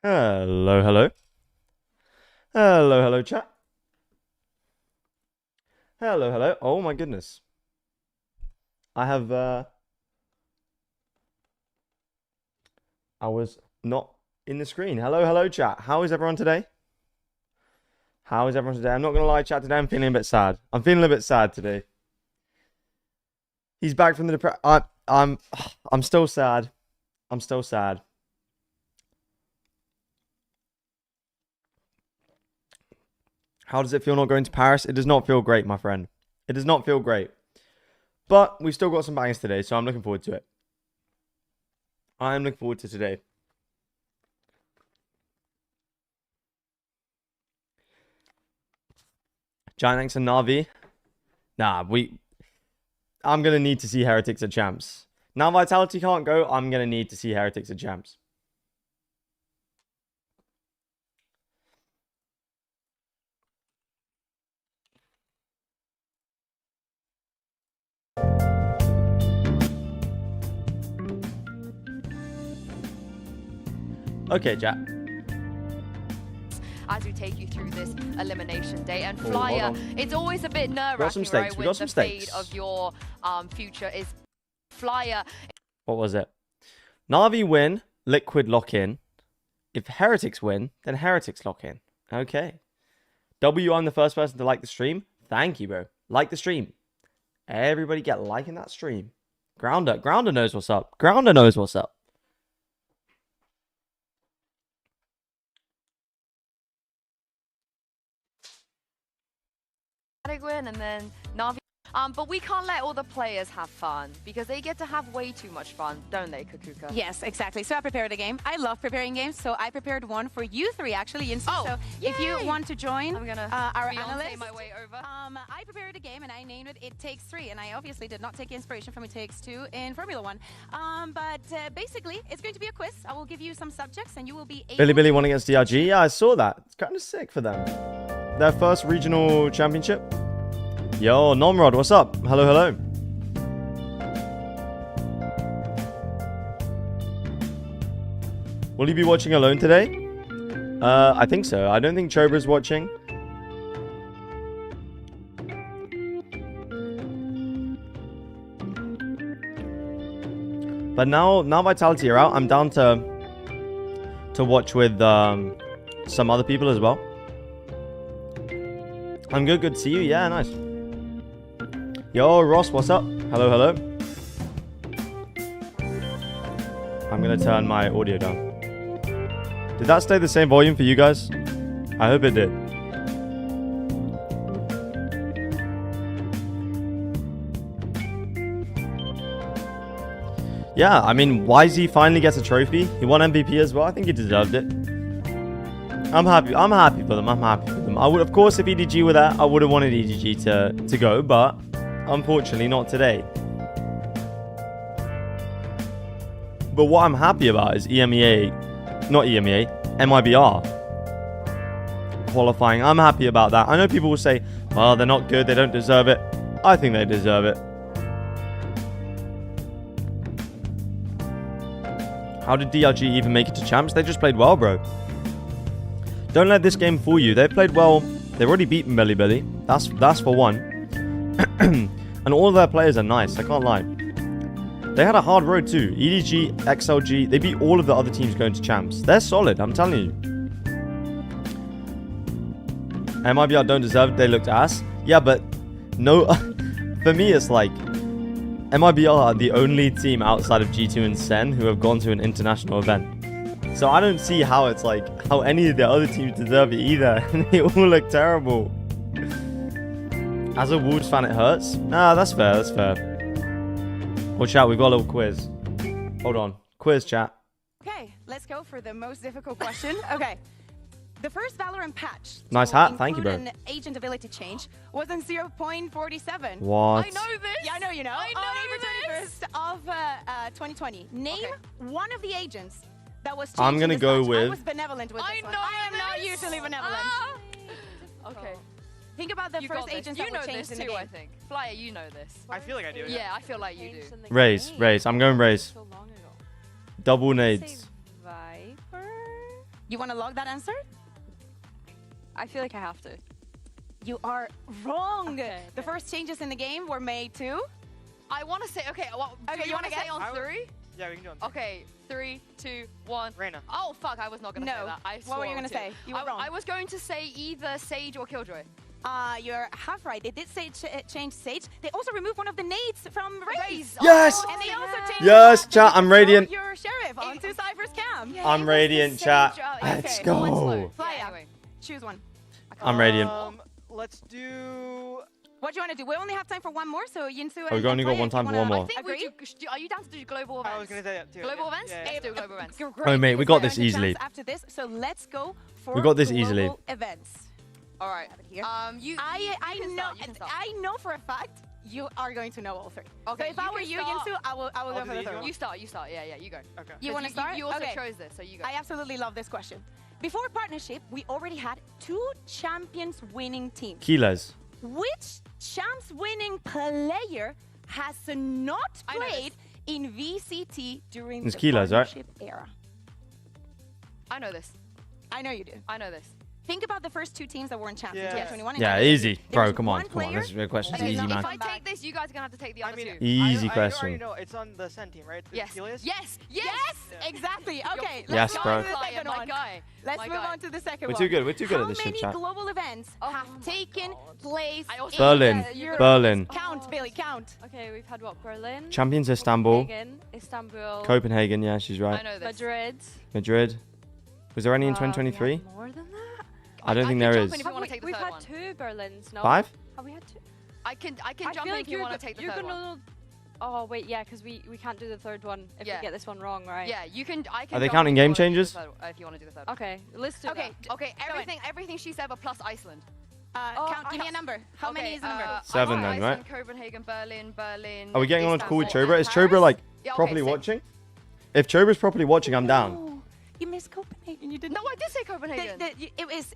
Hello, hello. Hello, hello, chat. Hello, hello. Oh my goodness. I have, I was not in the screen. Hello, hello, chat. How is everyone today? How is everyone today? I'm not going to lie, chat. Today I'm feeling a bit sad. I'm feeling a bit sad today. He's back from the depression. I'm still sad. I'm still sad. How does it feel not going to Paris? It does not feel great, my friend. It does not feel great. But we've still got some bangers today, so I'm looking forward to it. I am looking forward to today. Giant and Navi. Nah, I'm going to need to see Heretics at champs. Now Vitality can't go, I'm going to need to see Heretics at champs. Okay, chat. As we take you through this elimination day, and Flyer, it's always a bit nerve-wracking, right? We got some stakes. The fate of your future is Flyer. What was it? Navi win, Liquid lock in. If Heretics win, then Heretics lock in. Okay. W, I'm the first person to like the stream. Thank you, bro. Like the stream. Everybody get liking that stream. Grounder knows what's up. Grounder knows what's up. Win, and then Navi. But we can't let all the players have fun because they get to have way too much fun, don't they, Kakuka? Yes, exactly. So I prepared a game. I love preparing games, so I prepared one for you three actually. So if you want to join I'm gonna our analyst, my way over. I prepared a game and I named it It Takes Three, and I obviously did not take inspiration from It Takes Two in Formula One. But basically, it's going to be a quiz. I will give you some subjects, and you will be able Billy won against DRG. Yeah, I saw that. It's kind of sick for them. Their first regional championship. Yo, Nomrod, what's up? Hello, hello. Will you be watching alone today? I think so. I don't think Chobra's watching. But now Vitality are out, I'm down to watch with some other people as well. I'm good to see you. Yeah, nice. Yo, Ross, what's up? Hello, hello. I'm going to turn my audio down. Did that stay the same volume for you guys? I hope it did. Yeah, I mean, YZ finally gets a trophy. He won MVP as well. I think he deserved it. I'm happy for them. I would, of course, if EDG were there, I would have wanted EDG to go, but unfortunately not today. But what I'm happy about is MIBR qualifying. I'm happy about that. I know people will say, well, they're not good, they don't deserve it. I think they deserve it. How did DRG even make it to champs? They just played well, bro. Don't let this game fool you. They played well. They've already beaten Belly. That's for one. And all of their players are nice. I can't lie. They had a hard road too. EDG, XLG. They beat all of the other teams going to champs. They're solid. I'm telling you. MIBR don't deserve it. They looked ass. Yeah, but no. For me, it's like MIBR are the only team outside of G2 and Sen who have gone to an international event. So I don't see how it's like, how any of the other teams deserve it either. They all look terrible. As a Wolves fan, it hurts. Nah, that's fair, that's fair. Watch out, we've got a little quiz. Hold on. Quiz, chat. Okay, let's go for the most difficult question. Okay. The first Valorant patch. Nice hat, thank you, bro. An agent ability change was on 0.47. What? I know this. Yeah, I know you know. I know on April 21st of 2020. Name one of the agents that was changed. I'm gonna go with. I was benevolent with this one. I am not usually benevolent. Okay. Think about the first agents that were changed in the game. I think. Flyer, you know this. I feel like I do. Yeah, I feel like you do. Raise. I'm going raise. Double nades. Viper. You want to log that answer? I feel like I have to. You are wrong. Okay, The okay. first changes in the game were made to. I want to say, okay, well, Okay, do you want to wanna say guess? on 3? Yeah, we can do it. Okay, 3, 2, 1. Reyna. Oh, fuck, I was not going to say No. that. I What were you swore gonna say? You were wrong. I was going to say either Sage or Killjoy. You're half right. They did say change Sage. They also removed one of the nades from Raze. Yes! And they also changed Yes, the- chat, I'm radiant. Your sheriff onto Cypher's cam. Yeah, I'm it was the radiant, Sage, chat. yeah, Let's okay. go. One slow. Fly Yeah, out. anyway. Choose one. I'm radiant. Let's do. What do you want to do? We only have time for one more, so Yinsu we've only got one time for one more. I think we Agree? do, are you down to do global events? I was gonna say that too. Global yeah. events? Yeah, Let's do global events. Oh, mate, we got this easily. After this, so let's go for We got this global easily. events. All right. Here. You I can know start, you can start. I know for a fact you are going to know all three. Okay, So if I you were can you, start. Yinsu, I will I'll go do for the the easy third one. one. You start. You start. Yeah, you go. Okay. You want to start? You also Okay. chose this, so you go. I absolutely love this question. Before partnership, we already had 2 champions winning teams. Keyless. Which champs winning player has not I know this. played in VCT during It's the Kilos, right? partnership era? I know this. I know you do. I know this. Think about the first 2 teams that were in champs in Yeah. 2021. and Yeah, 2022. easy. There Bro, was come on. one Come on. player This question's that is easy, not man. If I come back. take this, you guys are gonna have to take the I other mean, 2. Easy I question. already know it's on the Sen team, right? The Yes. Helios? Yes. Yes. Yes, Yeah. exactly. Okay, Yes, let's go bro. on to the Liar, second my one. guy. Let's My move guy. on to the second We're one. too good. We're too good at this How shit, many chat. global events Oh have my taken God. place I also- in Berlin. Europe? Berlin. Count, Billy, count. Okay, we've had what? Berlin, Champions Istanbul. Copenhagen, Istanbul, Copenhagen, yeah, she's I right. know this. Madrid. Madrid. Was there any in We had 2023? more than that? I don't I think can there jump is. in if you wanna take the We've third had one. 2 Berlins, no? 5? Have we had 2? I can I jump feel in like if you want to take the you're third one. gonna. Oh wait, yeah, because we can't do the third one if Yeah. we get this one wrong, right? Yeah, you can. I can. Are they jump counting if you game wanna do the changes? third- if you want to do the third. one. Okay, let's do Okay, that. Okay. Everything she said, but plus Iceland. Count, I give me a have- number. How many Okay, is the number? 7 then, Iceland, right? Copenhagen, Berlin. Are we getting on a call with Istanbul, Chobra? and Is Chobra Paris? like Yeah, okay, properly 6. watching? If Chobra's properly watching, I'm down. Oh, you missed Copenhagen. You didn't. No, I did say Copenhagen.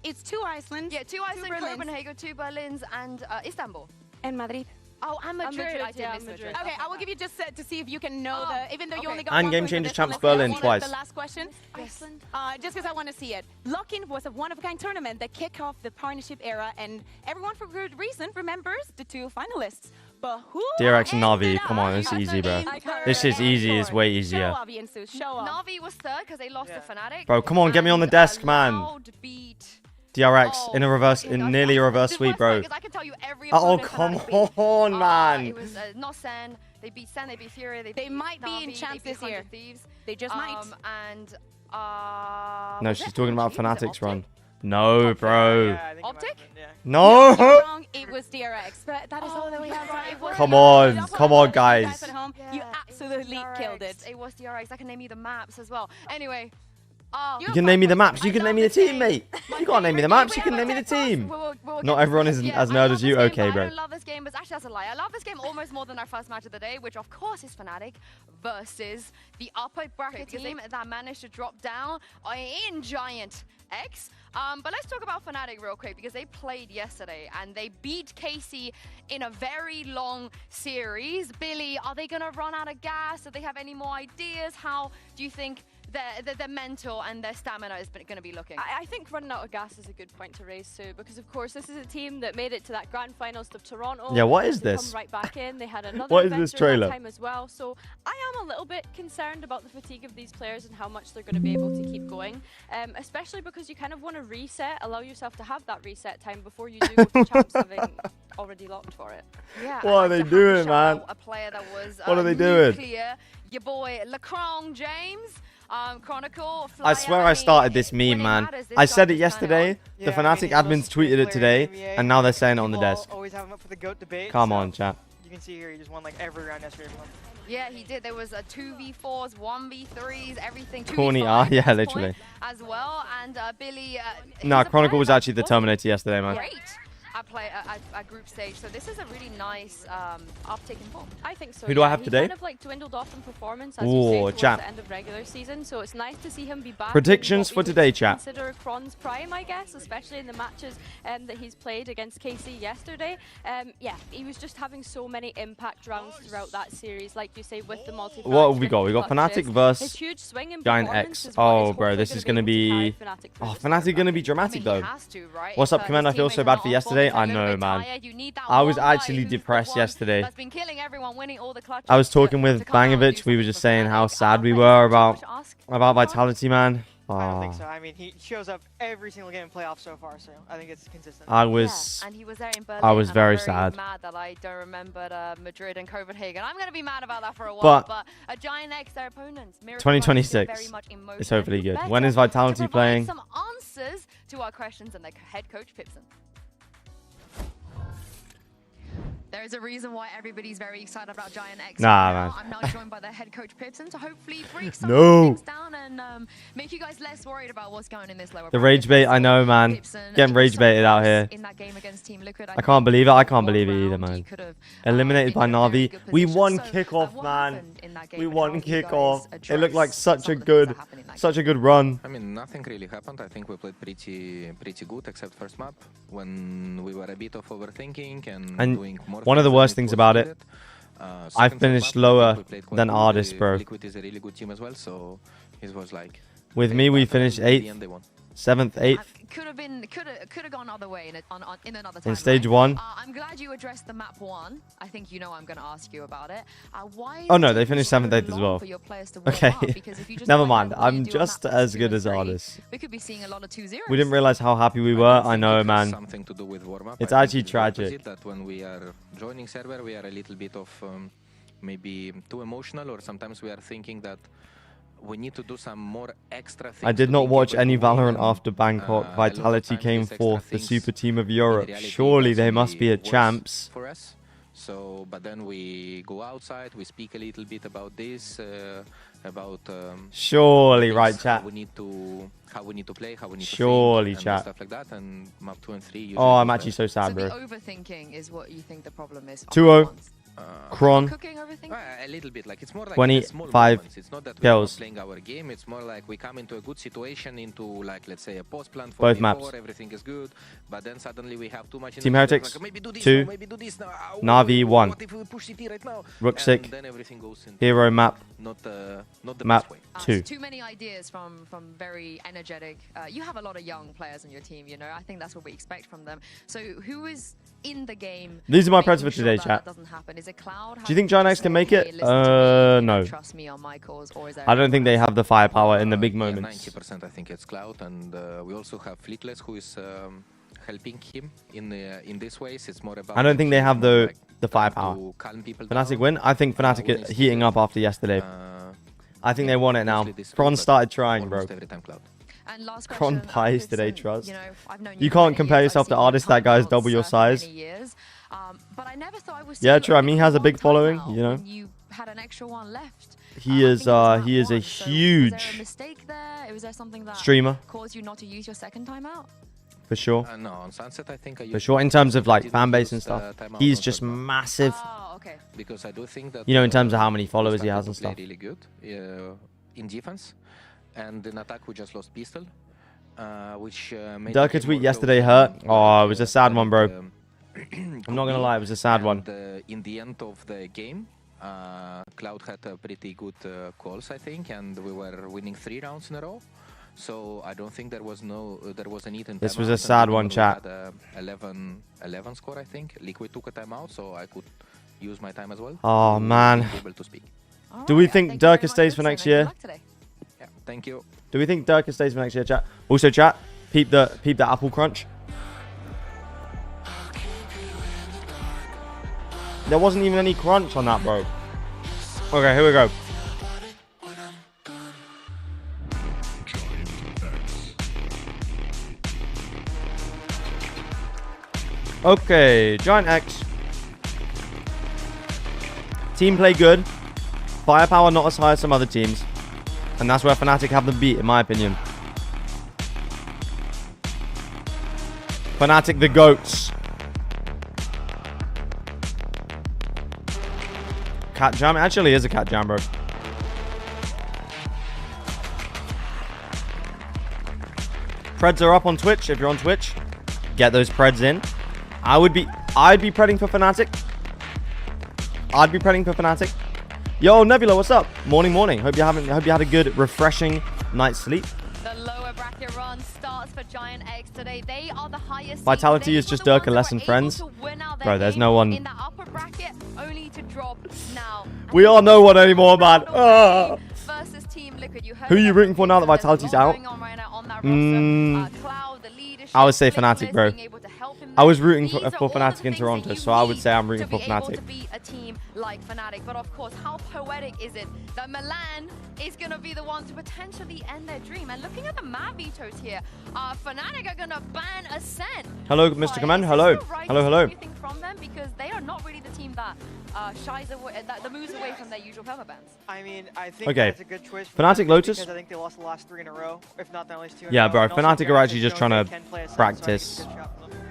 It's 2 Iceland. Yeah, 2 Iceland, Berlins. Copenhagen, 2 Berlins, and Istanbul. And Madrid. Oh, and Madrid. Madrid, I did yeah, miss Madrid. Madrid. Okay, I will give you just to see if you can know Oh, the. Even though you okay. only got And one game point for changes this one, champs let's go Berlin on to twice. The last question. Iceland. Just because I want to see it. Lock-in was a one-of-a-kind tournament that kicked off the partnership era, and everyone, for good reason, remembers the 2 finalists. But who? DRX and Navi, ended come on, up this is easy, bro. in third This is and easy, it's fourth? way easier. Show off, Yinsu, show off. Navi was 3rd because they lost Yeah. to Fnatic. Bro, come on, get me on the and desk, man. Loud beat. DRX Oh, in a reverse, fucking in gosh. nearly a reverse The sweep, worst part bro. is I can tell you every Oh, opponent come Fnatic beat. on, man. It was not Sen. They beat Sen. They beat Fury. They beat might be in Navi, champs they beat this year. 100 Thieves. They just might. And No, was she's it talking about FNC? Was it Fanatics Optic? run. No, bro. Yeah, I think it might have Optic? been, yeah. No. Wrong, it was DRX, but that is all that we have time for. Come on, That's come all on, you guys guys. at home. Yeah, You it was absolutely killed it. DRX. It was DRX. I can name you the maps as well. Anyway. You can name me the maps. You I can name love me the this team, game. mate. My You can't name me the favorite maps. game. You can We name me have the a tech team. class. We'll Not get everyone to is this. as I nerd love as you. this game, Okay, but bro. I don't love this game, but actually that's a lie. I love this game almost more than our first match of the day, which of course is Fnatic versus the upper bracket team that managed to drop down in Giant X. But let's talk about Fnatic real quick because they played yesterday and they beat Casey in a very long series. Billy, are they going to run out of gas? Do they have any more ideas? How do you think their mental and their stamina is going to be looking? I think running out of gas is a good point to raise too, because of course this is a team that made it to that grand finals of Toronto. Yeah, what is They this? Come right back in. They had another What is event this during that trailer? time as well. So I am a little bit concerned about the fatigue of these players and how much they're going to be able to keep going, especially because you kind of want to reset, allow yourself to have that reset time before you do go to champs having already locked for it. Yeah, What are I'd they like to doing, have to shout man? out a player that was What are they doing? nuclear. Your boy Lacron James, Chronicle. I swear I started this meme, man. I said it yesterday. The Yeah, I Fnatic mean, admins most tweeted it player today, in NBA, and now they're saying it on the people desk. Always have him up for the GOAT debate. Come so on, chat. You can see here, he just won like every round yesterday. Yeah, he did. There was a 2v4s, 1v3s, everything. Corny 2v5 R, at yeah, this literally. point as well. And Billy. Nah, he's a Chronicle player was that actually the wasn't Terminator yesterday, man. Great. at group stage. So this is a really nice uptick in form. I think so. Who do I have he today? kind of like dwindled off in performance as Ooh, you say towards chat. the end of regular season. So it's nice to see him be back. Predictions in for what we today, would chat. Consider Kron's prime, I guess, especially in the matches that he's played against KC yesterday. Yeah, he was just having so many impact rounds throughout that series, like you say, with the multi. What have we got? We got Fnatic versus His huge swing in Giant performance X. is what Oh, is bro, hopefully this is gonna going to be... able to carry Fnatic through Oh, this Fnatic tournament. going to be I dramatic, mean, though. he has to, right? What's If, up, Command? I his feel teammates so are bad not for on yesterday. form, I they're a little know, bit man. tired. You need that I was one guy actually who's the depressed one yesterday. that's been killing everyone, winning all the clutches I was talking to with come out and do Bangovic. We were something just for saying how Fnatic. sad we But were is there too much to ask? about Vitality, man. I don't think Oh, so. I mean, he shows up every single game in playoffs so far, so I think it's consistent. I was... Yeah, and he was there in Berlin. I was and very I'm sad. mad that I don't remember Madrid and Copenhagen. I'm going to be mad about that for a while. But But a Giant X, their opponents, 2026 is hopefully good. When is Vitality playing? Some answers to our questions and their head coach Pipson. There's a reason why everybody's very excited about Giant X. Nah, right man. now. I'm now joined by their head coach Pipson to hopefully break some No. things down and make you guys less worried about what's going in this lower The bracket. rage bait, I know, man. Pipson, Getting you were rage so baited out close here. in that game against Team Liquid. I can't believe it. I can't One believe it either, round man. you could have, Eliminated by been in a very Navi. good We position. won So, kickoff, what man. happened in that game We and won how do you kickoff. guys It looked like address such some a of the things good, that happened in that such game? a good run. I mean, nothing really happened. I think we played pretty good, except first map when we were a bit of overthinking and doing more. One of the things worst than things was about it, needed. I Second finished map, lower I think we played quite than good. Artist, bro. Liquid is a really good team as well, so it was like. With they me, we battled finished and in the 8th, end they won. 7th, 8th. Could have gone other way in another time. In stage 1. I'm glad you addressed the map 1. I think you know I'm going to ask you about it. Why is Oh, it no, they taking finished so 7th, 8th as long well. for your players to warm Okay. up? Because if you just Never go mind. ahead and I'm do a just map as 2 good and as 3, Artist. we could be seeing a lot of 2-0s. We didn't realize how happy we I were. don't I think know, it has man. Something to do with warm-up. It's I think actually it's the opposite, tragic. that when we are joining server, we are a little bit of maybe too emotional, or sometimes we are thinking that we need to do some more extra things. I did to not be watch able any to win, Valorant and, after Bangkok. a lot of Vitality times came these extra 4th, the things super team of in Europe. reality Surely was they only must be a worse champs. for us. So, but then we go outside, we speak a little bit about this, about Surely, things, right, how chat. we need to play, how we need Surely, to think, chat. and stuff like that. And map 2 and 3. usually Oh, I'm go actually best. so So sad, the bro. overthinking is what you think the problem is. 2-0. Uh, Kron. Cooking overthinking? A little bit, like it's more like 25 small moments. It's not that we're kills. not playing our game. It's more like we come into a good situation, into like let's say a post plan for Both D4, maps. everything is good, but then suddenly we have too much. Team energy, Heretics, like, maybe do this 2. now, maybe do this now. Navi, 1. What if we push CT right now? Rook And sick. then everything goes in Hero map. not the Map best way. 2. Too many ideas from very energetic. You have a lot of young players on your team, you know. I think that's what we expect from them. So who is in the game? These are my making plans for sure today, that chat. that doesn't happen? Is it Cloud? Do you think Giant X can make it? No. Trust me on my calls, or is there I don't think they have the firepower in the big Yeah, moments. 90% I think it's Cloud, and we also have Fleetless who is helping him in this ways. It's more about. I don't think they have more the like the trying firepower. to calm people Fnatic down. win? I think Fnatic when is it's heating needed. up after yesterday. I think they won it now. mostly this way, Kron but started trying, bro. almost every time Cloud. And last Kron question, pies today, Pipson, trust. you know, I've known You for can't many compare years, yourself I've to seen you artists that come guys out double your for size. many years, but I never thought I would see Yeah, you true. I mean, he has a one big following, timeout you know. when you had an extra one left. He I is think it was he is that a one. So huge Was there a mistake there? Was there something that streamer caused you not to use your second timeout? for sure. No, on Sunset I think I For used sure, in it. terms of I like didn't fan base use and the stuff, timeout he's on just first map. massive. Oh, okay. Because I do think that You know, in terms of how many we followers he started has to and play stuff. really good in defense, and in attack we just lost pistol, which made Durka the game tweet more yesterday close hurt. than, Oh, it was a sad one, bro. could I'm not gonna be. lie, it was a sad one. And, in the end of the game, Cloud had pretty good calls, I think, and we were winning 3 rounds in a row. So I don't think there was a need in This timeout, was a and sad then one, when we chat. had a 11 score, I think. Liquid took a timeout, so I could use my time as well. Oh, to man. be able to speak. All Do we right, think thank you very Durka much, stays for Pipson, next and good year? luck today. Yeah, thank you. Do we think Durka stays for next year, chat? Also, chat, peep the apple crunch. There wasn't even any crunch on that, bro. Okay, here we go. Okay, Giant X. Team play good. Firepower not as high as some other teams. And that's where Fnatic have the beat, in my opinion. Fnatic the GOATs. cat jam. It actually is a cat jam, bro. Preds are up on Twitch. If you're on Twitch, get those Preds in. I'd be predding for Fnatic. I'd be predding for Fnatic. Yo, Nebula, what's up? Morning. Hope you had a good, refreshing night's sleep. The lower bracket run starts for Giant X today. They are the highest. Vitality is just Dirk and less than friends. Bro, there's no one. In the upper bracket, only to drop now. We are no one anymore, man. Versus Team Liquid. Who are you rooting for now that Vitality's out? I would say Fnatic, bro. I was rooting for Fnatic in Toronto, so I would say I'm rooting for Fnatic. To be a team like Fnatic, but of course, how poetic is it that Milan is going to be the one to potentially end their dream? And looking at the map vetoes here, Fnatic are going to ban Ascent. Hello, Mr. Command. Hello. Hello. From them because they are not really the team that shies away, that moves away from their usual perma bans. I mean, I think that's a good choice. Fnatic Lotus. Because I think they lost the last 3 in a row, if not the last 2 in a row. Yeah, bro. Fnatic are actually just trying to practice.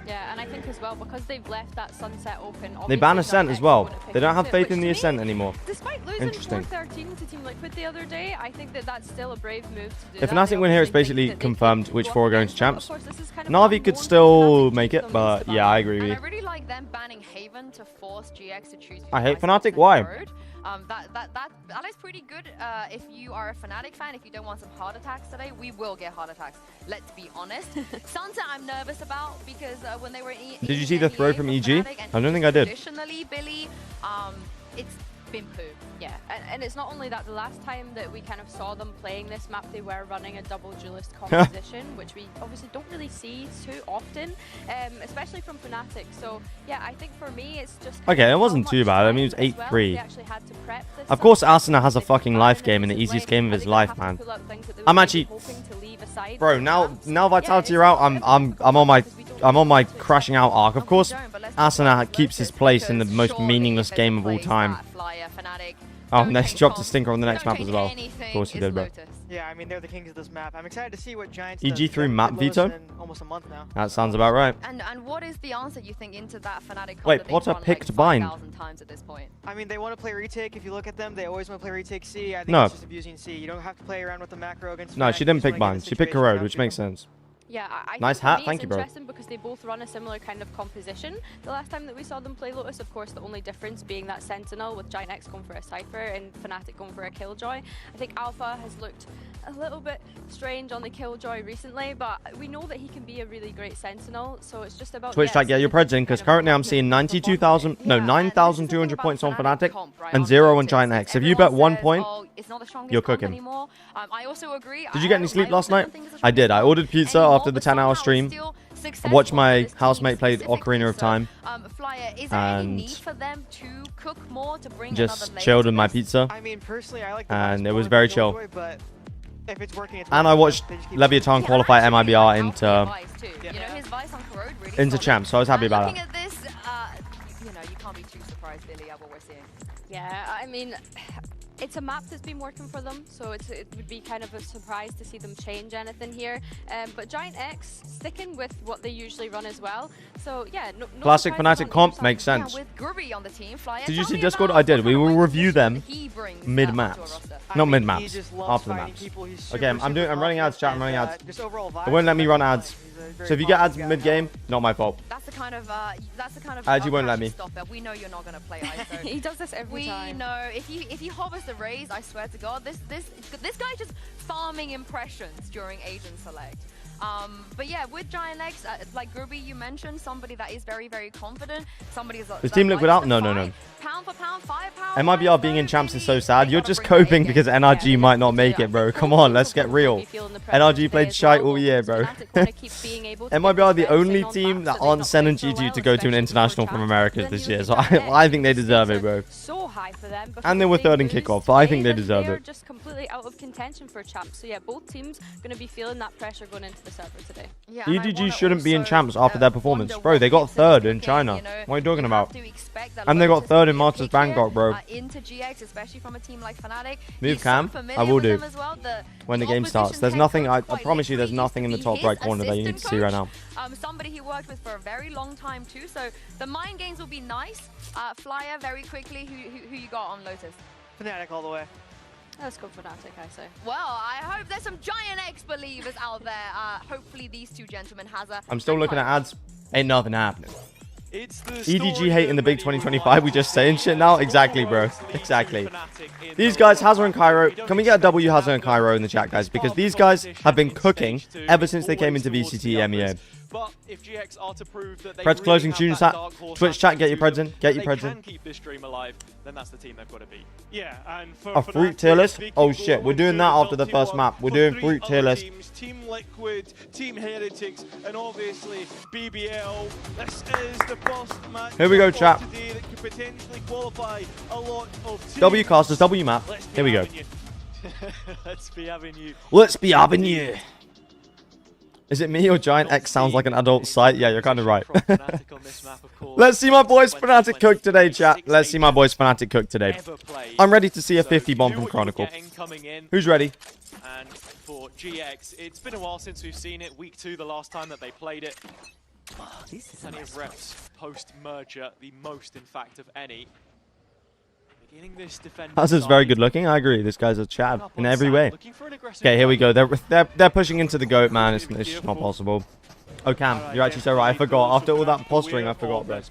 Yeah, and I think as well, because they've left that sunset open. They ban Ascent as well. They don't have faith in the Ascent anymore. Despite losing 4-13 to Team Liquid the other day, I think that's still a brave move to do. If Fnatic win here, it's basically confirmed which 4 are going to champs. Navi could still make it, but yeah, I agree with you. I really like them banning Haven to force GX to choose. I hate Fnatic. Why? That is pretty good if you are a Fnatic fan. If you don't want some heart attacks today, we will get heart attacks. Let's be honest. Santa, I'm nervous about because when they were in Did you see the throw from EG? I don't think I did. Traditionally, Billy, it's been poo. Yeah, and it's not only that. The last time that we kind of saw them playing this map, they were running a double duelist composition, which we obviously don't really see too often, especially from Fnatic. So yeah, I think for me, it's just okay. It wasn't too bad. I mean, it was 8-3. Of course, Asuna has a fucking life game in the easiest game of his life, man. I'm actually, bro. Now Vitality are out. I'm on my crashing out arc. Of course, Asuna keeps his place in the most meaningless game of all time. Oh, next dropped a stinker on the next map as well. Of course he did, bro. Yeah, I mean, they're the kings of this map. I'm excited to see what Giants EG through map veto? Almost a month now. That sounds about right. And what is the answer you think into that Fnatic? Wait, Potter picked bind. Times at this point? I mean, they want to play retake. If you look at them, they always want to play retake C. I think no. it's just abusing C. You don't have to play around with the macro against No, she didn't pick bind. She picked Corrode, which makes sense. Yeah, I nice think hat, for me thank you, bro. It's interesting because they both run a similar kind of composition. The last time that we saw them play Lotus, of course, the only difference being that Sentinel with Giant X going for a Cypher and Fnatic going for a Killjoy. I think Alpha has looked a little bit strange on the Killjoy recently, but we know that he can be a really great Sentinel, so it's just about... Twitch tag, yeah, you're Preds in, because currently I'm seeing 9,200 points on Fnatic and 0 on Giant X. If you bet 1 point, you're cooking. I also agree. Did you get any sleep last night? I did. I ordered pizza after the 10-hour stream. I watched my housemate play Ocarina of Time. And just chilled with my pizza. I mean, personally, I like and it was very chill. If it's working, and I watched Leviathan qualify MIBR into champs, so I was happy about looking at this, you can't be too surprised, Billy, at what we're seeing. Yeah, I mean, it's a map that's been working for them, so it would be kind of a surprise to see them change anything here. But Giant X sticking with what they usually run as well. So yeah, no classic Fnatic comp makes sense. With Grubby on the team, did you see Discord? I did. We will review them mid maps, not mid maps, after the maps. Okay, I'm running ads, chat. I'm running ads. It won't let me run ads. So if you get ads mid game, not my fault. That's the kind of ads you won't let me. We know you're not gonna play ISO. He does this every time. We know if he hovers the raise, I swear to God, this guy just farming impressions during agent select. But yeah, with Giant X, like Gruby, you mentioned somebody that is very, very confident. Somebody is. Is Team Liquid out? No. Pound for pound, firepower. MIBR being in champs is so sad. You're just coping because NRG might not make it, bro. Come on, let's get real. NRG played shite all year, bro. MIBR are the only team that aren't sending GG to go to an international from America this year, so I think they deserve it, bro. And they were third in kickoff, but I think they deserve it. Just completely out of contention for champs. So yeah, both teams going to be feeling that pressure going into the server today. Yeah, and I EDG wanna shouldn't be in also, champs after their performance. wonder Bro, what they got Gibson third is in thinking, China. you know. What are you talking You about? have to expect that And they got Lotus third will in be a Masters pick here, Bangkok, bro. Into GX, especially from a team like Fnatic. Move He's so Cam. familiar I will with do. them as well. When the game opposition starts. There's head nothing, coach I quite promise you, there's literally nothing in the used to top be right his corner that you need to see right now. assistant somebody he worked with for a very long time too. So the mind games will be nice. Flyer, very quickly, who you got on Lotus? Fnatic all the way. Let's go Fnatic, I say. Well, I hope there's some Giant X believers out there. Hopefully these two gentlemen has a... I'm still looking at ads. Ain't nothing happening. It's the EDG hate in the big 2025. We just saying shit now? Exactly, bro. Exactly. These guys, Hazard and Cairo. Can we get a W Hazard and Cairo in the chat, guys? Because these guys have been cooking ever since they came into VCT EMEA. But if GX are to prove that they Preds closing have tunes that at dark horse Twitch chat. Get your aspect Preds to in. them, Get your they Preds can in. keep this dream alive, then that's the team they've got to beat. Yeah, and for A fruit tier list? Oh shit, we're doing that after the first map. We're doing fruit tier list. Team Liquid, Team Heretics, and obviously BBL. This is the first match. Here we go, chat. Today that could potentially qualify a lot of teams. W casters, W map. Here we go. Let's be having you. Let's be having you. Is it me or Giant X sounds like an adult site? Yeah, you're kind of right. Let's see my boys Fnatic cook today, chat. Let's see my boys Fnatic cook today. I'm ready to see a 50 bomb from Chronicle. Who's ready? And for GX, it's been a while since we've seen it. Week 2, the last time that they played it. Plenty of reps post-merger, the most, in fact, of any. Beginning this defender Hazard's very good looking. I agree. This guy's a chav in every way. Okay, here we go. They're pushing into the goat, man. It's just not possible. Oh, Cam, you're actually so right. I forgot. After all that posturing, I forgot, bro.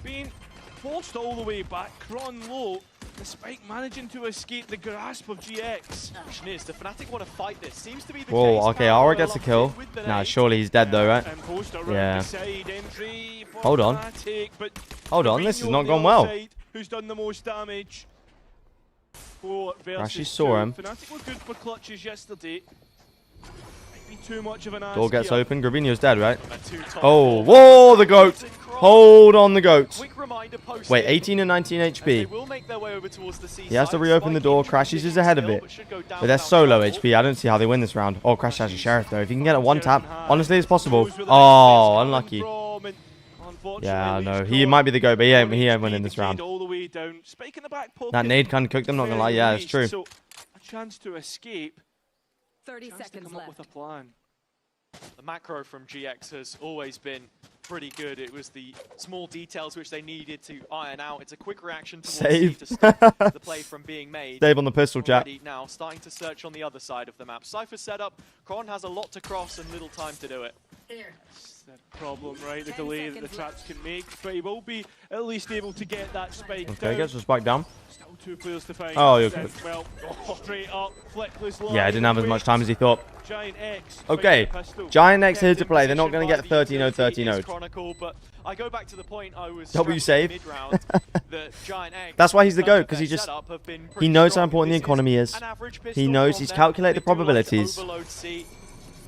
Being forced all the way back, Cron low, despite managing to escape the grasp of GX. Question is, the Fnatic want to fight this. Seems to be the Whoa, case. okay, Aura gets a kill. Nah, surely he's dead though, right? Yeah. Hold on. Hold on, this has not gone well. Who's done the most damage for Rashi saw him. Fnatic were good for clutches yesterday. Might be too much of an Door gets here. open. Gravino's dead, right? Oh, Oh, whoa, the goat. Hold on, the goat. Wait, 18 and 19 HP. He has to reopen the door. Crashes is ahead of it. But they're so low HP. I don't see how they win this round. Oh, Crash has a Sheriff, though. If he can get a one tap, honestly, it's possible. Oh, unlucky. Yeah, no. He might be the GOAT, but he ain't winning this round. That nade kind of cooked them, not gonna lie. Yeah, it's true. A chance to escape. 30 seconds left. With a plan. The macro from GX has always been pretty good. It was the small details which they needed to iron out. It's a quick reaction towards Save. to stop the play from being made. Save on the pistol, chat. Now starting to search on the other side of the map. Cypher setup. Kron has a lot to cross and little time to do it. That's the problem, right? The delay that the traps can make, but he will be at least able to get that spike Okay, down. gets the spike down. Still 2 players to find. Oh, you're good. Well, straight up, flickless Yeah, I didn't have as much time as he thought. Giant X. Okay, Giant X here to play. They're not going to get 13-0, 13-0. Chronicle, but I go back to the point I was W save. mid-round, that Giant X, That's why he's the in terms GOAT, of because their he just setup, have been he pretty knows how strong. important the This economy is. an average He pistol knows from he's them. calculated the They do like to probabilities. overload C, And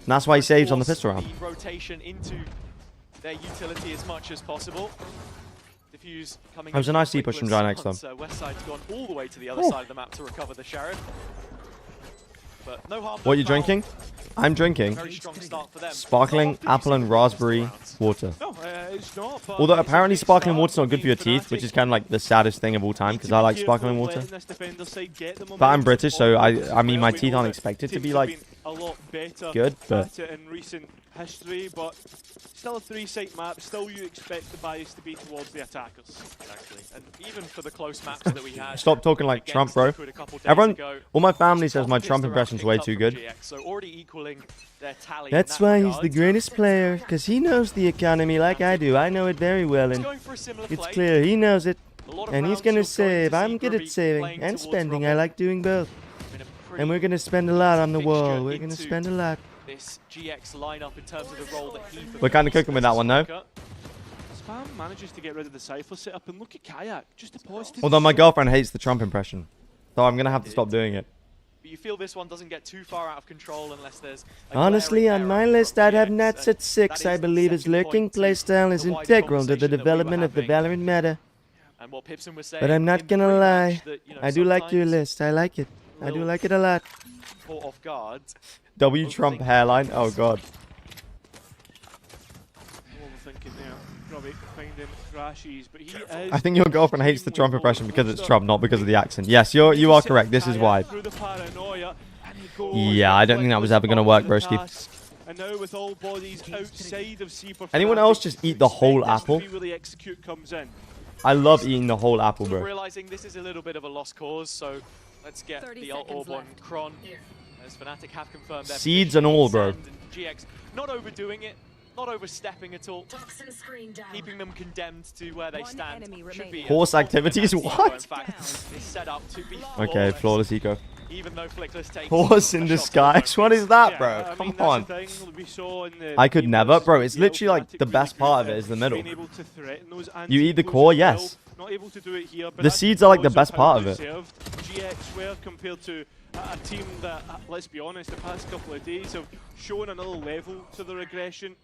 that's why he saves on the force pistol round. the rotation into their utility as much as possible. Diffuse coming That was a nice C push from Giant X, though. So West Side's gone all the way to the other Ooh. side of the map to recover the Sheriff. But no harm, What are no you foul. drinking? I'm drinking Very strong start for them. sparkling apple and raspberry water. No, it's not, but Although it's a apparently good sparkling start water's not good for your for teeth, which Fnatic. is kind of like the saddest thing of all time, Need because to I be like careful sparkling water. letting this defender side get the But I'm momentum British, so forward I as mean well. my We teeth know aren't that expected to teams be have like been a lot better good, but at it in recent history, but still a 3-site map. Still, you expect the bias to be towards the attackers. Exactly, and even for the close maps that we had. stop talking like against Trump, bro. Liquid a couple days Everyone, ago, all my family says my Just Trump around impression's picked way up too from good. GX, so already equaling their tally. That's in that why he's regard. the greatest player, because he knows the economy like I do. I know it very well, He's and going for a similar it's play. clear he knows it. A lot of And he's rounds gonna you're going save. to see I'm good at Groovy saving playing and towards spending. I Robert like doing both. in a And pretty we're gonna spend a lot on the fixture wall. We're gonna into spend a lot. this GX lineup in terms of the role that he We're kind of cooking with that one, though. Spam manages to get rid of the Cypher setup, and look at Kayak, just a positive. Although my girlfriend hates the Trump impression, so I'm gonna have to stop doing it. But you feel this one doesn't get too far out of control unless there's a Honestly, glaring on my error list, from I'd have GX, Nats and at 6. that I is the believe his second lurking point to playstyle is the wider integral to the conversation that we were development of the having. Valorant meta. And what Pipson was saying But I'm in not the gonna pre-match lie, that, you know, I do like your sometimes list. I like it. I do like it a lot. caught off guard. W Trump hairline. Oh god. I think your girlfriend hates the Trump impression because it's Trump, not because of the accent. Yes, you are correct. This is why. Yeah, I don't think that was ever gonna work, broski. Anyone else just eat the whole apple? I love eating the whole apple, bro. Realizing this is a little bit of a lost cause, so let's get the orb on Kron. As Fnatic have confirmed their Seeds and all, bro. and GX not overdoing it, not overstepping at all, keeping them condemned to where they stand. Should be Horse activities? What? In fact, is set up to be Okay, flawless eco. even though Flickless takes Horse in disguise? What is that, bro? Come on. I could never, bro. It's literally like the best part of it is the middle. You eat the core, yes. The seeds are like the best part of it. GX were compared to a team that, let's be honest, the past couple of days have shown another level to their aggression.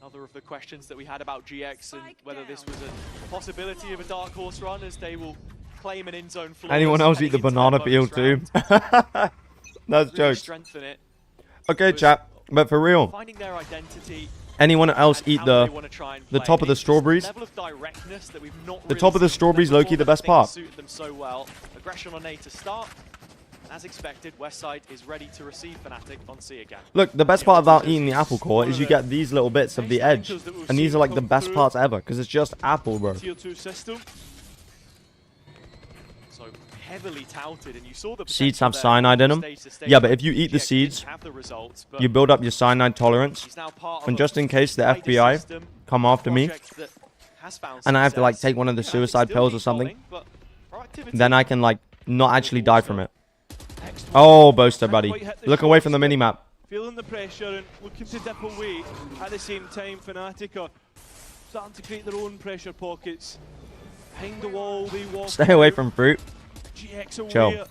Another of the questions that we had about GX and whether this was a possibility of a dark horse run, as they will claim an in-zone floor. Anyone else eat the banana peel too? That's jokes. Strengthen it. Okay, chat. But for real, Finding their identity. anyone else eat the top of the strawberries? The top of the strawberries, low-key the best part. Suited them so well. Aggression on A to start. As expected, Westside is ready to receive Fnatic on C again. Look, the best part about eating the apple core is you get these little bits of the edge. And these are like the best parts ever, because it's just apple, bro. Tier 2 system. So heavily touted, and you saw the Seeds have potential cyanide in there. them. Stage to stage, Yeah, but if you eat the GX seeds, didn't have the results, but you build up your cyanide tolerance. he's now part of And a just in case the wider FBI system, come after me, project that has found and I have to like success. take one of the Fnatic suicide still pills or need something, bowling, but proactivity then I can like not actually die from it. Oh, Boaster, buddy. Look away from the minimap. Feeling the pressure and looking to dip away. At the same time, Fnatic are starting to create their own pressure pockets. Behind the wall, they walk. Stay away from fruit. GX away. Chill.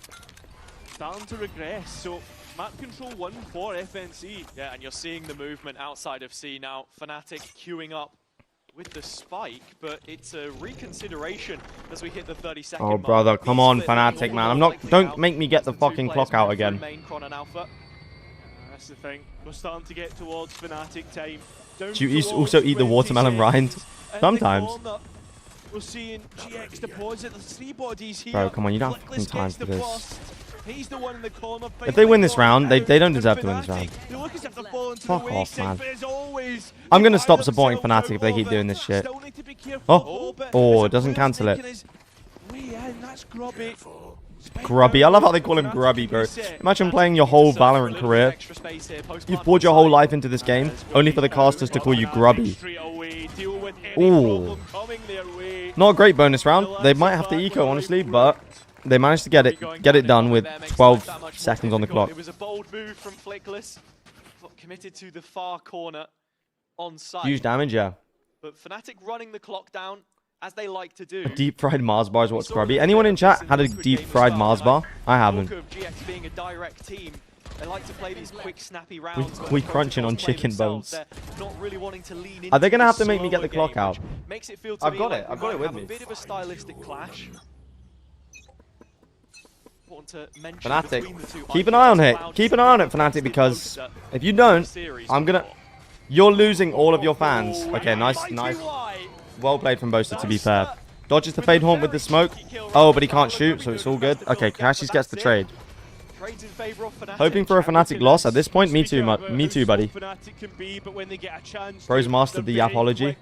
Starting to regress. So map control 1 for FNC. Yeah, and you're seeing the movement outside of C now. Fnatic queuing up with the spike, but it's a reconsideration as we hit the 30-second Oh, mark. brother, come on, Split Fnatic, all man. I'm will not. likely Don't out. make me get the Two fucking players clock out moved through again. main Chron and Alpha. That's the thing. We're starting to get towards Fnatic time. Down Do you towards also eat the 20 watermelon rind? seconds. In the Sometimes. corner, we're seeing GX deposit. There's 3 bodies here. Bro, come on, you don't have Flickless fucking time gets for the this. first. He's the one in the corner. If they win this round, they don't And deserve to win this round. Fnatic, they look as if they're falling to Fuck the off, wayside, man. but as always, I'm they gonna stop fire supporting themselves Fnatic if they out keep of doing it. this shit. Still need to be careful. Oh, but oh, there's a it doesn't player cancel it. making his way in. That's Grubby. Grubby. I love how they call him Grubby, bro. Imagine playing your whole Valorant career. You've poured your whole life into this game, only for the casters to call you Grubby. Ooh. Not a great bonus round. They might have to eco, honestly, but they managed to get it done with 12 seconds on the clock. It was a bold move from Flickless, committed to the far corner on site. Huge damage, yeah. But Fnatic running the clock down as they like to do. A deep fried Mars bar is what's Grubby. Anyone in chat had a deep fried Mars bar? I haven't. Talk of GX being a direct team. They like to play these quick, snappy rounds. We crunching on chicken bones. They're not really wanting to lean Are they into gonna have the to make me get the slower clock game, out? which makes it feel to I've me got like it. I've we got it might with have me. a bit of a stylistic clash. Want to mention Fnatic, between the two, keep an eye on it. Cloud Keep an eye on it, Fnatic, because if you don't, I'm gonna... You're losing all of your fans. Okay, nice. Well played from Boaster, to be fair. Dodges the Fade Haunt with the smoke. Oh, but he can't shoot, so it's all good. Okay, Crashies gets the trade. Hoping for a Fnatic loss at this point. Me too, buddy. Bro's mastered the apology.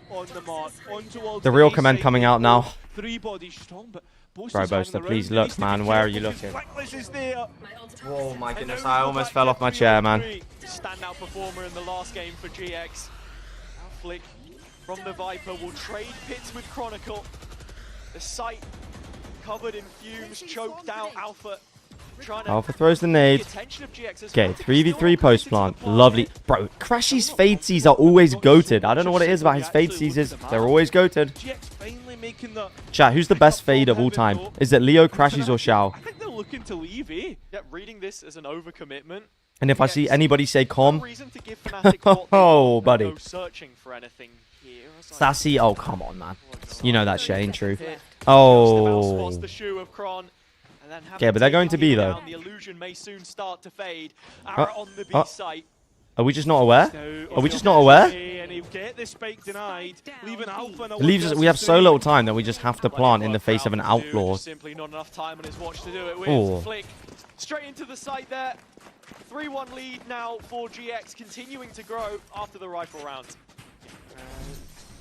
The real comment coming out now. Bro, Boaster, please look, man. Where are you looking? Oh my goodness, I almost fell off my chair, man. Standout performer in the last game for GX. Now Flick from the Viper will trade pits with Chronicle. The site covered in fumes, choked out. Alpha trying to Alpha throws the nade. Okay, 3v3 post plant. Lovely. Bro, Crashy's fade Cs are always goated. I don't know what it is about his fade Cs. They're always goated. Chat, who's the best fade of all time? Is it Leo, Crashies, or Shao? I think they're looking to leave, eh? Yeah, reading this as an overcommitment. And if I see anybody say No com, reason to give Fnatic what they oh, want. buddy. Go searching for anything here. Sassy, oh, come on, man. You know that shit ain't true. Mouse Oh. spots the shoe of Kron, and then Okay, but they're going to be, though. down, the illusion may soon start to fade. Ara on the B site. Are we just not aware? Are we just not aware? And he'll get the spike denied, leaving Alpha in a It leaves us, we have so little time that we just have to plant in the face of an outlaw. Simply not enough time on his watch to do it with. Oh. Flick straight into the site there. 3-1 lead now for GX, continuing to grow after the rifle round.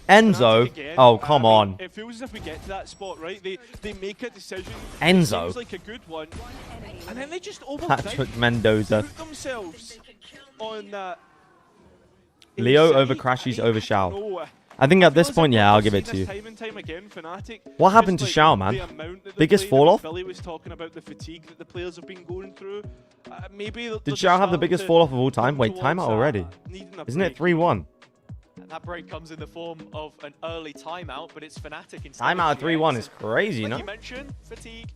Enzo? Again, Oh, come on. It feels as if we get to that spot, right? They make a decision. Enzo. Seems like a good one. And then they just Patrick Mendoza. put themselves on that. Leo insane over Crashies over Shao. no. I think at this Feels point, like yeah, I'll we've give it seen to you. this time and time again, Fnatic. What happened to Just Shao, like man? the amount that they Biggest played, fall off? Billy was talking about the fatigue that the players have been going through. Maybe Did Shao have the biggest fall off of all time? Wait, timeout already. Isn't it 3-1? And that break comes in the form of an early timeout, but it's Fnatic instead. Timeout of at 3-1 GX. is crazy, Like no? you mentioned, fatigue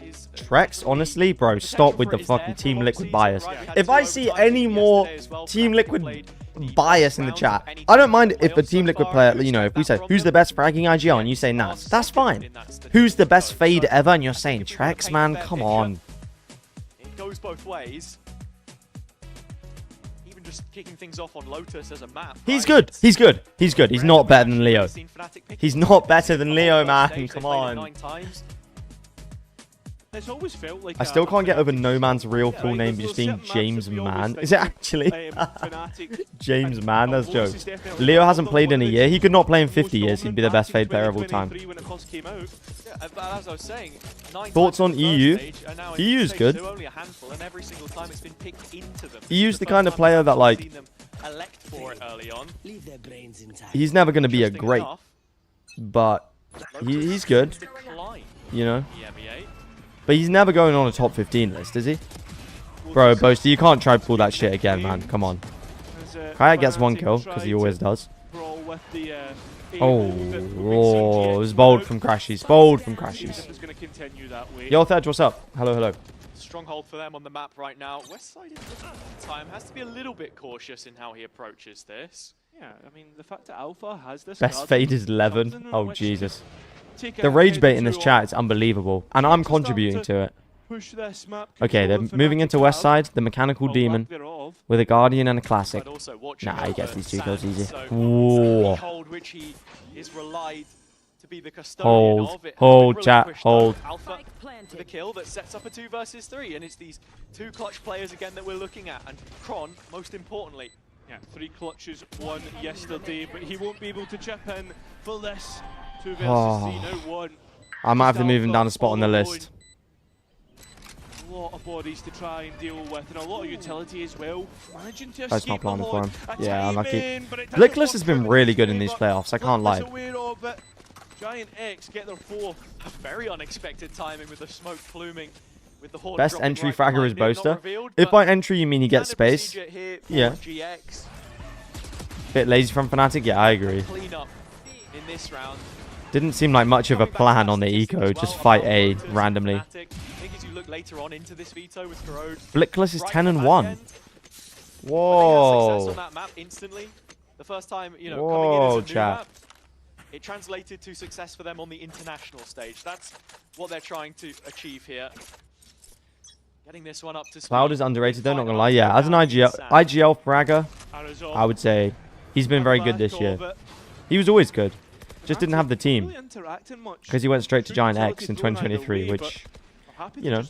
is Trex, honestly, bro, stop with the fucking Team Liquid bias. If I see any more Team Liquid bias in the chat, I don't mind if a Team Liquid player, you know, if we say, who's the best fragging IGL, and you say Nas, that's fine. Who's the best fade ever, and you're saying Trex, man, come on. It goes both ways. Even just kicking things off on Lotus as a map. He's right? good, he's good, he's good. He's not better than Leo. Seen Fnatic pick He's it not up. better than Leo, First man, stage, come they played it on. 9 times. It's always felt like I still can't get over No Man's real full name just being James Mann. Is it actually? James Mann, that's a joke. Leo hasn't played in a year. He could not play in 50 years. He'd be the best fade player of all time. Yeah, but as I was saying, 9 Thoughts times on in the EU? first stage, and now in EU's stage good. 2, only a handful, and every single time it's been picked into them. EU's the first kind of time player that, I've like, seen them elect for it early on. he's never going to be a Interesting great, enough, but he's good, decline you know. the EMEA. But he's never going on a top 15 list, is he? Bro, Boaster, you can't try to pull that shit again, man. Come on. Kayak gets 1 kill, because he always does. Oh, it was bold from Crashies. Bold from Crashies. Yo, Thedge, what's up? Hello, hello. Stronghold for them on the map right now. Westside time has to be a little bit cautious in how he approaches this. Yeah, I mean, the fact that Alpha has this Best card fade is something 11. in Oh, which Jesus. take The a rage head bait in this to chat is unbelievable. And I'm to start contributing to it. push this map Okay, they're control moving Fnatic into West have, Side. The Mechanical or lack Demon thereof. with a Guardian and a Classic. But also watching Nah, he gets over these 2 kills Sands, easy. so Whoa. hold which he is relied to be the custodian Hold, of. It has hold, been chat, relinquished, hold. though. Alpha to the kill that sets up a 2 versus 3, and it's these 2 clutch players again that we're looking at, and Kron, most importantly. Yeah, 3 clutches, 1 yesterday, but he won't be able to chip in for this 2 versus 3 now 1. I might have to move him down a spot All on the alone. list. A lot of bodies to try and deal with, and a lot of utility as well. Managing to That's not escape planted for along. him. A Yeah, time unlucky. in, but it doesn't Blickless work has been out really good in these favour. playoffs. I can't lie. Blickless aware of it. Giant X get their 4th. A very unexpected timing with the smoke pluming. With the Horde Best dropping entry right fragger is behind him, not Boaster. revealed, If but by entry you mean he gets standard space, procedure here for yeah. GX. Bit lazy from Fnatic, yeah, I agree. Clean up in this round. Didn't seem like much of a plan on the eco, just fight A randomly. I think as you look later on into this veto with Corrode, Blickless is right 10 at and the 1. back end, but they had success Whoa. on that map instantly. The first time, you know, Whoa, coming in as a new chat. map, it translated to success for them on the international stage. That's what they're trying to achieve here. Getting this one up to speed. Cloud is underrated though, not gonna Fight lie. Yeah, after as an round, IGL fragger, Arizona. I would say he's been very good this year. He was always good. Just didn't have the team because he went straight to Giant X in 2023, which, you know.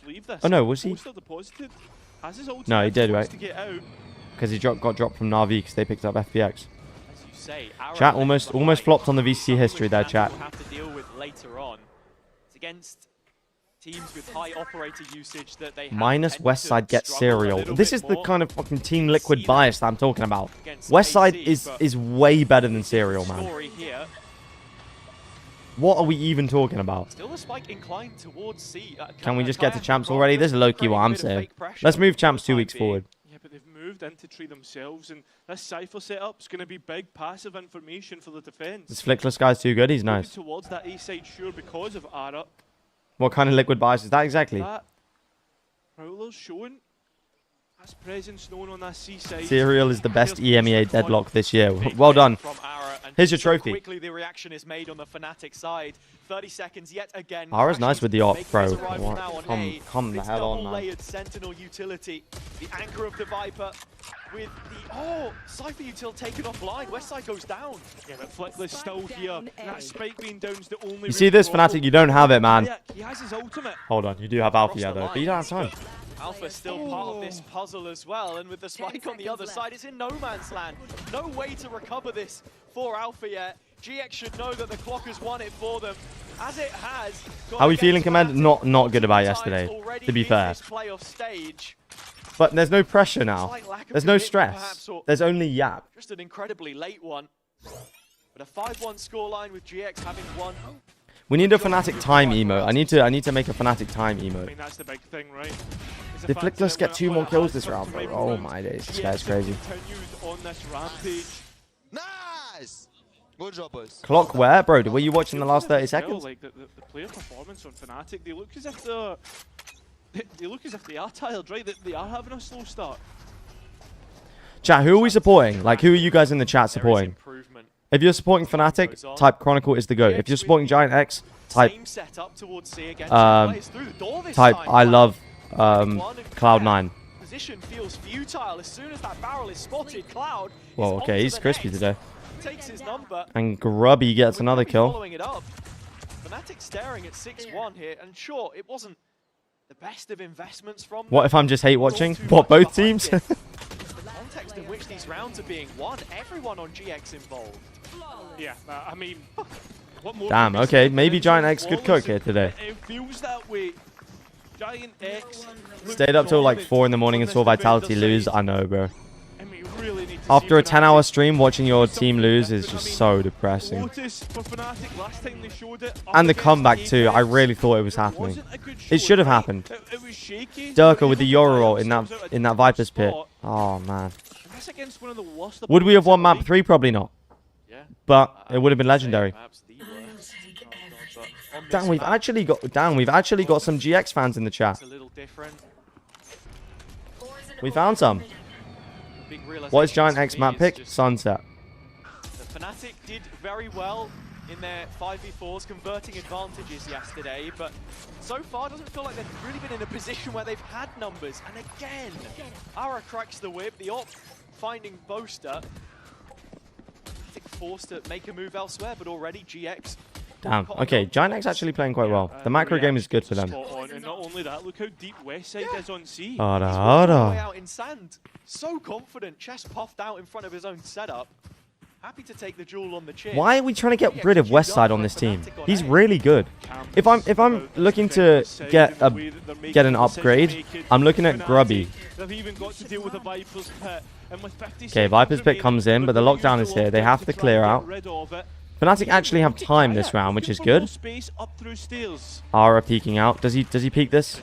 Oh no, was he? No, he did, right? Because he got dropped from NAVI because they picked up FPX. As you say, Arrow Chat left almost behind. flopped on the VC history there, Which chat. we'll have to deal with later on. It's against teams with high operator usage that they have Minus tended Westside to gets struggle a serial. little This bit is the more kind of fucking Team Liquid bias that I'm talking about. against Westside AC, but is way better than serial, man. story here. What are we even talking about? Still a spike inclined towards C. Can we just get to Kayak champs and already? This is Broncos low-key what creating a I'm bit of saying. fake pressure Let's move for champs the 2 time weeks being. forward. Yeah, but they've moved into tree themselves, and this Cypher setup's going to be big passive information for the defense. This Flickless guy's too good. He's Moving nice. towards that A side, sure, because of Ara. What kind of liquid bias is that exactly? That Prowler's showing. That's presence known on that C side. Serial is the best EMEA deadlock this year. Well done. From Ara and Here's your So trophy. quickly the reaction is made on the Fnatic side. 30 seconds yet again. Ara's nice with the op, Making bro. his arrival now on Come, A. come the This hell on, man. double-layered Sentinel utility. The anchor of the Viper with the... Oh! Cypher util taken offline. Westside goes down. Yeah, but Flickless still here. And that spike being down's the only You see this, Fnatic? You don't have it, man. He has his ultimate. Hold on, you do have Alpha, Across yeah, the though. But you don't have time. Alpha still part of this puzzle as well, and with the spike on the other side, it's in no man's land. No way to recover this for Alpha yet. GX should know that the clock has won it for them, as it has. How are we feeling, Command? Not good about yesterday, to be fair. Playoff stage. But there's no pressure now. There's no stress. There's only yap. Just an incredibly late one. But a 5-1 scoreline with GX having won. We need a Fnatic time emote. I need to make a Fnatic time I emote. mean, that's the big thing, right? Did Flickless get 2 more kills this round, bro? Oh my days, this guy's crazy. Continued on this rampage. Nice! Good job, boys. Clock where? Bro, were you watching the last 30 seconds? Like the player performance on Fnatic, they look as if they look as if they are tired, right? They are having a slow start. Chat, who are we supporting? Like, who are you guys in the chat supporting? Improvement. If you're supporting Fnatic, type Chronicle is the GOAT. If you're supporting Giant X, type Same setup towards C again. It's through the door this type time. I love Cloud9. Position feels futile as soon as that barrel is spotted. Cloud. Well, is okay, onto he's the crispy net. today. Takes his number. And Grubby gets With another Grubby kill. Following it up. Fnatic staring at 6-1 here, and sure, it wasn't the best of investments from What them. if I'm just hate All watching? too What, much both behind teams? it. The context in which these rounds are being won, everyone on GX involved. Yeah, I mean, what more? Damn, can we okay, say? maybe Giant X Flawless. could cook here today. It feels that way. Giant X. Stayed up till like 4 in the morning and saw Vitality lose. I know, bro. And we really need to After see a 10-hour Fnatic stream, watching your team something lose is different. just I mean, so depressing. Lotus for Fnatic, last time they showed it, up And the against comeback too. I Apex, really thought it was happening. wasn't a good It should have showing, right? happened. It was shaky. Durka They with the were Euro able roll to in find themselves that at a different Viper's pit. spot. Oh man. And that's against one of the worst Would we have won opponents in map the 3? Probably not. Yeah. But it would have been legendary. Perhaps the worst. But on this Damn, we've map, actually got some GX fans in the chat. it's a little different. We found some. Big What is Giant realization X for me map is pick? just Sunset. The Fnatic did very well in their 5v4s, converting advantages yesterday, but so far doesn't feel like they've really been in a position where they've had numbers. And again, Ara cracks the whip, the op finding Boaster. Fnatic forced to make a move elsewhere, but already GX. Damn. Okay, Giant X actually playing quite well. The macro game is good for them. Spot on, and not only that, look how deep Westside is on C. Harder, He's walking all the way harder. out in sand. So confident, chest puffed out in front of his own setup. Happy to take the jewel on the chin. Why are we trying to get rid of Westside on this team? He's really good. If I'm looking to get an upgrade, I'm looking at Grubby. They've even got to deal with the Viper's pit. And with 50 Okay, Viper's pit comes in, but the lockdown is here. They have to clear out. Fnatic actually have time this round, which is good. Space up through stairs. Ara peeking out. Does he peek this?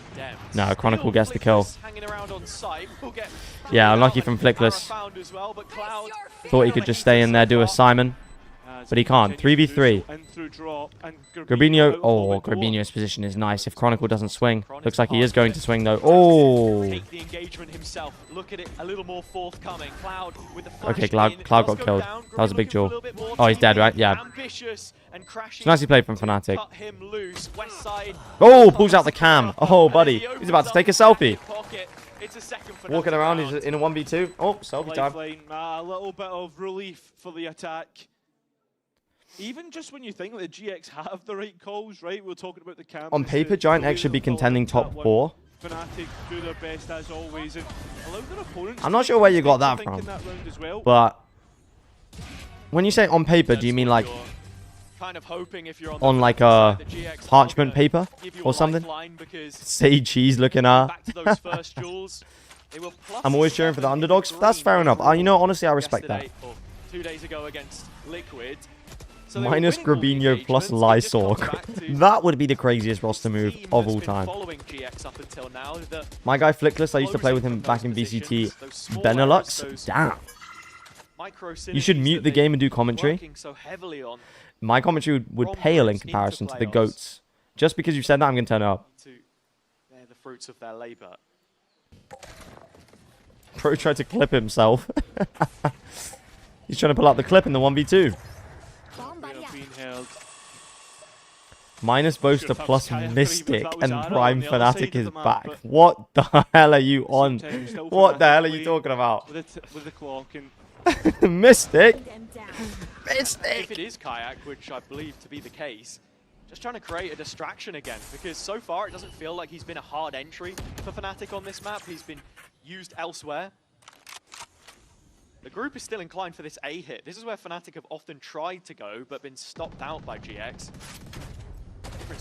No, Chronicle gets the kill. Hanging around on site. We'll get Yeah, unlucky from Flickless. found as well, but Cloud Thought he could just stay in there, do a Simon. But he can't. 3v3. Grabinho. Oh, Grabinho's position is nice. If Chronicle doesn't swing. Looks like he is going to swing though. Oh. take the engagement himself. Look at it, a little more forthcoming. Cloud with the flash Okay, Cloud in, got does go killed. down. That was a big Grubby looking for jewel. little bit more Oh, he's dead, TP. right? Yeah. Ambitious and crashing. It's nicely played from Fnatic. Cut him loose. West side. Oh, pulls out the cam. Oh, buddy. He's about to take a selfie. Pocket. It's a second Fnatic Walking around, round. he's in a 1v2. Oh, selfie time. Lifeline, a little bit of relief for the attack. Even just when you think that the GX have the right calls, right? We're talking about the campus. On paper, Giant X should be contending top 4. Fnatic do their best as always and allow their opponents. I'm not sure where you got that to think in from. that round as well. But when you say on paper, do you mean like kind of hoping if you're on like a parchment paper or something? Say cheese looking at. Back to those first jewels. They were plus I'm always cheering for the underdogs. That's fair enough. You know, honestly, I respect that. yesterday, or 2 days ago against Liquid. So Minus Grabinho plus Lysor. That would be the craziest roster move of all time. My guy Flickless, I used to play with him back in VCT Benelux. Damn. You should mute the game and do commentary. My commentary would pale in comparison to the GOATs. Just because you've said that, I'm going to turn it up. They're the fruits of their labor. Pro tried to clip himself. He's trying to pull out the clip in the 1v2. Sure, Boaster if that was plus Kayak, Mystic that was and Ara Prime on the other side Fnatic of is the map, back. but What the hell are you on? same time, still What the Fnatic hell are you playing talking about? with the clock and Mystic? If it is Kayak, which I believe to be the case, just trying to create a distraction again, because so far it doesn't feel like he's been a hard entry for Fnatic on this map. He's been used elsewhere. The group is still inclined for this A hit. This is where Fnatic have often tried to go, but been stopped out by GX.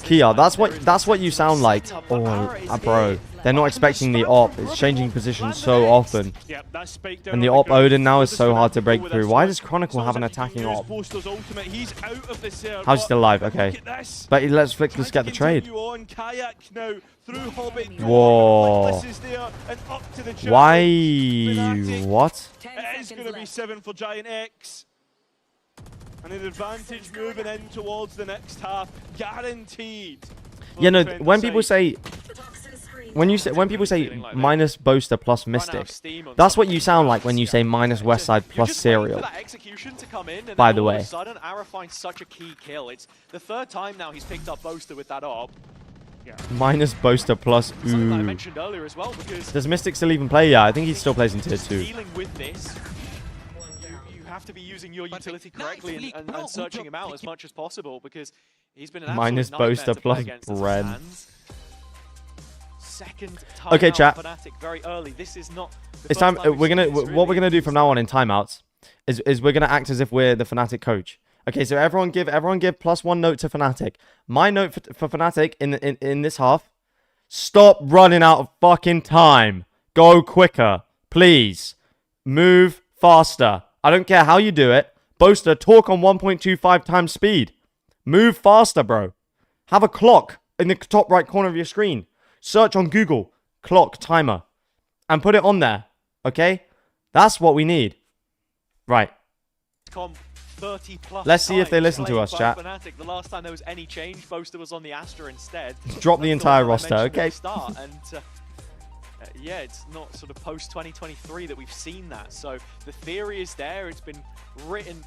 Kia, that's what you sound like. Oh, bro. They're not expecting the op. It's changing position so often. Yep, that's spiked down And the on op ground. Odin now is so hard to break With through. a Why switch. does Chronicle have an Sounds like he attacking can use op? Boaster's ultimate. He's out of the serve, How's he still alive? but Okay. look at this. But let's Flickless get the Trying to trade. continue on. Kayak now through Hobbit. Whoa. Flickless is there and up to the challenge. Why? Fnatic. What? It is going to be 7 for Giant X. And an advantage moving in towards the next half. Guaranteed. for Yeah, the no. defender When people side. say, when people say minus Boaster plus Mystic, that's what you sound like when you say minus Westside plus Serial. By the way. Sudden, Ara finds such a key kill. It's the third time now he's picked up Boaster with that op. Minus Boaster plus Something that I ooh. mentioned earlier as well, because Does Mystic still even play? Yeah, I think he still plays in tier 2. dealing with this, you have to be using your utility correctly and searching him out as much as possible, because he's been an Minus absolute nightmare Boaster to play plus against as it Bren. stands. Second time Okay, out chat. Fnatic very early. This is not the It's first time. we've We're seen gonna. this, What we're really. gonna do from now on in timeouts is we're gonna act as if we're the Fnatic coach. Okay, so everyone give +1 note to Fnatic. My note for Fnatic in this half: stop running out of fucking time. Go quicker, please. Move faster. I don't care how you do it. Boaster, talk on 1.25 times speed. Move faster, bro. Have a clock in the top right corner of your screen. Search on Google clock timer and put it on there. Okay? That's what we need. Right. 30 plus Let's see if they times listen to played us, by chat. Fnatic. The last time there was any change, Boaster was on the Astra instead. Drop the That's entire one I roster, mentioned at okay? the start, and yeah, it's not sort of post 2023 that we've seen that. So the theory is there. It's been written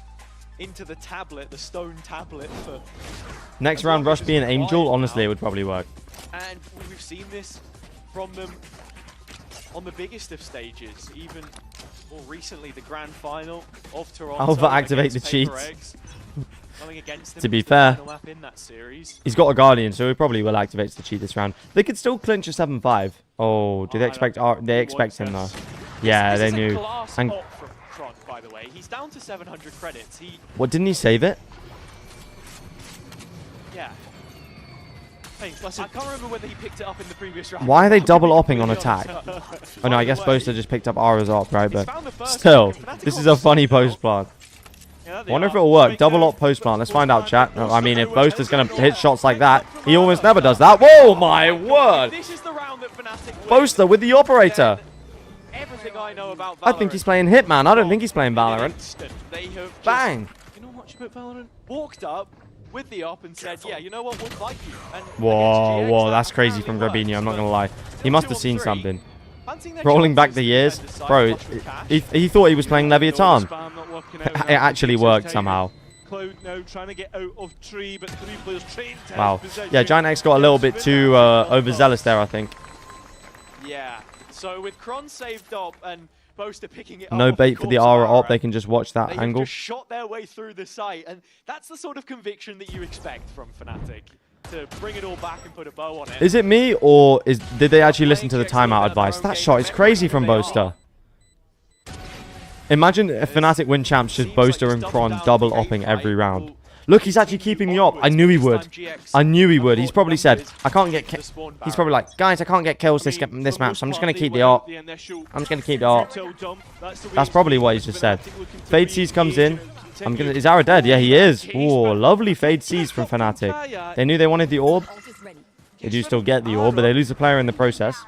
into the tablet, the stone tablet. For Next as round, long as Rush be an it's angel. wide Honestly, it now. would probably work. And we've seen this from them on the biggest of stages, even more recently, the grand final of Toronto. Alpha activate against the Paper cheats. Eggs. Going against them To be was the fair. final map in that series. He's got a Guardian, so he probably will activate the cheat this round. They could still clinch a 7-5. Oh, do they expect... They expect him, though. Yeah, This they is knew. A class And op from Kron, by the way. He's down to 700 credits. what, didn't he save it? Yeah. Hey, I can't remember whether he picked it up in the previous round. Why are they To be double opping on completely attack? honest. Oh no, I By guess the way, Boaster just picked up Ara's op, right? he's But found the first still, pick, and Fnatic this is got a funny somehow- post plant. Yeah, they Wonder if are. it'll work. Spike Double down, op post plant. Let's Boaster find out, man, chat. Boaster I mean, if now Boaster's has gonna hit it. shots like that, he almost never does that. Whoa, my word! This is the round that Fnatic win. Boaster with the operator. Everything I know about I think Valorant he's playing Hitman. I don't think he's playing in an Valorant. instant. They have just, Bang! you know much about Valorant? Walked up with the op and said, yeah, you know what, we'll fight you. And Whoa, against GX, whoa, that that's crazy from apparently Grabini. I'm not works, gonna but lie. He must 2 have on seen 3, something. fancying their Rolling back chances the to years, defend the side, bro. flush with cash. He thought he was playing Leviathan. Spam not working It out now. actually Takes his worked time. somehow. Cloud now trying to get out of tree, but 3 players trained to Wow. his position. Yeah, Giant X got a little bit too overzealous there, I think. Yeah, so with Kron saved up and Boaster picking it up. No off bait for the course of Ara op. Ara, They can just watch they that have angle. just shot their way through the site, and that's the sort of conviction that you expect from Fnatic. To bring it all back and put a bow on it. Is it me, or did they actually listen to the timeout advice? That shot is crazy from Boaster. Imagine if Fnatic win champs, just Boaster and Kron double opping every round. Look, he's actually keeping the op. I knew he would. I knew he would. He's probably said, I can't get... He's probably like, guys, I can't get kills this map, so I'm just going to keep the op. I'm just going to keep the op. That's probably what he's just said. Fade Seas comes in. Is Ara dead? Yeah, he is. Ooh, lovely Fade Seas from Fnatic. They knew they wanted the orb. They do still get the orb, but they lose a player in the process.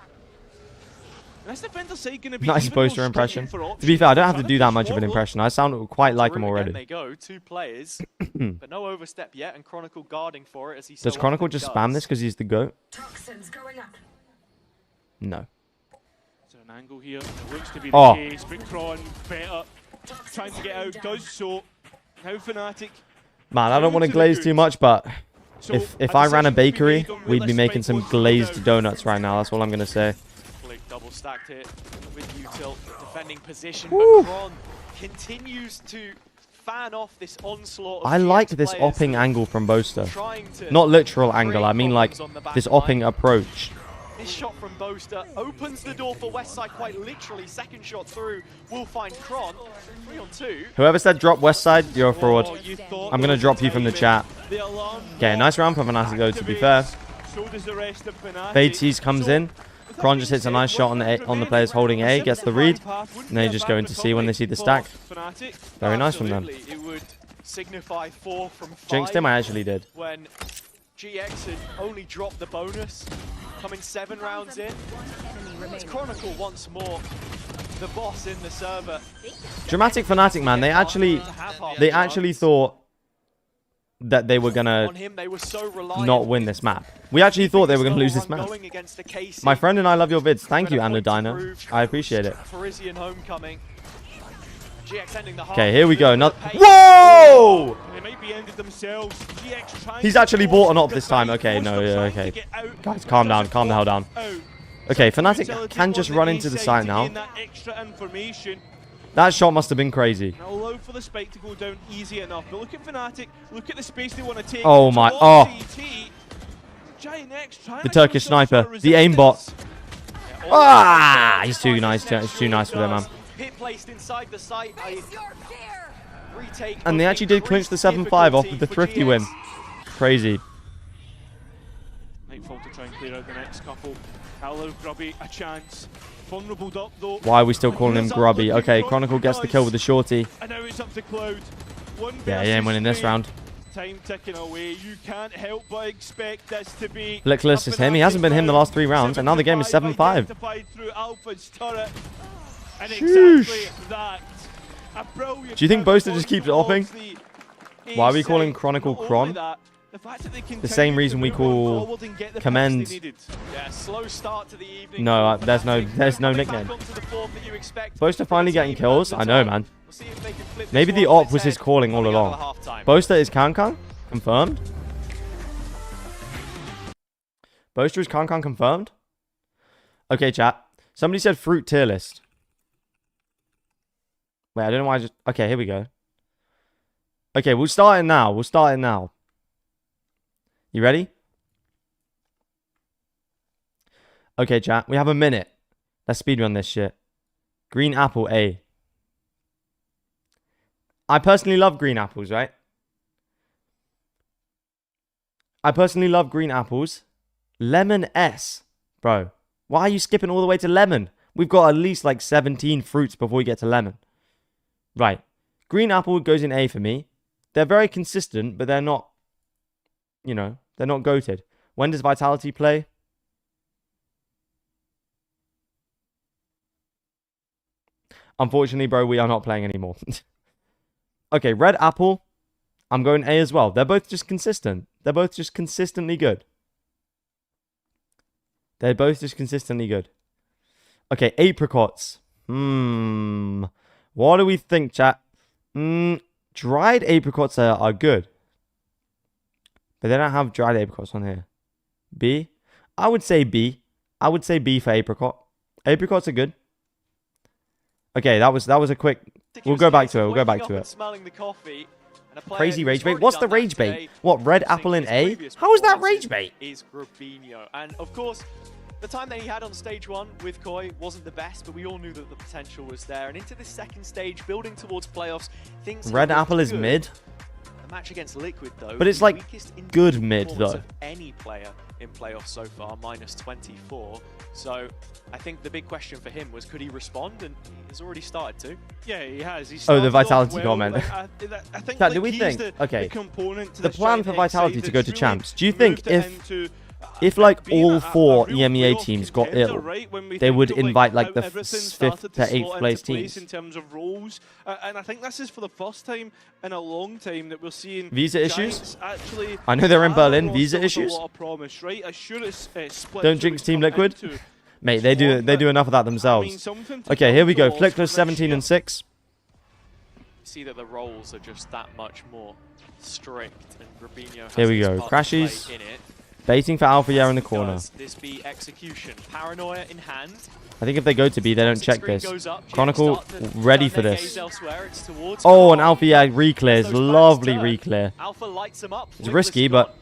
Nice Boaster impression. To be fair, I don't have to do that much of an impression. I sound quite like him already. They go, 2 players, but no overstep yet, and Chronicle guarding for it as he. Does Chronicle just spam this because he's the GOAT? No. So an angle here. It looks to be the Oh. case. But Kron better trying to get out. Does so. Now Fnatic. Man, I don't want to glaze too much, but So, If I ran a bakery, we'd be making some glazed donuts right now. That's all I'm gonna say. Flick double stacked it with Util defending position, Woo. but Kron continues to fan off this onslaught. I like this opping angle from Boaster. Trying to Not literal angle. I mean like problems on the back this line. opping approach. This shot from Boaster opens the door for Westside quite literally. Second shot through will find Kron. 3 on 2. Whoever said drop West Side, you're a fraud. Oh, you thought I'm gonna there drop was you from the timing. chat. The alarm Okay, nice round for Fnatic though, to be fair. So does the rest of Fnatic. VIT comes So, in. with that Kron being just hits a said, nice shot on the players holding A, gets the read. and then they just go into C when they see the stack. Very nice from them. Absolutely, it would signify 4 from 5. Jinxed him, I actually did. When GX had only dropped the bonus, coming 7 rounds in. It's Chronicle once more, the boss in the server. Dramatic Fnatic, man. They actually thought that they were gonna On him, they were so reliant. not win this map. We actually thought they were gonna lose this map. Going against the KC. My friend and I love your vids. Thank you, Got a Anna point to Dino. prove. I appreciate it. Parisian homecoming. GX ending the half. Okay, here we go. Not. Pace. Whoa! They might be ended themselves. GX trying He's to actually force bought an op the this time. fight, Okay, force no, them yeah, trying to okay. get out. Guys, calm down, calm the hell down. Out. Okay, Fnatic Utility can just on run A into the side site to now. gain that extra information. That shot must have been crazy. And allow for the spike to go down easy enough. But look at Fnatic. Look at the space they want to take. Oh my- Towards oh. CT. Giant X trying The to give Turkish themselves sniper, sort of the aimbot. resistance. Ah, he's too nice. He's too nice for them, man. Hit placed inside the site. Retake And they actually did clinch the 7-5 off with the thrifty win. Crazy. Nightfall to try and clear out the next couple. Howler, Grubby, a chance. Vulnerable up though. Why are we still calling him Grubby? Okay, Chronicle gets the kill with the shorty. And now it's up to Cloud. One Yeah, he ain't winning this versus round. three. Time ticking away. You can't help but expect this to be. Flickless is him. He hasn't been him the last 3 rounds, and now the game is 7-5. Identified through Alpha's turret. And Sheesh. exactly that. A brilliant Do you think Boaster just keeps counter opping? towards the Why are we A calling side. Chronicle Not only Chron? that, the fact that they The continue same to reason we move on call forward and get the Command. points they needed. Yeah, slow start to the evening. No, for there's no Fnatic. Coming nickname. back onto the form that you expect Boaster from finally the getting team kills? at the I know, top. man. We'll see if they can flip this Maybe the one on op was its his head calling all coming out of along. the halftime. Boaster is Kankan? Confirmed? Boaster is Kankan confirmed? Okay, chat. Somebody said fruit tier list. Wait, I don't know why I just... Okay, here we go. Okay, we'll start it now. We'll start it now. You ready? Okay, chat. We have a minute. Let's speedrun this shit. Green apple A. I personally love green apples, right? I personally love green apples. Lemon S. Bro, why are you skipping all the way to lemon? We've got at least like 17 fruits before we get to lemon. Right. Green apple goes in A for me. They're very consistent, but they're not, you know, they're not goated. When does Vitality play? Unfortunately, bro, we are not playing anymore. Okay, red apple. I'm going A as well. They're both just consistent. They're both just consistently good. They're both just consistently good. Okay, apricots. What do we think, chat? Dried apricots are good. But they don't have dried apricots on here. B? I would say B. I would say B for apricot. Apricots are good. Okay, that was a quick... We'll go back to it. We'll go back to it. Smelling the coffee, and a player Crazy who's rage bait. already What's the done that rage bait? today, What, red using apple in his A? previous How is that performances, rage bait? Is Grubinho. And of course, the time that he had on stage 1 with Koi wasn't the best, but we all knew that the potential was there. And into this second stage, building towards playoffs, things Red have apple looked is good. mid. The match against Liquid, though, But it's the like weakest good individual mid, performance though. of any player in playoffs so far, minus 24. So I think the big question for him was, could he respond? And he's already started to. Yeah, he has. He Oh, the started off Vitality well. comment. Like, I think Chat, like, do we he's think- the okay, component to the this plan giant for X Vitality side to go that's to really champs, do you think moved it into, if like being all a 4 real EMEA playoff teams got contender, ill, right, when we they think would of, invite how like the everything 5th started to slot 8th place into place teams? in terms of roles, and I think this is for the first time in a long time that we're seeing Visa issues? Giants actually I know they're in have a Berlin. roster Visa with issues? A lot of promise, right? As sure as split Don't two jinx has Team come Liquid. into Mate, they do enough of that themselves. something to Okay, here we go. build towards Flickless for 17 next and 6. see that the roles are just that much more strict, and Grabinho has Here we this go. part to play Crashies. in it. Baiting for Alpha yeah in the corner. Does this be execution? Paranoia in hand. I think if they go to B, they don't check Screen this. goes up. GX Chronicle start to ready turn for their this. gaze elsewhere. It's towards Oh, and Grabinho. Alpha yeah reclears. Those Lovely flags turn. reclear. Alpha lights him up. It's risky, but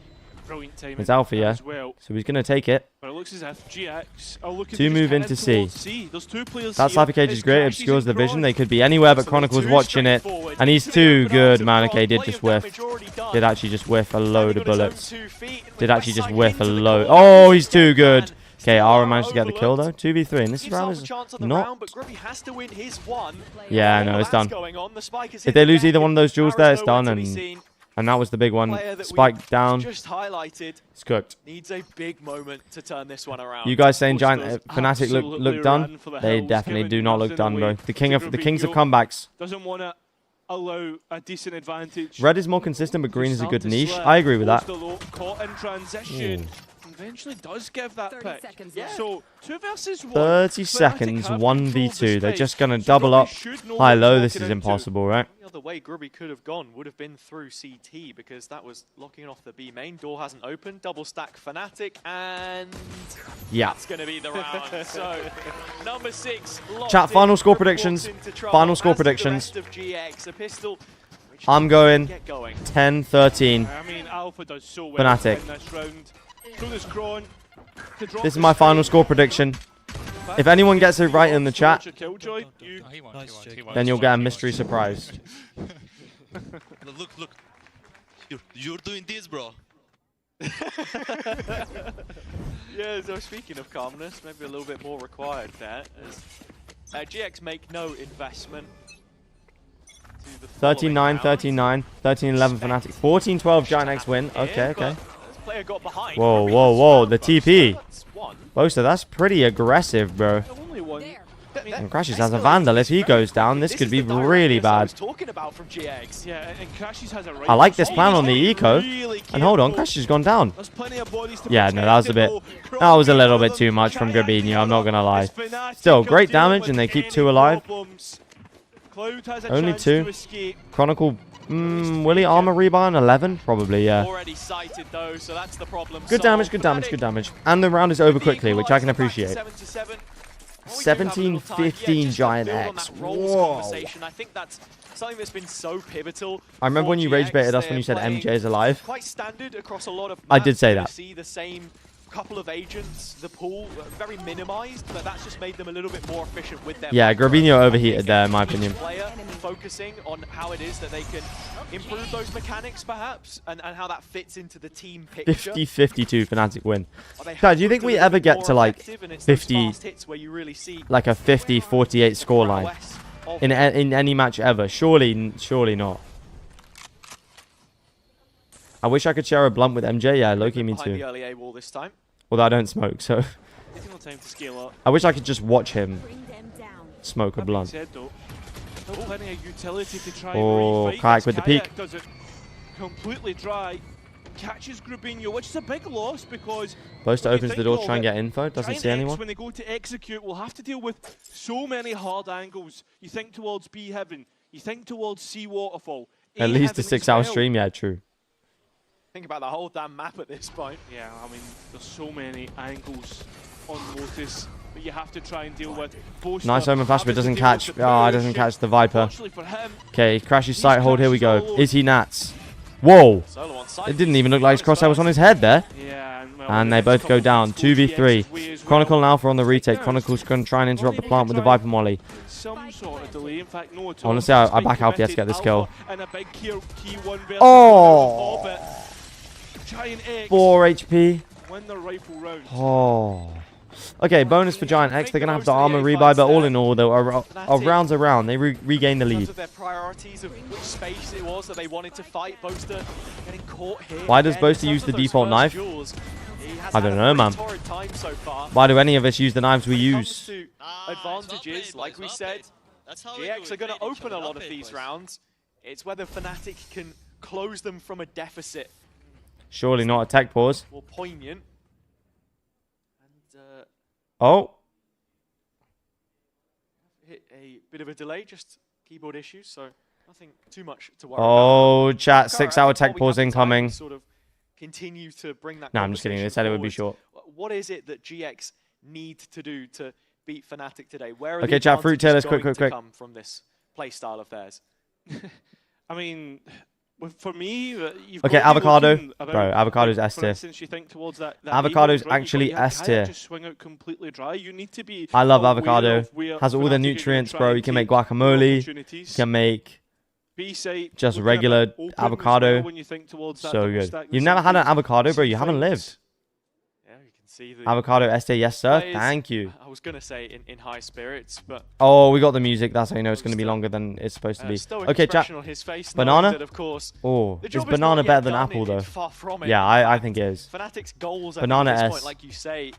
Brilliant timing it's Alpha yeah. as well. So he's going to take it. But it looks as if GX are looking To to move just into head C. towards C. There's two players That here. Cypher Cage It's is great. It Crashies obscures and the vision. Braun. They could be anywhere, but So Chronicle's two watching it. straightforward. And he's Easy too open good. up Man, to okay, did Braun. just Plenty of whiff. damage already done. Did actually just whiff a load of Standing on his own bullets. 2 feet with Did actually just Westside whiff a into the load. corner. Oh, he's too good. Okay, Ara managed to get the kill though. 2v3. And this Gives round half a is chance on the not. round, but Grubby has to win his one. Yeah, no, While it's that's done. going on, the spike is If hit they lose again. either one of those duels there, Ara's it's nowhere done. to be seen. And that was the big one. Player that we Spike down. Just highlighted. It's cooked. Needs a big moment to turn this one around. You guys saying Giant Posters Fnatic look absolutely done? ran for the They hills, definitely giving do not look nothing done, bro. away The to kings of Grabinho. comebacks. Doesn't want to allow a decent advantage. Red is more consistent, but green is a Start good to niche. slip. I agree with that. Poster low, caught in transition. Ooh. Eventually does give that 30 pick. seconds Yeah. left. So 2 versus 1. 30 Fnatic seconds, have 1v2. controlled the They're space, just going to so double Grubby up. should know High what low. they're This is walking into. impossible, right? The other way Grubby could have gone would have been through CT, because that was locking off the B main. Door hasn't opened. Double stack Fnatic, and Yeah. that's going to be the round. So number 6 locked Chat, in, final score reports predictions. into trouble, Final score as do the predictions. rest of GX. A pistol which I'm can going get going. 10-13. I mean, Alpha does so well Fnatic. in this round. So does Kron to drop This is the my final strike. score prediction. If anyone gets it right in the chat, Killjoy, you then you'll get a mystery surprise. Look. You're doing this, bro. Yeah, so speaking of calmness, maybe a little bit more required there. As GX make no investment. To the following 39-39, 13-11 Fnatic, 14-12 Giant X win. round here, Okay, okay. but this player got behind. Whoa, Grubby whoa, as whoa, well, the but TP. that's one. Boaster, that's pretty aggressive, bro. only one. And Crashes has a Vandal. If he goes down, this could be is the really directness I bad. was talking about from GX. Yeah, and Crashes has a right. I like this Oh, plan on the he's eco. really And hold on, careful. Crashes has gone down. There's plenty of bodies to Yeah, no, protect that was a him, bit. though. That was a little Kron bit too much from Kayak Grabinho, I'm not gonna lie. As Fnatic Still, can great deal damage, with and they keep any 2 alive. problems. Cloud has a Only chance 2. to escape. Chronicle, will he armor rebuy on 11? Probably, yeah. Already sighted though, so that's the problem. Good damage, good damage, good damage. And the round is over quickly, which I can appreciate. 17-15 Giant X. Whoa. I think that's something that's been so pivotal. I remember for when you rage GX. baited us when They're you said playing MJ is alive. Quite standard across a lot of I did maps. say You that. see the same couple of agents, the pool very minimized, but that's just made them a little bit more efficient with their Yeah, macro. Grabinho overheated there, in my Each opinion. player focusing on how it is that they can improve those mechanics perhaps, and how that fits into the team picture. 50-52 Fnatic win. Are they Chad, do you happy think to we be ever get more to like effective? And it's those 50, fast hits where you really see like a 50-48 scoreline prowess of in any match ever? Surely not. I wish I could share a blunt with MJ. Yeah, Loki, me behind the too. early A wall this time. Although I don't smoke, so Taking the time to scale up. I wish I could just watch him Bring them down. smoke a That being blunt. said, though, still plenty of utility to try Oh, and refight. Kayak As with the Kayak peak. does it completely dry. Catches Grabinho, which is a big loss because Boaster when you opens the think door to of try and it, get info. Doesn't Giant see X, anyone. when they go to execute, will have to deal with so many hard angles. You think towards B heaven, you think towards C waterfall. At A least a heaven as 6-hour well. stream. Yeah, true. Think about the whole damn map at this point. Yeah, I mean, there's so many angles on Lotus that you have to try and deal with. Boaster Nice omen flash, but having to doesn't deal catch. with the Ah, push. doesn't catch the Viper. Fortunately for him, Okay, crashes He's sight hold. Here we go. crashed Is he Nats? Whoa! Solo on site. It didn't even look like his crosshair was on his head there. yeah, and, well, And the they next both go couple down. of goals 2v3. GX way as well. Chronicle and Alpha on the retake. Chronicle's going to try and interrupt the plant with the Viper Molly. Some sort of delay, in fact, no at all. Honestly, I Spike back Alpha to get committed, this kill. Alpha and a big key one versus Oh! Hobbit. Giant X 4 HP. win the rifle round. Oh. Okay, bonus for Giant X. They're going to have to armor rebuy, but all in all, though, a round's around. They regain the In terms lead. of their priorities of which space it was that they wanted to fight, Boaster getting caught here. Why does again. In Boaster terms use of the those default first knife? duels, he has I don't had know, a man. pretty torrid time so far. Why do any of us use the knives we When it comes use? to advantages, like we said, GX are going to open a lot of these rounds. It's whether Fnatic can close them from a deficit. Surely not a tech pause. More poignant. And Oh. hit a bit of a delay, just keyboard issues. So Nothing too much to worry Oh, about. chat. Kara, 6 hour tech while we pause have the time to incoming. Sort of continue to bring that. No, I'm just kidding. They conversation said it would be forward. short. What is it that GX need to do to beat Fnatic today? Where are Okay, the chat, fruit advantages tailors, quick. going to come from this play style of theirs? I mean, for me, you've Okay, got to be avocado. looking about, Bro, avocado's like, S for tier. instance, you think towards that Avocado's Eagles, right, actually you've got S tier. Just swing out completely dry. You need to be I love aware avocado. of where Has all the Fnatic are gonna nutrients, try bro. and You can make take your guacamole. You opportunities. can make B-side, just looking a bit regular open as avocado. well when you think towards that So double good. stack You've never had an avocado, bro. You haven't Flames. lived. Yeah, you can see the Avocado S tier, yes, sir. players, Thank you. I was going to say in high spirits, but Oh, we got the music. That's how you know it's going to be longer than it's supposed to be. stoic Okay, chat. expression on his face, Banana? knowing that, of course, Oh, the is job banana not yet better than done, apple, though? far from it. Yeah, In I fact, think it is. Fnatic's goals Banana at this S. point, like you say,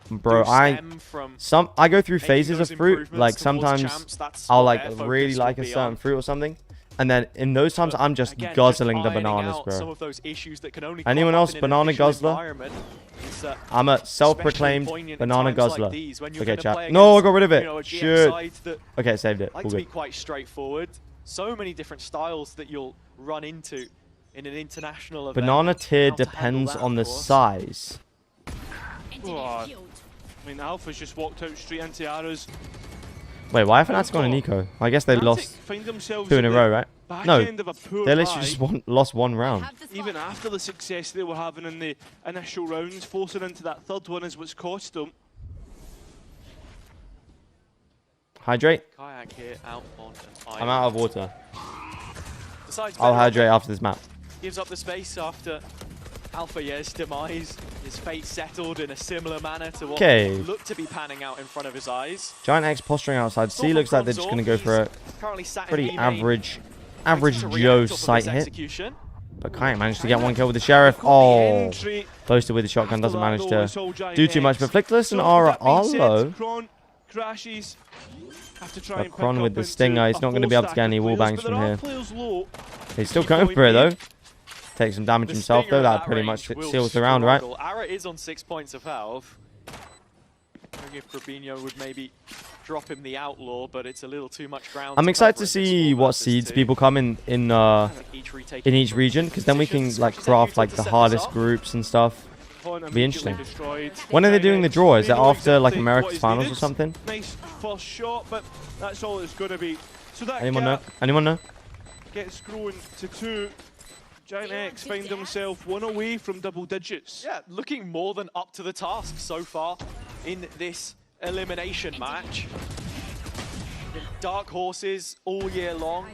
Bro, do I stem from go through making phases of those fruit. improvements Like towards sometimes champs. That's I'll what like their really focus will like a be certain on. fruit or something, and then in those times But I'm just again, guzzling the ironing bananas, out bro. some of those issues that can only Anyone crop up else in an banana official guzzler? environment. It's, I'm a especially self-proclaimed poignant in banana times like guzzler. these when you're Okay, gonna chat. play No, I against, got rid of it. you know, a GX Shit. side that Okay, saved it. like All to be good. quite straightforward. So many different styles that you'll run into in an international event. Banana tier How to handle depends that, on the of course. size. Oh, I mean, Alpha's just walked out straight into Arrows. Wait, why have Fnatic gone in eco? I guess they Fnatic lost find themselves 2 in at a the row, right? back No, end of a poor they literally buy. just lost one round. Even after the success they were having in the initial rounds, forcing into that third one is what's cost them. Hydrate. Kayak here out on an I'm out of water. Decides I'll better hydrate after this map. gives up the space after Alpha Ye's demise. His fate settled in a similar manner to what Okay. looked to be panning out in front of his eyes. Giant X posturing outside. C looks like they're just going to go for a Currently sat in pretty B main, average waiting to react Joe off of sight this hit. execution. But Kayak managed to get one kill with the Sheriff. Oh, boasted with the shotgun. Doesn't manage to do too much. But Flickless and Aura are low. Crashes. Have to try But and pick Kron with up the into Stinger, he's a not going to full be able to stack get of any wall players, bangs but from there are here. players low. He's still Keep going for it though. mid. Takes some damage The himself Stinger though. at That pretty much range will seals the round, right? struggle. Ara is on 6 points of health. Wondering if Robinho would maybe drop him the Outlaw, but it's a little too much ground. I'm excited cover to in this see 4 what versus seeds 2. people come in each region, because then we can Positions, like scratches craft Eggington like to the set this hardest up. groups and stuff. Point Be interesting. immediately destroyed. When are they doing the draw? Is They it know after like exactly America's what is finals or needed. something? Nice first shot, but that's all it's going to be. So that Anyone know? gap Anyone know? gets grown to 2. Giant X find himself 1 away from double digits. Yeah, looking more than up to the task so far in this elimination match. Been dark horses all year long.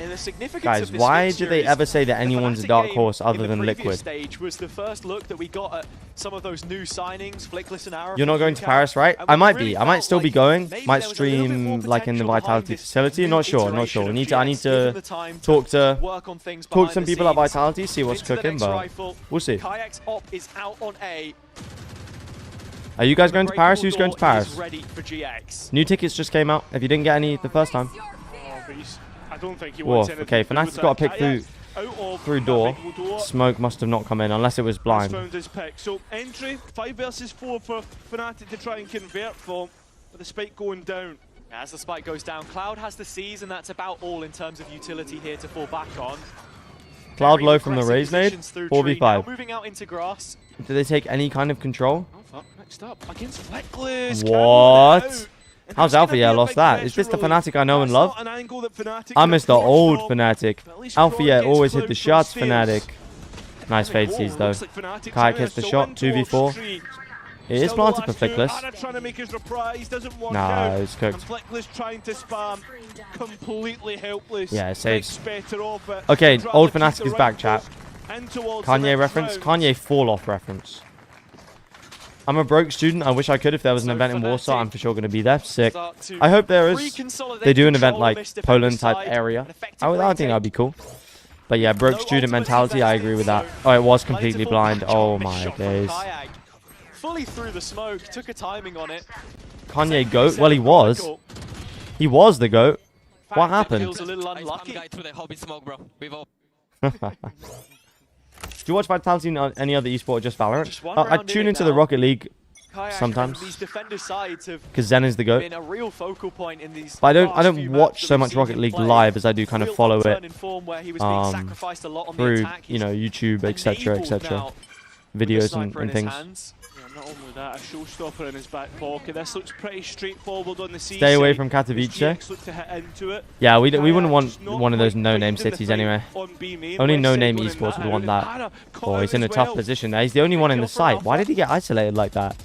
And the significance Guys, of this why Switch do they series, ever say that the anyone's a Fnatic dark game horse other in the than previous Liquid? Stage was the first look that we got at some of those new signings, Flickless and Arrow. You're not from going to UCAL, Paris, right? and I we might really be. I might felt still be like going. maybe Might there was a little bit more stream like in the potential behind Vitality this facility. new Not sure. Not iteration sure. of I need GX, given to the time talk to work on things talk to behind some the people at scenes. Vitality, see what's Into the cooking, next but rifle. we'll see. Kayak's op is out on A. Are you guys going to Paris? Who's going to Breakable door Paris? is ready for GX. New tickets just came out. If you didn't get any the first time. Oh, but I don't think he Woof. wants anything Okay, to do Fnatic's with got to that. pick through Kayak out of through that door. big door. Smoke must have not come in unless it was Has blind. found his pick. So entry 5 versus 4 for Fnatic to try and convert from, with the spike going down. As the spike goes down, Cloud has the C's, and that's about all in terms of utility here to fall back on. Cloud Very low from the aggressive raise nade. positions through tree. 4v5. Now moving out into grass. Do they take any kind of control? Alpha next up against Fleckless. What? How's Alpha yeah lost that? Is this the Fnatic I know and love? I miss the old Fnatic. Alpha yeah always hit the shots, Fnatic. Nice fade sees though. Kayak hits the shot, 2v4. It is planted for Flickless. Trying to make his reprise, doesn't work Nah, out. it's cooked. And Flickless trying to spam, completely helpless. Yeah, it saves. Makes better of it. Okay, Would rather old keep Fnatic the is back, rifle chat. in towards the Kanye next reference? round. Kanye fall off reference. I'm a broke student. I wish I could. If there was an So event in Warsaw, Fnatic I'm for sure going to be there. Sick. Start to I hope there is. reconsolidate They do an event control of like this defender Poland type side. area. An effective I would think retake. that'd be cool. But yeah, broke No student ultimate mentality. I agree with that. invested. Oh, it was Played completely to full blind. control, Oh missed my shot from days. Kayak. Fully through the smoke, took a timing on it. Kanye goat. Well, he was. He was the goat. What happened? Feels a little unlucky. through the hobby smoke, bro. We've all Do you watch Vitality on any other esport or just Valorant? Just one I round in tune it into the now. Rocket League Kayak sometimes. and these defender sides have Because Zen is the GOAT. been a real focal point in these. But I last don't few watch maps so that much we've seen Rocket him League play. live as I do kind of Real follow upturn it in form where he was being sacrificed a lot on the through, attack. you know, YouTube, etc., Enabled etc. now with the Videos sniper in and his things. hands. Yeah, not only that, a showstopper in his back pocket. This looks pretty straightforward on the C Stay away side, from as Katowice. GX look to hit into it. Yeah, we Kayak wouldn't want just not one of those quite no-name finding the cities fight anyway. on B main. Only West no-name side winning esports would out, want and that. Ara caught Oh, out he's in a as tough well. position there. He's the only one in the site. Why did he get isolated like that?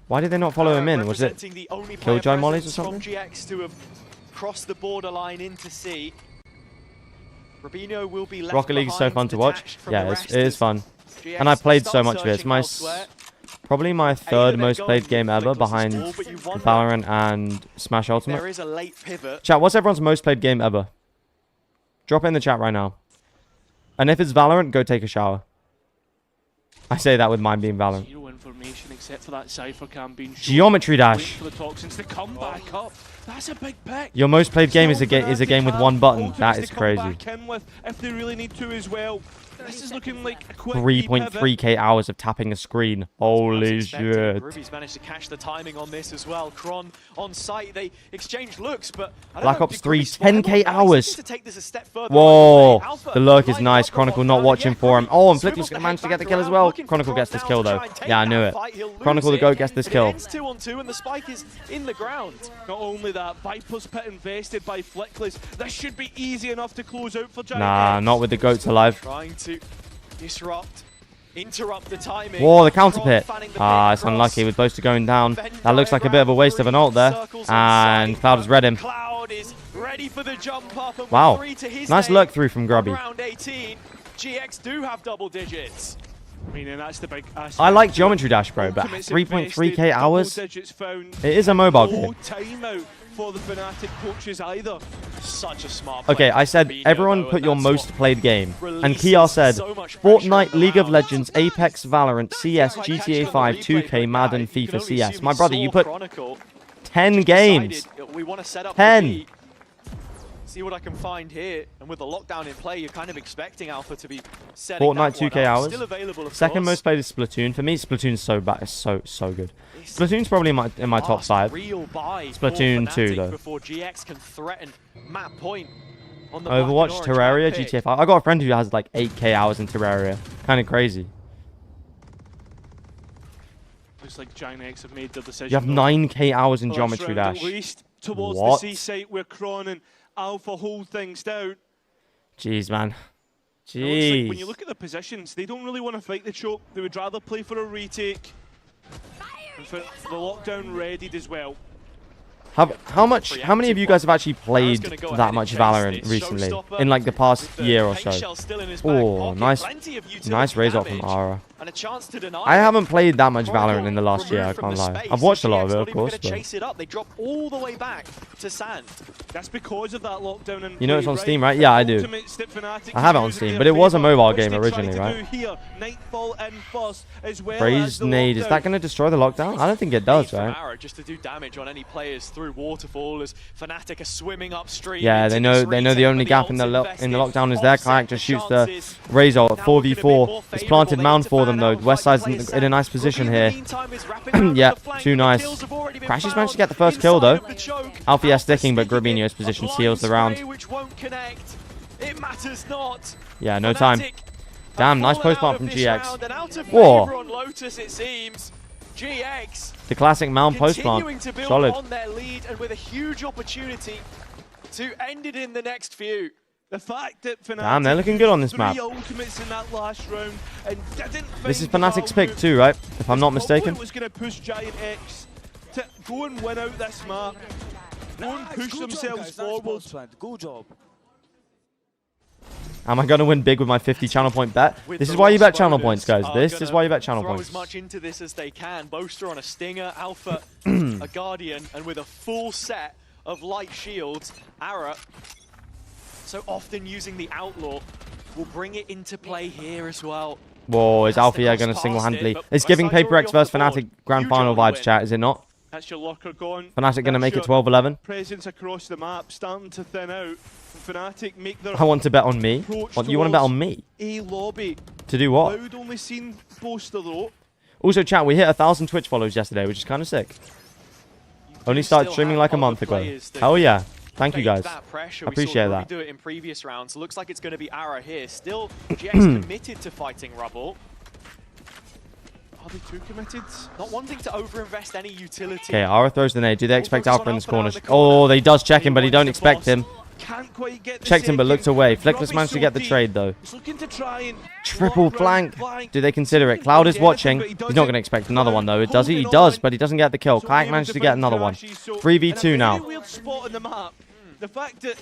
Why did they not follow him in? Was it Representing the only Killjoy player mollies or presence from something? GX to have crossed the borderline into C. Rubinho will be left Rocket League is so behind, fun to watch. detached from Yeah, the it rest is as fun. GX And I played so start much of it. It's searching my elsewhere. probably my third most played game ever, Nicholas's behind wall, but you wonder, Valorant and Smash there Ultimate. is a late pivot. Chat, what's everyone's most played game ever? Drop it in the chat right now. And if it's Valorant, go take a shower. I say that with mine being Valorant. Zero information except for that Cypher cam being shown. Geometry Wait Dash. for the Toxins to come back up. That's a big pick. Your most played game is a game with one button. Ultimates That to is come crazy. back in with if they really need to as well. This is looking like a quick pivot. 3.3k hours of tapping a screen. Holy shit. Ruby's managed to catch the timing on this as well. Kron on site, they exchange looks, but I don't Black know, Ops did 3, Ruby spot him 10k on that? He's hours. looking to take this a step further Whoa, away. Alpha the lurk is lined nice. up Chronicle on not fire. watching Yeah, for him. Oh, and Swivels Flicky's the managed to head get the back kill as around, well. looking for Chronicle Kron gets this now kill to though. try and take Yeah, I knew that it. fight. He'll lose Chronicle the it. GOAT gets this It kill. ends 2-on-2 and the spike is in the ground. Not only that, Viper's pit invested by Flickless. This should be easy enough to close out for Giant Nah, X. not with the GOATs alive. Trying to disrupt, interrupt the timing. Whoa, the counter Kron pit. fanning the Ah, big it's cross. unlucky with Boaster going down. Venn That looks like a bit of a waste of an ult there. circles on And site, Cloud has read him. Cloud is ready for the jump up and Wow. 3 to his Nice name. lurk through from Grubby. Round 18, GX do have double digits. I mean, and that's the big aspect. I like Geometry Dash, bro, but Ultimates 3.3k invested, hours? double digits found. It is a mobile No game. timeout for the Fnatic coaches either. Such a smart play. Okay, I said Rubinho, everyone though, put and your that's most what played game. And releases Kiar said so much pressure on Fortnite, the League of round. Legends, Apex, Valorant, CS, Quite GTA catching on 5, the replay, 2K, but Madden, you can FIFA, only CS. assume My he brother, saw you put Chronicle, 10 just games. decided, we want to set up 10. the beat, see what I can find here. And with the lockdown in play, you're kind of expecting Alpha to be setting Fortnite, that one 2K up. hours. Still available, of Second course. most played is Splatoon. For me, Splatoon's so bad. It's so good. Splatoon's probably in my top Fast, 5. real buy Splatoon for 2 Fnatic though. Before GX can threaten map point on the Overwatch, black and orange Terraria, map pick. GTA 5. I got a friend who has like 8k hours in Terraria. Kind of crazy. Looks like Giant X have made their decision. You have though. 9k hours in First Geometry round Dash. At least towards What? the C site where Kron and Alpha hold things down. Jeez, man. It looks like when you Jeez. look at the positions, they don't really want to fight the choke. They would rather play for a retake. And for the lockdown readied as well. How many of you guys have actually played gonna go that ahead much and chase Valorant this. recently? Showstopper In like the past with the year or paint so? shell still in his back Oh, pocket. nice Plenty of utility nice raise off damage from Ara. and a chance to deny I it. haven't played that much Chronicle Valorant in the last year, I removed from can't the lie. space, I've watched a lot of GX it, not of even course, gonna but chase it up. They drop all the way back to sand. That's because of that lockdown and You know it's on Steam, right? Yeah, I do. I have it on Steam, but it was a mobile game originally, right? Raised nade. Is that going to destroy the lockdown? I don't think it does, From right? Ara just to do damage on any players through waterfall as Fnatic are swimming upstream. Yeah, into they know this the retake, only but gap in the ult's lockdown is invested. there. Offset Kayak just shoots the chances. Razor at Now looking a bit 4v4. more It's favourable. planted They mound need to for them fan though. out and West fight side's the in a nice players. position Rubinho, here. in the meantime, is wrapping around Yeah, the flank, too and the nice. kills have already been Crashes found managed to get the first kill, inside though. of the choke. Alfie Alpha sticking, but sticking Grubinho's it. position A seals the blind round. spray which won't connect. It matters not. Yeah, no time. Fnatic Damn, have nice fallen post out plant of from this GX. round and out of Whoa. favour on Lotus, it seems. GX The classic mound post continuing plant. to build Solid. on their lead and with a huge opportunity to end it in the next few. The fact that Fnatic Damn, they're looking good on this map. three ultimates in that last round and didn't This is find the Fnatic's value. pick too, right? If I'm not mistaken. Was going to push Giant X to go and win out this map, go and push themselves forward. Good job. Am I going to win big with my 50 channel point bet? With This the is why you bet Lost channel Bonus points, guys. are This gonna is why you bet channel throw points. as much into this as they can. Boaster on a Stinger, Alpha a Guardian, and with a full set of light shields, Ara, so often using the Outlaw, will bring it into play here as well. Whoa, is That's the Alfia cross going to past single-handedly... it, but It's giving Westside's Paper already X off versus the board. Fnatic grand Huge final early vibes, win. chat, is it not? That's your lurker gone. Fnatic going to That's make it your 12-11? Presence across the map starting to thin out. Fnatic make their I want to bet on me. approach What, you want to bet towards on me? A lobby. To do what? Cloud only seen Boaster though. Also, chat, we hit 1,000 Twitch follows yesterday, which is kind of sick. Only started streaming like a month ago. Hell yeah. Thank you, guys. I appreciate that. Do it in previous rounds. Looks like it's going to be Ara here. Still, GX committed to fighting Rubble. Are they too committed? Not wanting to overinvest any utility. Okay, Ara throws the nade. Do they expect Alpha in this corner? Oh, they does check him, but he don't expect him. Can't quite get the Checked him, but looked second. away. Flickless Robbie's managed to so get the deep. trade, though. He's looking to try and Triple block round flank. Do they consider it? Cloud is watching. He's not going to expect another one, though. Does he? He does, but he doesn't get the kill. Kayak managed to get another one. 3v2 now. Weird spot on the map. The fact that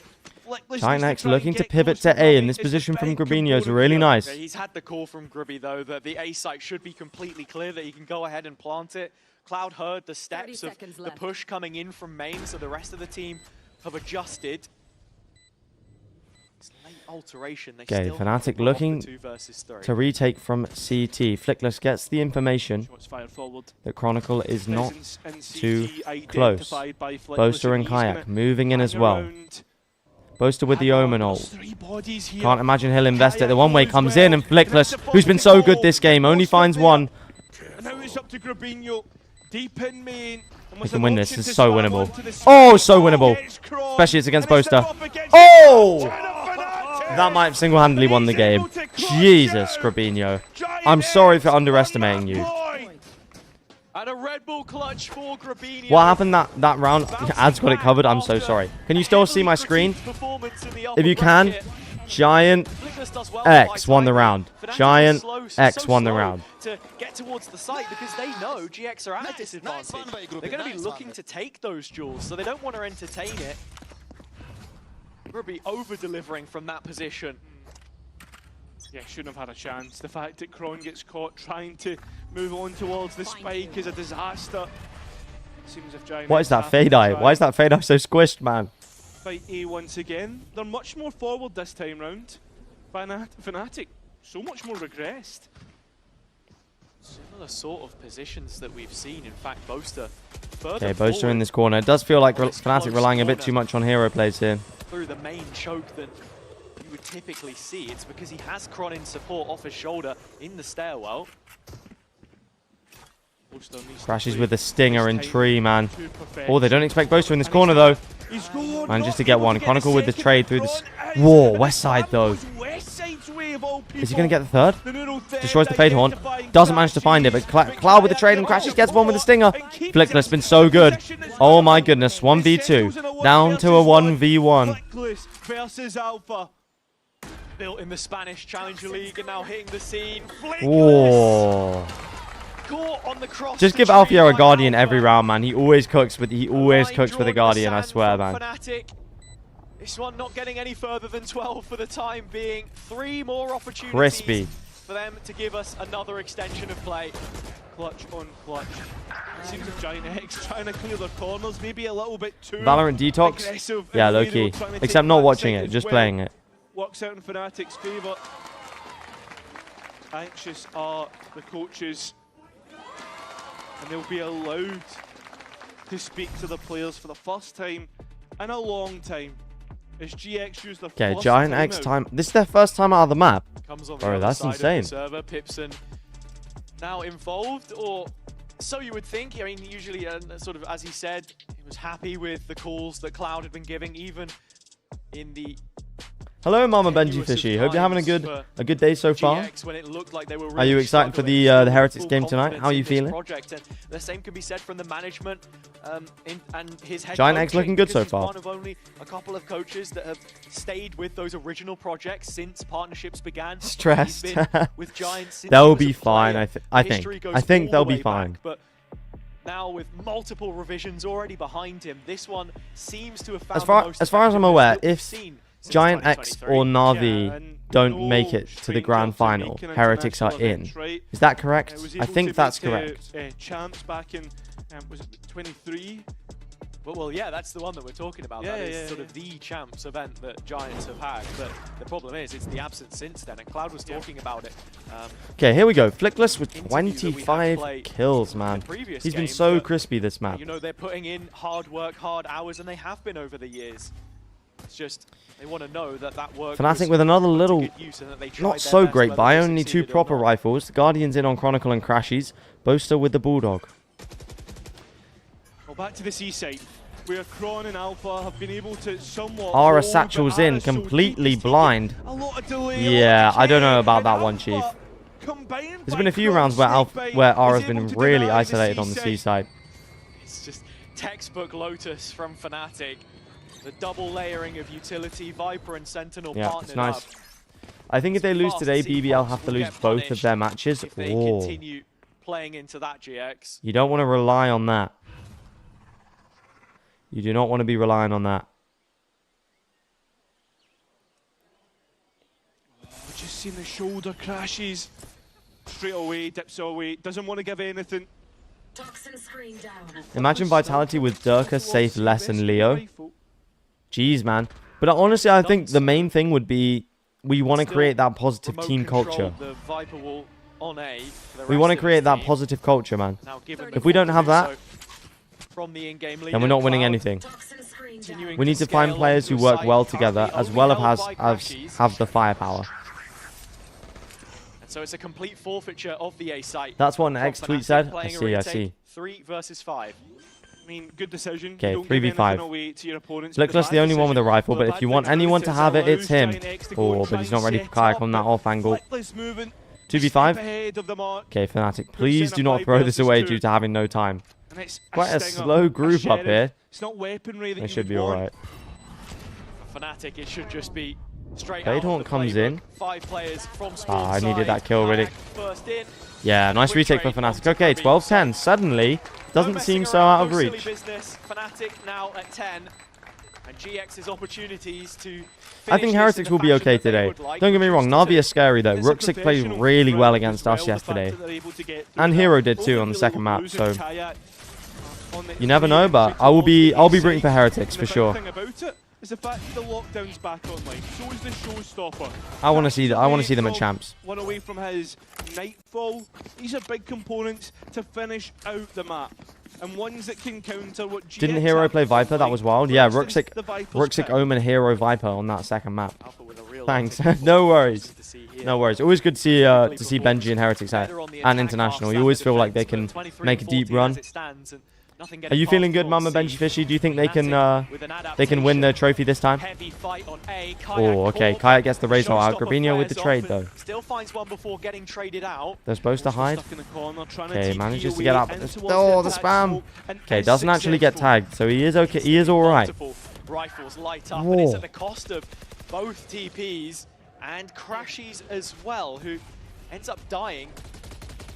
Giant X looking to pivot to A in this position from Grabinho is really nice. He's had the call from Grubby, though, that the A site should be completely clear, that he can go ahead and plant it. Cloud heard the steps of the push coming in from main, so the rest of the team have adjusted. It's late alteration. Okay, Fnatic looking to retake from CT. Flickless gets the information that Chronicle is not too close. Boaster and Kayak moving in as well. Boaster with the Omen ult. Can't imagine he'll invest it. The one-way comes in, and Flickless, who's been so good this game, only finds one. Now it's up to Grabinho. Deep in main. They can win this. This is so winnable. Oh, so winnable. Especially it's against Boaster. Oh! That might have single-handedly won the game. Jesus, Grabinho. I'm sorry for underestimating you. And a Red Bull clutch for Grabinho. What happened that round? Ad's got it covered. I'm so sorry. Can you still see my screen? If you can, Giant X won the round. Giant X won the round. To get towards the site because they know GX are at a disadvantage. They're going to be looking to take those jewels, so they don't want to entertain it. Grubby over-delivering from that position. Yeah, shouldn't have had a chance. The fact that Kron gets caught trying to move on towards the spike is a disaster. Seems if Giant What is that fade eye? Why is that fade eye so squished, man? Fight A once again. They're much more forward this time round. Fnatic, so much more regressed. Similar sort of positions that we've seen. In fact, Boaster further Okay, Boaster forward in this corner. It does feel like Fnatic relying a bit too much on hero plays here. through the main choke than you would typically see. It's because he has Kron in support off his shoulder in the stairwell. Crashes with a stinger and tree, man. Oh, they don't expect Boaster in this corner, though. Manages to get one. Chronicle with the trade through this. Whoa, West Side, though. Is he going to get the third? Destroys the Fade Horn. Doesn't manage to find it, but Cloud with the trade and crashes, gets one with the stinger. Flickless been so good. Oh my goodness, 1v2. Down to a 1v1. Versus Alpha. Built in the Spanish Challenger League and now hitting the scene. Whoa. Caught on the cross. Just give Alfio a Guardian every round, man. He always cooks with a Guardian, I swear, man. Fnatic. This one not getting any further than 12 for the time being. 3 more opportunities Crispy. for them to give us another extension of play. Clutch on clutch. Seems like Giant X trying to clear their corners, maybe a little bit too Valorant Detox? aggressive. Yeah, low key. Except not watching it, just playing it. Works out in Fnatic's favour. Anxious are the coaches. And they'll be allowed to speak to the players for the first time in a long time. As GX use their Okay, first Giant time X out. time. This is their first time out of the map. Comes on the Bro, other that's side insane. Of the server. Pipson now involved, or so you would think. I mean, usually, sort of as he said, he was happy with the calls that Cloud had been giving, even in the. Hello, Mama Benji Fishy. Hope you're having a good day so far. GX when it looked like they were really Are you excited for the Heretics game tonight? How are you feeling? Project. And the same can be said from the management and his head Giant X coaching, looking good because so he's far. one of only a couple of coaches that have stayed with those original projects since partnerships began. Stressed. He's been with Giant since They'll he was be a fine. player. I History goes think all they'll the be way fine. back, but now with multiple revisions already behind him, this one seems to have found As far as I'm aware, if seen since Giant X 2023. or Navi and don't no make it to the grand stranger final, making Heretics are international in. events, right? Is that correct? Was I able think to that's beat, correct. Champs back in, was it 23? Well, yeah, that's the one that we're talking about. Yeah, that is yeah, sort of the champs event that Giants have had. But the problem is, it's the absence since then, and Cloud was talking about it. Okay, here we go. Flickless with interview that we had 25 played kills, man. in the previous He's been game, so but, crispy this map. You know, they're putting in hard work, hard hours, and they have been over the years. It's just they want to know that that work. Fnatic with another little, not not so great buy, only 2 proper rifles. The Guardians in on Chronicle and Crashies. Boaster with the Bulldog. Well, back to the seaside, where Kron and Alpha have been able to somewhat. Ara hold, satchels but in, Ara still completely taking blind. a lot of delay, Yeah, a lot of I don't know change, about and that one, Alpha Chief. combined There's by been a few Kron, rounds where Snakebite Ara's is been able to really deny the isolated on the seaside. It's just textbook Lotus from Fnatic. The double layering of utility, Viper and Sentinel Yeah, partnered it's nice. up. I think if they lose today, BBL have to lose both of their matches. If they Oh, continue playing into that GX. you don't want to rely on that. You do not want to be relying on that. We've just seen the shoulder crashes. Straight away, dips away, doesn't want to give anything. Imagine Vitality with Durka, Safe, Les, and Leo. Jeez, man. But honestly, I think the main thing would be we want to create that positive team culture. We want to create that positive culture, man. If we don't have that, then we're not winning anything. We need to find players who work well together, as well as have the firepower. So it's a complete forfeiture of the A site. That's what an X tweet said. I see. 3 versus 5. I mean, good decision. Okay, You don't give 3v5. anything away to your opponents, but Lickless the only one with a rifle, but if you want anyone to have it, it's him. Oh, Oh, but he's not ready for kayak on that off angle. 2v5. Okay, Fnatic, please do not throw this away due to having no time. Quite a slow group up here. It's not weaponry that They should be alright. Fnatic, it should just be straight Fade out Horn of the comes playbook. in. 5 players from Ah, I spawn needed that side. kill really. First in. Yeah, nice Quick retake for trade Fnatic. onto Okay, Krabi. 12-10. Suddenly, doesn't No messing seem so around, out of no silly reach. business. Fnatic now at 10. And GX's opportunities to I think Heretics will be okay today. Don't get me wrong, Navi is scary though. Rooksick played really well against us yesterday. And Hero did too on the second map, so you never know, but I'll be rooting for Heretics for sure. Is the fact that the lockdown's back online. So is the showstopper. I want to see that. I want to see them at champs. One away from his Nightfall. These are big components to finish out the map. And ones that can counter what GX Didn't Hero have play Viper? That was wild. Yeah, For instance, the Viper's Rooksick, pick. Omen, Hero, Viper on that second map. Alpha with a real Thanks. advantage. No worries. Good to see here. No worries. Always good to see Benji and Heretics at and International. You always feel like they can make a deep run. Are you feeling good, Mama Benji Fishy? Do you think they can win the trophy this time? Oh, okay. Kayak gets the Razor out. Gravino with the trade though. Still finds one before getting traded out. They're supposed to hide. Stuck in the corner, trying to Okay, take manages you to get away up. and towards Oh, the attack spam. smoke, and Okay, is doesn't actually get successful. tagged, so he is okay. He is all right. Multiple rifles light up, and it's Whoa. at the cost of both TPs and Crashies as well, who ends up dying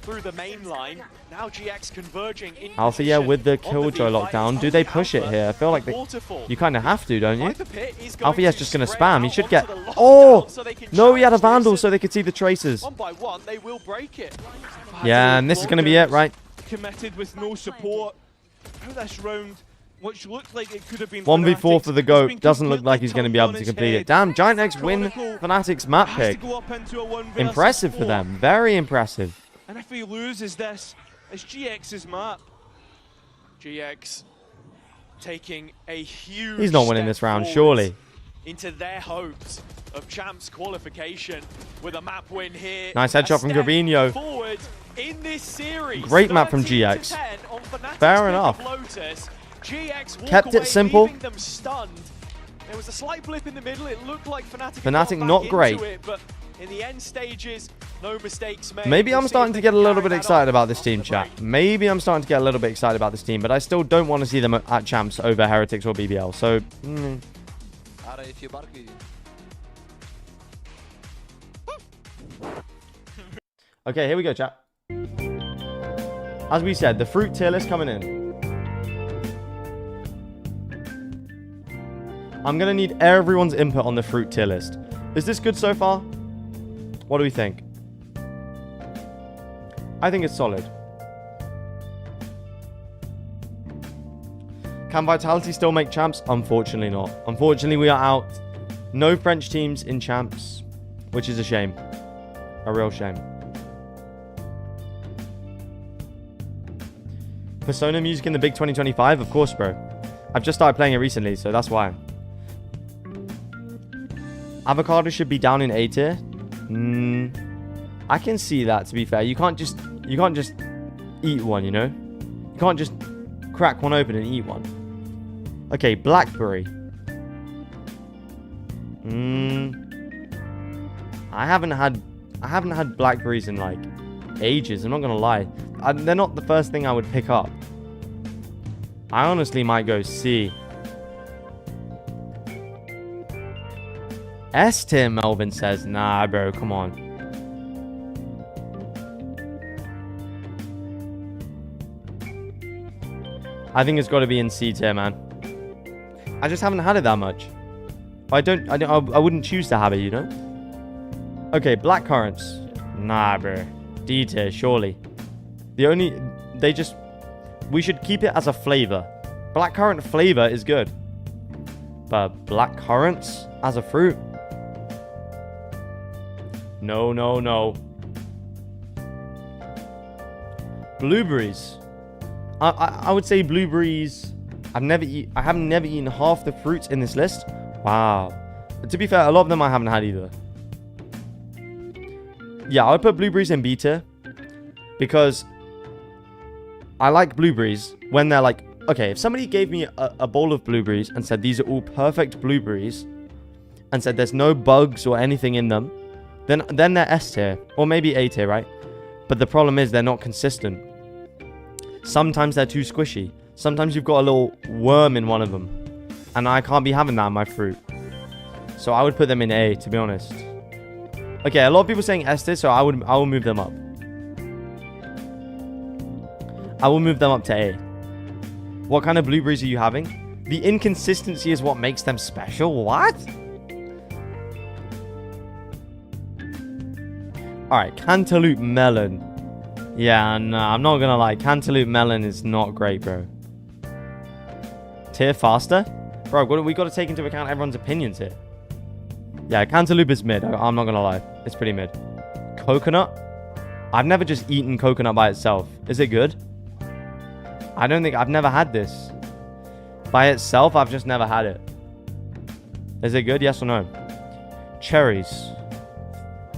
through the main line. Now GX converging in Alpha, yeah, position with the on Killjoy V5. lockdown. Do they push it Alpha, here? I feel like waterfall. you kind of have to, don't you? Viper Pit is going Alpha, yes, to just going to spread spam. He out should onto get... the lockdown Oh! so they can No, he had a challenge Vandal this, so they could see the traces. and one by one, they will break it. Yeah, and this is going to be it, right? Committed with no support. Now this round, which looked like it could have been 1v4 Fnatic, for the has GOAT. been Doesn't look completely like he's going to be turned able on to its complete head. it. Damn, Giant X win Chronicle Fnatic's map has to pick. go up into a 1 versus Impressive for 4. them. Very impressive. And if he loses this, it's GX's map. GX taking a huge He's not winning step this round, forward surely. into their hopes of champs qualification with a map win here. Nice headshot A from step Gravino. forward in this series. Great map from 13 to GX. 10 on Fnatic's Fair pick of enough. Lotus. GX walk Kept it away, simple. leaving them stunned. There was a slight blip in the middle. It looked like Fnatic had Fnatic got not back great. into it, but in the end stages, no mistakes made. Maybe We'll I'm see starting if to they get a can little carry bit that excited on about this team, after the chat. break. Maybe I'm starting to get a little bit excited about this team, but I still don't want to see them at champs over Heretics or BBL. So, okay, here we go, chat. As we said, the fruit tier list coming in. I'm going to need everyone's input on the fruit tier list. Is this good so far? What do we think? I think it's solid. Can Vitality still make champs? Unfortunately not. Unfortunately, we are out. No French teams in champs, which is a shame. A real shame. Persona music in the big 2025? Of course, bro. I've just started playing it recently, so that's why. Avocado should be down in A tier. I can see that, to be fair. You can't just eat one, you know? You can't just crack one open and eat one. Okay, blackberry. I haven't had blackberries in like ages, I'm not gonna lie. They're not the first thing I would pick up. I honestly might go C. S tier, Melvin says. Nah, bro, come on. I think it's got to be in C tier, man. I just haven't had it that much. I wouldn't choose to have it, you know? Okay, black currants. Nah, bro. D tier, surely. We should keep it as a flavor. Blackcurrant flavor is good. But black currants as a fruit? No, no, no. Blueberries. I would say blueberries. I have never eaten half the fruits in this list. Wow. But to be fair, a lot of them I haven't had either. Yeah, I would put blueberries in B tier because I like blueberries when they're like, okay, if somebody gave me a bowl of blueberries and said these are all perfect blueberries and said there's no bugs or anything in them, then they're S tier or maybe A tier, right? But the problem is they're not consistent. Sometimes they're too squishy. Sometimes you've got a little worm in one of them. And I can't be having that in my fruit. So I would put them in A, to be honest. Okay, a lot of people saying S tier, so I will move them up. I will move them up to A. What kind of blueberries are you having? The inconsistency is what makes them special? What? Alright, cantaloupe melon. Yeah, no, I'm not gonna lie. Cantaloupe melon is not great, bro. Tier faster? Bro, we got to take into account everyone's opinions here. Yeah, cantaloupe is mid. I'm not gonna lie. It's pretty mid. Coconut? I've never just eaten coconut by itself. Is it good? I've never had this. By itself, I've just never had it. Is it good? Yes or no? Cherries.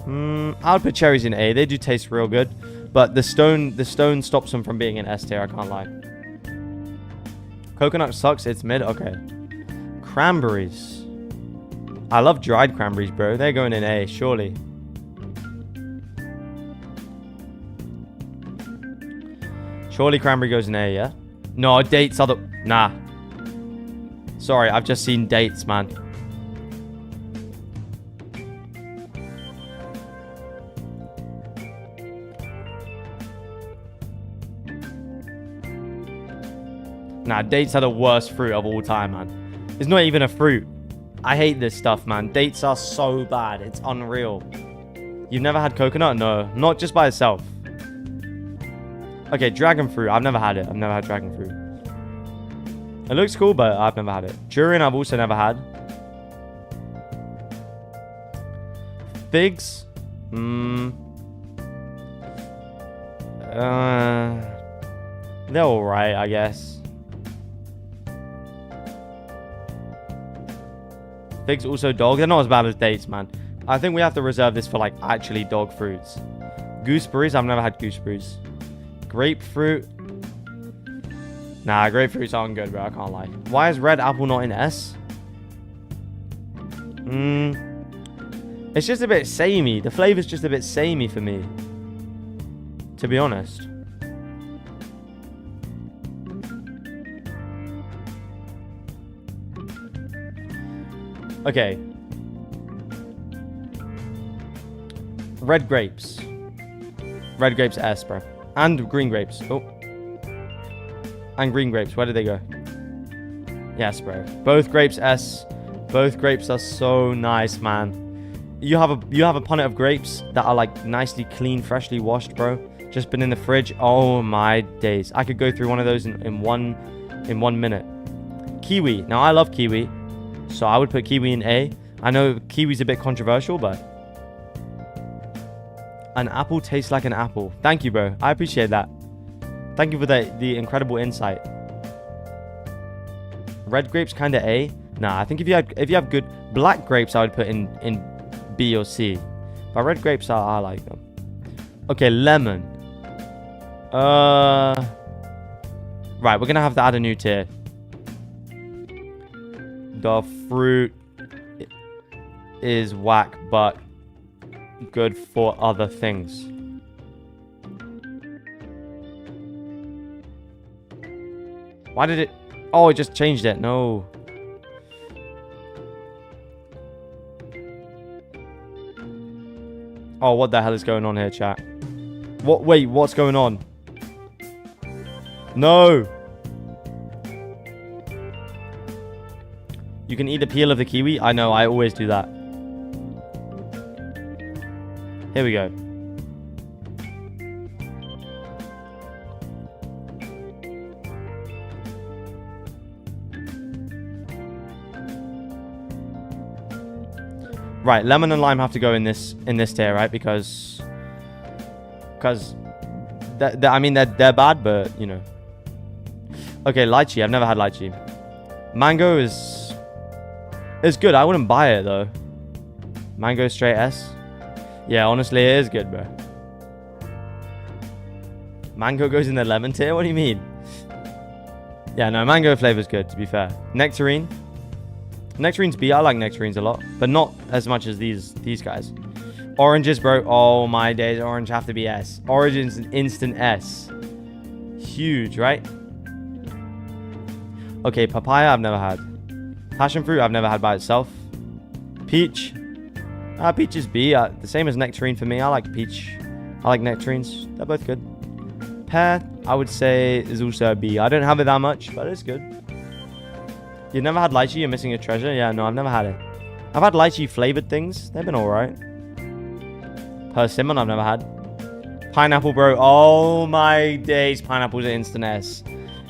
I would put cherries in A. They do taste real good. But the stone stops them from being in S tier, I can't lie. Coconut sucks, it's mid. Okay. Cranberries. I love dried cranberries, bro. They're going in A, surely. Surely cranberry goes in A, yeah? No, dates are the... Nah. Sorry, I've just seen dates, man. Nah, dates are the worst fruit of all time, man. It's not even a fruit. I hate this stuff, man. Dates are so bad. It's unreal. You've never had coconut? No, not just by itself. Okay, dragon fruit. I've never had it. I've never had dragon fruit. It looks cool, but I've never had it. Durian, I've also never had. Figs? They're alright, I guess. Figs also dog. They're not as bad as dates, man. I think we have to reserve this for, like, actually dog fruits. Gooseberries. I've never had gooseberries. Grapefruit. Nah, grapefruits aren't good, bro. I can't lie. Why is red apple not in S? It's just a bit samey. The flavor's just a bit samey for me, to be honest. Okay. Red grapes. Red grapes S, bro. And green grapes. Oh. And green grapes. Where did they go? Yes, bro. Both grapes S. Both grapes are so nice, man. You have a punnet of grapes that are like nicely clean, freshly washed, bro. Just been in the fridge. Oh my days. I could go through one of those in 1 minute. Kiwi. Now I love kiwi. So I would put kiwi in A. I know kiwi's a bit controversial, but an apple tastes like an apple. Thank you, bro. I appreciate that. Thank you for the incredible insight. Red grapes kind of A. Nah, I think if you have good black grapes, I would put in B or C. But red grapes, I like them. Okay, lemon. Right, we're gonna have to add a new tier. The fruit is whack, but good for other things. Why did it? Oh, it just changed it. No. Oh, what the hell is going on here, chat? What? Wait, what's going on? No. You can eat the peel of the kiwi. I know, I always do that. Here we go. Right, lemon and lime have to go in this tier, right? Because I mean they're bad, but you know. Okay, lychee. I've never had lychee. Mango is good. I wouldn't buy it though. Mango straight S. Yeah, honestly, it is good, bro. Mango goes in the lemon tier. What do you mean? Yeah, no, mango flavor's good. To be fair, nectarine. Nectarines B. I like nectarines a lot, but not as much as these guys. Oranges, bro. Oh my days, orange have to be S. Orange is an instant S. Huge, right? Okay, papaya I've never had. Passion fruit I've never had by itself. Peach. Peach is B. The same as nectarine for me. I like peach. I like nectarines. They're both good. Pear, I would say, is also a B. I don't have it that much, but it's good. You've never had lychee? You're missing a treasure? Yeah, no, I've never had it. I've had lychee flavored things. They've been alright. Persimmon I've never had. Pineapple, bro. Oh my days. Pineapple's an instant S.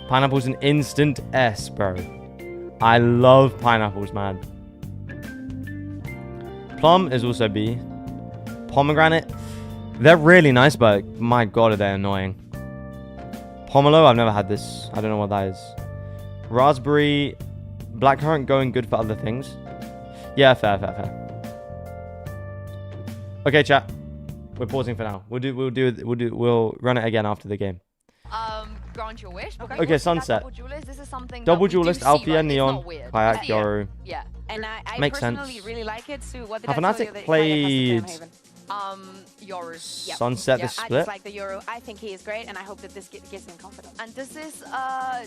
Pineapple's an instant S, bro. I love pineapples, man. Plum is also B. Pomegranate. They're really nice, but my god, are they annoying. Pomelo, I've never had this. I don't know what that is. Raspberry. Blackcurrant going good for other things. Yeah, fair. Okay, chat. We're pausing for now. We'll run it again after the game. Grant your wish. Okay, sunset. Double duelist. This is something Double that we do duelist, see, Althea, right? Neon, Kayak, Yoru. Yeah. And I Makes personally sense. really like it. So what did Have I tell Fnatic you that played Yoru. Yep. Sunset the I split? just like the Yoru. I think he is great, and I hope that this gives him confidence. And does this,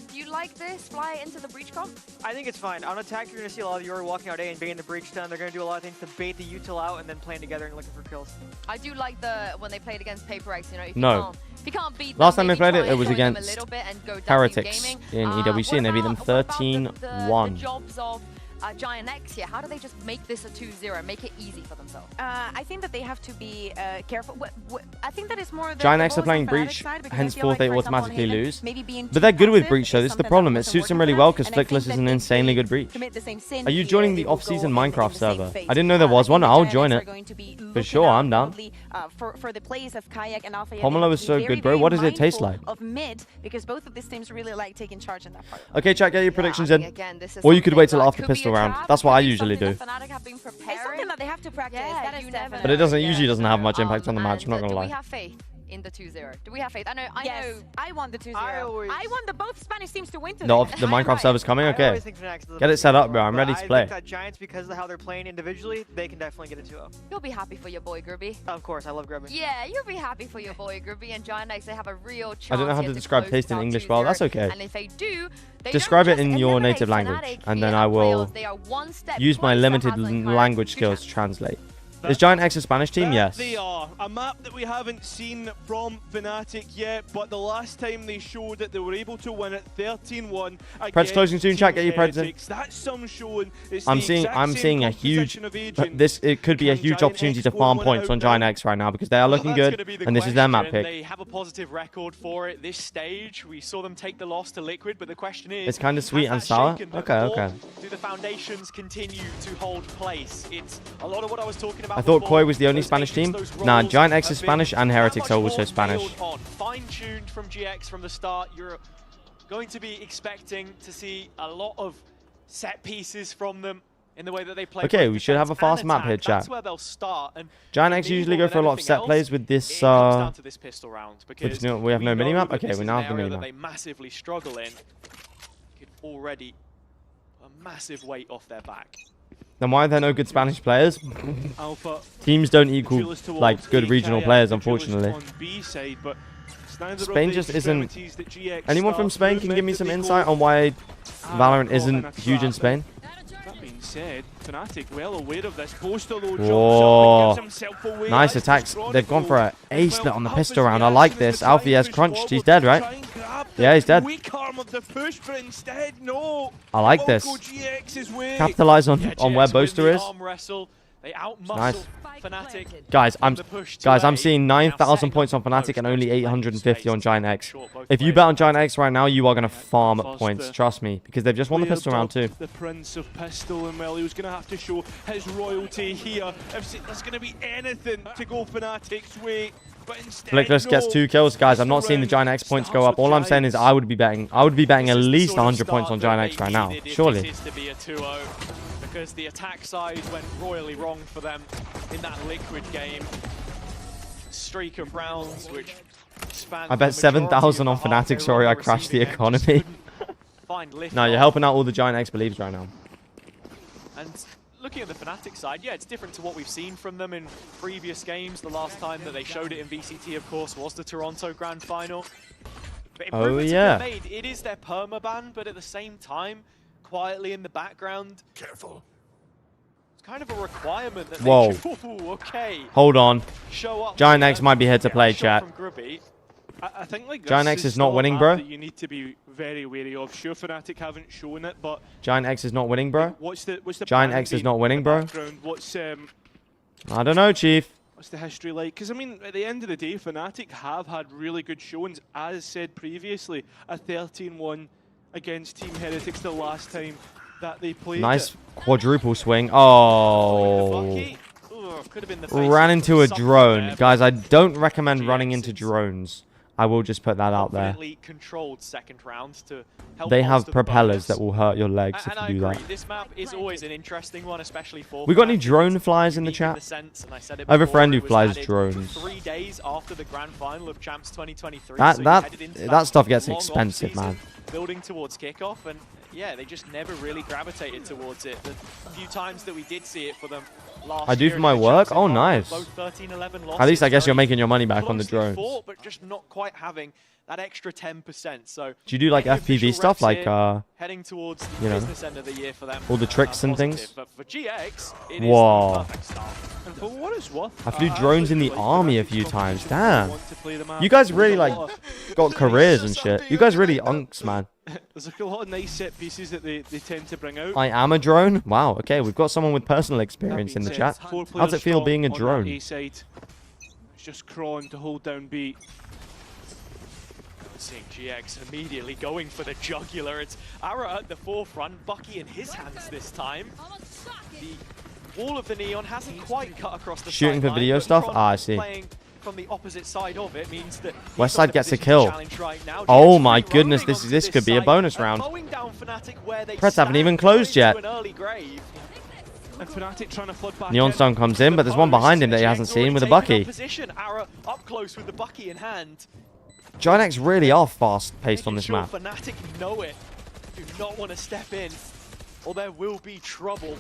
do you like this fly into the breach comp? I think it's fine. On attack, you're going to see a lot of Yoru walking out A and baiting the breach stun. They're going to do a lot of things to bait the util out and then playing together and looking for kills. I do like when they played against Paper X, you know, if you can't beat them, Last time they maybe played it, try it and was join them a against little bit and go Heretics gaming. in EWC, and they beat them What about 13-1. the jobs of Giant X here? How do they just make this a 2-0, make it easy for themselves? I think that they have to be careful. I think that is more the Giant X the are playing goals on Breach, Fnatic's side, because I henceforth feel like, they for example, automatically Haven, lose. maybe being But they're good with too Breach though, passive this is the something problem, that it wasn't suits them working really for well them, because and I think Flickless is that an if insanely they good Breach. commit the same sin Are you here, joining they the will off-season go in Minecraft the same server? phase. I didn't know there was I one, think I'll Giant join X it. are going to be For looking sure, out I'm down. probably, for the plays of Kayak and Alpha. Pomelo is so good, bro. What does it taste like? Of mid, because both of these teams really like taking charge in that part. Okay, chat, get your predictions I mean, in. again, this is Or you could something wait till that after could be pistol a round. trap, That's what could I be usually do. something that Fnatic have been It's preparing. something that they have to practice. Yeah, that you is never definitely. But it doesn't know. usually doesn't have much impact on the match, I'm not And, gonna do we lie. have faith in the 2-0? Do we have faith? I know. Yes, I want the 2-0. I want the both Spanish teams to win today. No, the Minecraft server's coming? I Okay. always think Fnatic's the Get it best set team in up, the bro. world, I'm but ready to I play. think that Giants, because of how they're playing individually, they can definitely get a 2-0. You'll be happy for your boy, Grubby. Of course, I love Grubby. Yeah, you'll be happy for your boy, Grubby and Giant X. They have a real chance. I don't know how here to describe close taste in down English well. 2-0. That's okay. And if they do, they Describe don't it in just your eliminate native language, Fnatic and here then at I will playoffs. They are one step use my closer, limited Hazel and Kayak, language to skills to chance. translate. Is Giant X a Spanish team? Yes. They are. A map that we haven't seen from Fnatic yet, but the last time they showed that they were able to win it 13-1 Preds against closing soon, chat. Get your Preds in. Heretics. That's some showing. It's I'm the seeing exact same a huge composition of agents. it could be a Can huge Giant opportunity X to score farm one points out on now? Giant X right now because they are Well, looking that's good gonna be the and this is their map question. pick. They have a positive record for it this stage. We saw them take the loss to Liquid, but the question is, It's kind of sweet and has that sour. shaken them, Okay, or okay. do the foundations continue to hold place? It's a lot of what I was talking about. I thought before. Koi was the only Those Spanish agents, team. those Nah, roles Giant X have is been Spanish and that Heretics much are also more Spanish. nailed on. Fine-tuned from GX from the start. You're going to be expecting to see a lot of set pieces from them in the way that they play. Okay, both we should have a defense fast and map attack. here, chat. That's where they'll start. And Giant for X me, usually more go for a than lot of anything set else, plays with this. it comes down to this pistol round because we have no know minimap? that Okay, this we is now an have the area that minimap. they massively struggle in. Could already a massive weight off their back. Then why are there no good Spanish players? Alpha. Teams don't equal Julius towards like good A, regional Kaya, players, Julius unfortunately. on B side, but it's neither of Spain the just isn't. extremities that GX Anyone from start. Spain can give me Movement some that they insight go on why Valorant caught isn't in a huge in trap. Spain? That being said, Fnatic well aware of this. Postal though Whoa. jumps up and gives himself away. Nice That's attacks. the They've gone for an ace Well, split on the Alpha's pistol round. I like reaction is this. to try Alfie and has push crunched. forward, He's dead, try right? and grab Yeah, the he's dead. weak arm of the push, but instead, no. I like Won't this. go GX's way. Capitalize on Yeah, where GX win Boaster the is. arm wrestle. They outmuscle Nice. Fnatic. Guys, I'm Guys, seeing 9,000 points on Fnatic and only 850 on Giant X. If you bet on Giant X right now, you are gonna farm points. Trust me, because they've just won the pistol round too. The Prince of Pistol, and well, he was going to have to show his royalty here. If there's going to be anything to go Fnatic's way, but instead, Flickless gets 2 kills, guys. I'm not seeing the Giant X points go up. All I'm saying is I would be betting at least 100 points on Giant X right now. Surely. To be a 2-0 because the attack side went royally wrong for them in that Liquid game. Streak of rounds which spanned I bet 7,000 on Fnatic. Sorry, I crashed the economy. No, you're helping out all the Giant X believes right now. And looking at the Fnatic side, yeah, it's different to what we've seen from them in previous games. The last time that they showed it in VCT, of course, was the Toronto Grand Final. But improvements have been made. It is their permaban, but at the same time, quietly in the background, careful. It's kind of a requirement that Whoa. they ooh, okay. Hold on. Show up Giant here. X might be here to play, chat. I think like Giant this X is not still a winning, map bro. that you need to be very wary of. Sure, Fnatic haven't shown it, but Giant X is not winning, bro. what's the Giant plan X is been not winning, in the bro. background? I don't know, Chief. What's the history like? Because I mean, at the end of the day, Fnatic have had really good showings, as said previously. A 13-1 against Team Heretics the last time that they played. Nice quadruple swing. Oh. Ran into a drone. Guys, I don't recommend running into drones. I will just put that out there. Controlled second round to help They have bolster the propellers bonus. that will hurt your legs if And I you do agree, that. this map is always an interesting one, especially for We got any Fnatic. drone flyers in the Unique chat? the sense, and I said it I have a before, friend who it was flies added drones. 3 days after the grand final of Champs 2023. That so you that headed into that stuff gets long expensive, off-season, man. Building towards kickoff, and yeah, they just never really gravitated towards it. The few times that we did see it for them last I do year for in my the work? Champs Oh, environment, nice. both 13-11 At losses, least I guess you're very making your money back on the closely drones. fought, but just not quite having that extra 10%. So Do you do like any FPV official stuff, reps like here, heading towards the you know, business end of the year for them, all the tricks and positive. things? But for GX, it Whoa. is the perfect start. And for what it's worth, I flew I drones in actually the like army a Fnatic's few times. competition. Damn. Want to play the map. You guys There's really a like lot of- got careers and shit. You guys really unks, man. There's a lot of nice set pieces that they tend to bring out. I am a drone? Wow, okay, we've got someone with personal That experience being in the said, chat. 4 How's it players feel being a strong on that drone? A side. It's just crawling to hold down B. Seeing GX immediately going for the jugular. It's Ara at the forefront, Bucky in his hands this time. The wall of the Neon hasn't quite cut across the Shooting for sideline, video but stuff? Tron Ah, I see. playing from the opposite side of it means that Westside gets a kill. Right now. Oh GX my re-rolling goodness, onto this could be a site bonus and round. mowing down Fnatic where they Preds haven't stand, even closed going yet. to an early grave. And Fnatic trying to flood back Neon in. Stone comes in, but there's one behind him that he GX hasn't seen already with a taken up Bucky. Position. Ara up close with the Bucky in hand. Giant X really are fast-paced on this Making map. sure Fnatic know it. Do not want to step in, or there will be trouble.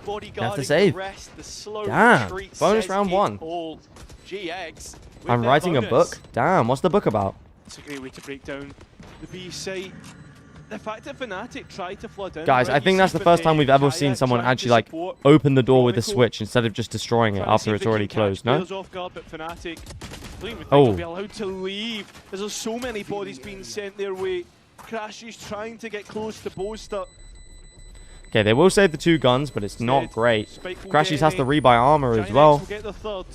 Bodyguarding save. the rest, the slow Damn, retreat bonus says round it 1. all. GX with I'm their writing a bonus. book. Damn, what's the book about? It's a great way to break down the B site. The fact that Fnatic tried to flood in. Guys, right, I think you that's see the first time we've ever Kaya seen someone trying to actually like support open the door with a Chronicle, switch instead of just destroying it trying to see after if it's they already can catch closed, no? players off guard, but Fnatic don't even think Oh. they'll be allowed to leave. There's so many bodies being sent their way. Crashes trying to get close to Boaster. Okay, they will save the 2 guns, but it's not Instead, great. Spike will Crashies get has in. to rebuy armor Giant as well. X will get the third.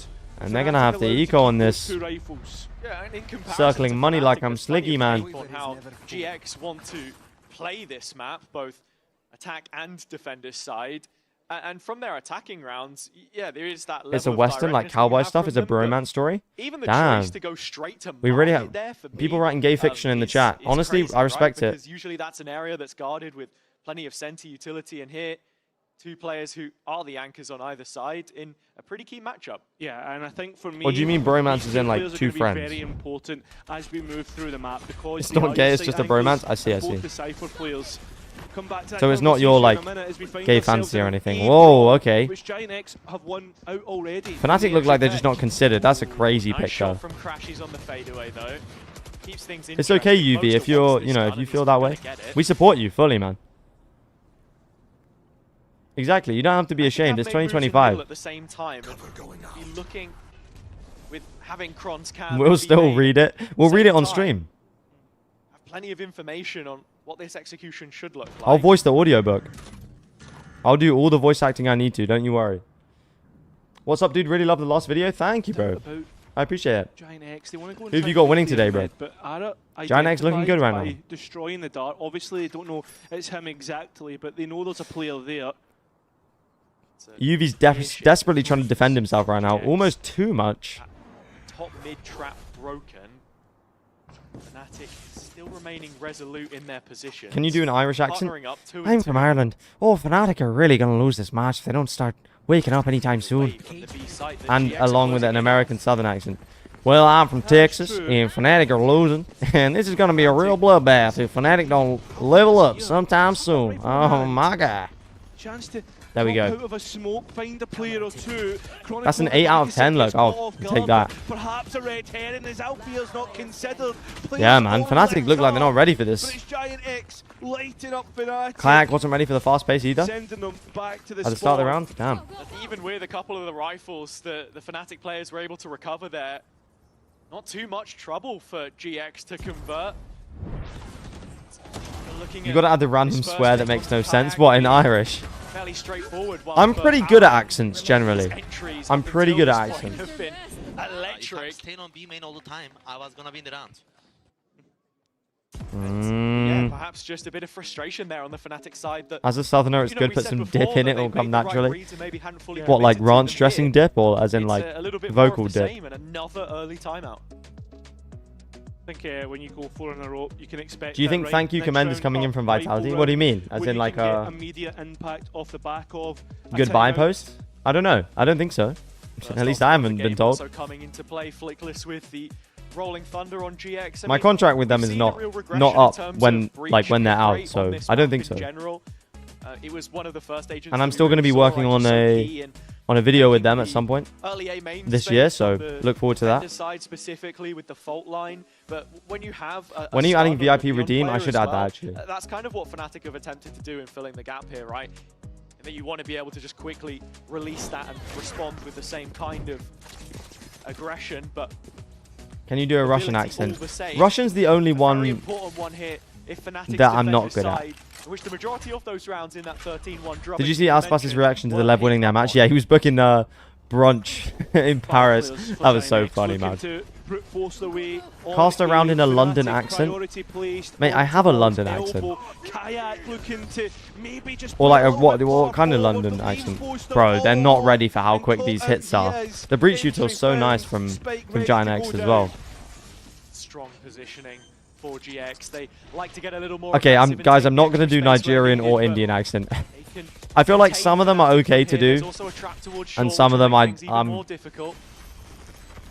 And they're going to Fnatic have the allowed to eco on keep those this. 2 rifles. Yeah, and in comparison Circling to money like Fnatic, I'm there's plenty Sliggy, of man. data on how GX want to play this map, both attack and defender's side. And from their attacking rounds, yeah, there is that level It's a of western, like directness that you cowboy have stuff. from It's a them, but bromance story. Even the Damn. choice to go straight to We really market have there for me, people writing gay fiction in the chat. is Honestly, crazy, I respect right? it. Because usually that's an area that's guarded with plenty of center utility in here. Two players who are the anchors on either side in a pretty key matchup. Yeah, and I think for me, What do you mean bromance is in, like, players are two gonna be friends? Very important as we move through the map because It's they not are gay, your it's just a side anchors bromance? I see, I and both see. the Cypher players. Come back to that So it's not your, like, conversation in a minute as we find gay ourselves fancy or in anything. A Whoa, draw, okay. Which Giant X have won out already. Fnatic look like they're just not considered. That's a crazy Nice pick, shot though. from Crashies on the fadeaway though. Keeps things It's okay, interesting. UV, Most if of you're, once you this know, run if you is feel that gonna way. get it. We support you fully, man. Exactly, you don't have to be I think ashamed. have It's made moves in the middle 2025. At the same time, and be looking with having Kron's cam. We'll be still made read it. We'll read it on same stream. Have plenty of information on what this execution should look like. I'll voice the audiobook. I'll do all the voice acting I need to, don't you worry. What's up, dude? Really love the last video. Thank you, bro. About I appreciate it. Giant X, they want to go and Who have try you and got get winning the today, bro? mid, but Ara Giant X looking good right identified now. by destroying the dart. Obviously, they don't know it's him exactly, but they know there's a player there. UV's desperately trying to defend himself right now. Almost too much. Top mid trap broken. Fnatic still remaining resolute in their position. Can you do an Irish accent? Partnering up, 2 and I'm 2. from Ireland. Oh, Fnatic are really going to lose this match if they don't start waking up anytime soon. From the B site that And GX along with closing an in. American Southern accent. Well, I'm from Texas, true. and Fnatic are losing. And this is going to be a real bloodbath if Fnatic don't level up sometime soon. Oh, my God. Chance to There we pop go. out of a smoke, find a player or two. That's an Chronicle 8 out of 10 look. gets caught I'll off take guard, that. but perhaps a red herring as Alfear's not considered. Players Yeah, man. all Fnatic lit look like they're not up, ready for but this. it's Giant X lighting up Fnatic, Kayak wasn't ready for the fast pace either. sending them back to the At the start of the spot. round. Damn. And even with a couple of the rifles, the Fnatic players were able to recover there. Not too much trouble for GX to convert. You got to add the random swear that makes no sense. What, in Irish? Fairly straightforward. I'm pretty good at accents, generally. Entries I'm up pretty until good at this point accents. have been If I'm electric. staying on B main all the time, I was gonna win the round. Yeah, Mm. perhaps just a bit of frustration there on the Fnatic side. That, As a southerner, it's you know, good we put said some before dip in that it. It'll they come made the right naturally. reads and maybe hadn't fully What, like committed to ranch them dressing here. dip? Or as in, It's like, a little bit vocal more of the dip? same and another early timeout. I think when you go 4 in a row, you can expect. Do you that think right Thank You next Command is round coming in up, from right Vitality? over What do you mean? As when in, you like, can get a immediate impact off the back of a goodbye timeout. post? I don't know. I don't think so. First At least off I of the haven't game been told. Also coming into play, Flickless with the Rolling Thunder on GX. I My mean, contract with them we've is seen not- a real regression not in up terms when- of Breach like, when they're hit out, rate so on this I don't map think in so. General. It was one of the first agents And I'm that still we going to be saw, working right, on so a key in video with them at making some point the early A main this space year, on so the look forward to that. defender side specifically with the fault line, but when you have a When are you adding starter VIP beyond redeem? I player should as add that, well, actually. That's kind of what Fnatic have attempted to do in filling the gap here, right? And that you want to be able to just quickly release that and respond with the same kind of aggression, but Can you do a Russian ability all accent? the same. Russian's the only a very one important one here if Fnatic's that I'm not defender good at. side, in which the majority of those rounds in that 13-1 drop. Did you see Aspas's reaction to the Lev winning their match? Yeah, he was booking brunch in Paris. That was so funny, man. Cast around in a London accent. Mate, I have a London accent. Or like a what kind of London accent? Bro, they're not ready for how quick these hits are. The breach util's so nice from Giant X as well. Strong positioning for GX. They like to get a little more. Okay, aggressive and guys, take I'm not the going to do extra space where Nigerian needed, or but Indian accent. they can I feel like contain some of them are okay to here. There's do, also a trap towards and short some of to them make things even I'm more difficult.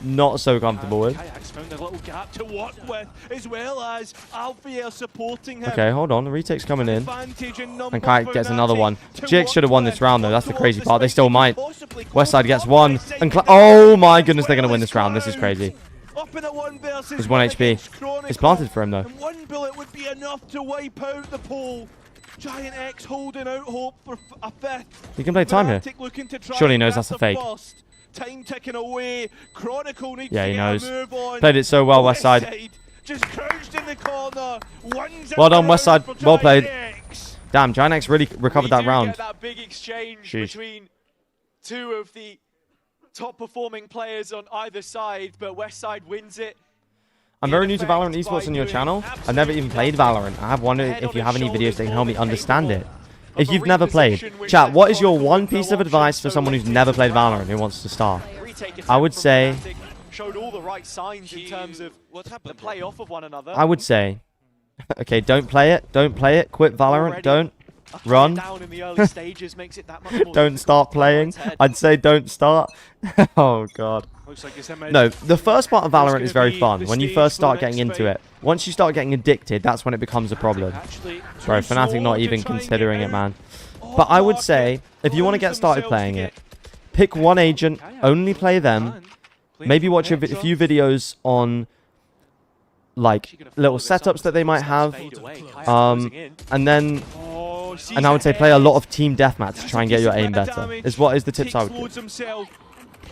not so comfortable with. Kayak's found a little gap to work with, as well as Alfear supporting him. Okay, hold on. The retake's coming in. Advantage in number And Kayak gets another Fnatic one. to GX work should have won with. this round, though. That's the Towards crazy the part. They space still he might. possibly Westside could. gets Up one. by And second. oh my goodness, they're going to win As this round. This is well crazy. as Up in a 1 versus There's 1 HP. against Chronicle. It's planted for him, though. And 1 bullet would be enough to wipe out the pole. Giant X holding out hope for a fifth. He can play time here. Fnatic looking to try Surely he and knows grab that's a the fake. first. Time ticking away. Chronicle needs Yeah, to he get knows. a move on. Played it so well, Westside. Westside just crouched in the corner. One's Well done, around Westside. for Well played. Giant X. Damn, Giant X really recovered We that do round. Get that big exchange Sheesh. between two of the top performing players on either side, but Westside wins it. I'm very new to Valorant esports on your channel. I've never even played Valorant. I have wondered if you have any videos that can help me understand it. If you've never played, chat, what is your one piece of advice for someone who's never played Valorant who wants to start? I would say, showed all the right signs in terms of the play off of one another. I would say, okay, don't play it. Don't play it. Quit Valorant. Already Don't. Run. Down in the early stages makes it that much more Don't start playing. I'd say don't start. Oh, God. Looks like it's Emma. No, the first part of Valorant is very fun. the When you stage first for start the getting next into fight. it. Once you start getting addicted, that's when it becomes a problem. Actually, Bro, too Fnatic slow not to even try and considering get it, man. out. But I would Oh, say, if you want to get Lose started themselves playing to it, get- pick one agent, only play them. Playing Maybe from watch a Vector. few videos on, like, Actually gonna little follow this up setups that they might have. fade away. Kayak's closing in. And then, Oh, sees and I would say play a ahead. lot of team deathmatch to That's try and a get your decent aim amount of better. damage. Is the tips I Takes would give. loads himself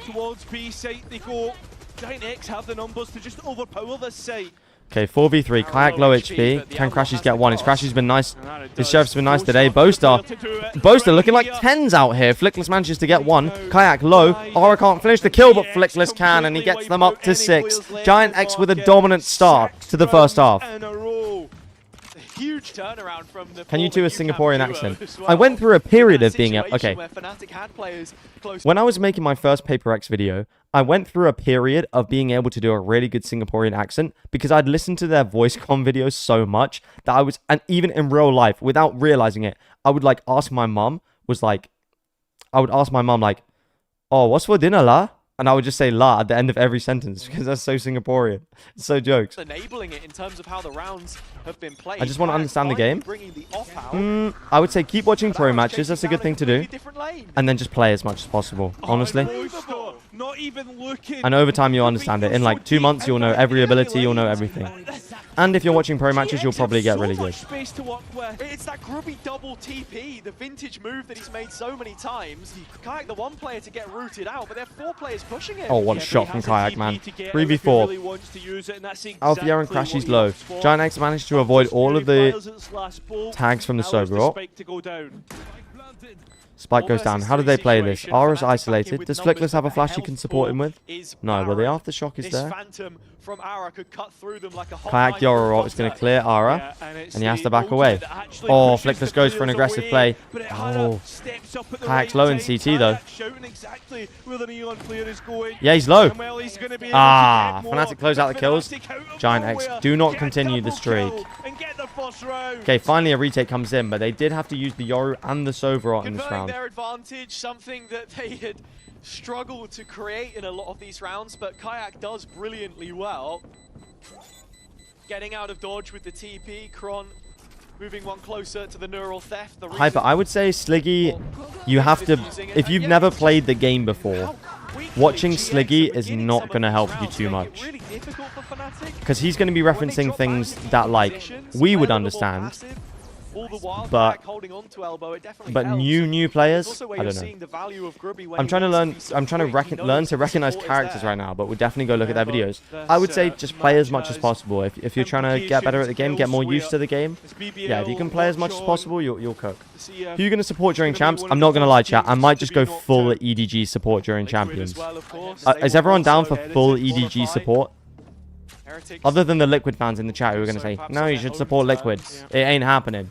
towards B site they go. Giant X have the numbers to just overpower this site. Okay, 4v3. Kayak low HP. Can Crashies get one? His Crashies been nice. And that it His does. Sheriff's been nice No today. shot for the Boaster. player to do it. Boaster looking like Right 10s out here. Flickless manages to get one. Kayak low. Aura can't finish the kill, but Flickless can, and he gets them up to 6. Giant X with a dominant start to the first half. In a row. Huge turnaround from the Can you do a former UCAM Singaporean duo accent? as I went through a In period that of being situation okay. where Fnatic had players close When I was making my first Paper X video, I went through a period of being able to do a really good Singaporean accent because I'd listened to their voice comm videos so much that I was, and even in real life, without realizing it, I would like ask my mum, oh, what's for dinner, la? And I would just say la at the end of every sentence because that's so Singaporean. It's so jokes. enabling it in terms of how the rounds have been played. I just want to Kayak understand the finally game. bringing the off out. I would say keep watching But pro Arrow's matches. That's a chasing good down thing a to completely do. different lane. And then just play as much as possible, honestly. Boaster, not even looking. And over time, you'll understand it. In like 2 months, you'll know every ability, you'll know everything. And if you're watching pro matches, you'll probably get really good. Space to work with. It's that grubby double TP, the vintage move that he's made so many times. Kayak, the one player to get rooted out, but there are 4 players pushing him. Oh, what a Yeah, shot but from he has a Kayak, man. TP to get 3v4. really wants to use it, and that's Alfier and exactly Crashies what he low. hopes for. Giant X managed to avoid all of the Fires its last ball. tags from the Now there's Sober. spike to go down. Spike goes down. How do they play this? Aura's isolated. Does Flickless have a flash you can support him with? No, but the aftershock is This there. Phantom from Aura could cut through them like a hot Kayak knife Yoro through is going to butter. clear Aura. Yeah, it's And he has the to back ultimate away. that actually Oh, pushes Flickless the goes for an players aggressive away, play. but it Oh. steps up at the Kayak's right low in time. CT though. Kayak shouting exactly where the Neon player is going. Yeah, he's low. And well, he's gonna be able Ah, to get Fnatic more, close out but the kills. Fnatic out of Giant X nowhere do not get a continue the double streak. kill and get the first round. Okay, finally a retake comes in, but they did have to use the Yoru and the Soverot in this Converting round. their advantage, something that they had struggled to create in a lot of these rounds, but Kayak does brilliantly well. Getting out of dodge with the TP, Kron moving one closer to the neural theft. The Hyper, I would say Sliggy, you have to, if you've never played the game before, watching Sliggy is not going to help you too much. Because he's going to be referencing things that, like, we would understand. But new players, I don't know. I'm trying to learn to recognize characters right now, but we'll definitely go look at their videos. I would say just play as much as possible. If you're trying to get better at the game, get more used to the game, yeah, if you can play as much as possible, you'll cook. Who are you going to support during champs? I'm not going to lie, chat. I might just go full EDG support during champions. Is everyone down for full EDG support? Other than the Liquid fans in the chat who are going to say, no, you should support Liquid. It ain't happening.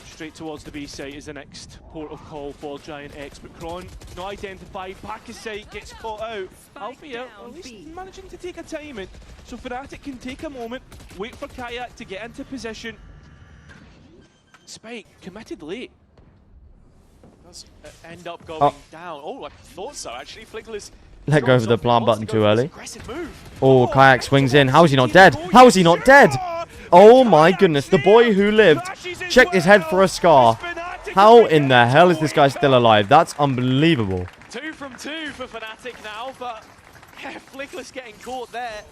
Straight towards the B site is the next port of call for Giant X, but Kron not identified. Back of sight gets caught out. Alfier at least managing to take a timing, so Fnatic can take a moment, wait for Kayak to get into position. Spike committed late. Does end up going down. Oh, I thought so actually. Flickless Let go of the plant button too early. aggressive move. Oh, Kayak swings in. How is he not dead? How is he not dead? Oh my goodness, the boy who lived checked his head for a scar. How in the hell is this guy still alive? That's unbelievable. 2 from 2 for Fnatic now, but yeah, Flickless getting caught there.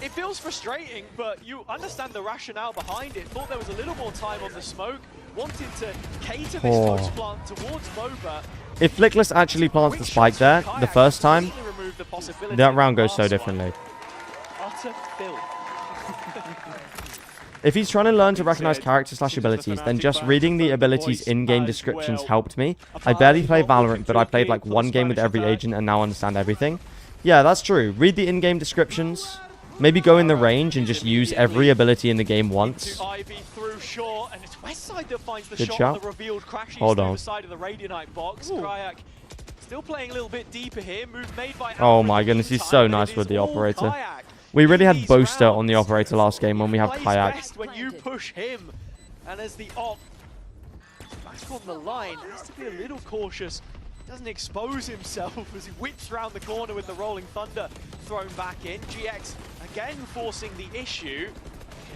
It feels frustrating, but you understand the rationale behind it. Thought there was a little more time on the smoke. Wanted to cater this dodge plant towards Boba. If Flickless actually plants the spike there the first time, that round goes so differently. Utter filth. If he's trying to learn to recognize character/abilities, then just reading the abilities in-game descriptions helped me. I barely play Valorant, but I played like one game with every agent and now understand everything. Yeah, that's true. Read the in-game descriptions. Maybe go in the range and just use every ability in the game once. Good shot. Hold on. Still playing a little bit deeper here. Move made by Oh my goodness, he's so nice with the operator. We really had Boaster on the operator last game when we have Plays Kayak. best when you push him, and as the op back on the line, has to be a little cautious. Doesn't expose himself as he whips around the corner with the Rolling Thunder thrown back in. GX again forcing the issue,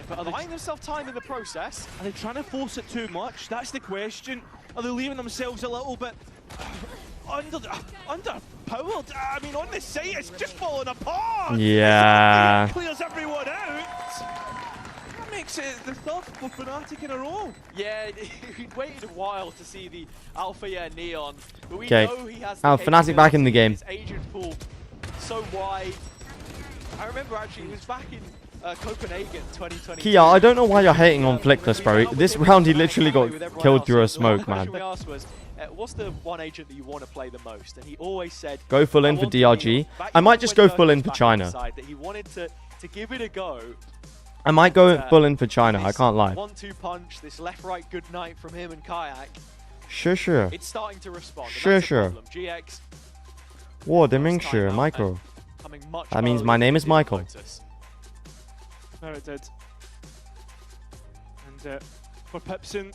but buying themselves time in the process. Are they trying to force it too much? That's the question. Are they leaving themselves a little bit underpowered? I mean, on the site, it's just falling apart. Yeah. Clears everyone out. That makes it the third for Fnatic in a row. Yeah, he'd waited a while to see the Alpha Neon, but we Okay. know he has Now, the Fnatic back in the game. his agent pool so wide. I remember actually, it was back in Copenhagen 2020. Kia, I don't know why you're hating on Flickless, bro. This round he literally got killed through a smoke, man. The question we asked was, what's the one agent that you want to play the most? And he always said, Go full in for DRG. I might just go full in for China. that he wanted to give it a go. I might go full in for China, I can't lie. 1-2 punch, this left-right good night from him and Kayak. Sure. It's starting to respond. and Sure. that's the problem. GX. Whoa, Sure, Michael. That means my name is Michael. No, it did. And for Pipson,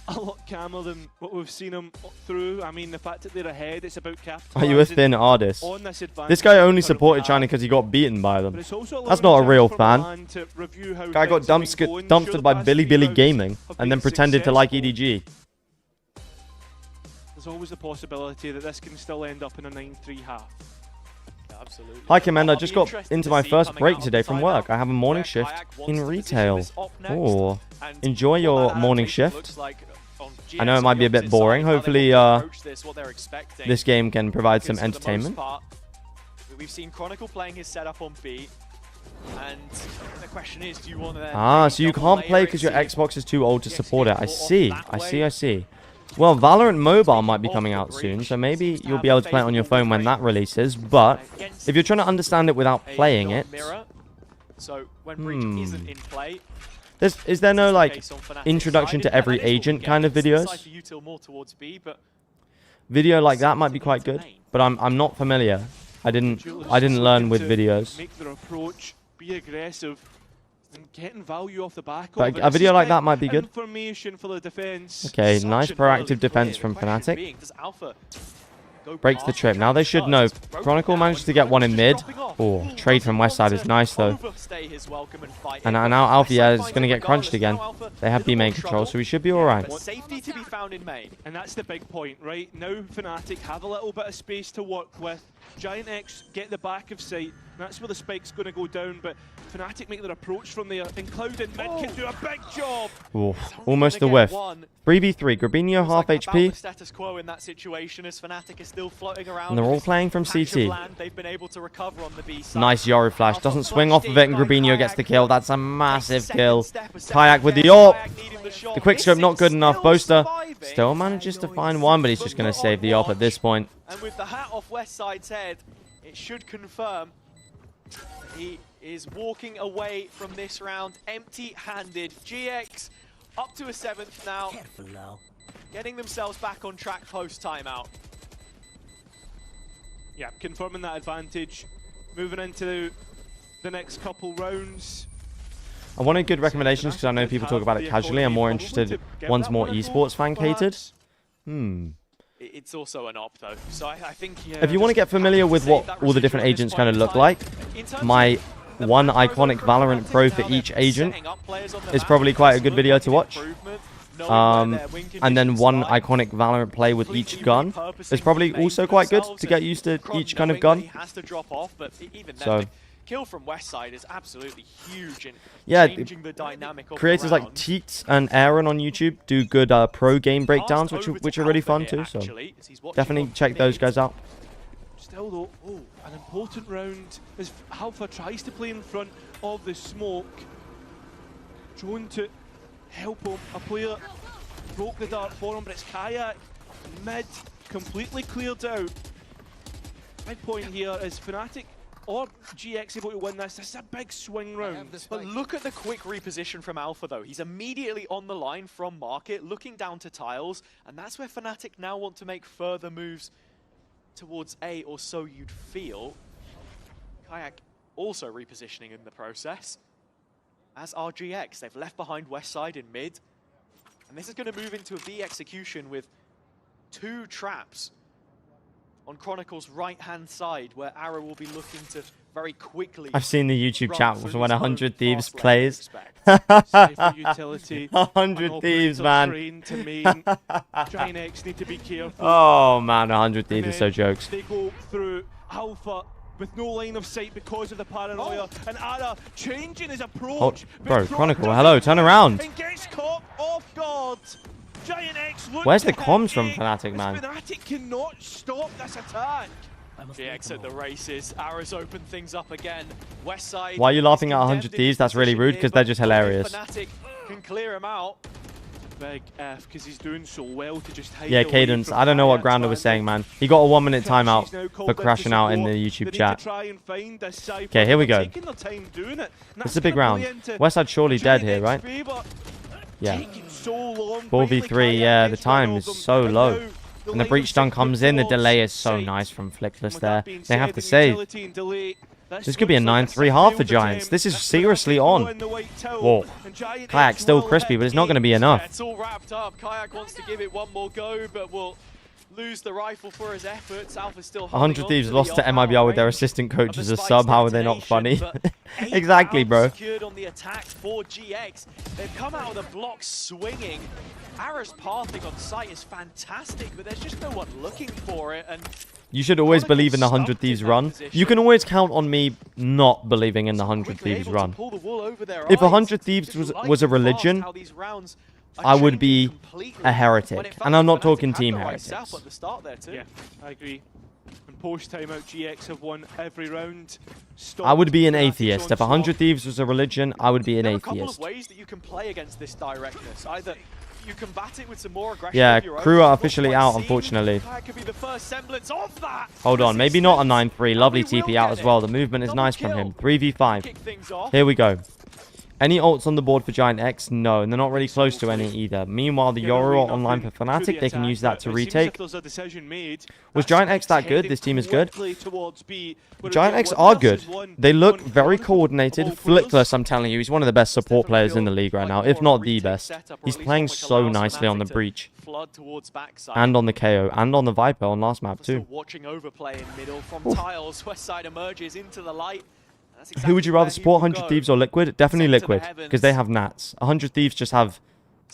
a lot calmer than what we've seen him through. I mean, the fact that they're ahead, it's about Are capitalizing you a thin artist? on this advantage. This guy only supported China because he got beaten by them. But it's also That's not a real fan. Guy got dumpstered dumpstered by Billy Gaming and then pretended to like EDG. There's always the possibility that this can still end up in a 9-3 half. Absolutely. Hi, Commander. I I'll just be got interested into to my see first coming break out of today the from timeout work. I have a morning where shift Kayak wants in to position retail. this op next, Oh, and enjoy what your that morning adaptation shift. looks like on I know it GX might be a on the bit boring. opposite side, Hopefully, how they want to approach this, what they're expecting. this game can provide some Because for the most entertainment. part, we've seen Chronicle playing his setup on B, and the question is, do you want to Ah, so you can't play because your Xbox is too old to support it. I see. Well, Valorant Mobile might be coming out soon, so maybe you'll be able to play it on your phone when that releases. But if you're trying to understand it without playing it, so when Breach isn't in play, is there no like introduction to every agent kind of videos? Video like that might be quite good, but I'm not familiar. I didn't learn with videos. Make their approach, be aggressive, and getting value off the back But of it. a video like that might be good. Information for the defense. Okay, nice proactive defense from Fnatic. Breaks the trip. Now they should know. Chronicle managed to get one in mid. Oh, trade from west side is nice though. And now Alpha is going to get crunched again. They have B main control, so we should be alright. Safety to be found in main. And that's the big point, right? Now Fnatic have a little bit of space to work with. Giant X get the back of sight. That's where the spike's going to go down, but Fnatic make their approach from there. And Cloud and mid can do a big job. Oof, almost a whiff. 3v3. Grabinho half HP. Status quo in that situation as Fnatic is still floating around. And they're all playing from CT. They've been able to recover on the B side. Nice Yoru flash. Doesn't swing off of it and Grabinho gets the kill. That's a massive kill. Kayak with the AWP. The quick scope not good enough. Boaster still manages to find one, but he's just going to save the AWP at this point. And with the hat off West Side's head, it should confirm he is walking away from this round empty-handed. GX up to a 7th now. Getting themselves back on track post-timeout. Yeah, confirming that advantage. Moving into the next couple rounds. I wanted good recommendations because I know people talk about it casually. I'm more interested. One's more esports fan catered. It's also an op though, so I think if you want to get familiar with what all the different agents kind of look like, my one iconic Valorant pro for each agent is probably quite a good video to watch. And then one iconic Valorant play with each gun is probably also quite good to get used to each kind of gun. So kill from West Side is absolutely huge in changing the dynamic of creators like Teets and Aaron on YouTube do good pro game breakdowns, which are really fun too. So definitely check those guys out. Still though, an important round as Alpha tries to play in front of the smoke. Drone to help him. A player broke the dart for him, but it's Kayak. Mid completely cleared out. Big point here is Fnatic or GX able to win this. This is a big swing round. But look at the quick reposition from Alpha though. He's immediately on the line from Market, looking down to tiles, and that's where Fnatic now want to make further moves towards A, or so you'd feel. Kayak also repositioning in the process. As RGX, they've left behind Westside in mid. And this is going to move into a B execution with 2 traps on Chronicle's right-hand side, where Arrow will be looking to very quickly... I've seen the YouTube chat when 100 Thieves fast lane plays. Safer utility. 100 Thieves, man. Train to main. Giant X need to be careful. Oh, man, 100 Thieves is so jokes. They go through Alpha with no line of sight because of the paranoia. And Ara changing his approach. Bro, Chronicle, hello, turn around. And gets caught off guard. Giant X Where's the comms from Fnatic, man? Fnatic cannot stop this attack. GX at the races. Arrows open things up again. Westside. Why are you laughing at 100 Thieves? That's really rude because they're just hilarious. Fnatic can clear him out. Big F because he's doing so well to just hide Yeah, away Cadence. from I don't know what Hayat, Grounder man. was saying, man. He got a 1-minute She's now timeout called for in to crashing out in the support. YouTube They need chat. to try and find this Cypher. Okay, here we They're go. taking their time doing it. And It's that's a big gonna round. play into Westside surely dead here, right? Giant X, Yeah. taking so long. 4v3, Finally, yeah, the Kayak time gets is one of so them. low. Now, And the line breach of stun sight comes in. The towards delay is so sight. nice from Flickless With there. that being They have said, to the save. utility and delay, This could be a 9-3 half for Giants. This is seriously on. Whoa. Kayak's still crispy, but it's not going to be enough. It's all wrapped up. Kayak wants to give it one more go, but will lose the rifle for his efforts. Alpha's still 100 Thieves lost to MIBR with their assistant coach as a sub. How are they not funny? Exactly, bro. Secured on the attack for GX. They've come out of the block swinging. Ara's pathing on site is fantastic, but there's just no one looking for it. And You should always believe in the 100 Thieves run. You can always count on me not believing in the 100 Thieves run. If 100 Thieves was a religion, I would be a heretic. And I'm not talking team heretics. Yeah, I agree. And post timeout, GX have won every round. I would be an atheist. If 100 Thieves was a religion, I would be an there are a couple of atheist. ways that you can play against this directness. Either you combat it with some more aggression Yeah, of your own, crew are not officially quite out, seen. unfortunately. That could be the first semblance of that. Hold on, maybe not a 9-3. Lovely We will TP out get as well. it. The movement is Double nice from kill. him. 3v5. Kick things off. Here we go. Any ults on the board for Giant X? No, and they're not really close to any either. Meanwhile, the Yoru ult online for Fnatic, they can use that to retake. Was Giant X that good? This team is good. Giant X are good. They look very coordinated. Flickless, I'm telling you, he's one of the best support players in the league right now, if not the best. He's playing so nicely on the breach. Flood towards backside. And on the KO, and on the Viper on last map Still too. watching overplay in middle from Tiles. Westside emerges into the light. That's Who exactly would you rather where he support, will 100 go. Thieves or Liquid? Definitely Sent to the Liquid, because heavens. they have Nats. 100 Thieves just have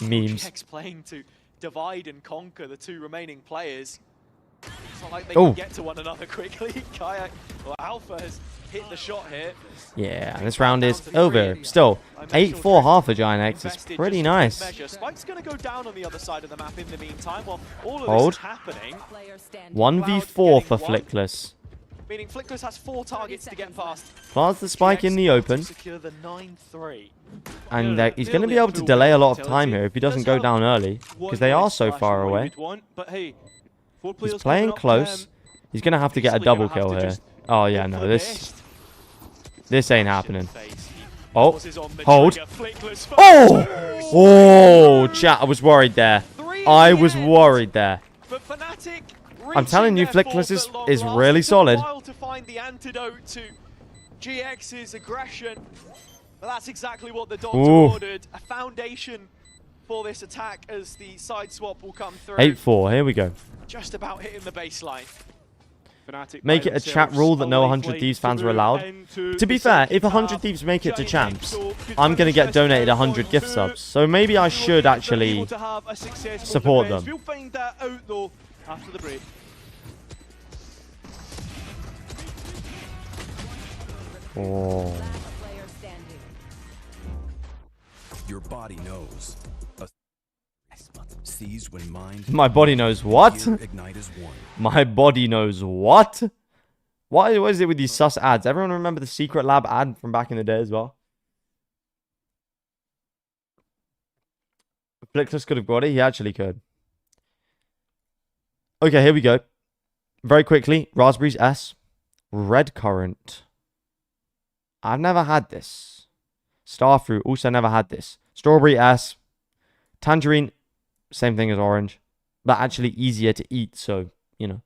memes. GX playing to divide and conquer the 2 remaining players. It's not like they Oh. can get to one another quickly. Kayak, well, Alpha has hit the shot here. Yeah, and this round is over. Still, 8-4 half for Giant X is Invested pretty just nice. measure. Spike's going to go down on the other side of the map in the meantime while all of Hold. this is happening. 1v4 for Getting one. Flickless. Meaning Flickless has 4 targets to get past. Plants the spike in the GX open, to secure the 9-3. and he's going to be able to delay a lot of time here if he doesn't go down early, because they are so far away. He's playing close. He's going to have to get a double kill here. Oh yeah, no, this ain't happening. Oh, hold. Oh! Oh, chat, I was worried there. I was worried there. But Fnatic I'm telling you, reaching their Flickless is fourth at long really last. It took a solid. while to find the antidote to GX's aggression, but that's exactly what the Doctor Ooh. ordered. A foundation for this attack as the side swap will come through. 8-4, here we go. Just about hitting the baseline. Make it a chat rule that no 100 Thieves fans are allowed. To be fair, if 100 Thieves make it to champs, I'm going to get donated 100 gift subs. So maybe I should actually support them. We'll find that out though after the break. Oh. Your body knows. Sees when mind. My body knows what? Ignite is one. My body knows what? What is it with these sus ads? Everyone remember the Secret Lab ad from back in the day as well? Flickless could have got it. He actually could. Okay, here we go. Very quickly. Raspberries S. Red currant. I've never had this. Starfruit. Also never had this. Strawberry S. Tangerine. Same thing as orange. But actually easier to eat. So, you know.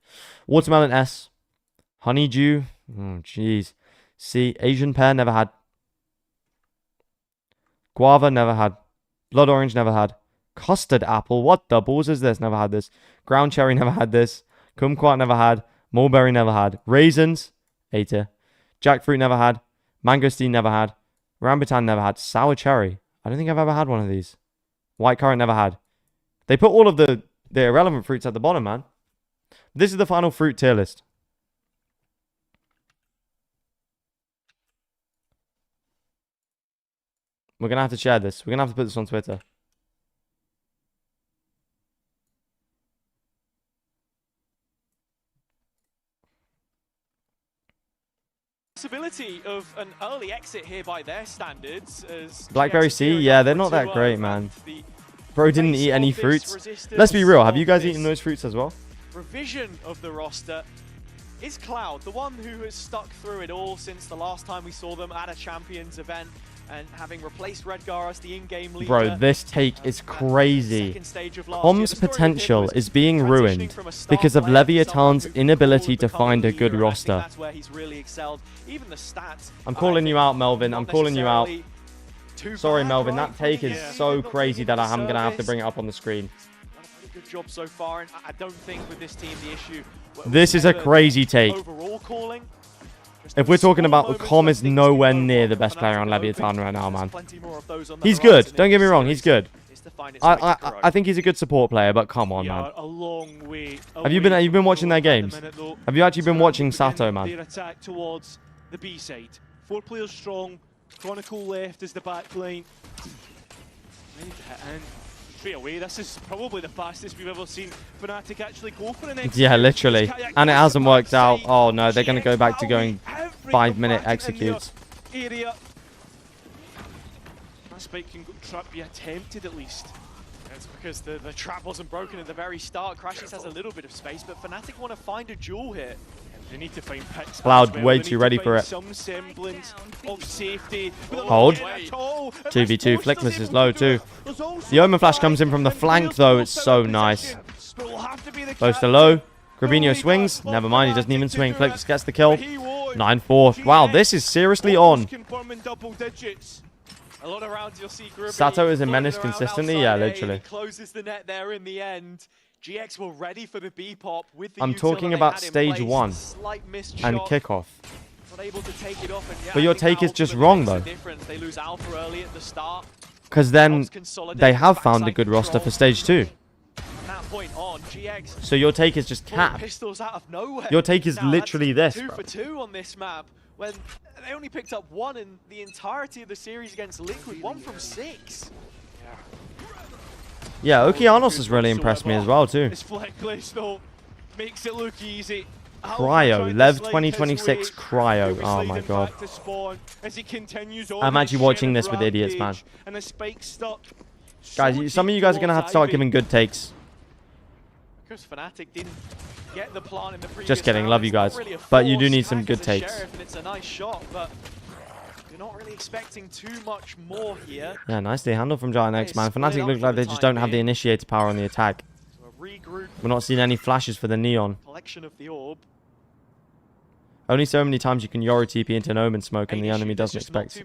Watermelon S. Honeydew. Oh, jeez. See, Asian pear never had. Guava never had. Blood orange never had. Custard apple, what the balls is this? Never had this. Ground cherry never had this. Kumquat never had. Mulberry never had. Raisins, A tier. Jackfruit never had. Mangosteen never had. Rambutan never had. Sour cherry. I don't think I've ever had one of these. White currant never had. They put all of the irrelevant fruits at the bottom, man. This is the final fruit tier list. We're going to have to share this. We're going to have to put this on Twitter. Possibility of an early exit here by their standards. As Blackberry C, yeah, they're not that great, man. Bro didn't eat any fruits. Let's be real. Have you guys eaten those fruits as well? Revision of the roster is Cloud, the one who has stuck through it all since the last time we saw them at a Champions event, and having replaced Redgar as the in-game leader. Bro, this take is crazy. Comm's potential is being ruined because of Leviathan's inability to find a good roster. I'm calling you out, Melvin. I'm calling you out. Sorry, Melvin. That take is so crazy that I'm going to have to bring it up on the screen. Good job so far, and I don't think with this team the issue. This is a crazy take. If we're talking about Com is nowhere near the best player on Leviathan right now, man. He's good. Don't get me wrong. He's good. I think he's a good support player, but come on, man. Have you been watching their games? Have you actually been watching Sato, man? Their attack towards the B side. 4 players strong. Chronicle left is the back line. Ready to hit in. Straight away, this is probably the fastest we've ever seen Fnatic actually go for an exit. Yeah, literally. And it hasn't worked out. Oh no, they're going to go back to going 5-minute executes. Area. That spike can be attempted at least. It's because the trap wasn't broken at the very start. Crashes has a little bit of space, but Fnatic want to find a jewel here. They need to find picks. Cloud way too ready for it. Some semblance of safety. Hold. 2v2. Flickless is low too. The Omen Flash comes in from the flank though. It's so nice. Close to low. Grabinho swings. Never mind. He doesn't even swing. Flickless gets the kill. 9-4. Wow, this is seriously on. A lot of rounds you'll see Sato is a menace consistently. Yeah, literally. Closes the net there in the end. GX were ready for the B-pop with the I'm talking about stage 1 and kickoff. But your take is just wrong though. They lose Alpha early at the start. Because then they have found a good roster for stage 2. So your take is just cap. Your take is literally this, 2 bro. for 2 on this map when they only picked up 1 in the entirety of the series against Liquid. 1 from 6. Yeah, Okeanos has really impressed me as well too. Makes it look easy. Cryo, Lev 2026 Cryo. Oh my god. I'm actually watching this with idiots, man. Guys, some of you guys are going to have to start giving good takes. Because Fnatic didn't get the plant in the previous Just kidding, round. love you guys. Really But you do need some good takes. Sheriff, and it's a nice shot, but you're not really expecting too much more here. Yeah, nicely handled from Giant X, man. Fnatic looks like they just don't have the initiator power on the attack. We're not seeing any flashes for the Neon. Collection of the orb. Only so many times you can Yoro TP into an Omen smoke and the enemy doesn't expect it.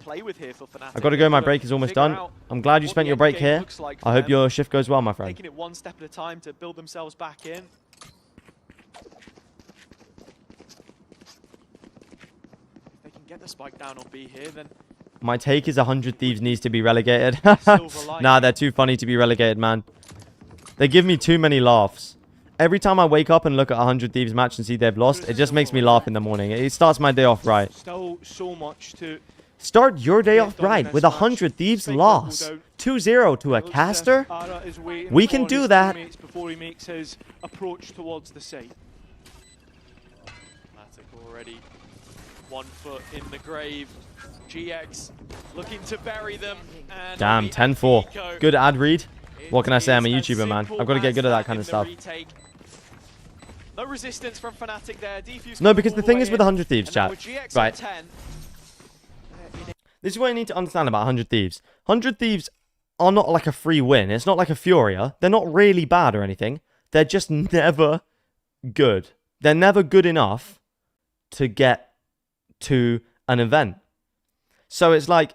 I've got to go, my break is almost done. I'm glad you spent your break here. I hope your shift goes well, my friend. Taking it one step at a time to build themselves back in. If they can get the spike down on B here, then... My take is 100 Thieves needs to be relegated. Nah, they're too funny to be relegated, man. They give me too many laughs. Every time I wake up and look at 100 Thieves match and see they've lost, it just makes me laugh in the morning. It starts my day off right. Still so much to start your day off right with 100 Thieves loss. 2-0 to a caster? We can do that. Before he makes his approach towards the site. Fnatic already 1 foot in the grave. GX looking to bury them. And damn, 10-4. Good ad read. What can I say? I'm a YouTuber, man. I've got to get good at that kind of stuff. No resistance from Fnatic there. Defuse no, because the thing is with 100 Thieves, chat. Right. This is what you need to understand about 100 Thieves. 100 Thieves are not like a free win. It's not like a Furia. They're not really bad or anything. They're just never good. They're never good enough to get to an event. So it's like,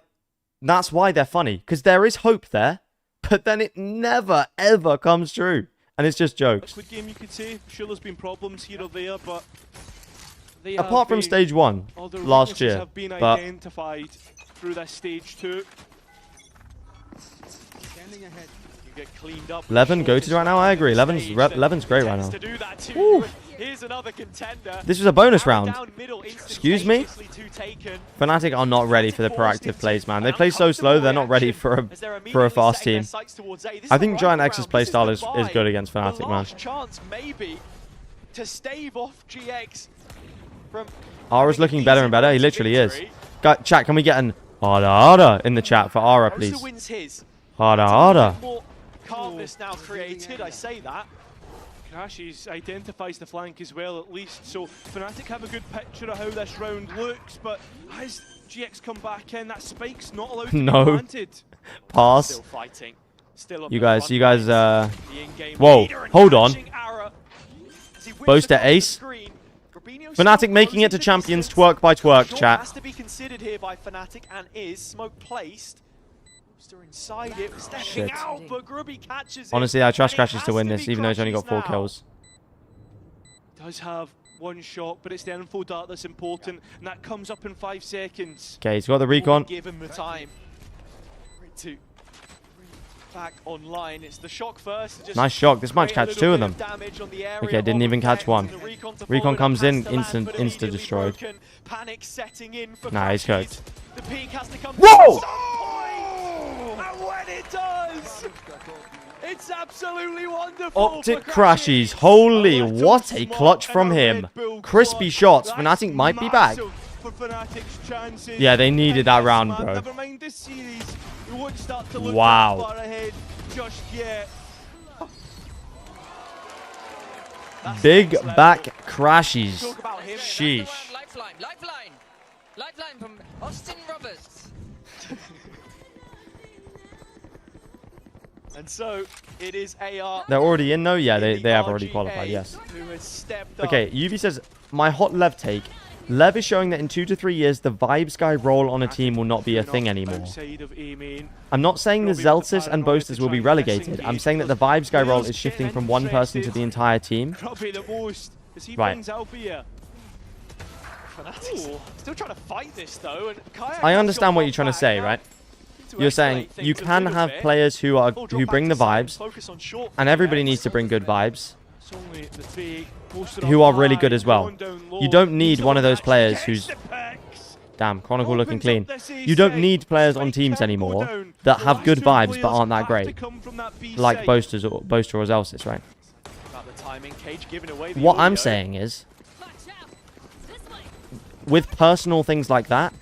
that's why they're funny, because there is hope there, but then it never, ever comes true. And it's just jokes. Liquid game, you could say. Sure, there's been problems here or there, but they Apart from stage 1 all their last weaknesses year. have been But identified through this stage 2. You get cleaned up. Levin, go to right now. I agree. Levin's great right now. To do that too. Woo. Here's another contender. This was a bonus round. Down middle, Excuse me? instantaneously two taken. Fnatic are not ready for the proactive plays, man. They play so slow, they're not ready for a fast team. I think Giant X's playstyle is good against Fnatic, man. Last chance maybe to stave off GX from Ara's looking better and better. He literally is. Chat, can we get an Ada in the chat for Ara, please? wins his. Ada. More calmness now created, I say that. Crashes identifies the flank as well, at least. So Fnatic have a good picture of how this round looks, but as GX come back in, that spike's not allowed to be planted. Pass. Still fighting. Still on You the guys, front whoa, leader and hold on. catching Ara. As he whips Boaster across the ace. screen. Garbino Fnatic still making it to closing the champions, distance. twerk by twerk, Short chat. has to be considered here by Fnatic and is. Smoke placed. Still inside it, stepping Shit. out, but Grubby catches it. Honestly, I trust And it Crashes has to win be this, even though he's only got 4 Crashes now. kills. Does have one shot, but it's the info dart that's important, and that comes up in 5 seconds. Okay, he's got the recon. Give him the time to bring back online. It's the shock first. Just Nice shock. This might create a catch little 2 of bit them. damage on the area Okay, didn't of even catch effect, one. and the recon to Recon follow, comes it in, has to land, instant but immediately destroyed. broken. Panic setting in for Nah, he's Crashes. cooked. The peak has to come. Whoa! And when it does, it's absolutely wonderful. Optic for crashes. Holy, what a clutch from him. Crispy shots. Fnatic might be back. For Fnatic's chances. Yeah, they needed that round, bro. Never mind this series. We won't start to look Wow. that far ahead just yet. Big back crashes. Talk about him. Sheesh. Lifeline from Austin Roberts. And so it is AR. They're already in though? Yeah, they the have already RGA qualified, yes. Who has stepped up. Okay, UV says, my hot Lev take. Lev is showing that in 2 to 3 years, the Vibes guy role on a team will not be a thing anymore. Outside of A main. I'm not saying the Zelsis and Boasters will be relegated. I'm saying that the Vibes guy role is shifting from one person to the entire team. Probably the most. As he Right. brings Alpha here. Fnatic still trying to fight this though. And Kayak I has understand got what one you're trying to back say, now right? to You're saying escalate you things a can little have bit. players who We'll drop who bring the back to vibes, focus on short and everybody for needs to bring good vibes, It's only the three posted who up are really high, good as well. going down low. You don't need He's one of the those one players actually who's... gets the picks. Damn, Chronicle looking Opens clean. up this You don't A-side. need players on Spike teams can't go anymore down. that The have last good two vibes but players aren't that have to great. come from that B Like side. Boaster or Zelsis, right? About the timing, Cage giving away the What I'm audio. saying is, with personal things like that,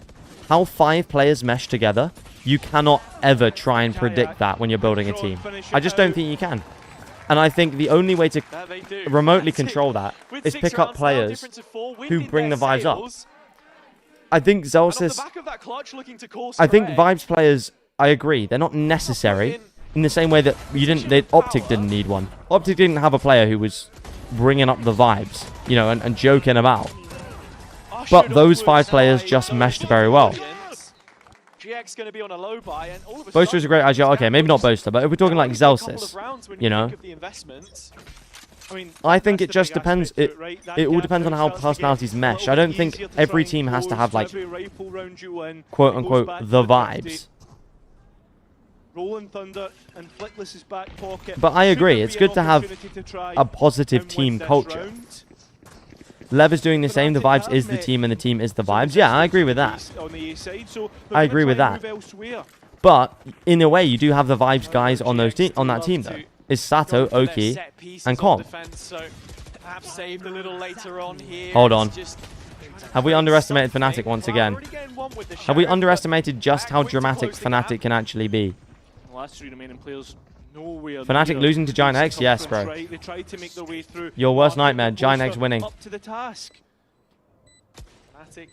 how 5 players mesh together, you cannot ever try and predict that when you're building a team. I just don't think you can. And I think the only way to That they do. remotely That's it. control that With is 6 pick up rounds now, players difference of 4, who winding bring the their vibes up. sails. I think And off the Zelsis... back of that clutch, looking to course I think correct. vibes players, I agree, they're not necessary in the same way that Optic didn't need one. Optic didn't have a player who was bringing up the vibes, you know, and joking about. But those 5 players just meshed very well. GX going to be on a low buy, and all of a Boaster is a great IGL. Okay, maybe not Boaster, but if we're talking like Zelsis, you know, I think it just depends. It all depends on how personalities mesh. I don't think every team has to have, like, quote-unquote, the vibes. Rolling Thunder and Flickless's back pocket. But I agree, Should it's there good be to an have opportunity to try a positive and team win this culture. round? Lev is doing the same. The vibes is the team, and the team is the vibes. Yeah, I agree with that. On the A side, so I agree with that. But in a way, you do have the vibes guys on those on that team though. Is Sato, Oki, and Com. Hold on. Have we underestimated Fnatic once again? Have we underestimated just how dramatic Fnatic can actually be? The last 3 remaining players nowhere Fnatic near losing to Giant X? Yes, bro. They tried to make their way through. Your worst Martin nightmare, Giant X Poster winning. Up to the task. Fnatic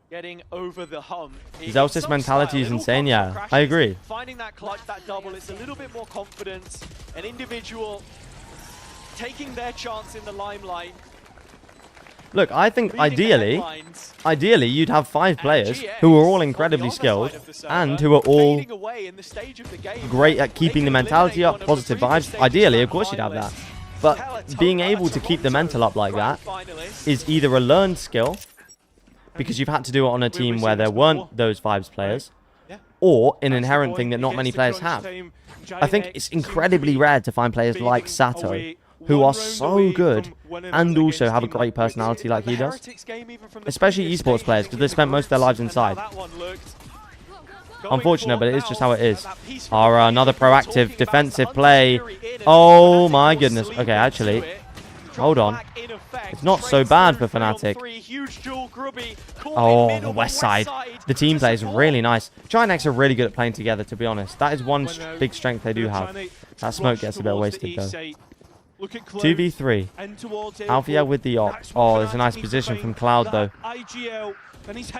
getting over the hump. Zelsis mentality is insane, yeah. I agree. Finding that clutch, that double, it's a little bit more confidence. An individual taking their chance in the limelight. Look, I think ideally you'd have 5 players who are all incredibly skilled and who are all great at keeping the mentality up, positive vibes. Ideally, of course, you'd have that. But being able to keep the mental up like that is either a learned skill, because you've had to do it on a team where there weren't those vibes players, or an inherent thing that not many players have. I think it's incredibly rare to find players like Sato who are so good and also have a great personality like he does. Especially esports players, because they spent most of their lives inside. Unfortunate, but it is just how it is. Another proactive defensive play. Oh my goodness. Okay, actually, hold on. It's not so bad for Fnatic. Oh, the west side. The team play is really nice. Giant X are really good at playing together, to be honest. That is one big strength they do have. That smoke gets a bit wasted, though. 2v3. Althea with the op. Oh, there's a nice position from Cloud, though.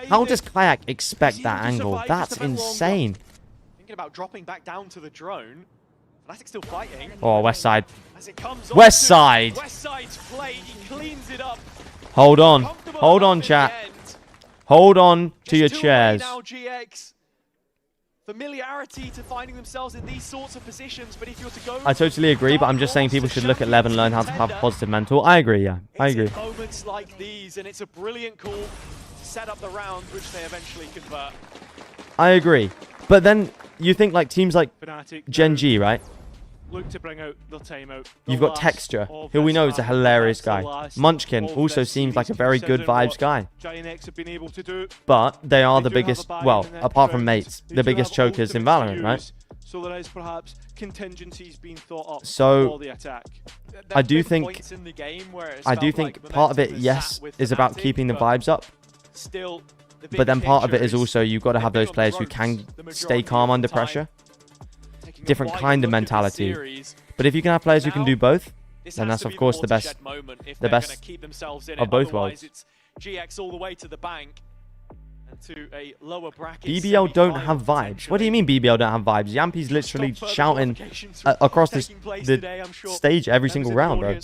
How does Kayak expect that angle? That's insane. Thinking about dropping back down to the drone. Fnatic still fighting. Oh, west side. West side. West side's play. He cleans it up. Hold on. Hold on, chat. Hold on to your chairs. Now, GX. Familiarity to finding themselves in these sorts of positions, but if you're to go, I totally agree, but I'm just saying people should look at Lev and learn how to have a positive mental. I agree, yeah. I agree. It's moments like these, and it's a brilliant call to set up the round, which they eventually convert. I agree. But then you think like teams like Gen G, right? Look to bring out the timeout. You've got Texture, who we know is a hilarious guy. Munchkin also seems like a very good vibes guy. But they are the biggest, well, apart from mates, the biggest chokers in Valorant, right? So there is perhaps contingencies being thought up for the attack. I do think part of it, yes, is about keeping the vibes up. But then part of it is also you've got to have those players who can stay calm under pressure. Different kind of mentality. But if you can have players who can do both, then that's of course the best of both worlds. GX all the way to the bank and to a lower bracket. BBL don't have vibes. What do you mean BBL don't have vibes? Yampi's literally shouting across the stage every single round, bro.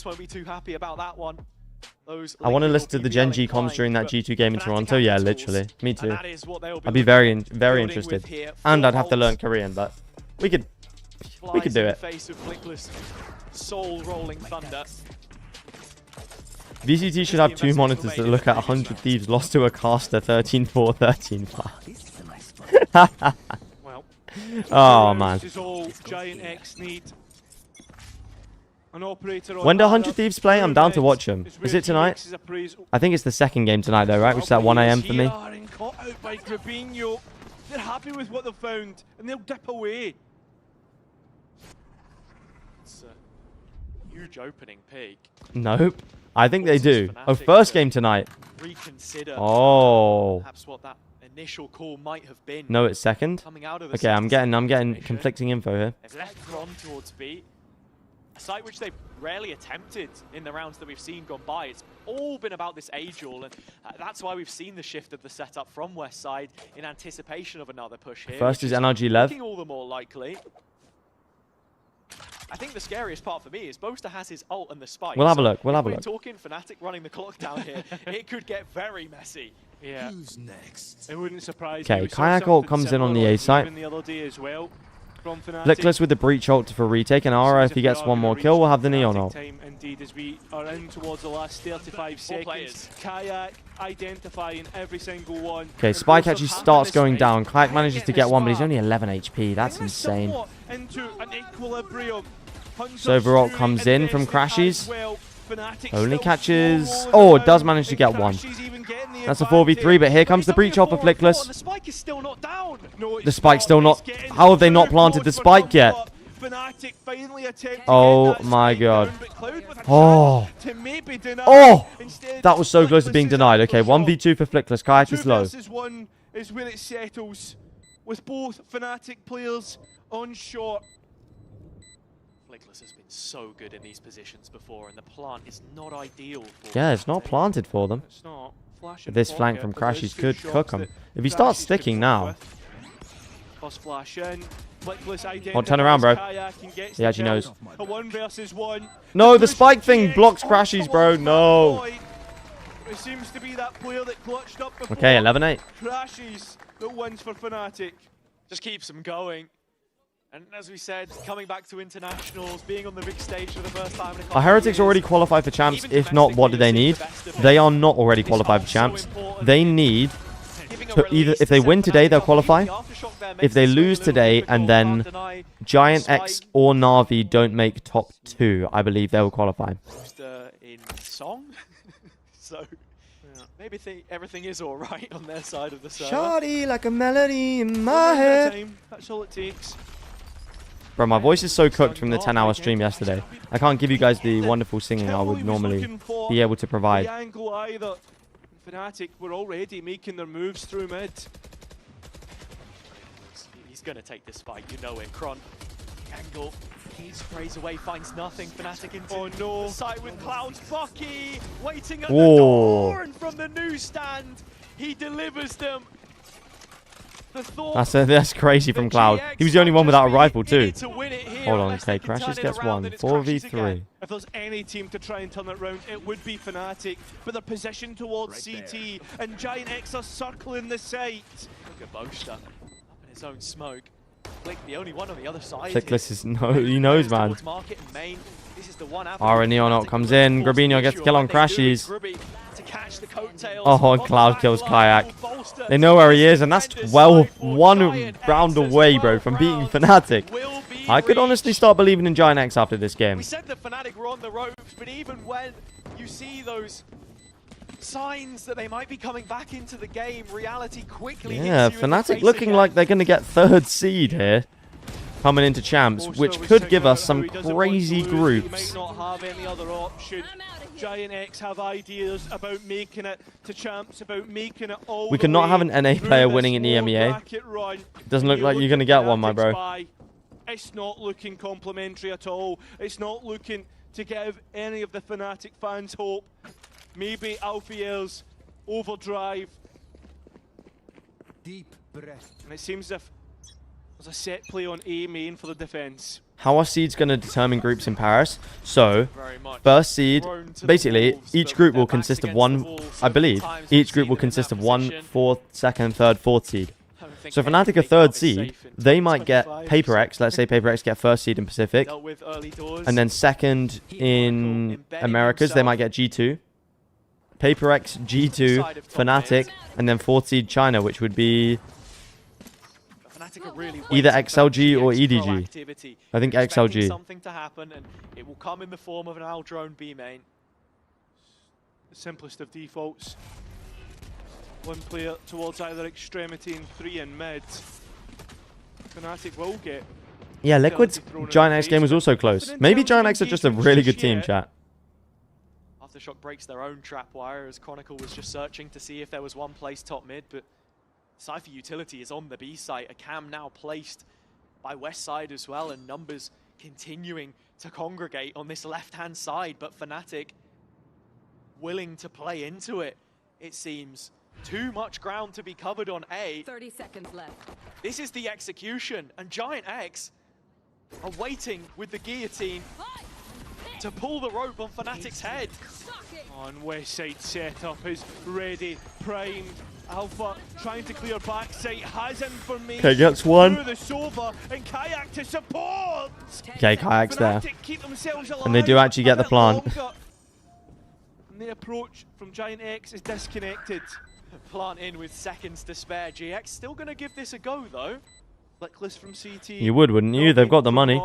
I want to listen to the Gen G comms during that G2 game in Toronto. Yeah, literally. Me too. I'd be very interested. And I'd have to learn Korean, but we could do it. Soul rolling thunder. VCT should have 2 monitors that look at 100 Thieves lost to a caster 13-4, 13-5. Well, oh man. When do 100 Thieves play? I'm down to watch them. Is it tonight? I think it's the second game tonight though, right? Which is at 1 AM for me. They're happy with what they've found and they'll dip away. It's a huge opening peak. Nope. I think they do. Oh, first game tonight. Reconsider perhaps what that initial call might have been. No, it's second. Okay, I'm getting conflicting info here. They've left Ron towards B. A site which they've rarely attempted in the rounds that we've seen gone by. It's all been about this Age-All, and that's why we've seen the shift of the setup from West Side in anticipation of another push here. First is NRG Lev. All the more likely. I think the scariest part for me is Boaster has his ult and the spike. We'll have a look. We'll have a look. look. Talking Fnatic running the clock down here, it could get very messy. Yeah. Who's next? It wouldn't surprise me. Okay, Kayak ult comes in on the A site. Flickless with the breach ult for retake, and Ara, if he gets one more kill, will have the Neon ult. Indeed, as we are in towards the last 35 seconds. Kayak identifying every single one. Okay, Spike actually starts going down. Kayak manages to get one, but he's only 11 HP. That's insane. Soveralt comes in from Crashies. Only catches... Oh, it does manage to get one. That's a 4v3, but here comes the breach ult for Flickless. The spike is still not down. The spike's still not... How have they not planted the spike yet? Oh my god. Oh. Oh! That was so close to being denied. Okay, 1v2 for Flickless. Kayak is low. One is where it settles, with both Fnatic players on short. Flickless has been so good in these positions before, and the plant is not ideal for Yeah, it's not planted for them. It's not. But this flank from Crashies could cook him. If he starts sticking now... Flash in. Oh, turn around, bro. He actually knows. A 1 versus 1. No, the spike thing blocks Crashies, bro. No. It seems to be that player that clutched up before. Okay, 11-8. Crashes that wins for Fnatic. Just keeps them going. And as we said, coming back to internationals, being on the big stage for the first time in a couple Are Heretics of years. already qualified for champs? Even If not, what do they need? They are not already qualified for champs. They need to either, if they win today, they'll qualify. If they lose today and then Giant X or Navi don't make top 2, I believe they will qualify. In song, so maybe everything is all right on their side of the server. Shardy like a melody in my head. That's all it takes. Bro, my voice is so cooked from the 10-hour stream yesterday. I can't give you guys the wonderful singing I would normally be able to provide. The angle either. Fnatic were already making their moves through mid. He's going to take this fight, you know it. Kron, angle, he sprays away, finds nothing. Fnatic into the side with Clouds. Bucky waiting at the door, and from the newsstand, he delivers them. That's crazy from Cloud. He was the only one without a rifle too. Hold on, okay, Crashes gets one. 4v3. If there's any team to try and turn it round, it would be Fnatic. But they're positioned towards CT, and Giant X are circling the site. Look at Boaster, up in his own smoke. Flick, the only one on the other side. Flickless is he knows, man. This is the one Neonot comes in. Grabinho gets the kill on Crashes. Oh, Cloud kills Kayak. They know where he is, and that's 1 round away, bro, from beating Fnatic. I could honestly start believing in Giant X after this game. We said that Fnatic were on the ropes, but even when you see those signs that they might be coming back into the game, reality quickly yeah, Fnatic looking like they're going to get 3rd seed here. Coming into champs, which could give us some crazy groups. Might not have any other option. Giant X have ideas about making it to champs, about making it all. We cannot have an NA player winning in EMEA. Doesn't look like you're going to get one, my bro. It's not looking complimentary at all. It's not looking to give any of the Fnatic fans hope. Maybe Alfie's overdrive. Deep breath. And it seems as if there's a set play on A main for the defense. How are seeds going to determine groups in Paris? So, first seed, basically, each group will consist of one, I believe, each group will consist of 1, 4th, 2nd, 3rd, 4th seed. So Fnatic are 3rd seed, they might get Paper X, let's say Paper X get 1st seed in Pacific, and then 2nd in Americas, they might get G2. Paper X, G2, Fnatic, and then 4th seed China, which would be either XLG or EDG. I think XLG. Something to happen, and it will come in the form of an Al drone B main. The simplest of defaults. 1 player towards either extremity and 3 in mid. Fnatic will get. Yeah, Liquid's Giant X game was also close. Maybe Giant X are just a really good team, chat. Aftershock breaks their own trap wire as Chronicle was just searching to see if there was one place top mid, but Cypher utility is on the B site. A cam now placed by West side as well, and numbers continuing to congregate on this left-hand side, but Fnatic willing to play into it, it seems. Too much ground to be covered on A. 30 seconds left. This is the execution, and Giant X are waiting with the guillotine to pull the rope on Fnatic's head. On West side setup is ready, primed. Alpha trying to clear backside, has information. Okay, gets one. Through the Sova, and Kayak to support. Okay, Kayak's there. Keep themselves alive And they do actually get the plant. And the approach from Giant X is disconnected. Plant in with seconds to spare. GX still going to give this a go, though. Flickless from CT. You would, wouldn't you? They've got the money.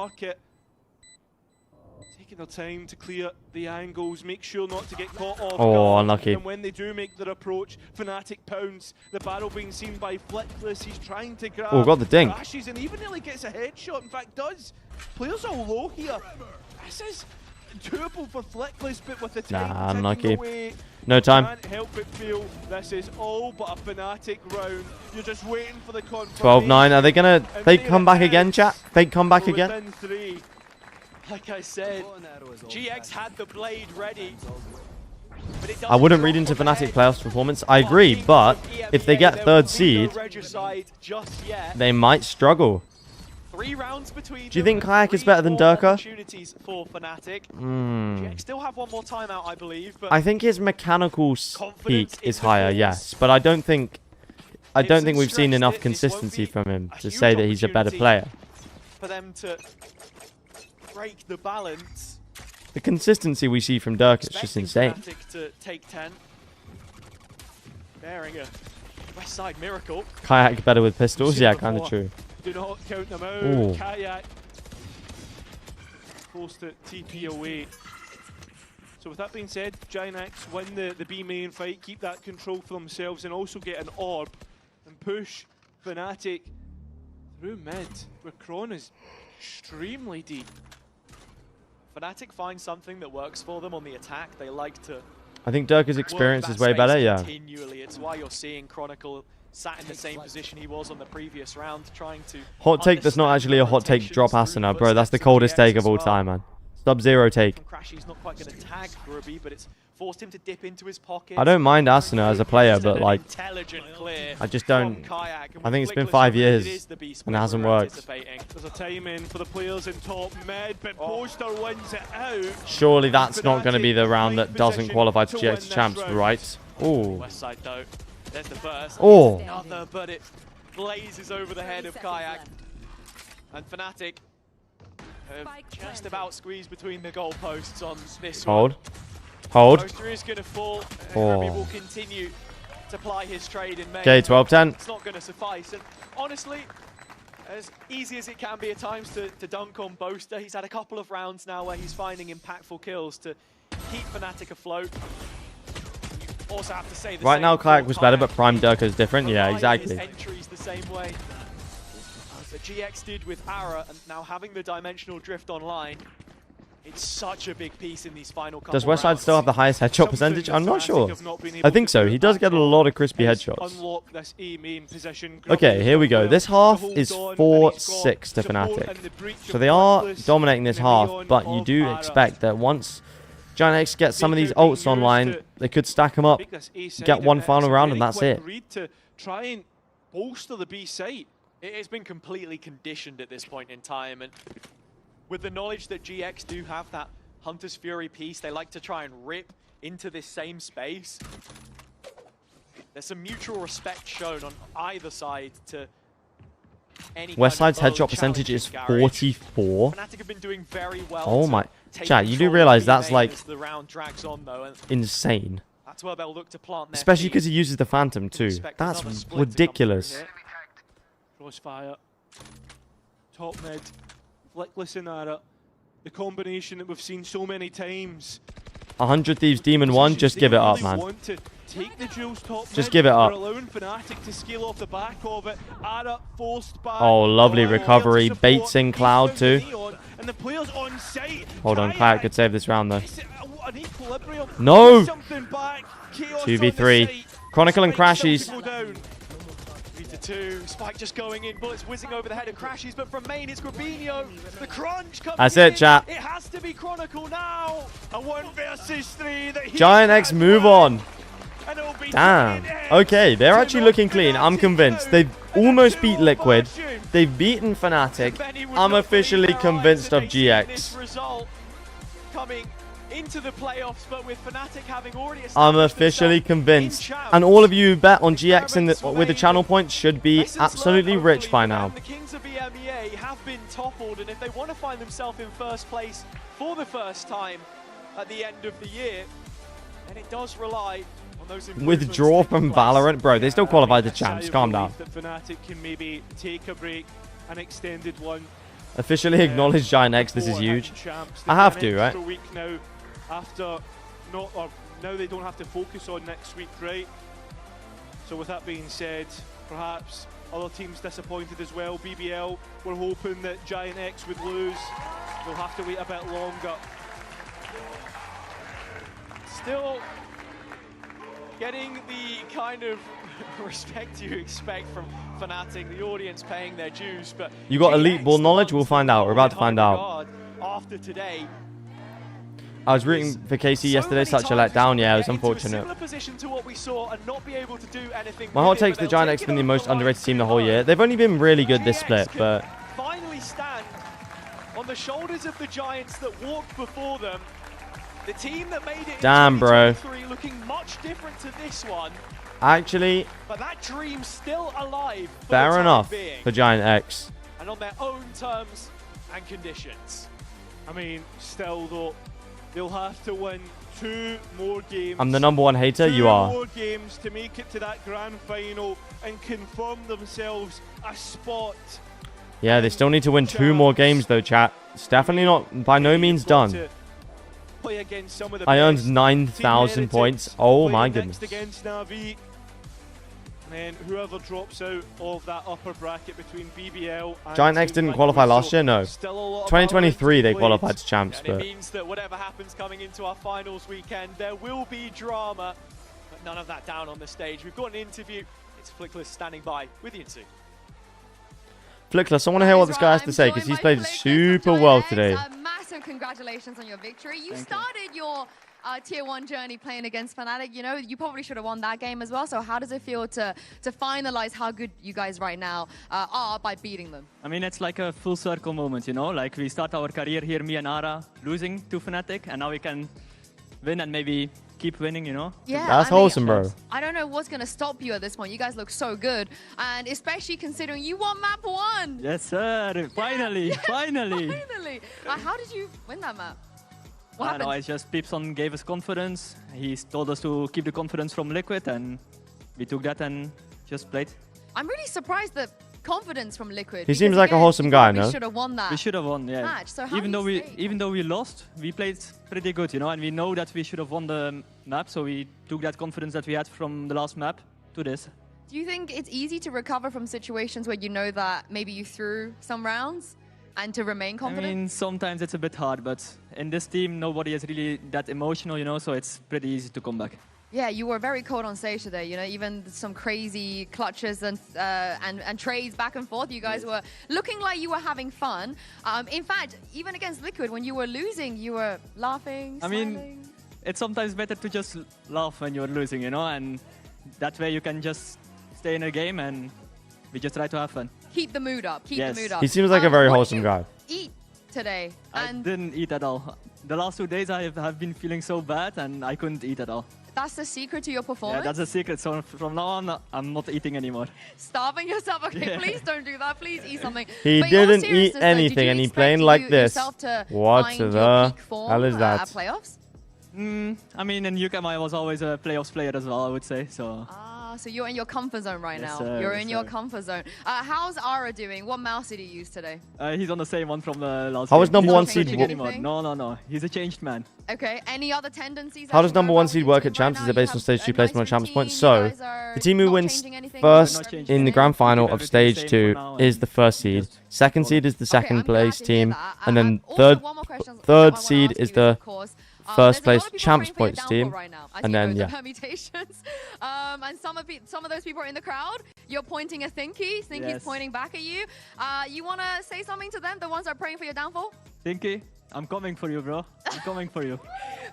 Taking their time to clear the angles, make sure not to get caught off Oh, guard. unlucky. And when they do make their approach, Fnatic pounce. The barrel being seen by Flickless. He's trying to grab. Oh, got the dink. Crashes and even nearly gets a headshot. In fact, does. Players are low here. This is doable for Flickless, but with the time Nah, ticking unlucky. away, No time. can't help but feel this is all but a Fnatic round. You're just waiting for the confirmation. 12-9. Are they going to And fake there comeback it again, is. chat? Fake comeback We're again? within 3. Like I said, GX had the blade ready. But it I wouldn't read into Fnatic playoffs performance. I agree, but if they get 3rd seed, they might struggle. 3 rounds between. Do you think Kayak is better than Durka? Opportunities for Fnatic. GX still have one more timeout, I believe. But I think his mechanical peak is higher, yes, but I don't think we've seen enough consistency from him to say that he's a better player. For them to break the balance. The consistency we see from Dirk is just insane. Fnatic to take 10. Bearing a West Side miracle. Kayak better with pistols? Yeah, kind of true. Do not count them out. Ooh. Kayak forced to TP away. So with that being said, Giant X win the B main fight, keep that control for themselves, and also get an orb and push Fnatic through mid, where Kron is extremely deep. Fnatic find something that works for them on the attack. They like to. I think Durka's experience is way better, yeah. Continually. It's why you're seeing Chronicle sat in the same position he was on the previous round, trying to. Hot take that's not actually a hot take. Drop Asuna, bro. That's the coldest take of all time, man. Sub-Zero take. Crashy's not quite going to tag Grubby, but it's forced him to dip into his pocket. I don't mind Asuna as a player, but like, I just don't. I think it's been 5 years and it hasn't worked. There's a time in for the players in top mid, but Poster wins it out. Surely that's not going to be the round that doesn't qualify to GX champs, right? Ooh. West side though. There's the burst. Oh. Another, but it blazes over the head of Kayak. And Fnatic have just about squeezed between the goalposts on this Hold. one. Hold. Poster is going to fall, and Oh. Ruby will continue to ply his trade in May. Okay, 12-10. It's not going to suffice. And honestly, as easy as it can be at times to dunk on Boaster, he's had a couple of rounds now where he's finding impactful kills to keep Fnatic afloat. You also have to say the Right same now, for Kayak was better, but Prime Durka is different. Yeah, exactly. his entries the same way that GX did with Ara, and now having the dimensional drift online, it's such a big piece in these final couple Does Westside rounds. still have the highest headshot percentage? I'm not sure. I think so. He does get a lot of crispy headshots. Unlock this A main position. Okay, here we go. This half is 4-6 to Fnatic. So they are dominating this half, but you do expect that once Giant X gets some of these ults online, they could stack them up, get one final round, and that's it. To try and bolster the B site. It's been completely conditioned at this point in time, and with the knowledge that GX do have that Hunter's Fury piece, they like to try and rip into this same space. There's some mutual respect shown on either side to any Westside's kind of headshot percentage is garage. 44. Fnatic have been doing very well. Oh to my. take Chat, you do control realize of that's B main like as the round drags on, though, and insane. that's where they'll look to plant their Especially feet. because he uses the Phantom too. Expect That's another split to come ridiculous. through here. Crossfire. Top mid. Flickless in Ara. The combination that we've seen so many times. 100 Thieves Demon 1, just give it up, man. Take the duels top Just mid. give it up. They're allowing Fnatic to scale off the back of it. Ara forced back. Oh, lovely recovery. Support. Baits in Cloud He's too. found the Neon, and the players on site. Hold on, Kayak could save this round though. An equilibrium. No! Something back. Chaos 2v3. on the site. Chronicle and Spike Crashies. starts to go down. 3-2, Spike just going in, bullets whizzing over the head of Crashies, but from main it's Grabinho. The crunch comes That's in. it, chat. It has to be Chronicle now. A 1 versus 3. Giant X move on. And it'll be Damn. Giant X Okay, they're to actually knock looking clean. I'm Fnatic convinced. out. They've And almost a beat 2-1 Liquid. fortune. They've beaten Fnatic. Benny would I'm not officially believe their eyes convinced that of they've seen this GX. result coming into the playoffs, but with Fnatic having already I'm established officially themselves convinced. in champs. And all of you who bet on GX in Experiments were with the made, channel points should be lessons absolutely learned, rich by hopefully, now. and the Kings of EMEA have been toppled, and if they want to find themselves in first place for the first time at the end of the year, then it does rely on those improvements Withdraw taking from place. Valorant? Bro, they still qualified the Sigh champs. of Calm relief down. that Fnatic can maybe take a break, an extended one. Officially acknowledge Giant X. This is before huge. hitting champs. I have They've to, got an right? extra week now after now they don't have to focus on next week, right? So with that being said, perhaps other teams disappointed as well. BBL, we're hoping that Giant X would lose. They'll have to wait a bit longer. Still getting the kind of respect you expect from Fnatic, the audience paying their dues, but You got elite GX ball knowledge? We'll wants find out. We're about to in find high out. regard after today. I was rooting for KC yesterday. Such a letdown. Yeah, it was unfortunate. My hot take's the Giant X been the most underrated team the whole year. They've only been really good this split, but on the shoulders of the Giants that walked before them. The team that made it Damn, in bro. 2023 looking much different to this one. Actually, But that dream's still alive for the fair time enough being, for Giant X. and on their own terms and conditions. I mean, still though, they'll have to win 2 more games. I'm the #1 hater. 2 You are. more games to make it to that grand final and confirm themselves a spot. Yeah, they still need to win 2 more games though, chat. It's definitely not by no means done. Play against some of the I earned best. 9,000 Team points. Heretics Oh playing my next goodness. against NAVI. And whoever drops out of that upper bracket between BBL and Giant X Team didn't qualify Liquid, last so year, no. still a lot of 2023 they balance qualified to champs, And it but means that whatever happens coming into our finals weekend, there will be drama, but none of that down on the stage. We've got an interview. It's Flickless standing by with Yinsu. Flickless, I want to hear what this guy has to say because he's played super well today. Massive congratulations on your victory. You started your Tier 1 journey playing against Fnatic. You know, you probably should have won that game as well. So how does it feel to finalize how good you guys right now are by beating them? I mean, it's like a full circle moment, you know? Like, we start our career here, me and Ara, losing to Fnatic, and now we can win and maybe keep winning, you know? Yeah, That's wholesome, bro. I don't know what's going to stop you at this point. You guys look so good. And especially considering you won map 1. Yes, sir. Finally, finally. Finally. How did you win that map? What I happened? know, it's just Peepson gave us confidence. He told us to keep the confidence from Liquid, and we took that and just played. I'm really surprised that confidence from Liquid. He seems because like a again, wholesome you guy, probably no? should have won that. We should have won, yeah. match. So how even do though you even stay? though we lost, we played pretty good, you know, and we know that we should have won the map, so we took that confidence that we had from the last map to this. Do you think it's easy to recover from situations where you know that maybe you threw some rounds and to remain confident? I mean, sometimes it's a bit hard, but in this team, nobody is really that emotional, you know, so it's pretty easy to come back. Yeah, you were very cold on stage today. You know, even some crazy clutches and trades back and forth. You guys were looking like you were having fun. In fact, even against Liquid, when you were losing, you were laughing, I smiling. mean, it's sometimes better to just laugh when you're losing, you know, and that way you can just stay in a game and we just try to have fun. Keep the mood up. Keep Yes. the mood up. He seems like a very what wholesome did you guy. Eat today. I And didn't eat at all. The last 2 days I have been feeling so bad and I couldn't eat at all. that's the secret to your performance. Yeah, that's a secret. So from now on, I'm not eating anymore. Starving yourself. Okay, Yeah. please don't do that. Please eat something. He But in all didn't eat seriousness, though, did anything you and he expect playing like this. yourself to What find your the peak form, hell is At that? playoffs? I mean, in UCAM, I was always a playoffs player as well, I would say. So So you're in your comfort zone right Yes, now. sir, You're yes, in your sir. comfort zone. How's Ara doing? What mouse did he use today? he's on the same one from the last How game. is number He's one not seed changing wo- anymore. Anything? No. He's a changed man. Okay. Any other tendencies? How I does should know number 1 about seed with work your at team champs? right Is now? it based You on stage have 2 a placement on nice champs routine, points? you So, guys are the team who not wins changing anything? first Not changing in the anything. grand final Keep of everything the stage same 2 for now is and the first seed. just Second follow. seed is the Okay, second I'm glad place to hear team. that. And then Also, one more question that I third wanna seed ask is you the of course. first There's a lot place of people champs praying for your points downfall team. right now. I And see then, loads of yeah. permutations. And some of those people are in the crowd. You're pointing at Thinky. Thinky's Yes. pointing back at you. You want to say something to them, the ones that are praying for your downfall? Tinky, I'm coming for you, bro. I'm coming for you.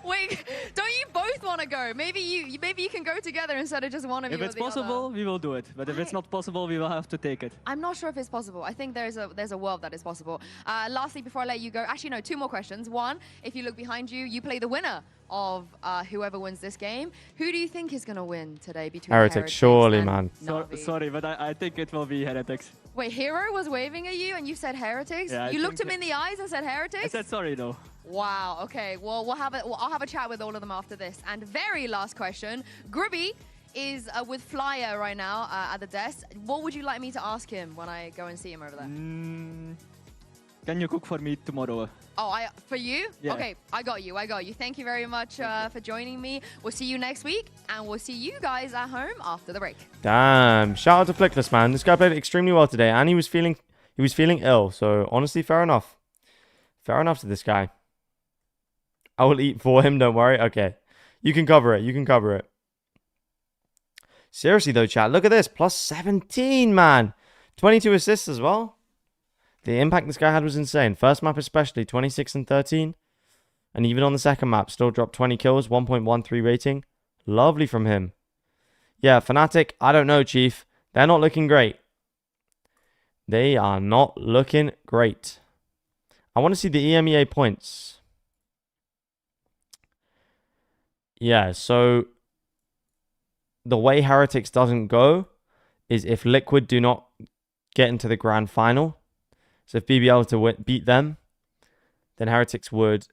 Wait, don't you both want to go? Maybe you can go together instead of just one of you If or it's the other. possible, we will do it. But if it's not possible, we will have to take it. I'm not sure if it's possible. I think there's a world that is possible. Lastly, before I let you go, actually no, 2 more questions. One, if you look behind you, you play the winner of whoever wins this game. Who do you think is going to win today between Heretics, surely, and man. Na'Vi? Sorry, but I think it will be Heretics. Wait, Hero was waving at you and you said Heretics? Yeah, I you looked him think in the eyes and said I Heretics? said sorry, though. Wow, okay. Well, I'll have a chat with all of them after this. And very last question. Gribby is with Flyer right now at the desk. What would you like me to ask him when I go and see him over there? Can you cook for me tomorrow? Oh, for you? Yeah. Okay, I got you. Thank you very much for joining me. We'll see you next week, and we'll see you guys at home after the break. Damn. Shout out to Flickless, man. This guy played extremely well today, and he was feeling ill. So honestly, fair enough. Fair enough to this guy. I will eat for him, don't worry. Okay. You can cover it. Seriously though, chat, look at this. Plus 17, man. 22 assists as well. The impact this guy had was insane. First map especially, 26 and 13. And even on the second map, still dropped 20 kills, 1.13 rating. Lovely from him. Yeah, Fnatic, I don't know, Chief. They're not looking great. They are not looking great. I want to see the EMEA points. Yeah, so the way Heretics doesn't go is if Liquid do not get into the grand final. So if BBL to beat them, then Heretics would.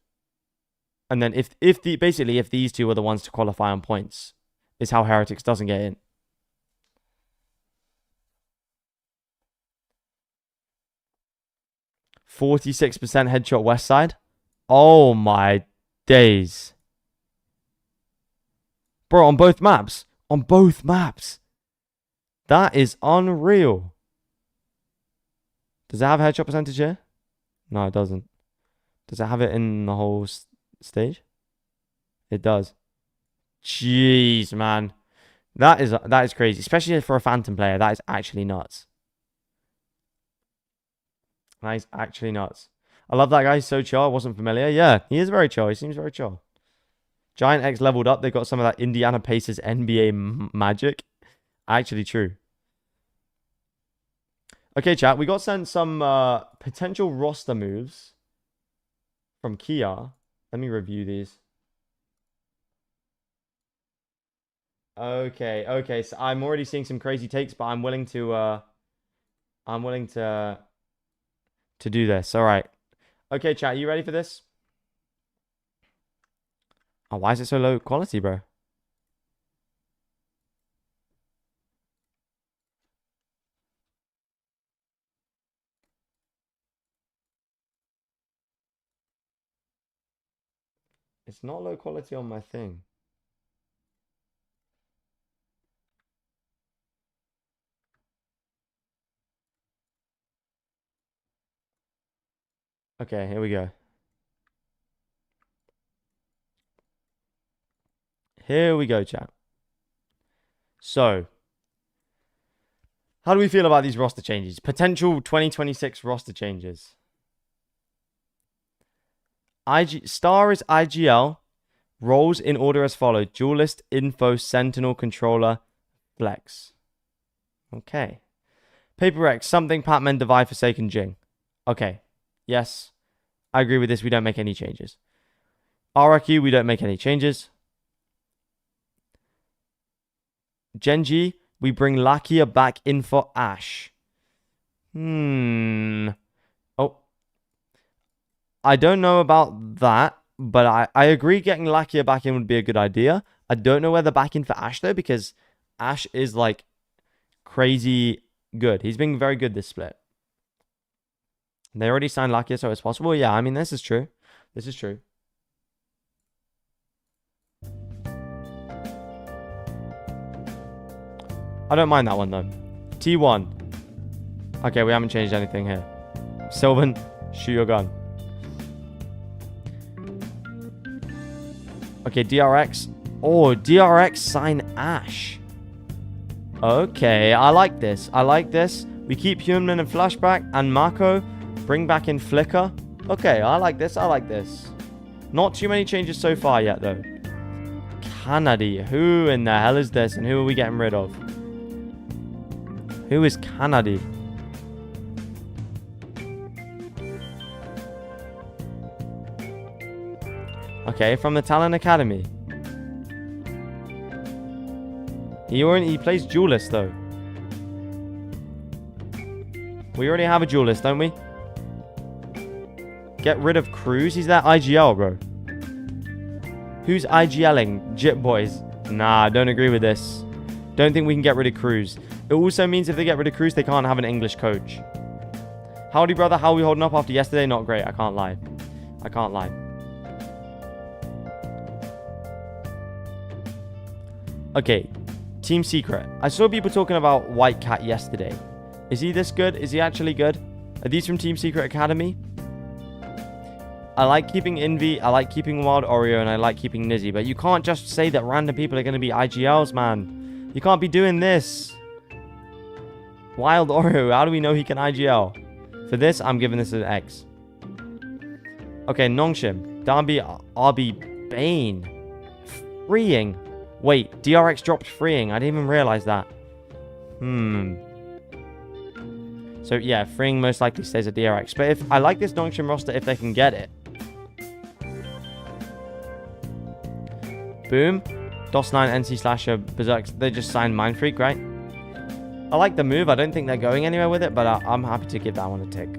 And then if these two were the ones to qualify on points, is how Heretics doesn't get in. %46% headshot west side. Oh my days. Bro, on both maps. On both maps. That is unreal. Does it have headshot percentage here? No, it doesn't. Does it have it in the whole stage? It does. Jeez, man. That is crazy. Especially for a Phantom player. That is actually nuts. That is actually nuts. I love that guy. He's so chill. I wasn't familiar. Yeah, he is very chill. He seems very chill. Giant X leveled up. They got some of that Indiana Pacers NBA magic. Actually true. Okay, chat. We got sent some potential roster moves from Kia. Let me review these. Okay. So I'm already seeing some crazy takes, but I'm willing to do this. All right. Okay, chat. You ready for this? Oh, why is it so low quality, bro? It's not low quality on my thing. Okay, here we go. Here we go, chat. So, how do we feel about these roster changes? Potential 2026 roster changes. Star is IGL. Roles in order as follows. Duelist, Info, Sentinel, Controller, Flex. Okay. Paper X, something, Patman, Divide, Forsaken, Jing. Okay. Yes. I agree with this. We don't make any changes. RRQ, we don't make any changes. Genji, we bring Lakia back in for Ash. Oh. I don't know about that, but I agree getting Lakia back in would be a good idea. I don't know whether back in for Ash, though, because Ash is, like, crazy good. He's been very good this split. They already signed Lakia, so it's possible. Yeah, I mean, this is true. This is true. I don't mind that one, though. T1. Okay, we haven't changed anything here. Sylvan, shoot your gun. Okay, DRX. Oh, DRX sign Ash. Okay, I like this. I like this. We keep Human and Flashback and Mako. Bring back in Flicker. Okay, I like this. I like this. Not too many changes so far yet, though. Kennedy. Who in the hell is this? And who are we getting rid of? Who is Kennedy? Okay, from the Talent Academy. He plays Duelist, though. We already have a Duelist, don't we? Get rid of Cruz. He's that IGL, bro. Who's IGLing? Jit boys. Nah, I don't agree with this. Don't think we can get rid of Cruz. It also means if they get rid of Cruz, they can't have an English coach. Howdy, brother. How are we holding up after yesterday? Not great. I can't lie. I can't lie. Okay. Team Secret. I saw people talking about White Cat yesterday. Is he this good? Is he actually good? Are these from Team Secret Academy? I like keeping Envy, I like keeping Wild Oreo, and I like keeping Nizzy. But you can't just say that random people are going to be IGLs, man. You can't be doing this. Wild Oreo, how do we know he can IGL? For this, I'm giving this an X. Okay, Nongshim. Darby, RB, Bane. Freeing. Wait, DRX dropped freeing. I didn't even realize that. So yeah, freeing most likely stays at DRX. But if I like this Nongshim roster if they can get it. Boom. DOS9, NC Slasher, Berserk. They just signed Mind Freak, right? I like the move. I don't think they're going anywhere with it, but I'm happy to give that one a tick.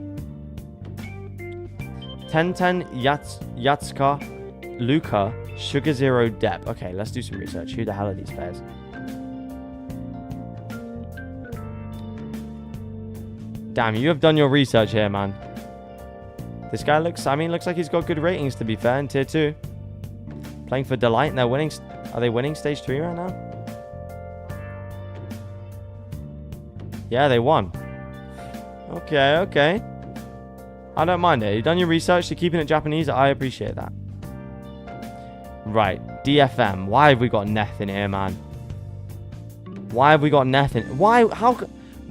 1010 Yatska Luca Sugar Zero Dep. Okay, let's do some research. Who the hell are these players? Damn, you have done your research here, man. This guy looks like he's got good ratings, to be fair, in Tier 2. Playing for Delight, and they're winning. Are they winning Stage 3 right now? Yeah, they won. Okay, okay. I don't mind it. You've done your research. You're keeping it Japanese. I appreciate that. Right. DFM. Why have we got Neth in here, man? Why have we got Neth in? Why? How?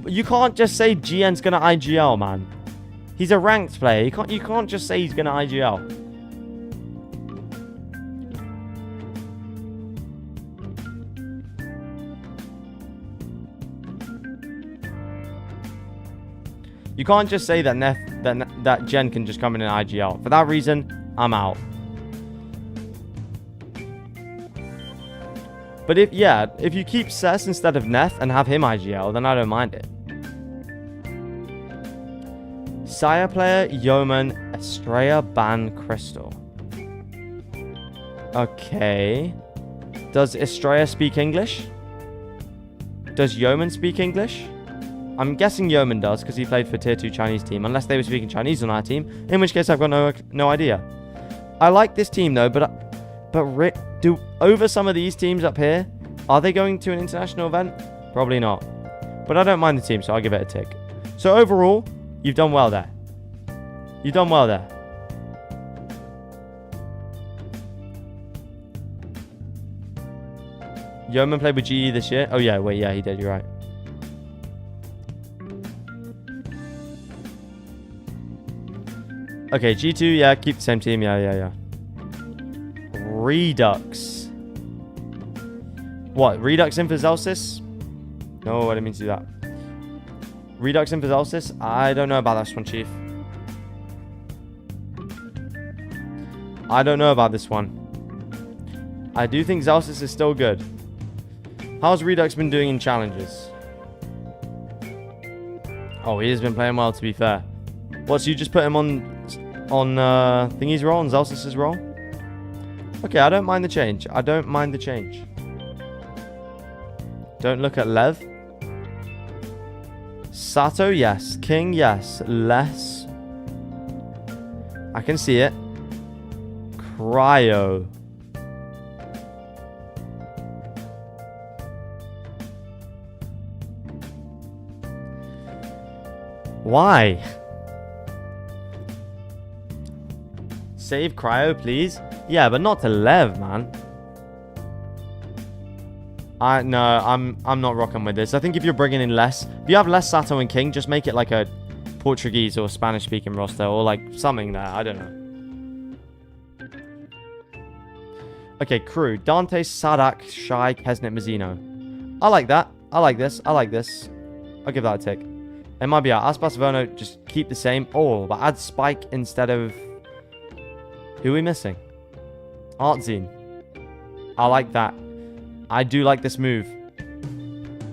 You can't just say GN's gonna IGL, man. He's a ranked player. You can't just say he's gonna IGL. You can't just say that that Gen can just come in and IGL. For that reason, I'm out. But if you keep Cess instead of Neth and have him IGL, then I don't mind it. Sire player, Yeoman, Estrella, Ban, Crystal. Okay. Does Estrella speak English? Does Yeoman speak English? I'm guessing Yeoman does because he played for Tier 2 Chinese team, unless they were speaking Chinese on our team, in which case I've got no idea. I like this team though, but over some of these teams up here, are they going to an international event? Probably not. But I don't mind the team, so I'll give it a tick. So overall, you've done well there. You've done well there. Yeoman played with GE this year. Oh yeah, wait, yeah, he did, you're right. Okay, G2, yeah, keep the same team. Yeah. Redux. What? Redux in for Zelsis? No, I didn't mean to do that. Redux in for Zelsis? I don't know about this one, Chief. I don't know about this one. I do think Zelsis is still good. How's Redux been doing in challenges? Oh, he has been playing well, to be fair. What, so you just put him on Thingy's role, on Zelsis' role? Okay, I don't mind the change. I don't mind the change. Don't look at Lev. Sato, yes. King, yes. Less. I can see it. Cryo. Why? Save Cryo, please. Yeah, but not to Lev, man. No, I'm not rocking with this. I think if you're bringing in less, if you have less Sato and King, just make it like a Portuguese or Spanish-speaking roster or like something there. I don't know. Okay, crew. Dante, Sadak, Shai, Kesnet, Mazzino. I like that. I like this. I like this. I'll give that a tick. It might be out. Aspas, Verno, just keep the same. Oh, but add Spike instead of... Who are we missing? Artzine. I like that. I do like this move.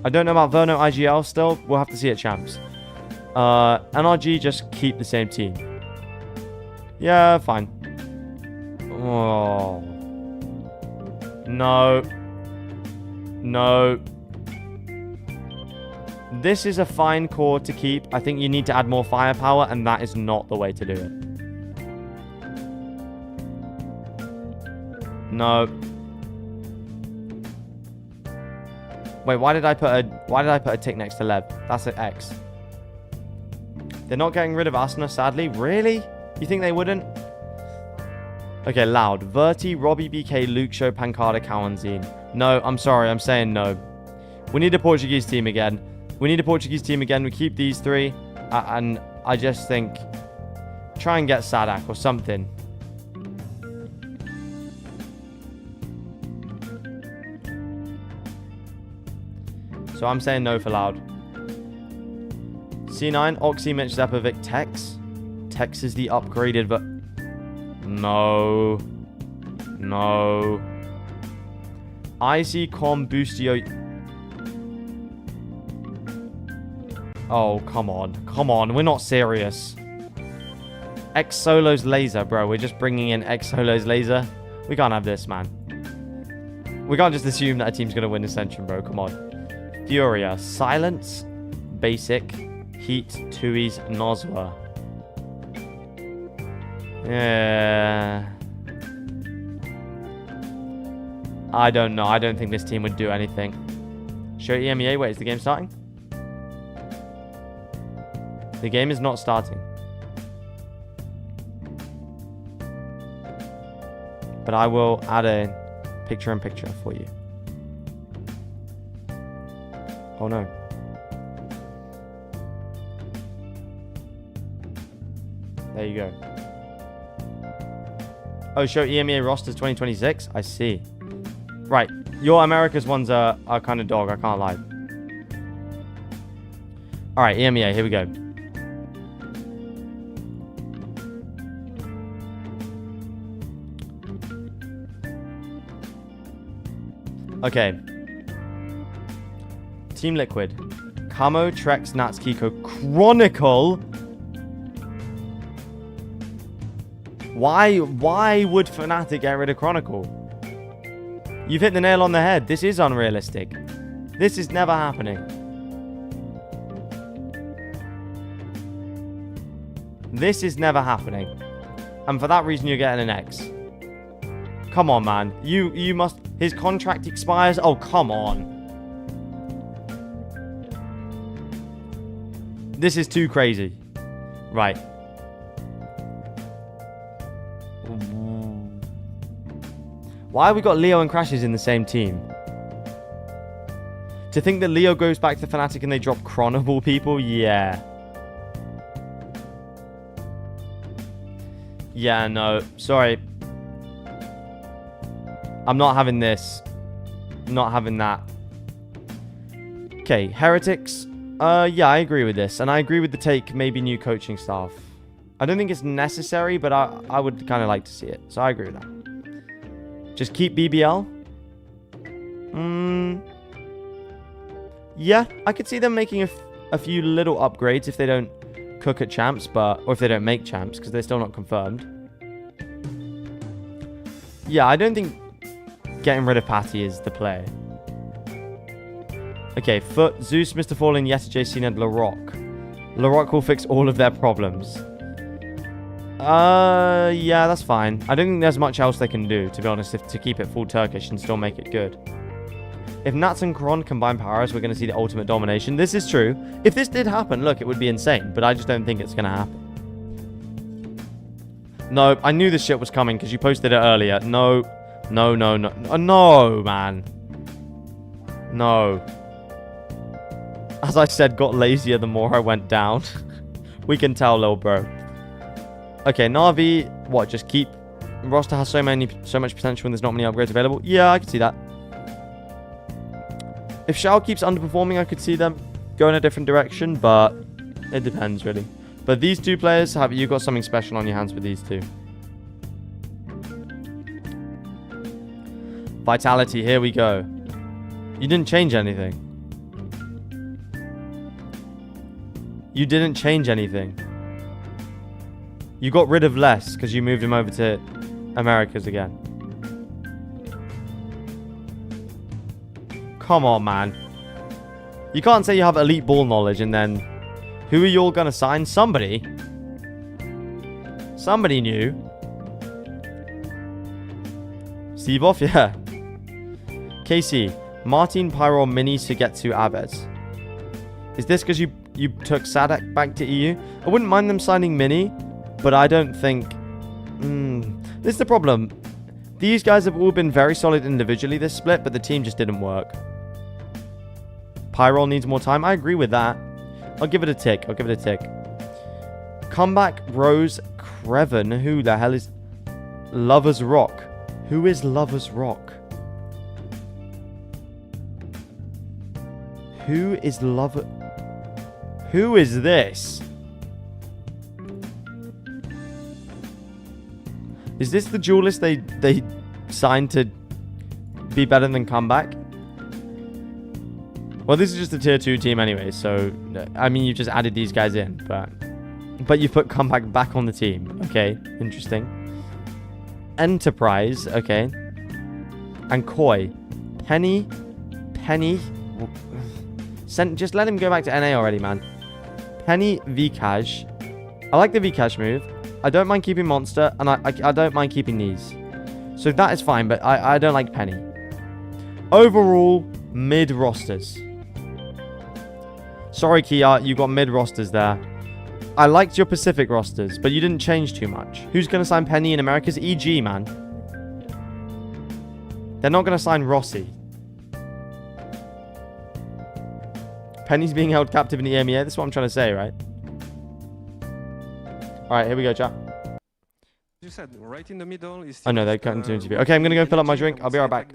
I don't know about Verno IGL still. We'll have to see at champs. NRG, just keep the same team. Yeah, fine. Oh. No. No. This is a fine core to keep. I think you need to add more firepower, and that is not the way to do it. No. Wait, why did I put a tick next to Lev? That's an X. They're not getting rid of Asuna, sadly. Really? You think they wouldn't? Okay, Loud. Verti, Robbie BK, Luke Show, Pancada, Cowanzine. No, I'm sorry. I'm saying no. We need a Portuguese team again. We need a Portuguese team again. We keep these three. And I just think... Try and get Sadak or something. So I'm saying no for Loud. C9, Oxy, Mitch, Zepovic, Tex. Tex is the upgraded, but... No. No. IC, Com, Boostio... Oh, come on. Come on, we're not serious. X Solo's laser, bro. We're just bringing in X Solo's laser. We can't have this, man. We can't just assume that a team's going to win Ascension, bro. Come on. Furia. Silence. Basic. Heat. Tui's. Nozwa. Yeah. I don't know. I don't think this team would do anything. Show EMEA. Wait, is the game starting? The game is not starting. But I will add a picture-in-picture for you. Oh no. There you go. Oh, show EMEA rosters 2026? I see. Right. Your America's ones are kind of dog, I can't lie. Alright, EMEA, here we go. Okay. Team Liquid. Camo, Trex, Nats, Kiko, Chronicle. Why would Fnatic get rid of Chronicle? You've hit the nail on the head. This is unrealistic. This is never happening. This is never happening. And for that reason, you're getting an X. Come on, man. You must... His contract expires? Oh, come on. This is too crazy. Right. Why have we got Leo and Crashes in the same team? To think that Leo goes back to Fnatic and they drop Chronable people? Yeah. Yeah, no. Sorry. I'm not having this. Not having that. Okay, Heretics. Yeah, I agree with this. And I agree with the take, maybe new coaching staff. I don't think it's necessary, but I would kind of like to see it. So I agree with that. Just keep BBL. Yeah, I could see them making a few little upgrades if they don't cook at champs, or if they don't make champs, because they're still not confirmed. Yeah, I don't think getting rid of Patty is the play. Okay, Foot, Zeus, Mr. Fallen, Yeti, JC, and LaRock. LaRock will fix all of their problems. Yeah, that's fine. I don't think there's much else they can do, to be honest, to keep it full Turkish and still make it good. If Nats and Kron combine powers, we're going to see the ultimate domination. This is true. If this did happen, look, it would be insane, but I just don't think it's going to happen. No, I knew this shit was coming because you posted it earlier. No, no, no, no. No, man. No. As I said, got lazier the more I went down. We can tell, little bro. Okay, Navi, what, just keep... Roster has so much potential and there's not many upgrades available? Yeah, I can see that. If Shao keeps underperforming, I could see them go in a different direction, but it depends, really. But these two players, you've got something special on your hands with these two. Vitality, here we go. You didn't change anything. You didn't change anything. You got rid of less because you moved him over to Americas again. Come on, man. You can't say you have elite ball knowledge and then... Who are you all going to sign? Somebody. Somebody new. Steve off, yeah. KC. Martin, Pyro, Mini, Sugetsu, Aves. Is this because you took Sadak back to EU? I wouldn't mind them signing Mini, but I don't think... This is the problem. These guys have all been very solid individually this split, but the team just didn't work. Pyrol needs more time. I agree with that. I'll give it a tick. I'll give it a tick. Comeback Rose Creven. Who the hell is Lovers Rock? Who is Lovers Rock? Who is Lover... Who is this? Is this the duelist they signed to be better than Comeback? Well, this is just a tier 2 team anyway, so I mean you just added these guys in, but you put Comeback back on the team. Okay, interesting. Enterprise, okay. And Koi. Penny. Just let him go back to NA already, man. Penny, Vcash. I like the Vcash move. I don't mind keeping Monster, and I don't mind keeping these. So that is fine, but I don't like Penny. Overall, mid rosters. Sorry, Kia, you got mid rosters there. I liked your Pacific rosters, but you didn't change too much. Who's going to sign Penny in America's EG, man? They're not going to sign Rossi. Penny's being held captive in the EMEA. That's what I'm trying to say, right? Alright, here we go, chat. You said right in the middle is. Oh no, they're cutting to interview. Okay, I'm gonna go fill up my drink. I'll be right back.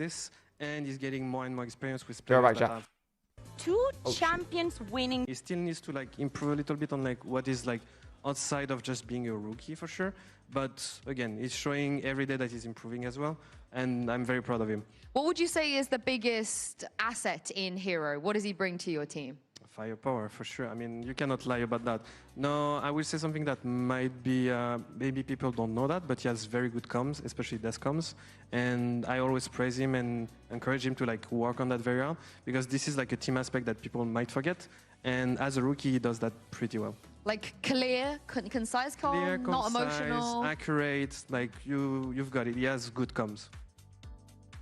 And he's getting more and more experience with Be right players back, that chat. Two champions winning. He still needs to like improve a little bit on like what is like outside of just being a rookie for sure. But again, he's showing every day that he's improving as well, and I'm very proud of him. What would you say is the biggest asset in Hero? What does he bring to your team? Firepower, for sure. I mean, you cannot lie about that. No, I will say something that might be, maybe people don't know that, but he has very good comms, especially desk comms. And I always praise him and encourage him to like work on that very hard, because this is like a team aspect that people might forget. And as a rookie, he does that pretty well. Like clear, concise comm, Clear, not concise, emotional. accurate, like you've got it. He has good comms.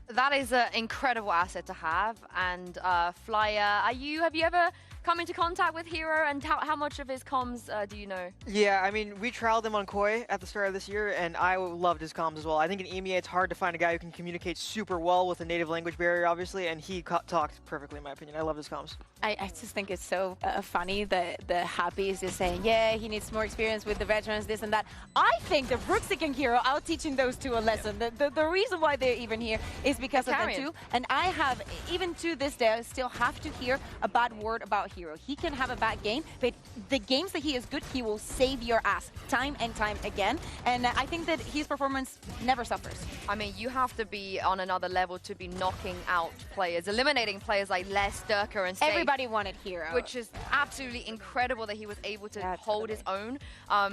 That is an incredible asset to have. And Flyer, have you ever come into contact with Hero, and how much of his comms do you know? Yeah, I mean, we trialed him on Koi at the start of this year, and I loved his comms as well. I think in EMEA it's hard to find a guy who can communicate super well with a native language barrier, obviously, and he talked perfectly, in my opinion. I love his comms. I just think it's so funny that the Happy is just saying, yeah, he needs more experience with the veterans, this and that. I think the Brooksik and Hero are teaching those two a lesson. Yeah. The reason why they're even here is because of them too. And I have, even to this day, I still have to hear a bad word about Hero. He can have a bad game, but the games that he is good, he will save your ass time and time again. And I think that his performance never suffers. I mean, you have to be on another level to be knocking out players, eliminating players like Les, Durka, and Sage. Everybody wanted Hero. Which is absolutely incredible that he was able to hold his own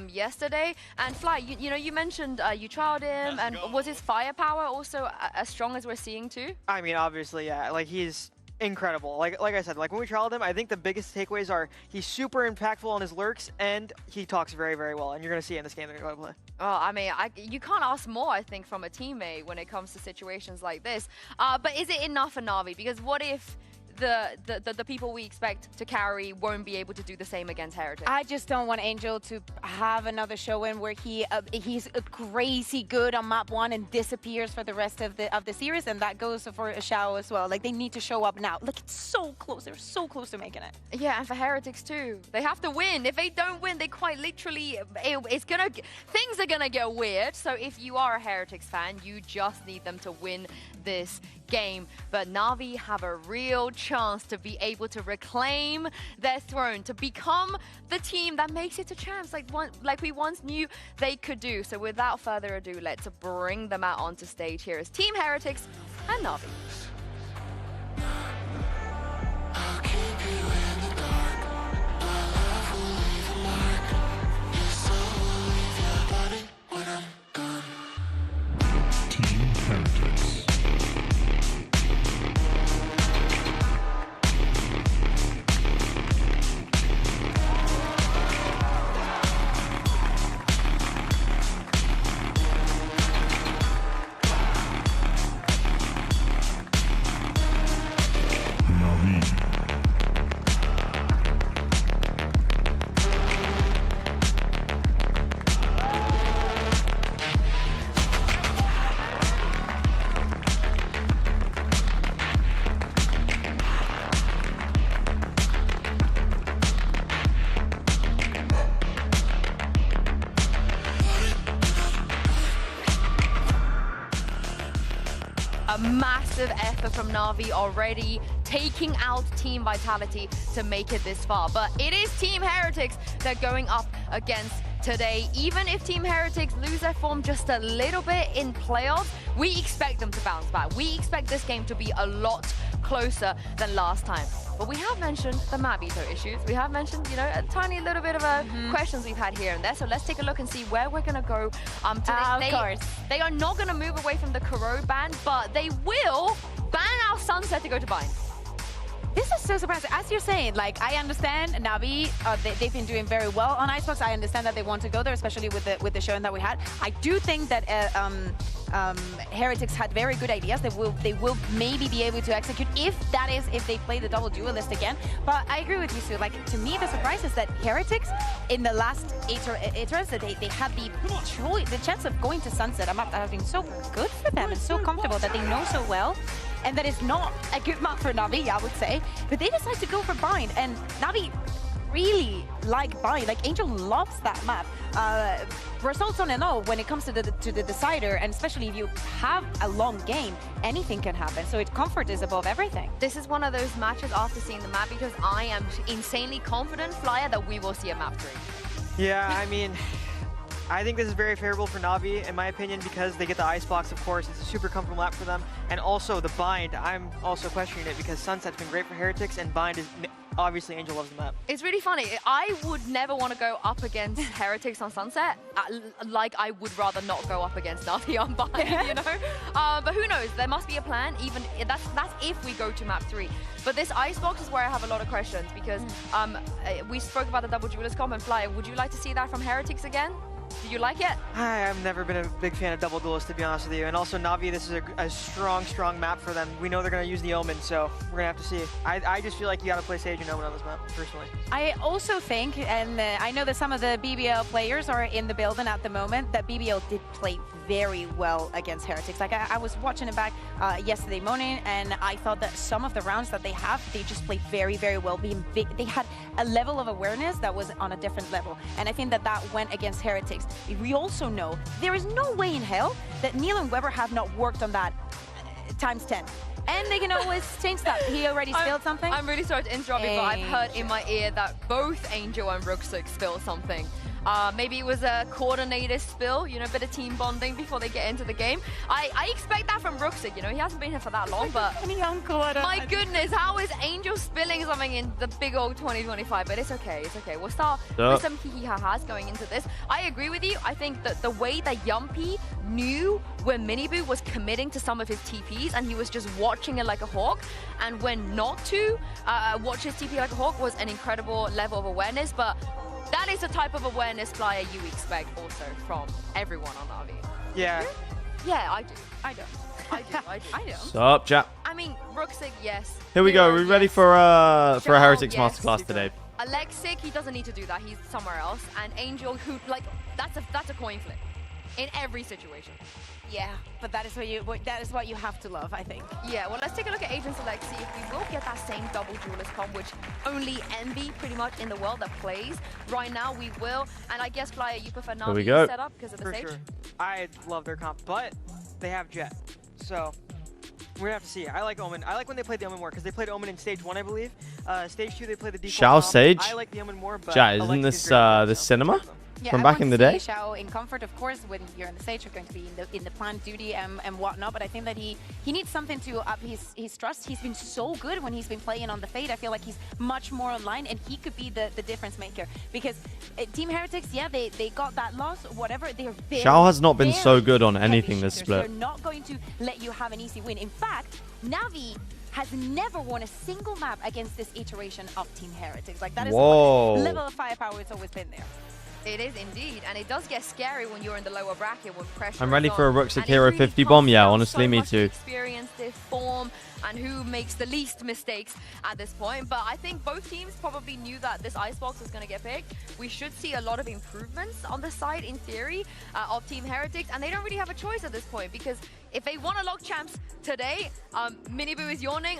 yesterday. And Fly, you mentioned you trialed him, and was his firepower also as strong as we're seeing too? I mean, obviously, yeah. Like, he's incredible. Like I said, like when we trialed him, I think the biggest takeaways are he's super impactful on his lurks, and he talks very, very well. And you're going to see it in this game that you're going to play. Oh, I mean, you can't ask more, I think, from a teammate when it comes to situations like this. But is it enough for Navi? Because what if the people we expect to carry won't be able to do the same against Heretics? I just don't want Angel to have another show-in where he's crazy good on map 1 and disappears for the rest of the series, and that goes for Xiao as well. Like, they need to show up now. Like, it's so close. They're so close to making it. Yeah, and for Heretics too. They have to win. If they don't win, they quite literally, things are gonna get weird. So if you are a Heretics fan, you just need them to win this game. But Navi have a real chance to be able to reclaim their throne, to become the team that makes it to champs, like we once knew they could do. So without further ado, let's bring them out onto stage. Here is Team Heretics and Navi. massive effort from Navi already, taking out Team Vitality to make it this far. But it is Team Heretics they're going up against today. Even if Team Heretics lose their form just a little bit in playoffs, we expect them to bounce back. We expect this game to be a lot closer than last time. But we have mentioned the map veto issues. We have mentioned, you know, a tiny little bit of questions we've had here and there. So let's take a look and see where we're going to go. Of course. They are not going to move away from the Kuro ban, but they will ban out Sunset to go to Bind. This is so surprising. As you're saying, like, I understand Navi, they've been doing very well on Icebox. I understand that they want to go there, especially with the showing that we had. I do think that Heretics had very good ideas. They will maybe be able to execute if they play the double duelist again. But I agree with you, Sue. Like, to me, the surprise is that Heretics in the last iterations that they had the chance of going to Sunset. A map that has been so good for them and so comfortable that they know so well. And that is not a good map for Navi, I would say. But they decide to go for Bind, and Navi really like Bind. Like, Angel loves that map. Results on NO when it comes to the decider, and especially if you have a long game, anything can happen. So comfort is above everything. This is one of those matches after seeing the map because I am insanely confident, Flyer, that we will see a map 3. Yeah, I mean, I think this is very favorable for Navi, in my opinion, because they get the Icebox, of course. It's a super comfortable map for them. And also the Bind, I'm also questioning it because Sunset's been great for Heretics, and Bind is, obviously, Angel loves the map. It's really funny. I would never want to go up against Heretics on Sunset, like I would rather not go up against Navi on Bind, you know? But who knows? There must be a plan. Even that's if we go to map 3. But this Icebox is where I have a lot of questions because we spoke about the double duelist comp and Flyer. Would you like to see that from Heretics again? Do you like it? I've never been a big fan of double duelists, to be honest with you. And also Navi, this is a strong map for them. We know they're going to use the Omen, so we're going to have to see. I just feel like you got to play Sage and Omen on this map, personally. I also think, and I know that some of the BBL players are in the building at the moment, that BBL did play very well against Heretics. Like, I was watching it back yesterday morning, and I thought that some of the rounds that they just played very, very well. Being big, they had a level of awareness that was on a different level. And I think that went against Heretics. We also know there is no way in hell that Neil and Weber have not worked on that times 10. And they can always change that. He already spilled something. I'm really sorry to interrupt you, but I've heard in my ear that both Angel and Ruxic spilled something. Maybe it was a coordinated spill, you know, a bit of team bonding before they get into the game. I expect that from Ruxic, you know, he hasn't been here for that long, but my goodness, how is Angel spilling something in the big old 2025? But it's okay, it's okay. We'll start with some hee-hee-ha-has going into this. I agree with you. I think that the way that Yumpy knew when Miniboo was committing to some of his TPs and he was just watching it like a hawk, and when not to watch his TP like a hawk was an incredible level of awareness, but that is the type of awareness, Flyer, you expect also from everyone on Navi. Yeah. Yeah, I do. I do. What's up, chat? I mean, Ruxic, yes. Here we go. We're ready for a Heretics masterclass today. Alexic, he doesn't need to do that. He's somewhere else. And Angel, who, like, that's a coin flip in every situation. Yeah, but that is what you have to love, I think. Yeah, well, let's take a look at Agent Select, see if we will get that same double duelist comp, which only Envy pretty much in the world that plays. Right now, we will. And I guess, Flyer, you prefer Navi setup because of the stage? For sure. I love their comp, but they have Jet. So we're going to have to see. I like Omen. I like when they played the Omen more because they played Omen in Stage 1, I believe. Stage 2, they played the default Shao comp. Sage? I like the Omen more, but Chat, isn't this the cinema? Yeah, from back in the day? Shao in comfort, of course. When you're on the stage, you're going to be in the planned duty and whatnot. But I think that he needs something to up his trust. He's been so good when he's been playing on the Fade. I feel like he's much more online, and he could be the difference maker. Because Team Heretics, yeah, they got that loss, whatever. They're very, Shao has not been so good on anything this split. They're not going to let you have an easy win. In fact, Navi has never won a single map against this iteration of Team Heretics. Like, that is the level of firepower. It's always been there. It is indeed, and it does get scary when you're in the lower bracket when pressure I'm ready is for a on. Ruxic Hero 50 bomb, yeah, honestly, me too. Experience this form and who makes the least mistakes at this point, but I think both teams probably knew that this Icebox was going to get picked. We should see a lot of improvements on the side, in theory, of Team Heretics, and they don't really have a choice at this point because if they want to lock champs today, Miniboo is yawning.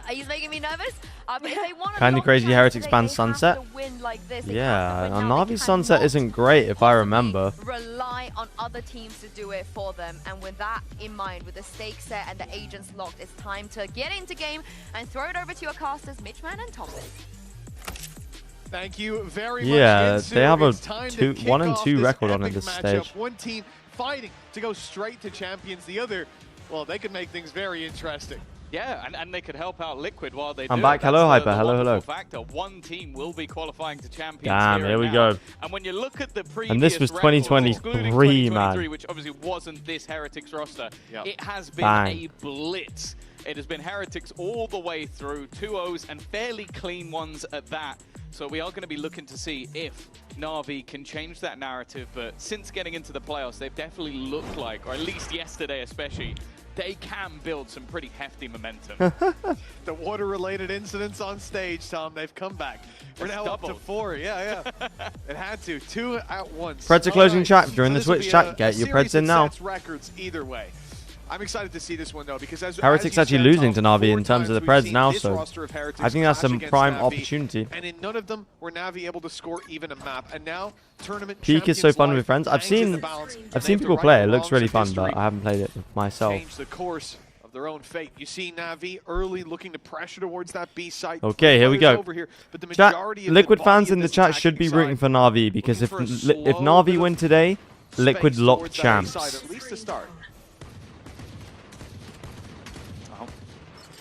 He's making me nervous. But if they want to Kinda lock crazy champs Heretics today, ban they have Sunset. to win like this. They Yeah, have to win now. They Navi Sunset cannot isn't great if I remember. rely on other teams to do it for them. And with that in mind, with the stakes set and the agents locked, it's time to get into game and throw it over to your casters, Mitchman and Thompson. Thank you very much. Yeah, Ginsu. they have a It's time to kick 1 and off 2 this record on epic this matchup. stage. One team fighting to go straight to champions. The other, well, they could make things very interesting. Yeah, and they could help out Liquid while they I'm do. back. That's Hello, the Hyper. Hello, hello. wonderful factor. One team will be qualifying to champions. Damn, here we go. And when you look at the previous And this was records, 2023, man. 2023, which obviously wasn't this Heretics roster, it has been Bang. a blitz. It has been Heretics all the way through, 2-0s and fairly clean ones at that. So we are going to be looking to see if Navi can change that narrative. But since getting into the playoffs, they've definitely looked like, or at least yesterday especially, they can build some pretty hefty momentum. The water-related incidents on stage, Tom, they've come back. We're now up to 4. Yeah. It had to. 2 at once. Preds are closing chat. Join the This will Twitch be chat. Get your series Preds in that now. sets records either way. I'm excited to see this one, though, because as Heretics you actually said, losing to Tom, Navi 4 in terms of the times we've Preds seen now, this so roster of Heretics I think that's clash some against prime Navi, opportunity. And in none of them were Navi able to score even a map. And now, tournament Peak is so champions fun life with friends. I've hangs in the seen balance, and I've they seen have to people right play. the It looks wrongs really of fun, history, but I haven't played it myself. change the course of their own fate. You see Navi early looking to pressure towards that B site. Okay, here we go. Over here, but the Chat, majority of Liquid the fans body in of the this chat should be attacking rooting side for Navi because if for a slow Navi bit win of today, Liquid space lock towards that A side, champs. at least to start.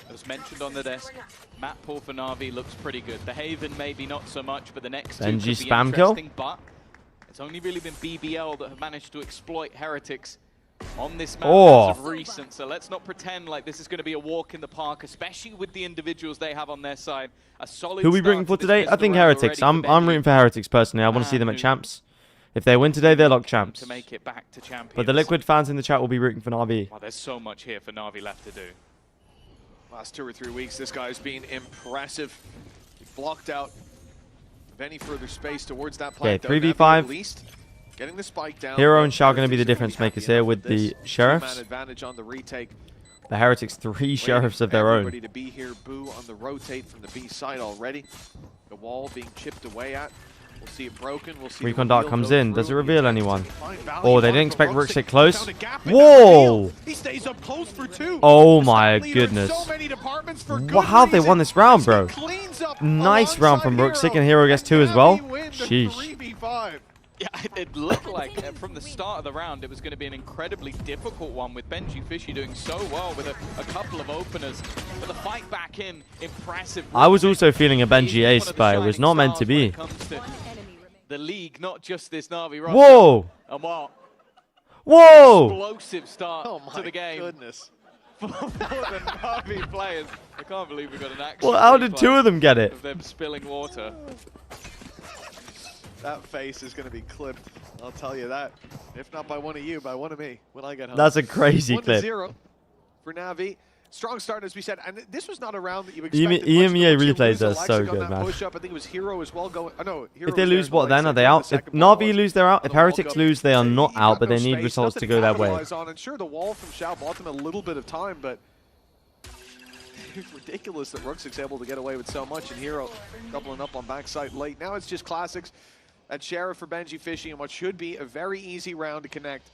As mentioned on the desk, map pool for Navi looks pretty good. The Haven maybe not so much, but the next two Benji could be spam kill. interesting. But it's only really been BBL that have managed to exploit Heretics on this map as of recent. So let's not pretend like this is going to be a walk in the park, especially with the individuals they have on their side. A solid Who are we start rooting to for this today? I pistol think round Heretics. already I'm for rooting Benji. for Heretics personally. I want to see them at champs. If they win today, they're lock champs. To make it back to champions. But the Liquid fans in the chat will be rooting for Navi. Wow, there's so much here for Navi left to do. Last 2 or 3 weeks, this guy's been impressive. He blocked out of any further space towards that Okay, plant. though. 3v5. Navi at least getting the spike down. Hero but and Shao going to be the Heretics difference gonna be makers happy here enough with this. the Two-man sheriffs. advantage on the retake. The Heretics 3 sheriffs of their own. Everybody to be here. Boo on the rotate from the B side already. The wall being chipped away at. We'll see it broken. We'll see the Recon Dark reveal comes go in. Does it through. reveal anyone? Find value Oh, they on didn't it, expect but Rook to sit Roxic close. found a gap in that Whoa! reveal. He stays up close for 2. Oh The my side leader in goodness. so many departments for Wow, good how have they reason. won this round, bro? Cleans up Nice round from Roxic, and Hero gets 2 as well. Sheesh. 3v5. Yeah, it looked like from the start of the round it was going to be an incredibly difficult one with Benji Fishy doing so well with a couple of openers. But the fight back in, impressive. I was also feeling a Benji ace, but it was not meant to be. The league, not just this Navi roster. Whoa! And what? Whoa! Explosive start to the game. Goodness. For the Navi players. I can't believe we got an actual Well, how did replay 2 of them get it? of them spilling water. That face is going to be clipped. I'll tell you that. If not by one of you, by one of me when I get home. That's a crazy clip. 1-0 for Navi. Strong start, as we said, and this was not a round that you expected. EMEA much. replays Lose are so Alexic on good, that man. push-up. I think it was Hero as well going. Oh, no, Hero If they was lose, there what then? Are they out? If Navi lose, they're out. If Heretics lose, they are not out, but they need results to go their way. On. And sure, the wall from Shao bought them a little bit of time, but it's ridiculous that Roxic's able to get away with so much, and Hero doubling up on backside late. Now it's just classics. That Sheriff for Benji Fishy and what should be a very easy round to connect.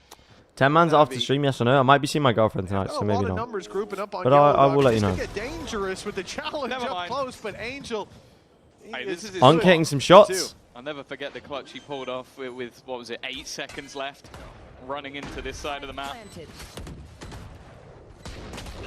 10 man's after stream, yes or no? I might be seeing my girlfriend tonight, so maybe not. Numbers grouping up on But I will let you know. Get dangerous with the challenge up close, but Angel. Hey, this is his Unk hitting some shots. I'll never forget the clutch he pulled off with what was it, 8 seconds left, running into this side of the map.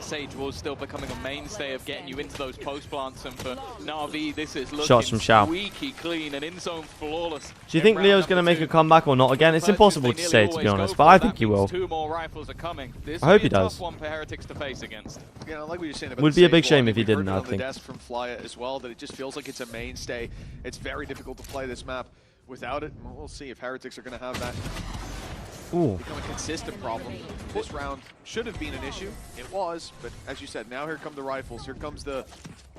Sage was still becoming a mainstay of getting you into those post plants, and for Navi, this is looking Shots from Shao. squeaky clean and in zone flawless. Do you think Leo's going to make a comeback or not again? It's impossible to say, to be honest, but I think he will. 2 more rifles are coming. This I hope will he be a does. tough one for Heretics to face against. Yeah, like we were saying about Would the be a big Sage wall, shame if he we heard didn't, it I on the think. desk from Flya as well, that it just feels like it's a mainstay. It's very difficult to play this map without it. We'll see if Heretics are going to have that Ooh. become a consistent problem. This round should have been an issue. It was, but as you said, now here come the rifles. Here comes the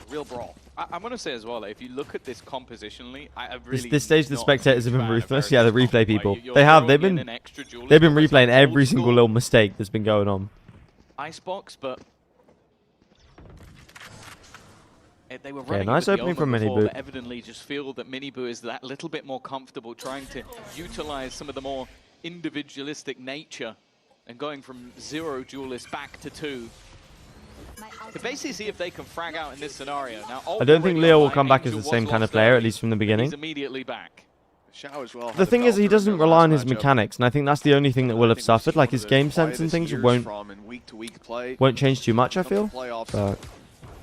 real brawl. I'm going to say as well, that if you look at this compositionally, I've really This stage, the not spectators have been been a fan of ruthless. Yeah, the Heretics replay comp. people. Like, you're They have. throwing They've in been. an extra duelist They've been because replaying old every school. single little mistake that's been going on. icebox, but they were Okay, running nice with the opening from Omen before, Miniboo. but evidently just feel that Miniboo is that little bit more comfortable trying to utilize some of the more individualistic nature and going from 0 duelists back to 2. To basically see if they can frag out in this scenario. Now, I don't think Leo will come back as Angel the same was kind of lost player, early, at least from the but beginning. He's immediately back. The thing is, he doesn't rely on his mechanics, and I think that's the only thing that will have suffered. Like, his game sense and things won't change too much, I feel. But...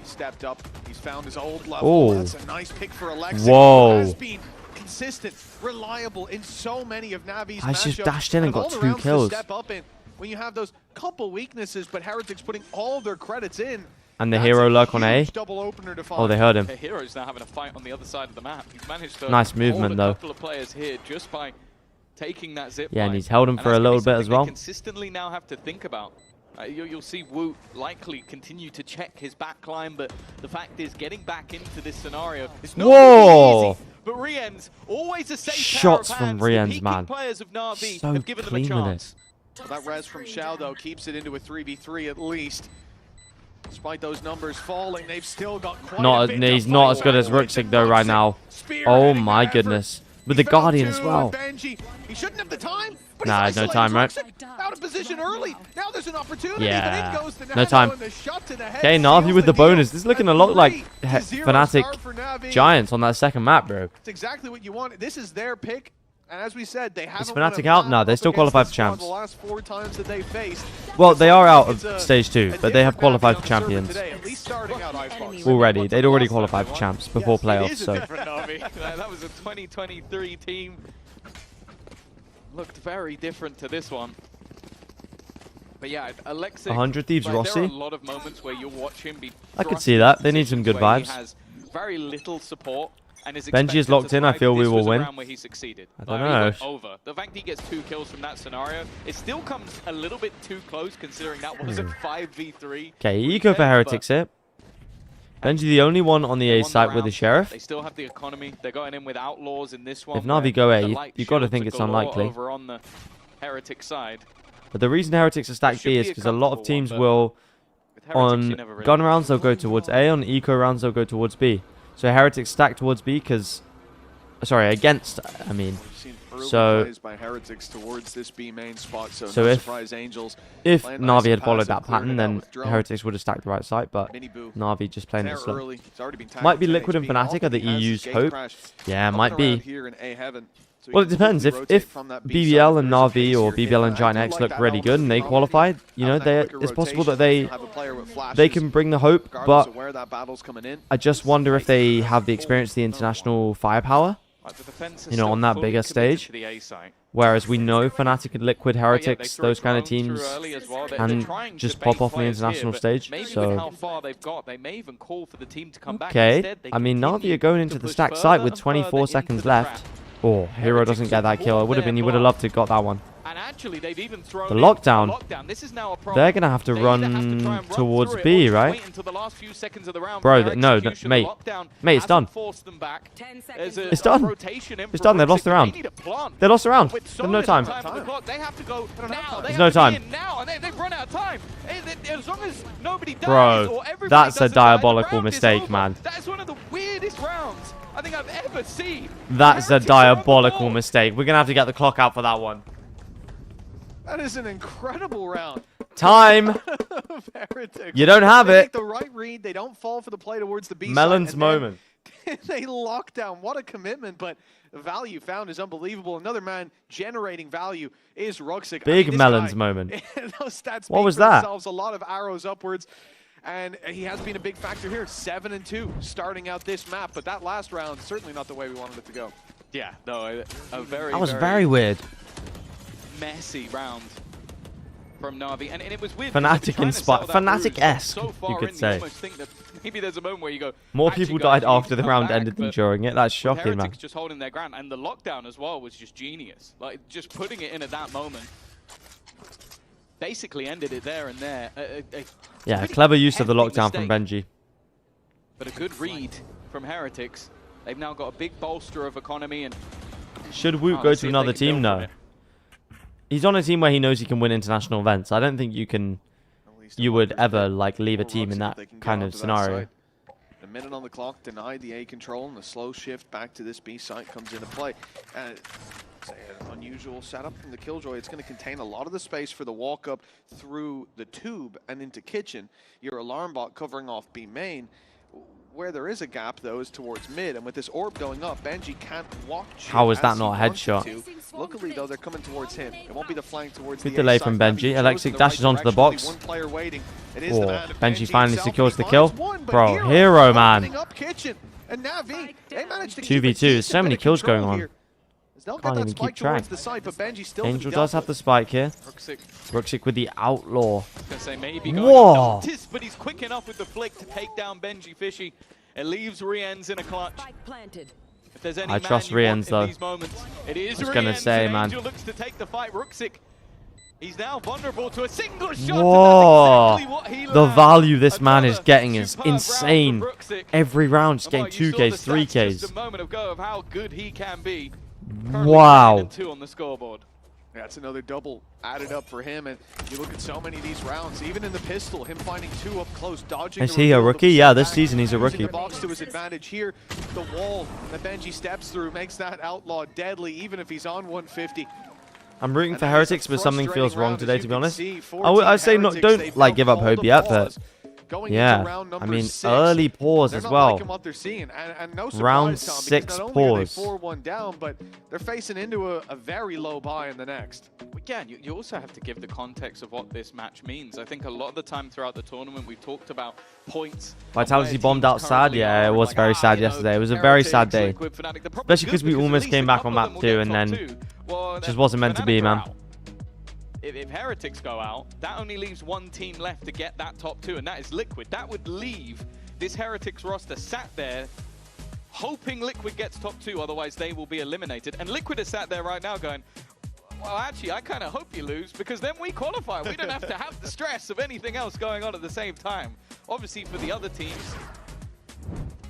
He stepped up. He's found his old level. Oh. That's a nice pick for Alexic. Whoa. Has been consistent, reliable in so many of Navi's I just matchups, dashed in and got all the 2 rounds to kills. Step up in when you have those couple weaknesses, but Heretics putting all of their credits in. And the hero lurk on A. Double opener to Oh, they heard him. The hero's now having a fight on the other side of the map. He's managed to Nice movement, hold though. a couple of players here just by taking that zip Yeah, and line. he's held him for a little bit as well. They consistently now have to think about. You'll see Woot likely continue to check his backline, but the fact is, getting back into this scenario is not Whoa! easy. But Rien's always a safe Shots pair of from hands. Rien's, The man. players of Na'Vi So have given them a clean with chance. Well, that res from Xiao, though, keeps it into a 3v3 at least. Despite those numbers falling, they've still got quite a bit He's to not fight as good as for. Ruxic, though, right now. Oh, my goodness. With the Guardian as well. Benji. He shouldn't have the time. But Nah, he's no isolated time, right? Ruxic out of position early. Now there's an opportunity, Yeah. but in goes the No Nano, time. and the shot to the head Okay, Navi seals with the deal. bonus. This is looking a lot like 3-0 Fnatic start for Navi. Giants on that second map, bro. It's exactly what you want. This is their pick. And as we said, they haven't Is won a Fnatic out? map No, they up still against qualify this for squad champs. The last 4 times that they faced. Well, they are out of It's stage 2, but they have qualified for champions today, at least starting out Icebox. already. They'd already qualified for champs before playoffs, so... Different Na'Vi. That was a 2023 team. Looked very different to this one. But yeah, Alexic, 100 Thieves like, Rossi. There are a lot of moments where you'll watch him be I could thrust see that. into They need some good positions where vibes. He has very little support and is Benji is expected locked to in. I thrive. feel we This will was a win. round where he succeeded. I don't He know. went over. The fact he gets 2 kills from that scenario, it still comes a little bit too close considering that was a 5v3. Okay, eco for Heretics here. Benji the only one on the A site with the Sheriff. They still have the economy. They're going in with Outlaws in this one. If Navi where go A, the you light got to shields think are it's galore unlikely. Over on the Heretic side. But the reason Heretics are stacked B is because a lot of teams will, on gun rounds, they'll go towards A. On eco rounds, they'll go towards B. So Heretics stack towards B because... Sorry, against, I mean. So, Plays by Heretics towards this B main spot, so so no if surprise Angels Navi had followed that passive, pattern, cleared it out then with drone. Heretics would have stacked the right side, but Miniboo. Navi just playing it There slow. early. He's already been tagged Might be with Liquid and 10 Fnatic HP. are the He has EU's gate hope. crash Yeah, up might and around be. here in A heaven. So he Well, it can depends. quickly If rotate from that B side. BBL and There's a Navi case or here. BBL and I Giant do X like look that really good and they element. qualified, you know, Have that they quicker it's possible rotation, that they have a player with they flashes, can bring the hope, regardless but of where that battle's coming in. I just wonder if they have the experience, the international firepower, you know, on that bigger stage. Whereas we know Fnatic and Liquid, Heretics, those kind of teams can just pop off on the international stage. So, okay, I mean, Navi are going into the stack site with 24 seconds left. Oh, Hero doesn't get that kill. It would have been, he would have loved to have got that one. And actually, they've even thrown The in lockdown. This is now a problem. They're going to have to They either have to run try and towards through it B, or just right? wait until the last few seconds of the round Bro, for their no, execution. mate. The lockdown Mate, it's done. hasn't forced them back. It's done. Rotation in It's from done. They've lost the Ruxic. round. They need a plant. They lost the round. With There's so no little time. on the clock, they have to go now. They There's have no to be time. in now, and they've run out of time. As long as nobody dies Bro, or everybody that's a doesn't die, the diabolical round is mistake, over. man. That is one of the weirdest rounds I think I've ever seen. That's a diabolical mistake. We're going to have to get the clock out for that one. That is an incredible round. Time. Of Heretics. You don't have They it. make the right read. They don't fall for the play towards the B side, Melon's and then moment. They lock down. What a commitment, but the value found is unbelievable. Another man generating value is Ruxic. Big this Melon's guy, moment. Those stats What speak was for that? themselves. A lot of arrows upwards. And he has been a big factor here. 7-2 starting out this map. But that last round, certainly not the way we wanted it to go. Yeah, no, a very, That was very weird. messy round from Navi, and it was weird. because they've been Fnatic trying to sell inspired, that rouge Fnatic-esque, so far you could in, say. almost think that maybe there's a moment where you go. More "Actually, people guys, died we need after to the come round back," ended than but during it. That's with shocking, man. Heretics just holding their ground, and the lockdown as well was just genius. Like just putting it in at that moment, basically ended it there and there. Yeah, pretty clever use of the hefty lockdown from mistake, Benji. but a good read from Heretics. They've now got a big bolster of economy and. Should Woot Oh, go let's to see if another they can team? build from No. it. He's on a team where he knows he can win international events. I don't think you can you would ever like leave a team in that kind of scenario. A minute on the clock, denied the A control, and the slow shift back to this B site comes into play. Say an unusual setup from the Killjoy. It's going to contain a lot of the space for the walk up through the tube and into kitchen. Your alarm bot covering off B main. Where there is a gap, though, is towards mid, and with this orb going up, Benji can't watch. How is that not a headshot? Luckily, though, they're coming towards him. It won't be the flank towards Good the delay A from side. Benji. Alexic dashes onto the box. One player waiting. It is Oh, the man of Benji finally himself. secures He the kill. finds one, but Bro, hero, man. opening up kitchen. And NAVI, they managed to 2v2. keep a There's so decent many bit of kills going control on. here. They'll get Can't that even spike keep track. towards the site, but Benji still to be Angel dealt does have with. the spike here. Ruxic. Ruxic with the outlaw. I was gonna say maybe going Whoa. unnoticed, but he's quick enough with the flick to take down Benji Fishy. It leaves Rienz in a clutch. If there's any I man trust you want Rienz, in though. these moments, it is I was gonna Rienz, say, and man. Angel looks to take the fight. Ruxic, he's now vulnerable to a single shot. Whoa. And that's exactly what he The learned. value this man is Another getting is superb round insane. for Ruxic. Every round just Lamar, getting you saw 2Ks, the stats 3Ks. just a moment ago of how good he can be. Currently Wow. 9-2 on the scoreboard. That's another double added up for him, and you look at so many of these rounds, even in the pistol, him finding two up close, dodging. Is he a rookie? Yeah, this season he's a Using rookie. the box to his advantage here. The wall that Benji steps through makes that outlaw deadly, even if he's on 150. I'm rooting And for that is a Heretics, but something frustrating feels wrong round, today, as to you be can honest. see. I'd say not, Heretics, don't they've like now give up called hope a yet, pause. but Going into yeah, round I number mean 6. early pause They're as not well. liking what they're seeing, and no surprise, Round Tom, because 6 not only are they pause. 4-1 down, but they're facing into a very low buy in the next. Again, you also have to give the context of what this match means. I think a lot of the time throughout the tournament, we've talked about points. Vitality bombed out sad. Yeah, it was very sad yesterday. It was a very sad day. Especially because we almost came back on map 2 and then it just wasn't meant to be, man. If Heretics go out, that only leaves one team left to get that top 2, and that is Liquid. That would leave this Heretics roster sat there hoping Liquid gets top 2, otherwise they will be eliminated. And Liquid is sat there right now going, well, actually, I kind of hope you lose, because then we qualify. We don't have to have the stress of anything else going on at the same time. Obviously, for the other teams,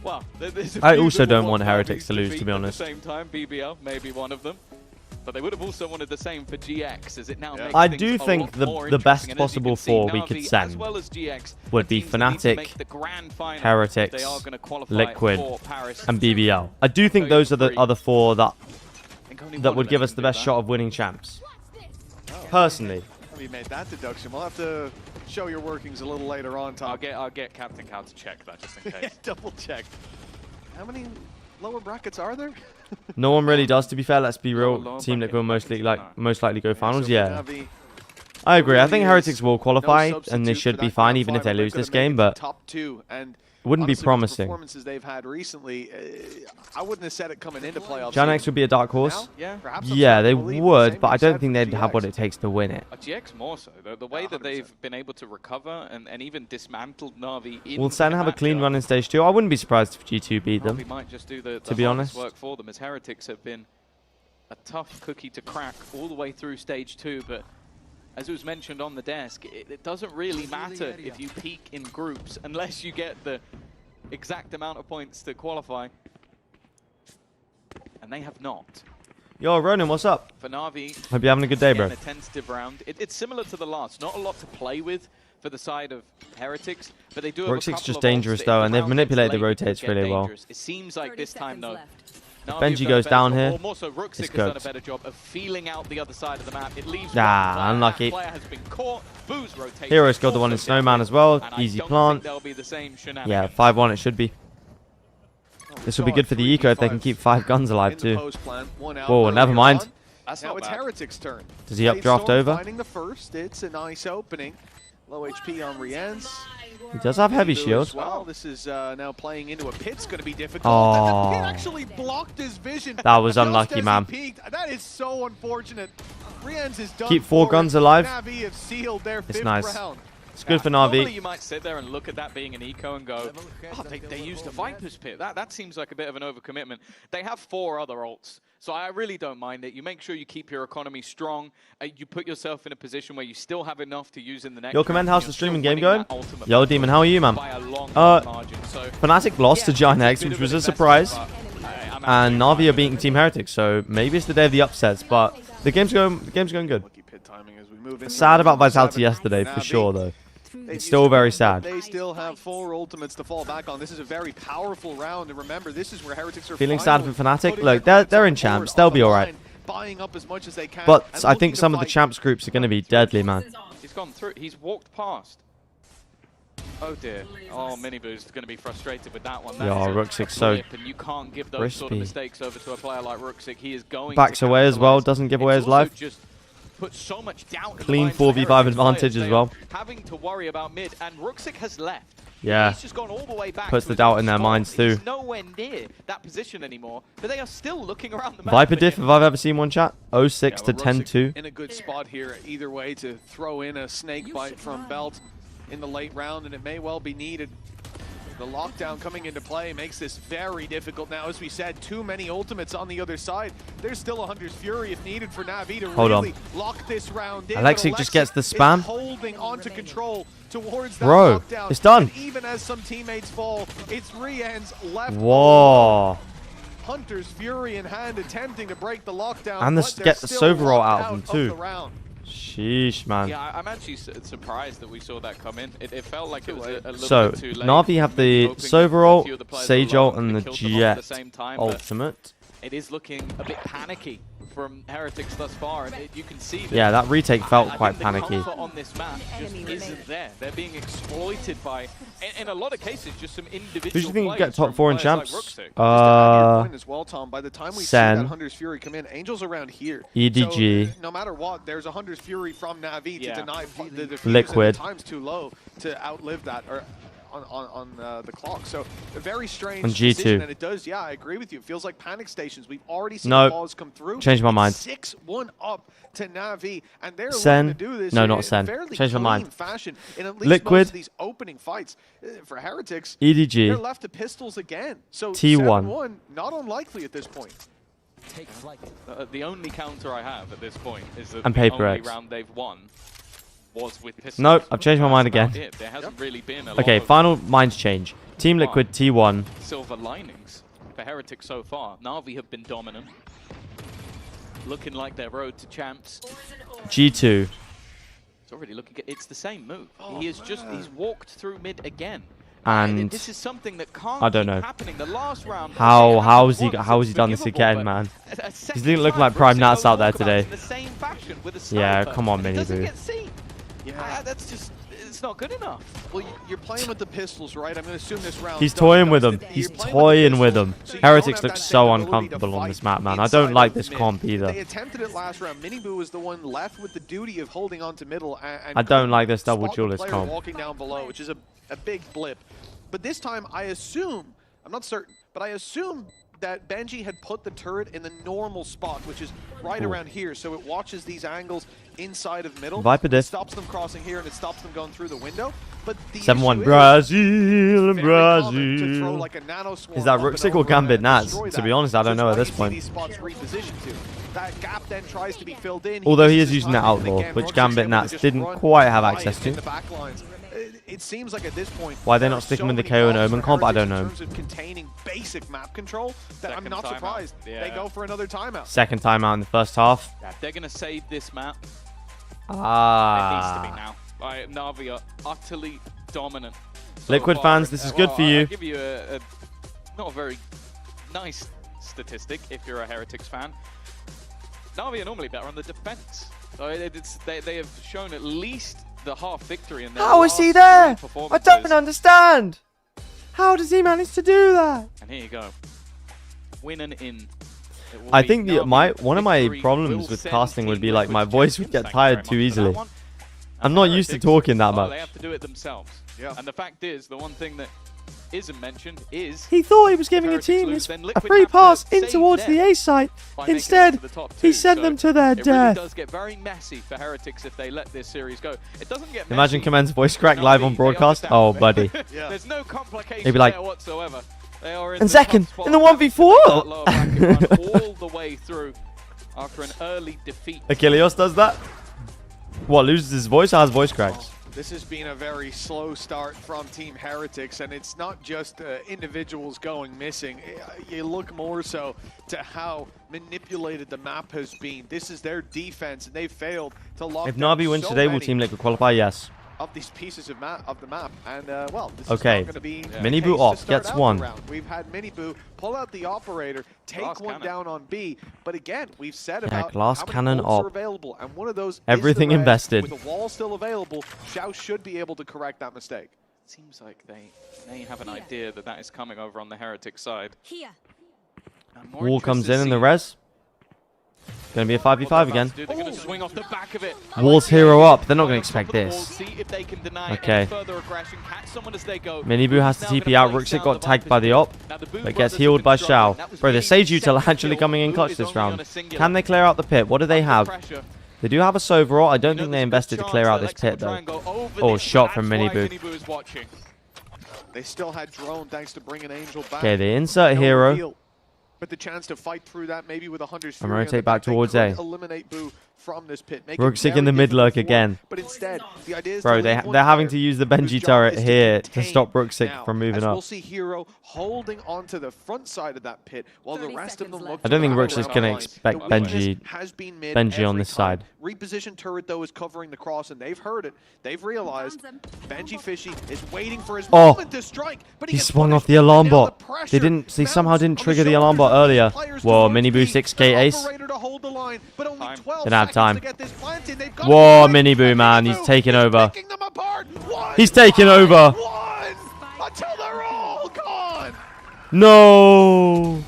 well, there's a I few also that will don't want NAVI Heretics to lose, defeat to be at honest. the same time, BBL, maybe one of them. But they would have also wanted the same for GX, as it now makes I things do a think lot more the best interesting. And as you possible can see, 4 we Navi, could as send well as GX, would be teams that need to Fnatic, make the grand final if Heretics, they are gonna qualify Liquid, for Paris. and BBL. I do think those are the other 4 that only one that of would them give us can the do best that. shot of winning champs. Personally. We made that deduction. We'll have to show your workings a little later on, Tom. I'll get Captain Cow to check that just in case. Yeah, double check. How many lower brackets are there? No one really does, to be fair. Let's be real. lower Team that bracket will most likely go finals. so Yeah, Navi, I agree. I think really Heretics is will qualify, no and they substitute should for be that fine grand even if they final. They're lose gonna this make game. it to But top 2, and wouldn't be honestly, with the promising. performances they've had recently, I wouldn't have said it coming into playoffs. Janex would be a dark horse. Yeah. Perhaps I'm Yeah, starting they to believe the would, same but I being don't said think for they'd have GX. what it takes to win it. GX more so. The way that they've been able to recover and even dismantled Navi in Will Sen the have a clean matchup, run in stage 2? I wouldn't be surprised if G2 beat them. Navi might just do the to be hardest honest. work for them, as Heretics have been a tough cookie to crack all the way through stage 2, but as was mentioned on the desk, it doesn't really matter if you peak in groups unless you get the exact amount of points to qualify. And they have not. Yo, Ronan, what's up? For Navi, Hope you're having a good day, bro. again, a tentative round. It's similar to the last. Not a lot to play with for the side of Heretics, but they do have a Roxic's couple just of dangerous ults that if though, the and they've round manipulated gets the late, it rotates get really well. dangerous. It seems like this time though. Navi Benji have done a goes better down job, here. or more so, Ruxic It's has done a cooked. better job of feeling out the other side of the map. It leaves Ah, one player. unlucky. That player has been caught. Boo's rotation Heroes got the one in also Snowman deadly, as well. and I Easy don't plant. think there'll be the same Yeah, shenanigans. 5-1 it should be. This will be good for the eco if they can keep 5 guns alive In the too. post plan, one out Whoa, earlier never mind. on. That's Now not it's bad. Heretics' turn. Does he updraft Storm over? Finding the first. It's a nice opening. Low HP on Rienz. He does have heavy Lou shield. as well. This is now playing into a pit's going to be difficult. Oh. And the pit actually blocked his vision. That was just unlucky, as he man. peeked. That is so unfortunate. Rienz is done. Keep 4 for. guns alive. Navi have sealed their It's 5th nice. round. It's good for Normally Navi. you might sit there and look at that being an eco and go, oh, they used a Viper's Pit. That seems like a bit of an overcommitment. They have 4 other ults, so I really don't mind it. You make sure you keep your economy strong. You put yourself in a position where you still have enough to use in the next Yo, Command, round, how's you're the still streaming game winning going? that ultimate Yo, battle Demon, how are you, man? by a long margin. So, Fnatic lost to Giant X, bit which of was an a surprise. investment, but I'm And absolutely Navi are fine beating with Team Heretics, so maybe it's the day of the upsets, but the game's going good. Lucky pit timing as we move into Sad about round number Vitality 7. yesterday, for Navi sure, though. It's still very sad. They still have 4 ultimates to fall back on. This is a very powerful round, and remember, this is where Heretics are Feeling sad for Fnatic. putting Look, their they're in points champs. on They'll the be alright. line, buying up as much as they can, But and I looking think to some of the fight. champs groups are going to be deadly, man. He's gone through. He's walked past. Oh dear. Oh, Miniboo's going to be frustrated with that one. That Yeah, is a Rooksic's so blip, and you can't give those sort of crispy. mistakes over to a player like Rooksic. He is going Backs to away as well. capitalize. Doesn't give away his It's also life. just put so much doubt in the Clean minds of 4v5 Heretics advantage players. as They well. are having to worry about mid, and Rooksic has left. Yeah. He's just gone all the way back. Puts to the his doubt own in their spot. minds too. He's nowhere near that position anymore, but they are still looking around the map. Viper for diff, him. if I've ever seen one, chat. 06 Yeah, to well, Rooksic 10-2. in a good spot here either way to throw in a snake bite from Belt in the late round, and it may well be needed. The lockdown coming into play makes this very difficult now. As we said, too many ultimates on the other side. There's still a Hunter's Fury if needed for NAVI to really lock this round in. Alexic just gets the spam. Is holding onto control towards that Bro, lockdown. it's done. And even as some teammates fall, it's Rian's left. Whoa. Hunter's Fury in hand, attempting to break the lockdown. And but get the they're still Sova roll locked out of them the too. round. Sheesh, man. Yeah, I'm actually surprised that we saw that come in. It felt like it was a little So, bit too late. Na'Vi have the Hoping Sova a roll, few of the players Sage were ult, alone and the killed them off at the Jet same time, but ultimate. it is looking a bit panicky from Heretics thus far, and you can see that. Yeah, that retake felt I quite think the panicky. comfort on this map just isn't there. They're being exploited by, in a lot of cases, just some individual Who do you think players get top from 4 in players like champs? Just to add to your point as well, Tom, by the time we see that Sen. Hunter's Fury come in, Angel's around here. EDG. So, no matter what, there's a Hunter's Fury from Na'Vi to deny the defuse, Liquid. and the time's too low to outlive that or on the clock. So a very strange On G2. decision, and it does, yeah, I agree with you. It feels like panic stations. We've already seen No. the balls come through. Changed my mind. 6-1 up to Na'Vi, and they're Sen. looking to do this No, in not a Sen. fairly Changed my clean mind. fashion in at least Liquid. most of these opening fights. For Heretics, EDG. they're left to pistols again. So T1. 7-1, not unlikely at this point. Take flight. The only counter I have at this point is that And the Paper only X. round they've won was with pistols. Nope, I've changed my mind That's again. about it. There hasn't really been a Okay, lot of final minds change. Team Liquid T1. silver linings for Heretics so far. Na'Vi have been dominant. Looking like their road to champs. G2. It's already looking good. It's the same move. He's walked through mid again. And this is something that can't I don't keep know. happening. The last round, How has he done this again, man? He didn't look like Prime Nats out there today. the same fashion with a Yeah, sniper. come on, It doesn't Miniboo. get seen. Yeah. That's just, it's not good enough. Well, you're playing with the pistols, right? I'm going to assume this round. He's toying with them. He's toying with them. Heretics look so uncomfortable on this map, man. I don't like this comp either. They attempted it last round. Miniboo was the one left with the duty of holding on to middle. And I don't like this double spot the duelist player comp. walking down below, which is a big blip. But this time, I assume, I'm not certain, but I assume that Benji had put the turret in the normal spot, which is right around here, so it watches these angles inside of middle. Viper diff. It stops them crossing here, and it stops them going through the window. But the 7-1 issue Brazil and very common to throw Brazil. like a nano swarm Is that up and Rooksic or over Gambit and Nats? destroy To that. be honest, I don't So know it's at this why you point. see these spots repositioned to. That gap then tries to be filled in. Although he uses is his using the timing, and outlaw, again, which Rooksic's Gambit able to Nats just didn't run quite have riot access in to. the back lines. It seems like at this point, Why they're there not are sticking so with the many KO and options Omen for comp, I Heretics don't know. In terms of containing basic map control, that I'm not Second timeout. surprised Yeah. they go for another timeout. Second timeout in the first half. Yeah, they're going to save this map. It needs to be Ah. now. Like, Na'Vi are utterly dominant. Liquid far. fans, this is good for you. I'll give you a not a very nice statistic if you're a Heretics fan. Na'Vi are normally better on the defense. So they have shown at least the half victory in their How is last he there? three I performances. don't understand. How does he manage to do that? And here you go. Win and in. It will I be think Na'Vi one of my victory problems will with send casting would Team be like my Liquid's voice would champions. get Thank you very tired too much for that easily. one. I'm not used to Heretics, talking that well, much. they have to do it themselves. Yeah. And the fact is, the one thing that isn't mentioned is He thought he was giving a Heretics team lose, then a Liquid free have to pass in save towards the them A site. by making it Instead, to the top he two. sent So them to their it really death. does get very messy for Heretics if they let this series go. It doesn't get Imagine messy. Command's voice crack Na'Vi, live on they broadcast. understand. Oh, buddy. Yeah. There's no complication He'd be like, there whatsoever. They are in and the top second, spot in the now to make 1v4. that lower bracket run all the way through after an early defeat. Achilles does that? What, loses his voice or has voice cracks? This has been a very slow start from Team Heretics, and it's not just individuals going missing. You look more so to how manipulated the map has been. This is their defense, and they failed to lock If down Na'Vi wins so today, will many. Team Liquid qualify? Yes. of these pieces of the map. And well, this okay. is not going to be Miniboo off gets one. We've had Miniboo pull out the operator, take one down on B. But again, we've said about glass how many cannon bolts are op. available, and one of those Everything is the res. invested. With the wall still available, Xiao should be able to correct that mistake. Seems like they may have an idea that that is coming over on the Heretic side. Here. Wall comes in the res. Gonna be a 5v5 again. They're gonna swing off the back of it. Wall's hero up. They're not gonna expect this. See if they can deny okay. further aggression, catch someone as they go. Miniboo has to TP out. Rooksik got tagged by the op, but gets healed by Xiao. Bro, the Sage Util actually coming in clutch this round. Can they clear out the pit? What do they have? They do have a Sova ult. I don't think they invested to clear out this pit though. Oh, shot from Miniboo. They still had drone thanks to bringing Angel back. Okay, they insert hero. But the chance to fight through that, maybe with 100 I'm rotate back towards A. Eliminate Boo from this pit. Rooksik in the mid lurk again. But instead, the idea is bro, they're having to use the Benji turret here to stop Rooksik from moving up. We'll see Hero holding onto the front side of that pit while the rest of them look. I don't think Rooksik's gonna expect Benji on this side. Reposition turret though is covering the cross, and they've heard it. They've realized Benji Fishy is waiting for his moment to strike. But he swung off the alarm bot. They somehow didn't trigger the alarm bot earlier. Whoa, Miniboo 6k ace. Didn't have time. Whoa, Miniboo, man, he's taking over. He's taking over. Until they're all gone. No.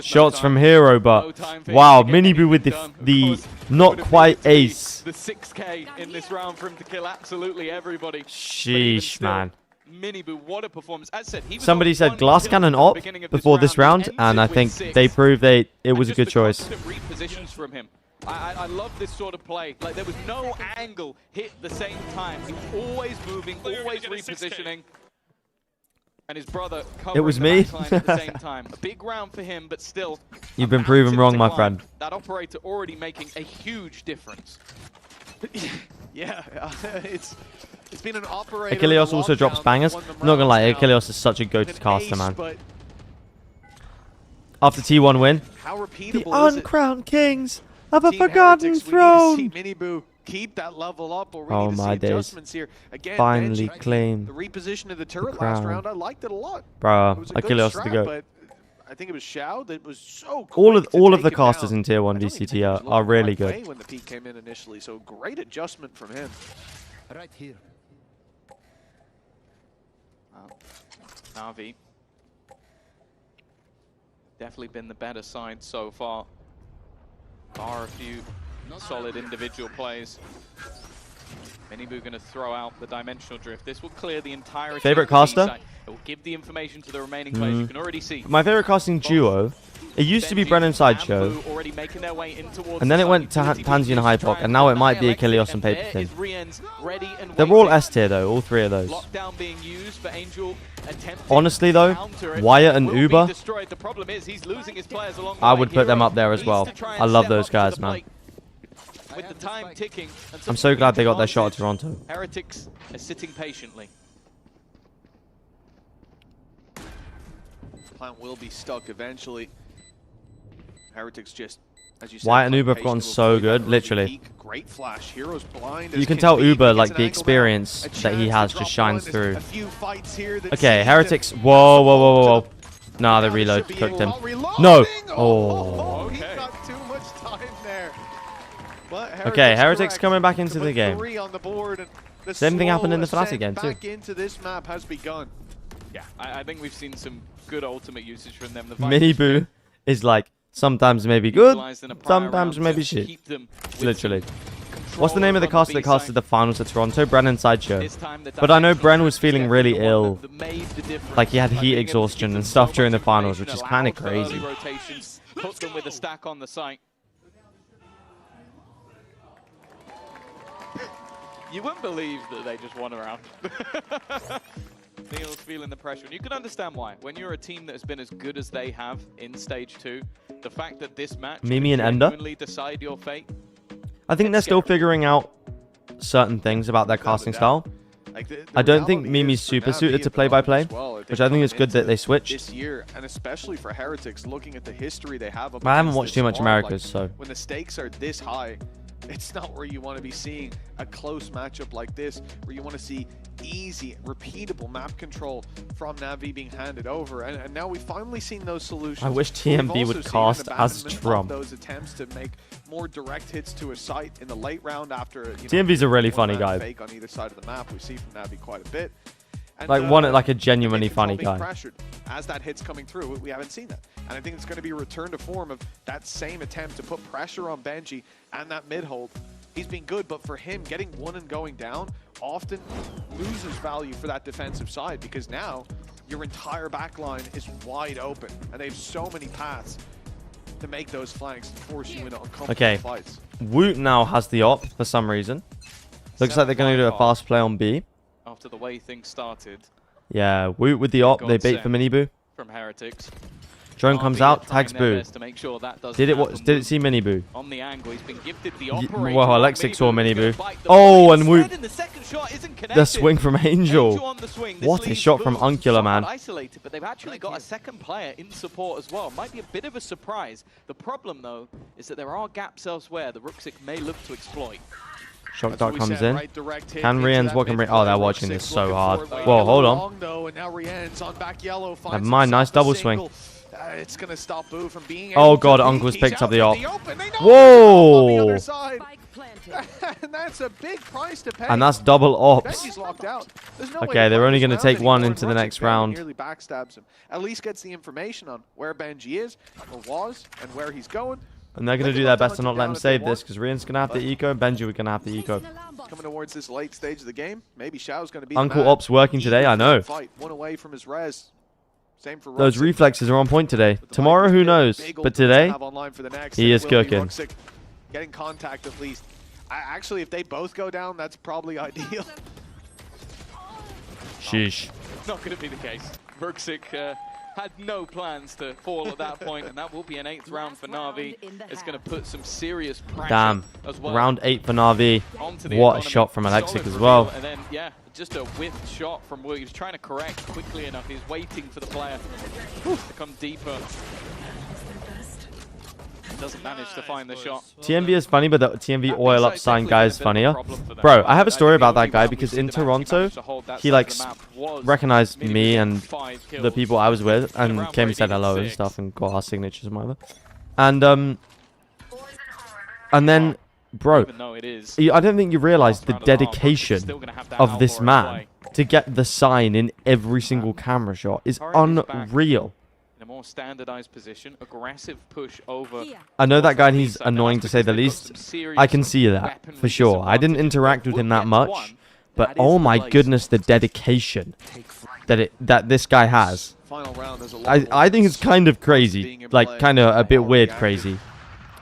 Shots from Hero, but wow, Miniboo with the not quite ace. The 6k in this round for him to kill absolutely everybody. Sheesh, man. Miniboo, what a performance. As said, somebody said glass cannon op before this round, and I think they proved it was a good choice. Repositions from him. I love this sort of play. Like, there was no angle hit the same time. He was always moving, always repositioning. And his brother it was me. At the same time. A big round for him, but still. You've been proven wrong, my friend. That operator already making a huge difference. Yeah, it's been an operator. Achilleos also drops bangers. I'm not gonna lie, Achilleos is such a go-to caster, man. After T1 win, the uncrowned kings of a forgotten throne. Miniboo keep that level up. Oh my days! Here. Again, finally claim the reposition of the turret last round. I liked it a lot. Bro, Achilleos is the goat. I think it was Xiao that was so all of the casters in Tier 1 VCT are really good. When the peak came in initially, so great adjustment from him. Right here. NAVI definitely been the better side so far. Bar a few solid individual plays. Miniboo going to throw out the dimensional drift. This will clear the entire favorite caster. It will give the information to the remaining players. You can already see. My favorite casting duo. It used to be Brennan Sideshow, and then it went to Pansy and Hypok, and now it might be Achilleos and Paper Thin. They're all S tier though, all three of those. Honestly though, Wyatt and Uber, I would put them up there as well. I love those guys, man. With the time ticking, I'm so glad they got their shot at Toronto. Heretics are sitting patiently. Plant will be stuck eventually. Heretics just, as you said, Wyatt and Uber have gotten so good, literally. Great flash. Heroes blind. You can tell Uber, like, the experience that he has just shines through. Okay, Heretics. Whoa, whoa, whoa, whoa, whoa. Nah, the reload cooked him. No. Oh. He got too much time there. Okay, Heretics coming back into the game. Same thing happened in the Fnatic game too. Back into this map has begun. Yeah, I think we've seen some good ultimate usage from them. Miniboo is like sometimes maybe good, sometimes maybe shit. Literally. What's the name of the caster that casted the finals at Toronto? Brennan Sideshow. But I know Bren was feeling really ill. Like he had heat exhaustion and stuff during the finals, which is kind of crazy. Put them with a stack on the site. You wouldn't believe that they just won around. Neil's feeling the pressure, and you can understand why. When you're a team that has been as good as they have in Stage 2, the fact that this match Mimi and Ender decide your fate. I think they're still figuring out certain things about their casting style. I don't think Mimi's super suited to play-by-play, which I think is good that they switched. This year, and especially for Heretics, looking at the history they have. I haven't watched too much Americas, so. When the stakes are this high, It's not where you want to be seeing a close matchup like this, where you want to see easy, repeatable map control from Navi being handed over. And now we've finally seen those solutions. I wish We've TMB also would seen cast an as abandonment of Trump. those attempts to make more direct hits to a site in the late round after, TMB's a really funny one-man guy. fake on either side of the map. We see from Navi quite a bit. And, Like a genuinely funny being guy. pressured as that hit's coming through. We haven't seen that. And I think it's going to be a return to form of that same attempt to put pressure on Benji and that mid hold. He's been good, but for him, getting one and going down often loses value for that defensive side, because now your entire backline is wide open and they have so many paths to make those flanks and force you into uncomfortable Okay. fights. Woot now has the op for some reason. Looks like they're going to do a fast play on B. After the way things started Yeah, Woot with the op. They bait Godsend for mini boo. from Heretics. Drone comes out, tags boo. To make sure that doesn't Did happen. it see mini boo? On the angle, he's been gifted the Well, operator. Alexic saw mini boo. bite the Oh, bullet. and Woot. Instead, the second shot isn't The connected. swing from Angel. Angel on the swing. This What a leaves shot from Boo Uncula, man. somewhat isolated, but they've actually got a second player in support as well. Might be a bit of a surprise. The problem, though, is that there are gaps elsewhere the Ruxic may look to exploit. Shock That's dart what we comes said, in. right? Direct hit Can into Rian's that walking? mid Oh, they're play. watching Ruxic this so looking hard. for it, but Whoa, he hold got on. long, though, and now Rian's on back yellow. Never finds mind, nice himself a double single. swing. It's going to stop Boo from being Oh able to god, beat. Uncle's He's picked up out the in op. open. They know Whoa! on the other side. And that's a big price to pay. And that's double ops. Benji's locked out. There's no way Okay, to they're find only this going to round take one anymore, into and the Ruxic next very round. nearly backstabs him. At least gets the information on where Benji is, or was, and where he's going. And they're going to do their best to not let him save this, because Rian's going to have the eco and Benji we're going to have the eco. Coming towards this late stage of the game, maybe Xiao's going to be Uncle the man. Ops working today, I know. Fight one away from his res. Same for Those Ruxic. reflexes are on point today. Tomorrow, who knows? Big old But boots to today, have online for the next, he and it is will be cooking. Ruxic getting contact at least. Actually, if they both go down, that's probably ideal. Sheesh. Not going to be the case. Ruxic had no plans to fall at that point, and that will be an 8th round for Na'Vi. It's going to put some serious pressure Damn. as well. Round 8 for Na'Vi. Onto the What a economy. shot from Solid Alexic as reveal, well. And then, yeah, just a whiffed shot from Will. He was trying to correct quickly enough. He was waiting for the player to come deeper. Doesn't manage to find the shot. TMV is funny, but the TMV oil up sign guy is funnier. Bro, I have a story about that guy because in Toronto, he like recognized me and the people I was with and came and said hello and stuff and got our signatures and whatever. And then, bro, I don't think you realize the dedication of this man to get the sign in every single camera shot is unreal. In a more standardized position, aggressive push over. I know that guy and he's annoying to say the least. I can see that, for sure. I didn't interact with him that much, but oh my goodness, the dedication that this guy has. I think it's kind of crazy, like kind of a bit weird crazy.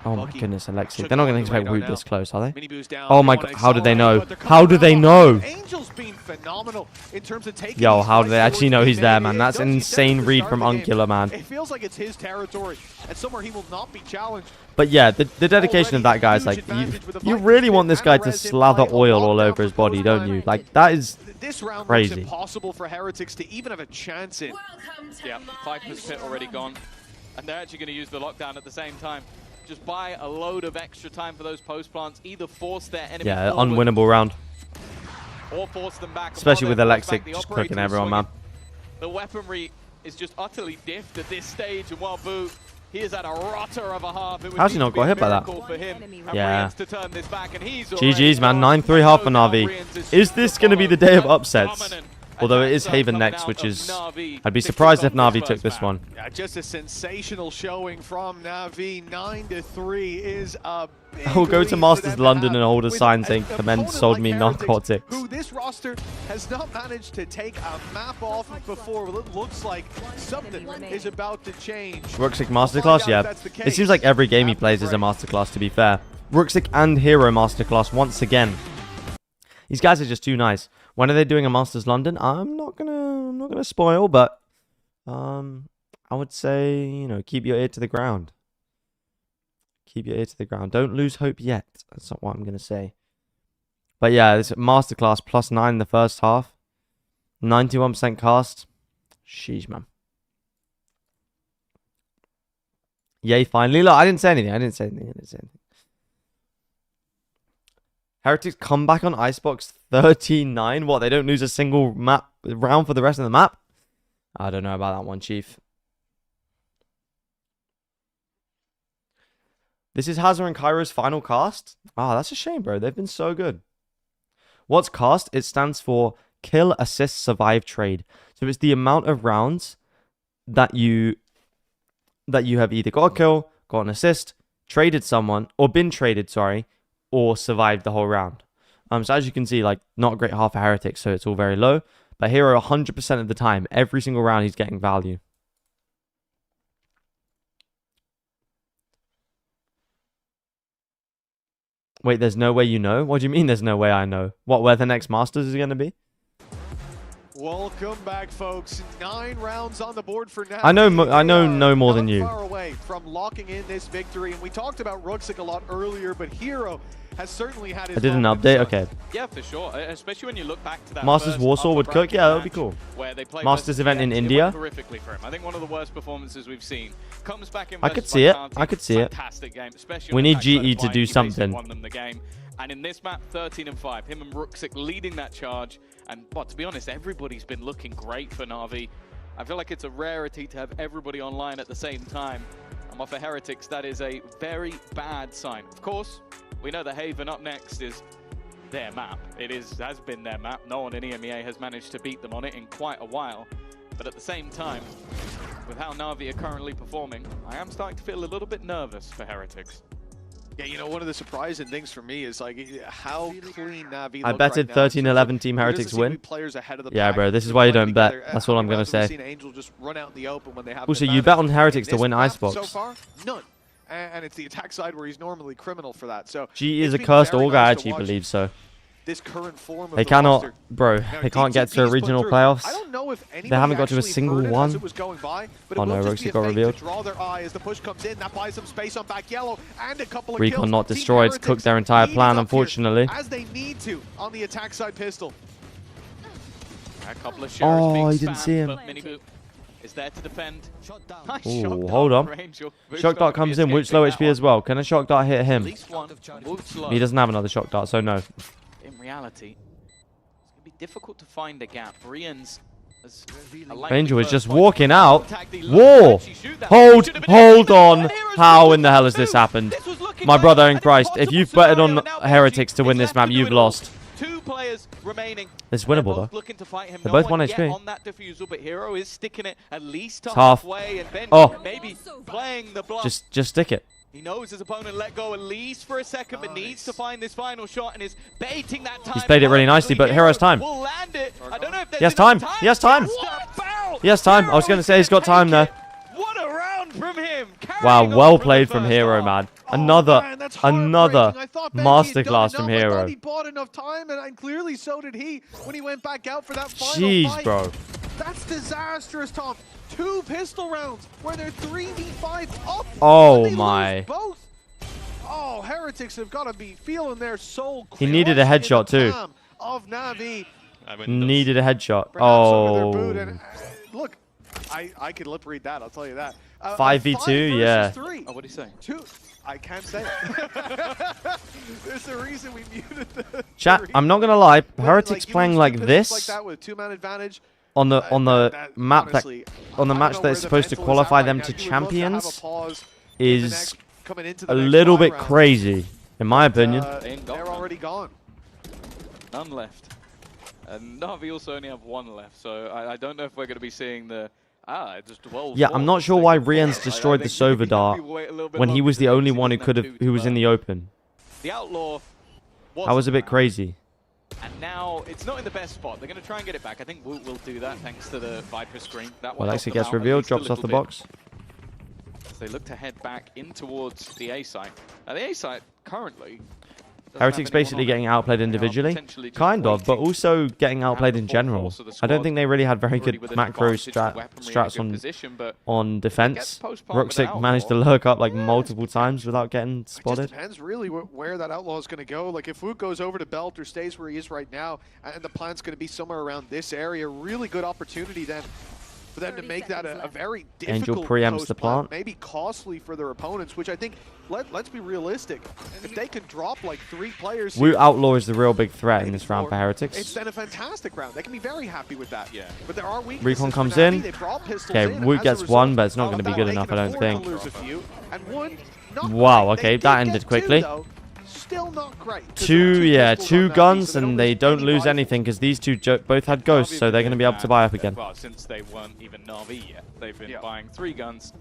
Oh my goodness, Alexi. They're not going to expect Woot this close, are they? Oh my god, how did they know? How do they know? Angel's been phenomenal in terms of taking Yo, how do they actually know he's there, man? That's an insane read from Uncula, man. It feels like it's his territory and somewhere he will not be challenged. But yeah, the dedication of that guy is like, you really want this guy to slather oil all over his body, don't you? Like, that is This round looks crazy. impossible for Heretics to even have a chance in. Yeah, Viper's pit already gone. And they're actually going to use the lockdown at the same time. Just buy a load of extra time for those post plants. Either force their enemy Yeah, forward, unwinnable round. or force them back. Especially with Upon them, force back Alexic the just operator cooking everyone, swinging. man. The weaponry is just utterly diffed at this stage, and while Boo, he is at a rotter of a half. It would How's he need not to be got a hit by that? miracle for him and Yeah. Rians to turn this back, and he's GG's, man. 9-3 half for Na'Vi. Is this going to be the day of upsets? Although it is Haven next, which is... I'd be surprised if Na'Vi took this one. Yeah, just a sensational showing from Navi. 9-3 is a big I'll go lead to for Masters them to London have and hold a with sign an saying Commend opponent sold like me Heretics, narcotics. who this roster has not managed to take a map off of before. Well, it looks like something is about to change. Ruxic Masterclass, yeah. It seems like every game he plays is a Masterclass, to be fair. Ruxic and Hero Masterclass once again. These guys are just too nice. When are they doing a Masters London? I'm not gonna spoil, but I would say, you know, keep your ear to the ground. Keep your ear to the ground. Don't lose hope yet. That's not what I'm gonna say. But yeah, this Masterclass +9 in the first half. 91% cast. Sheesh, man. Yay, finally. Look, I didn't say anything. Heretics come back on Icebox 13-9. What, they don't lose a single round for the rest of the map? I don't know about that one, Chief. This is Hazard and Kairo's final cast? Ah, that's a shame, bro. They've been so good. What's cast? It stands for Kill, Assist, Survive, Trade. So it's the amount of rounds that you have either got a kill, got an assist, traded someone, or been traded, sorry, or survived the whole round. So as you can see, like, not a great half for Heretics, so it's all very low. But Hero, 100% of the time, every single round, he's getting value. Wait, there's no way you know? What do you mean there's no way I know? What, where the next Masters is going to be? Welcome back, folks. 9 rounds on the board for now. I know no more than you. Far away from locking in this victory, and we talked about Ruxic a lot earlier, but Hero has certainly had his I did an update? Okay. Yeah, for sure. Especially when you look back to that Masters Warsaw would cook? Yeah, that would be cool. Masters event in India? Horrifically for him. I think one of the worst performances we've seen. Comes back in I could see it. I could see it. Fantastic game, especially we need GE to do something. Won them the game. And in this map, 13-5, him and Ruxic leading that charge. And, well, to be honest, everybody's been looking great for Na'Vi. I feel like it's a rarity to have everybody online at the same time. And for Heretics, that is a very bad sign. Of course, we know the Haven up next is their map. It has been their map. No one in EMEA has managed to beat them on it in quite a while. But at the same time, with how Na'Vi are currently performing, I am starting to feel a little bit nervous for Heretics. Yeah, you know, one of the surprising things for me is like how clean Navi. I betted 13-11 Team Heretics win. Yeah, bro, this is why you don't bet. That's all I'm going to say. Also, you bet on Heretics to win Icebox. So far, none. And it's the attack side where he's normally criminal for that. So G is a cursed org, I actually believe so. This current form of they cannot, bro, they can't get to a regional playoffs. I don't know if they haven't got to a single one. Oh no, Roxy got revealed. Recon not destroyed, cooked their entire plan, unfortunately. As they need to on the attack side pistol. A couple of oh, he didn't see him. Is there to defend. Nice Ooh, hold on. Shock dart comes in with low HP as well. Can a shock dart hit him? He doesn't have another shock dart, so no. In reality, it's going to be difficult to find a gap. Rian's Angel is just walking out. Whoa! Hold on. How in the hell has this happened? My brother in Christ, if you've betted on Heretics to win this map, you've lost. 2 players remaining. It's winnable though. Looking to fight him. They're both 1 HP. On that defusal, but Hero is sticking it at least to half. halfway, and Ben maybe playing the bluff. Just stick it. He knows his opponent let go at least for a second, but needs to find this final shot and is baiting that time. He's played it really nicely, but Hero's time. Will land it. I don't know if he has time. He has time. He has time. I was going to say he's got time there. What a round from him. Wow, well played from Hero, man. Another masterclass from Hero. He bought enough time, and clearly so did he when he went back out for that final Jeez, bro. That's disastrous, Tom. 2 pistol rounds where they're 3v5 up. Oh my. Both. Oh, Heretics have got to be feeling their soul. He needed a headshot too. Of Navi. Needed a headshot. Oh. Look, I could lip read that. I'll tell you that. 5v2, yeah. Oh, what did he say? 2. I can't say it. There's a reason we muted the chat. I'm not gonna lie. Heretics playing like this. Like that with 2-man advantage. On the map honestly, on the match that's supposed to qualify them to champions is a little bit crazy, in my opinion. They're already gone. None left. And Navi also only have 1 left, so I don't know if we're going to be seeing the... just 12. Yeah, I'm not sure why Rian's destroyed the Sova dart when he was the only one who was in the open. The Outlaw that was a bit crazy. And now it's not in the best spot. They're going to try and get it back. I think Woot will do that thanks to the Viper screen. That well, Alexa gets revealed, drops off the box. So they look to head back in towards the A site. Now the A site currently... Heretics basically getting outplayed individually, kind of, but also getting outplayed in general. I don't think they really had very good macro strats on defense. Ruxic managed to lurk up like multiple times without getting spotted. It just depends really where that Outlaw is going to go. Like if Woot goes over to Belt or stays where he is right now, and the plan's going to be somewhere around this area, really good opportunity then for them to make that a very Angel difficult preempts post the plant. maybe costly for their opponents, which I think, let's be realistic. If they can drop like 3 players... Woot Outlaw is the real big threat in this round for Heretics. It's then a fantastic round. They can be very happy with that. Yeah. But there are weaknesses. Recon comes for NAVI. in. They brought pistols Okay, in, Woot as a gets result one, but it's not of going to be that, good they enough, I can don't afford to think. lose a few. And one, not Wow, great. okay, They that did ended get quickly. 2, though. Still not great. 'Cause Two, yeah, pistols 2 on NAVI, guns, so and they don't lose anything because these two both had ghosts, so they're going to be able to buy up again. Well, since they weren't even NAVI yet, they've been buying 3 guns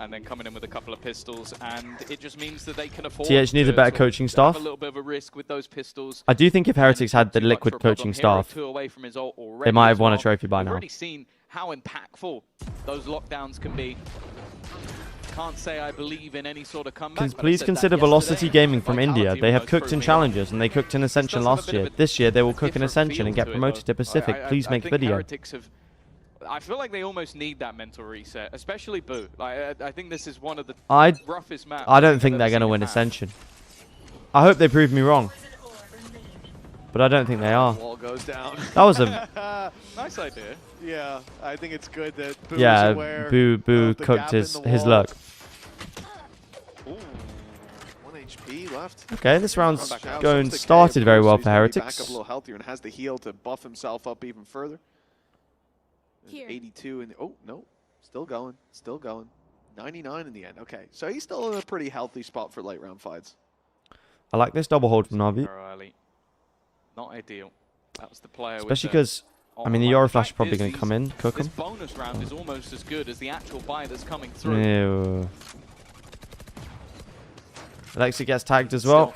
and then coming in with a couple of pistols, and it just means that they can afford TH needs a to better sort of coaching have staff. a little bit of a risk with those pistols. I do think if Heretics had the liquid coaching staff, they might have won a trophy by We've now. already seen how impactful those lockdowns can be. Can't say I believe in any sort of comeback. but I Please said that consider yesterday. Velocity Gaming from India. Vitality They have almost cooked in threw me off. Challengers, and they cooked in Ascension Does have a last bit of year. a This year, they will cook in different Ascension feel and get to it, promoted though. to Pacific. Please make think video. Heretics have, I feel like they almost need that mental reset, especially Boo. Like, I think this is one of the roughest maps. I don't think they're going to win Ascension. I hope they prove me wrong. But I don't think they are. Wall goes down. That was a... nice idea. Yeah, I think it's good that Boo is Yeah, aware Boo of the cooked gap in his the wall. luck. Ooh, 1 HP left. Okay, this round's Now going comes the started KO, very well so for he's gonna be Heretics. Back up a little healthier and has the heal to buff himself up even further. There's 82 and oh no, still going, still going. 99 in the end. Okay, so he's still in a pretty healthy spot for late round fights. I like this double hold from Navi. Early. Not ideal. That was the player. Especially because, I mean, the Euroflash is probably going to come in, cook This him. bonus round is almost as good as the actual buy that's coming through. Ew. Alexi gets tagged as well.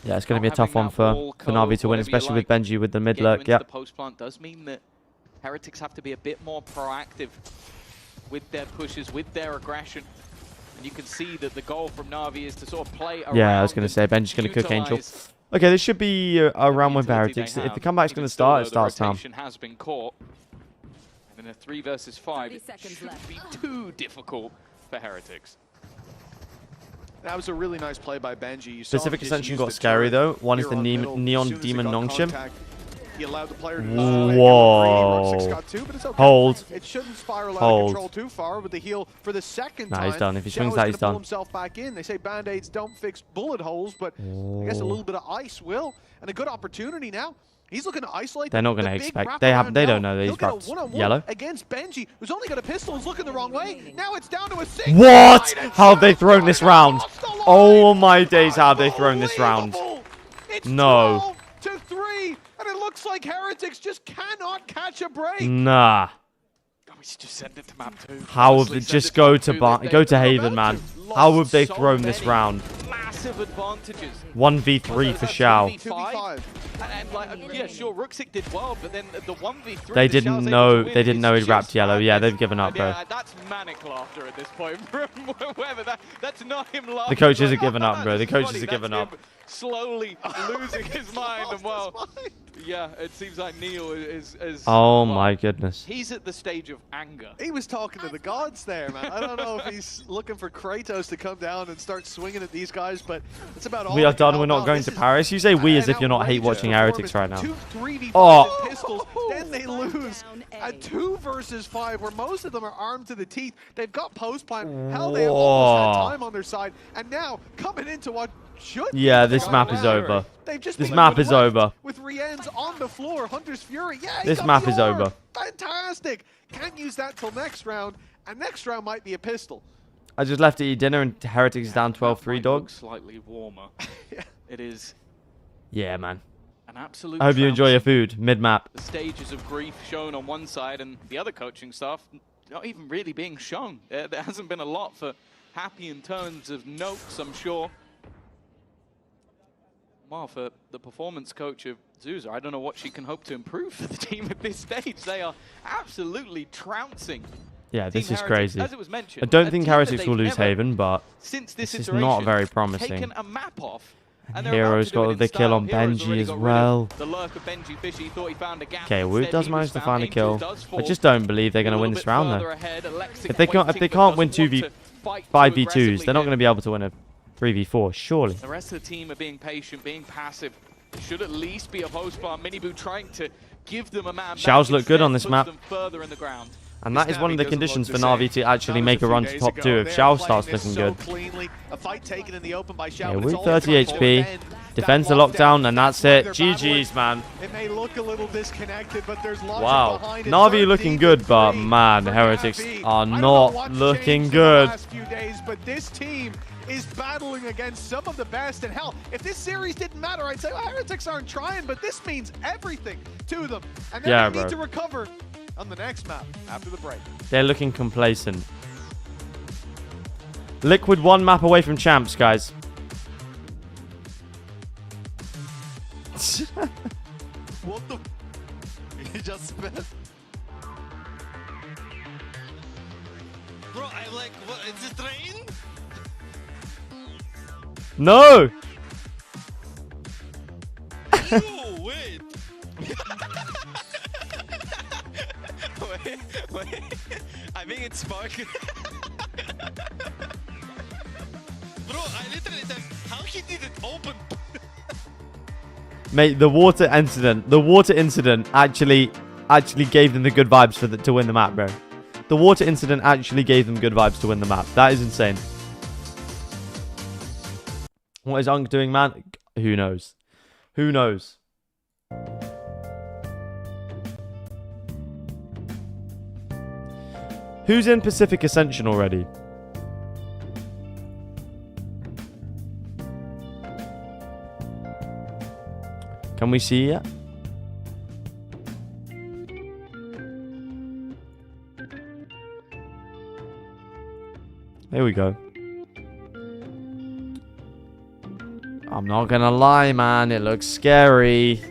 Yeah, it's going to be a tough one for Navi to win, especially with Benji with the mid lurk. Yeah. The post plant does mean that Heretics have to be a bit more proactive with their pushes, with their aggression. And you can see that the goal from Navi is to sort of play around. Yeah, I was going to say, Benji's going to cook Angel. Okay, this should be a round win for Heretics. If the comeback's going to start, it starts now. Has been caught. And in a 3 versus 5, it shouldn't be too difficult for Heretics. That was a really nice play by Benji. You saw Pacific him just Ascension use got the scary, turret though. One is here the on middle. As Neon soon as they Demon got Nongshim. contact, he allowed the player to Whoa. got 2, but it's okay. Hold. It shouldn't spiral out Hold. of control too far with the heal for the second Nah, time. he's done. If he swings Xiao's that, he's gonna pull done. himself back in. They say band-aids don't fix bullet holes, but I guess a little bit of ice will. And a good opportunity now. He's looking to isolate. They're not going to the big expect. They wraparound don't know that He'll he's get a wrapped one-on-one yellow. against Benji, who's only got a pistol. He's looking the wrong way. Now it's down to a single. What? How have they thrown this round? Oh my days, how have they thrown this round? It's No. 12-3, and it looks like Heretics just cannot catch a break. Nah. We should just send it to map 2. How have they just go to Haven, man? How have they thrown this round? Massive advantages. 1v3 for Xiao. 2v5. And like, yeah, sure, Rooksick did well, but then the 1v3. They that didn't Xiao's know. able to They win didn't know is he'd wrapped just yellow. Yeah, madness. they've given up, bro. Yeah, that's manic laughter at this point. Whoever that's not him laughing. The coaches like, are giving up, bro. The that's coaches funny. are giving That's up. him Slowly losing his mind, and well, yeah, it seems like Neil is. Oh my goodness. He's at the stage of anger. He was talking to the gods there, man. I don't know if he's looking for Kratos to come down and start swinging at these guys, but it's about all. We are done. We're not going to Paris. You say we as if you're not hate watching Heretics right now. 3v5 Oh. pistols, then they lose a 2 versus 5 where most of them are armed to the teeth. They've got post plan. Hell, they have almost had time on their side, and now coming into what should. Yeah, this map is over. This map is over. With Rien's on the floor, Hunter's Fury. Yeah, This map is over. Fantastic. Can't use that till next round, and next round might be a pistol. I just left to eat dinner and Heretics is down 12-3, dog. Slightly warmer. It is Yeah, man. an absolute. I hope you enjoy your trouncing. food mid-map. The stages of grief shown on one side, and the other coaching staff not even really being shown. There hasn't been a lot for Happy in terms of notes, I'm sure. Well, for the performance coach of Zuza, I don't know what she can hope to improve for the team at this stage. They are absolutely trouncing. Yeah, this Team is Heretics, crazy. as it was mentioned, I don't a think team that Heretics they've will lose never, Haven, but since this is iteration, not very promising. taken a map off. And Hero's got the kill on Benji as well. The lurk of Benji Fishy thought he found a gap. Okay, Woot Instead, does he manage was to found. find a Angel kill. does I fall. just don't believe they're going to win this round, though. If they can't win 5v2s, they're not going to be able to win a 3v4, surely. The rest of the team are being patient, being passive. Should at least be a post plant. Miniboo trying to give them a man. Xiao's look good on this puts map. them further in the ground. And that is one of the conditions for Na'Vi to actually make a run to top 2 if Xiao starts looking good. Yeah, with 30 HP, defends the lockdown, and that's it. GG's, man. It may look a little disconnected, but there's logic Wow. behind it. Na'Vi looking good, but man, Heretics are not looking good. But this team is battling against some of the best. And hell, if this series didn't matter, I'd say, well, Heretics aren't trying, but this means everything to them. And they're going to need to recover on the next map after the break. They're looking complacent. Liquid 1 map away from champs, guys. What the? He just spent. Bro, I'm like, what? Is this train? No! Ew, wait. wait. I think it's Spark. Bro, I literally said, how he did it open? Mate, the water incident actually gave them the good vibes to win the map, bro. The water incident actually gave them good vibes to win the map. That is insane. What is Unk doing, man? Who knows? Who knows? Who's in Pacific Ascension already? Can we see yet? There we go. I'm not gonna lie, man. It looks scary.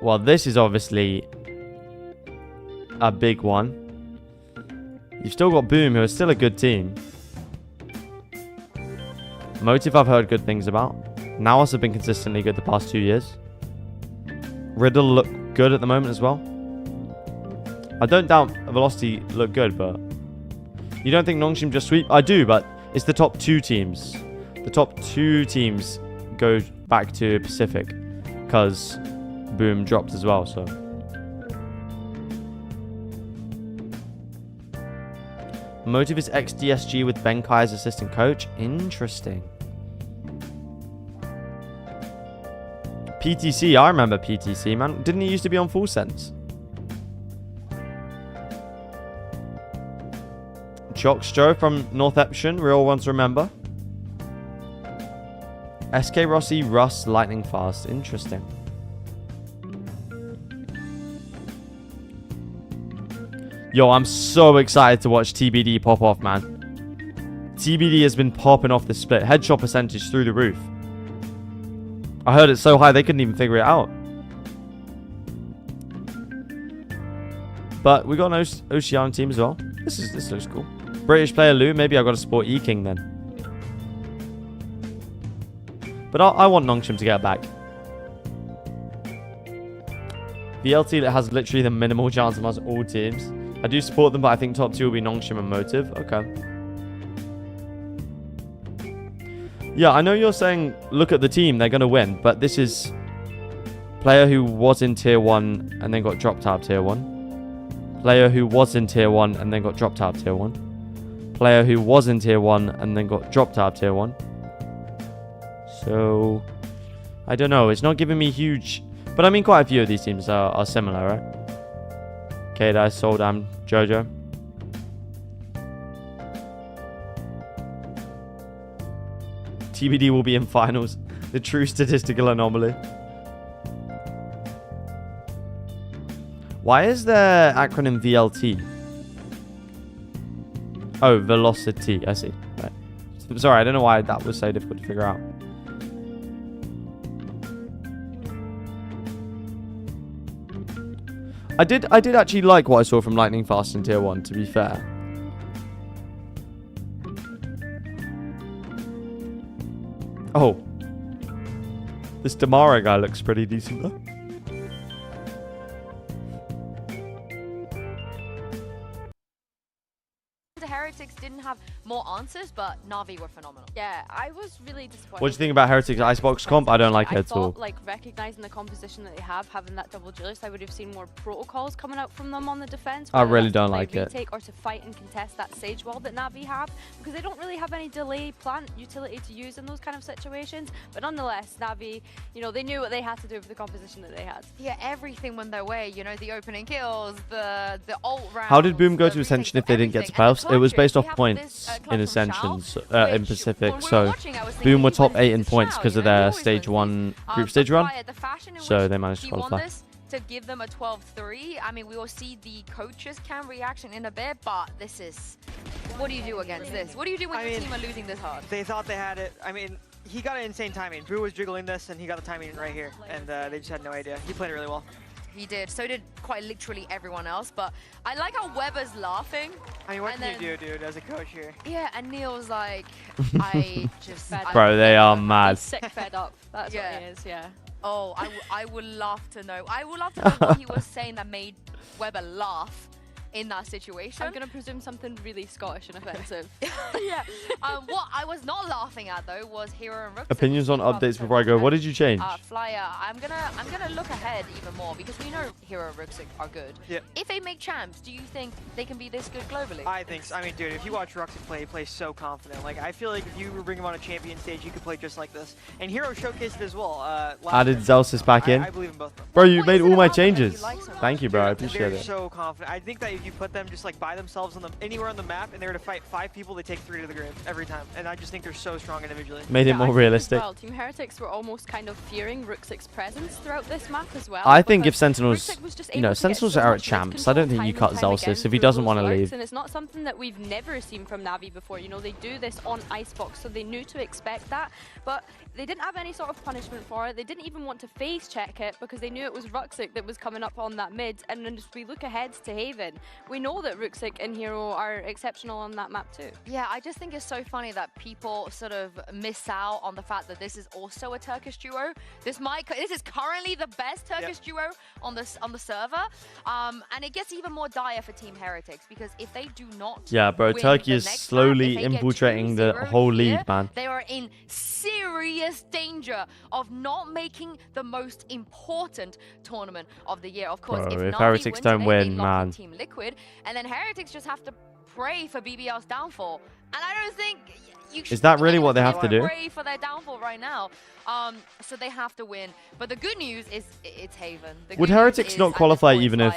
Well, this is obviously a big one. You've still got Boom, who is still a good team. Motive I've heard good things about. Naos have been consistently good the past 2 years. Riddle look good at the moment as well. I don't doubt Velocity look good, but... You don't think Nongshim just sweep? I do, but it's the top 2 teams. The top 2 teams go back to Pacific because Boom dropped as well, so... Motive is ex-DSG with Benkai as assistant coach. Interesting. PTC, I remember PTC, man. Didn't he used to be on Full Sense? Jockstro from North Eption, real ones remember. SK Rossi, Russ, Lightning Fast. Interesting. Yo, I'm so excited to watch TBD pop off, man. TBD has been popping off the split. Headshot percentage through the roof. I heard it's so high they couldn't even figure it out. But we got an Oceania team as well. This looks cool. British player Lou. Maybe I got to support E-King then. But I want Nongshim to get back. VLT that has literally the minimal chance amongst all teams. I do support them, but I think top 2 will be Nongshim and Motive. Okay. Yeah, I know you're saying, look at the team, they're going to win. But this is player who was in Tier 1 and then got dropped out of Tier 1. Player who was in Tier 1 and then got dropped out of Tier 1. Player who was in Tier 1 and then got dropped out of Tier 1. So, I don't know. It's not giving me huge... But I mean, quite a few of these teams are similar, right? K-Dai, Soldam, Jojo. TBD will be in finals. The true statistical anomaly. Why is their acronym VLT? Oh, velocity. I see. Right. Sorry, I don't know why that was so difficult to figure out. I did actually like what I saw from Lightning Fast in Tier 1, to be fair. Oh. This Damara guy looks pretty decent though. The Heretics didn't have more answers, but Navi were phenomenal. Yeah, I was really disappointed. What do you think about Heretics Icebox comp? I don't like it at all. Like recognizing the composition that they have, having that double duelist, I would have seen more protocols coming out from them on the defense. I really don't like it. Retake or to fight and contest that sage wall that Navi have, because they don't really have any delay plant utility to use in those kind of situations. But nonetheless, Navi, you know, they knew what they had to do with the composition that they had. Yeah, everything went their way. You know, the opening kills, the ult round. How did Boom go to Ascension if they didn't get to playoffs? It was based off points in Ascensions in Pacific. So Boom were top 8 in points because of their stage 1 group stage run. So they managed to qualify. To give them a 12-3. I mean, we will see the coaches' cam reaction in a bit, but this is... What do you do against this? What do you do when your team are losing this hard? They thought they had it. I mean, he got an insane timing. Boo was jiggling this, and he got the timing right here. And they just had no idea. He played it really well. He did. So did quite literally everyone else. But I like how Weber's laughing. I mean, what can you do, dude, as a coach here? Yeah, and Neil's like, I just... Bro, they are mad. He's sick fed up. That's what he is, yeah. Oh, I would love to know. I would love to know what he was saying that made Weber laugh in that situation. I'm going to presume something really Scottish and offensive. Yeah. What I was not laughing at though was Hero and Rook. Opinions on updates before I go. What did you change? Flyer, I'm gonna look ahead even more because we know Hero and Rook are good. Yeah. If they make champs, do you think they can be this good globally? I think so. I mean, dude, if you watch Ruxic play, he plays so confident. Like, I feel like if you bring him on a champion stage, you could play just like this. And Hero showcased it as well. Added Zelsis back in. I believe in both of them. Bro, you made all my changes. Thank you, bro. I appreciate They're it. so confident. I think that if you put them just like by themselves on anywhere on the map and they were to fight 5 people, they take 3 to the grave every time. And I just think they're so strong individually. Made it more realistic. Well, Team Heretics were almost kind of fearing Ruxic's presence throughout this map as well. I think if Sentinels, you know, Sentinels are at champs, I don't think you cut Zelsis if he doesn't want to leave. And it's not something that we've never seen from Navi before. You know, they do this on Icebox, so they knew to expect that. But they didn't have any sort of punishment for it. They didn't even want to face check it because they knew it was Ruxic that was coming up on that mid. And then as we look ahead to Haven, we know that Ruxic and Hero are exceptional on that map too. Yeah, I just think it's so funny that people sort of miss out on the fact that this is also a Turkish duo. This is currently the best Turkish duo on the server, and it gets even more dire for Team Heretics because if they do not, yeah, bro, Turkey is slowly infiltrating the whole league, man. They are in serious danger of not making the most important tournament of the year. Of course, bro, if Navi Heretics don't today, win, they lock in man. Team Liquid, and then Heretics just have to pray for BBL's downfall. And I don't think you should. Is that really what they have to do? Pray for their downfall right now. So they have to win. But the good news is it's Haven. Would Heretics not qualify even if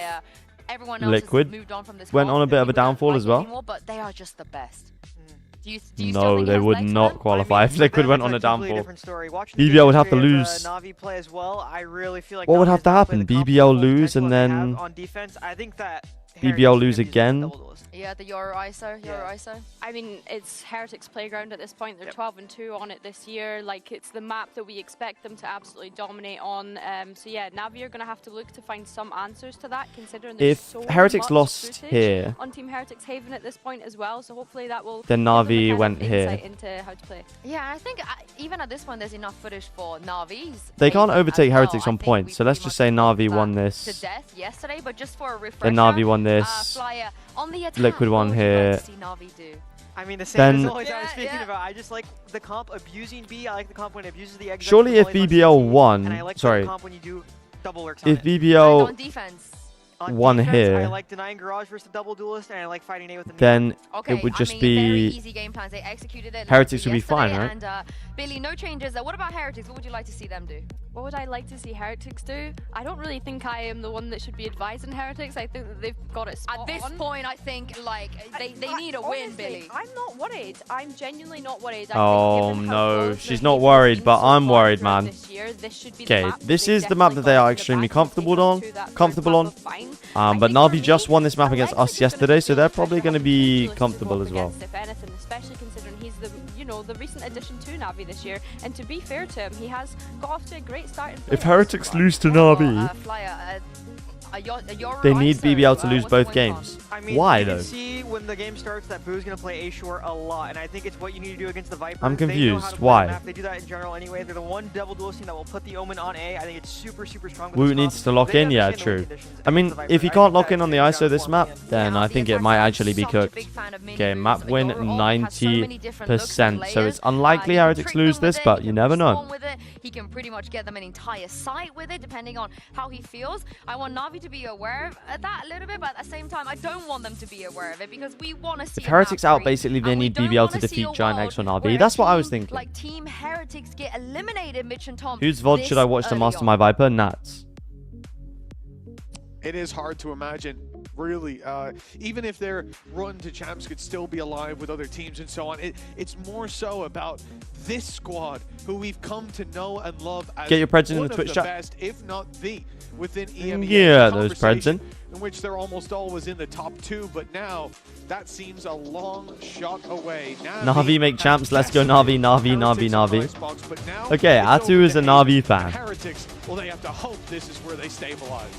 Liquid went on a bit of a downfall as well? Anymore, but they are just the best. Do you no, they would not qualify if Liquid went on a downfall. BBL BBL would have to lose. Navi play as well. I really feel like what would have to happen? BBL lose and then on defense. I think that BBL lose again. Yeah, the Euro ISO. I mean, it's Heretics Playground at this point. They're 12-2 on it this year. Like, it's the map that we expect them to absolutely dominate on. So yeah, Navi are going to have to look to find some answers to that, considering there's so Heretics much lost here on Team Heretics Haven at this point as well. So hopefully that will then Navi went here. Into how to play. Yeah, I think even at this point, there's enough footage for Navi's. They can't overtake Heretics on points, so let's just say Navi won this. To death yesterday, but just for a refresher. Then Navi won this. Flyer on the attack. Liquid won here. I mean, the same as always I was speaking about. I just like the comp abusing B. I like the comp when it abuses the exit. Surely if BBL won, sorry, comp when you do double works if BBL won defense, here, I like denying Garage versus the double duelist, and I like fighting A with the then it would just be easy game plans. They executed it Heretics would be fine, right? And Billy, no changes. What about Heretics? What would you like to see them do? What would I like to see Heretics do? I don't really think I am the one that should be advising Heretics. I think that they've got it spot on. At this point, I think like they need a win, Billy. I'm not worried. I'm genuinely not worried. Oh no, she's not worried, but I'm worried, man. Okay, this is the map that they are extremely comfortable on. But Navi just won this map against us yesterday, so they're probably going to be comfortable as well. If anything, especially considering he's the recent addition to Navi this year, and to be fair to him, he has got off to a great start. If Heretics lose to Navi, they need BBL to lose both games. I mean, why you though? can see when the game starts that Boo's going to play A short a lot, and I think it's what you need to do against the Viper. I'm They know confused. how to play Why? the map. They do that in general anyway. They're the one double duel team that will put the Omen on A. I think it's super, super strong. Woot needs to lock in, yeah, true. I mean, if he can't lock in on the ISO this map, then I think it might actually be cooked. Okay, map win 90%, so it's unlikely Heretics lose this, but you never know. He can pretty much get them an entire site with it, depending on how he feels. I want Navi to be aware of that a little bit, but at the same time, I don't want them to be aware of it because we want to see. If Heretics out, basically they need BBL to defeat Giant X or NAVI. That's what I was thinking. Like Team Heretics get eliminated, Mitch and Tom. Whose VOD should I watch to master my Viper? Nats. It is hard to imagine, really. Even if their run to champs could still be alive with other teams and so on, it's more so about this squad, who we've come to know and love as Get your preds in one the Twitch of chat. best, if not the, within EMEA. Yeah, those preds in. In which they're almost always in the top 2, but now that seems a long shot away. Navi make champs. Let's go Navi, Navi, Navi, Navi. Okay, Atu is a Navi fan. Heretics, well, they have to hope this is where they stabilize.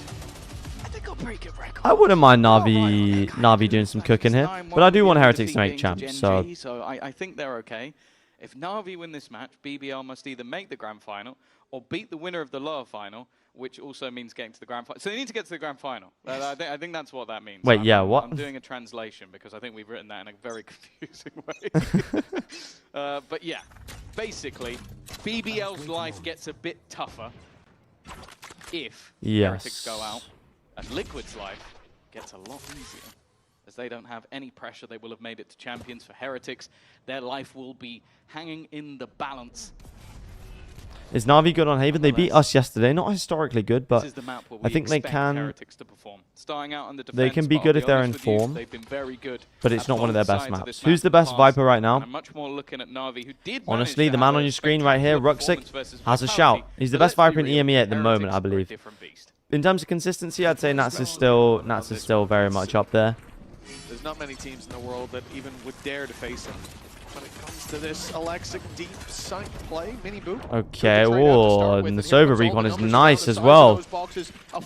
I wouldn't mind Navi doing some cooking here, but I do want Heretics to make champs. So I think they're okay. If Navi win this match, BBL must either make the grand final or beat the winner of the lower final, which also means getting to the grand final. So they need to get to the grand final. I think that's what that means. Wait, yeah, what? I'm doing a translation because I think we've written that in a very confusing way. But yeah, basically, BBL's life gets a bit tougher if Heretics go out. And Liquid's life gets a lot easier, as they don't have any pressure. They will have made it to champions. For Heretics, their life will be hanging in the balance. is Navi good on Haven? They beat us yesterday. Not historically good, but This is the map where I we think they expect can. Heretics to perform. Starting out on the defense, They can be but good I'll if they're in honest with you, form, they've been very good but it's at not one of their both best sides of maps. this Who's map the best past. Viper right now? I'm much more looking at Navi, who did Honestly, manage the to man have on a your screen right here, spectacular Ruxic, performance has a versus shout. Vitality. He's the But best let's be Viper in real, EMEA at the moment, Heretics I are a believe. different beast. In terms of consistency, I'd say Nats is still very much up there. There's not many teams in the world that even would dare to face him. When it comes to this Alexic deep sight play, mini boot. Okay, oh, and the Sova recon is nice as well.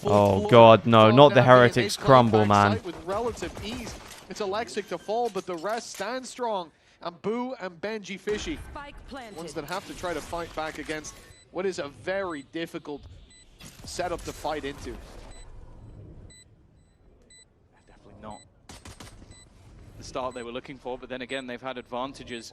Oh god, no, not the Heretics crumble, man. With relative ease, it's Alexic to fall, but the rest stand strong. And Boo and Benji Fishy, ones that have to try to fight back against what is a very difficult setup to fight into. Definitely not the start they were looking for, but then again, they've had advantages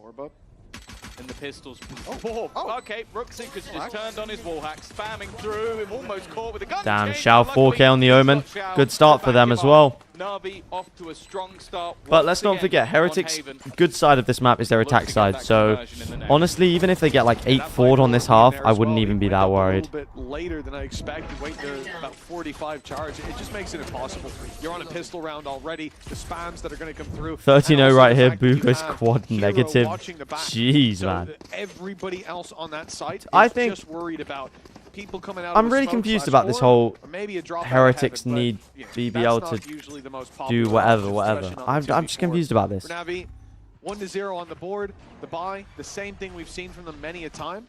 in the pistols. Oh, okay, Ruxic has just turned on his wallhack, spamming through, almost caught with a gun. Damn, Shao 4K on the Omen. Good start for them as well. Navi off to a strong start. But let's not forget, Heretics' good side of this map is their attack side. So, honestly, even if they get like 8 forward on this half, I wouldn't even be that worried. A little bit later than I expected. Wait, there's about 45 charge. It just makes it impossible. You're on a pistol round already. The spams that are going to come through. 13-0 right here. Boo goes quad negative. Jeez, man. Everybody else on that site I is think just worried about people coming out. I'm really confused about this whole Heretics need BBL to do whatever. I'm just confused about this. For NAVI, 1-0 on the board. The buy, the same thing we've seen from them many a time.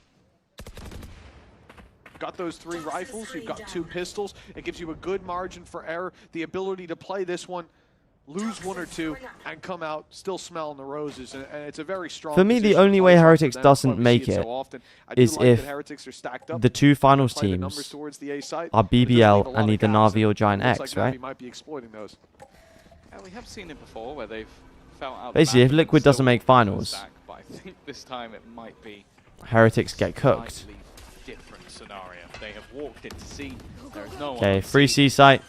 Got those 3 rifles, you've got 2 pistols. It gives you a good margin for error, the ability to play this one, lose 1 or 2, and come out still smelling the roses. And it's a very strong. For me, the only way Heretics doesn't make it is if the 2 finals teams are BBL and either NAVI or Giant X, right? We have seen it before where they've felt out. Basically, if Liquid doesn't make finals, but I think this time it might be Heretics get cooked. different scenario. They have walked in to see. There's no Okay, free C site.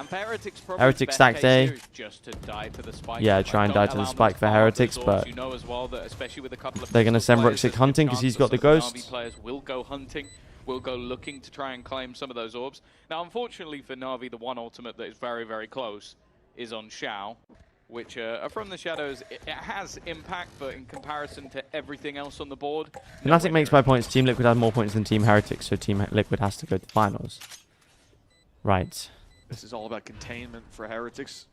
Heretics stacked A. Just to die to the spike. Yeah, try and die to the spike for Heretics, but you know as well that especially with a couple of they're going to send players, Ruxic hunting because he's got the chances ghost. that Navi players will go hunting, will go looking to try and claim some of those orbs. Now, unfortunately for Navi, the one ultimate that is very, very close is on Shao, which from the shadows, it has impact, but in comparison to everything else on the board. Fnatic makes 5 points. Team Liquid has more points than Team Heretics, so Team Liquid has to go to the finals. Right. This is all about containment for Heretics.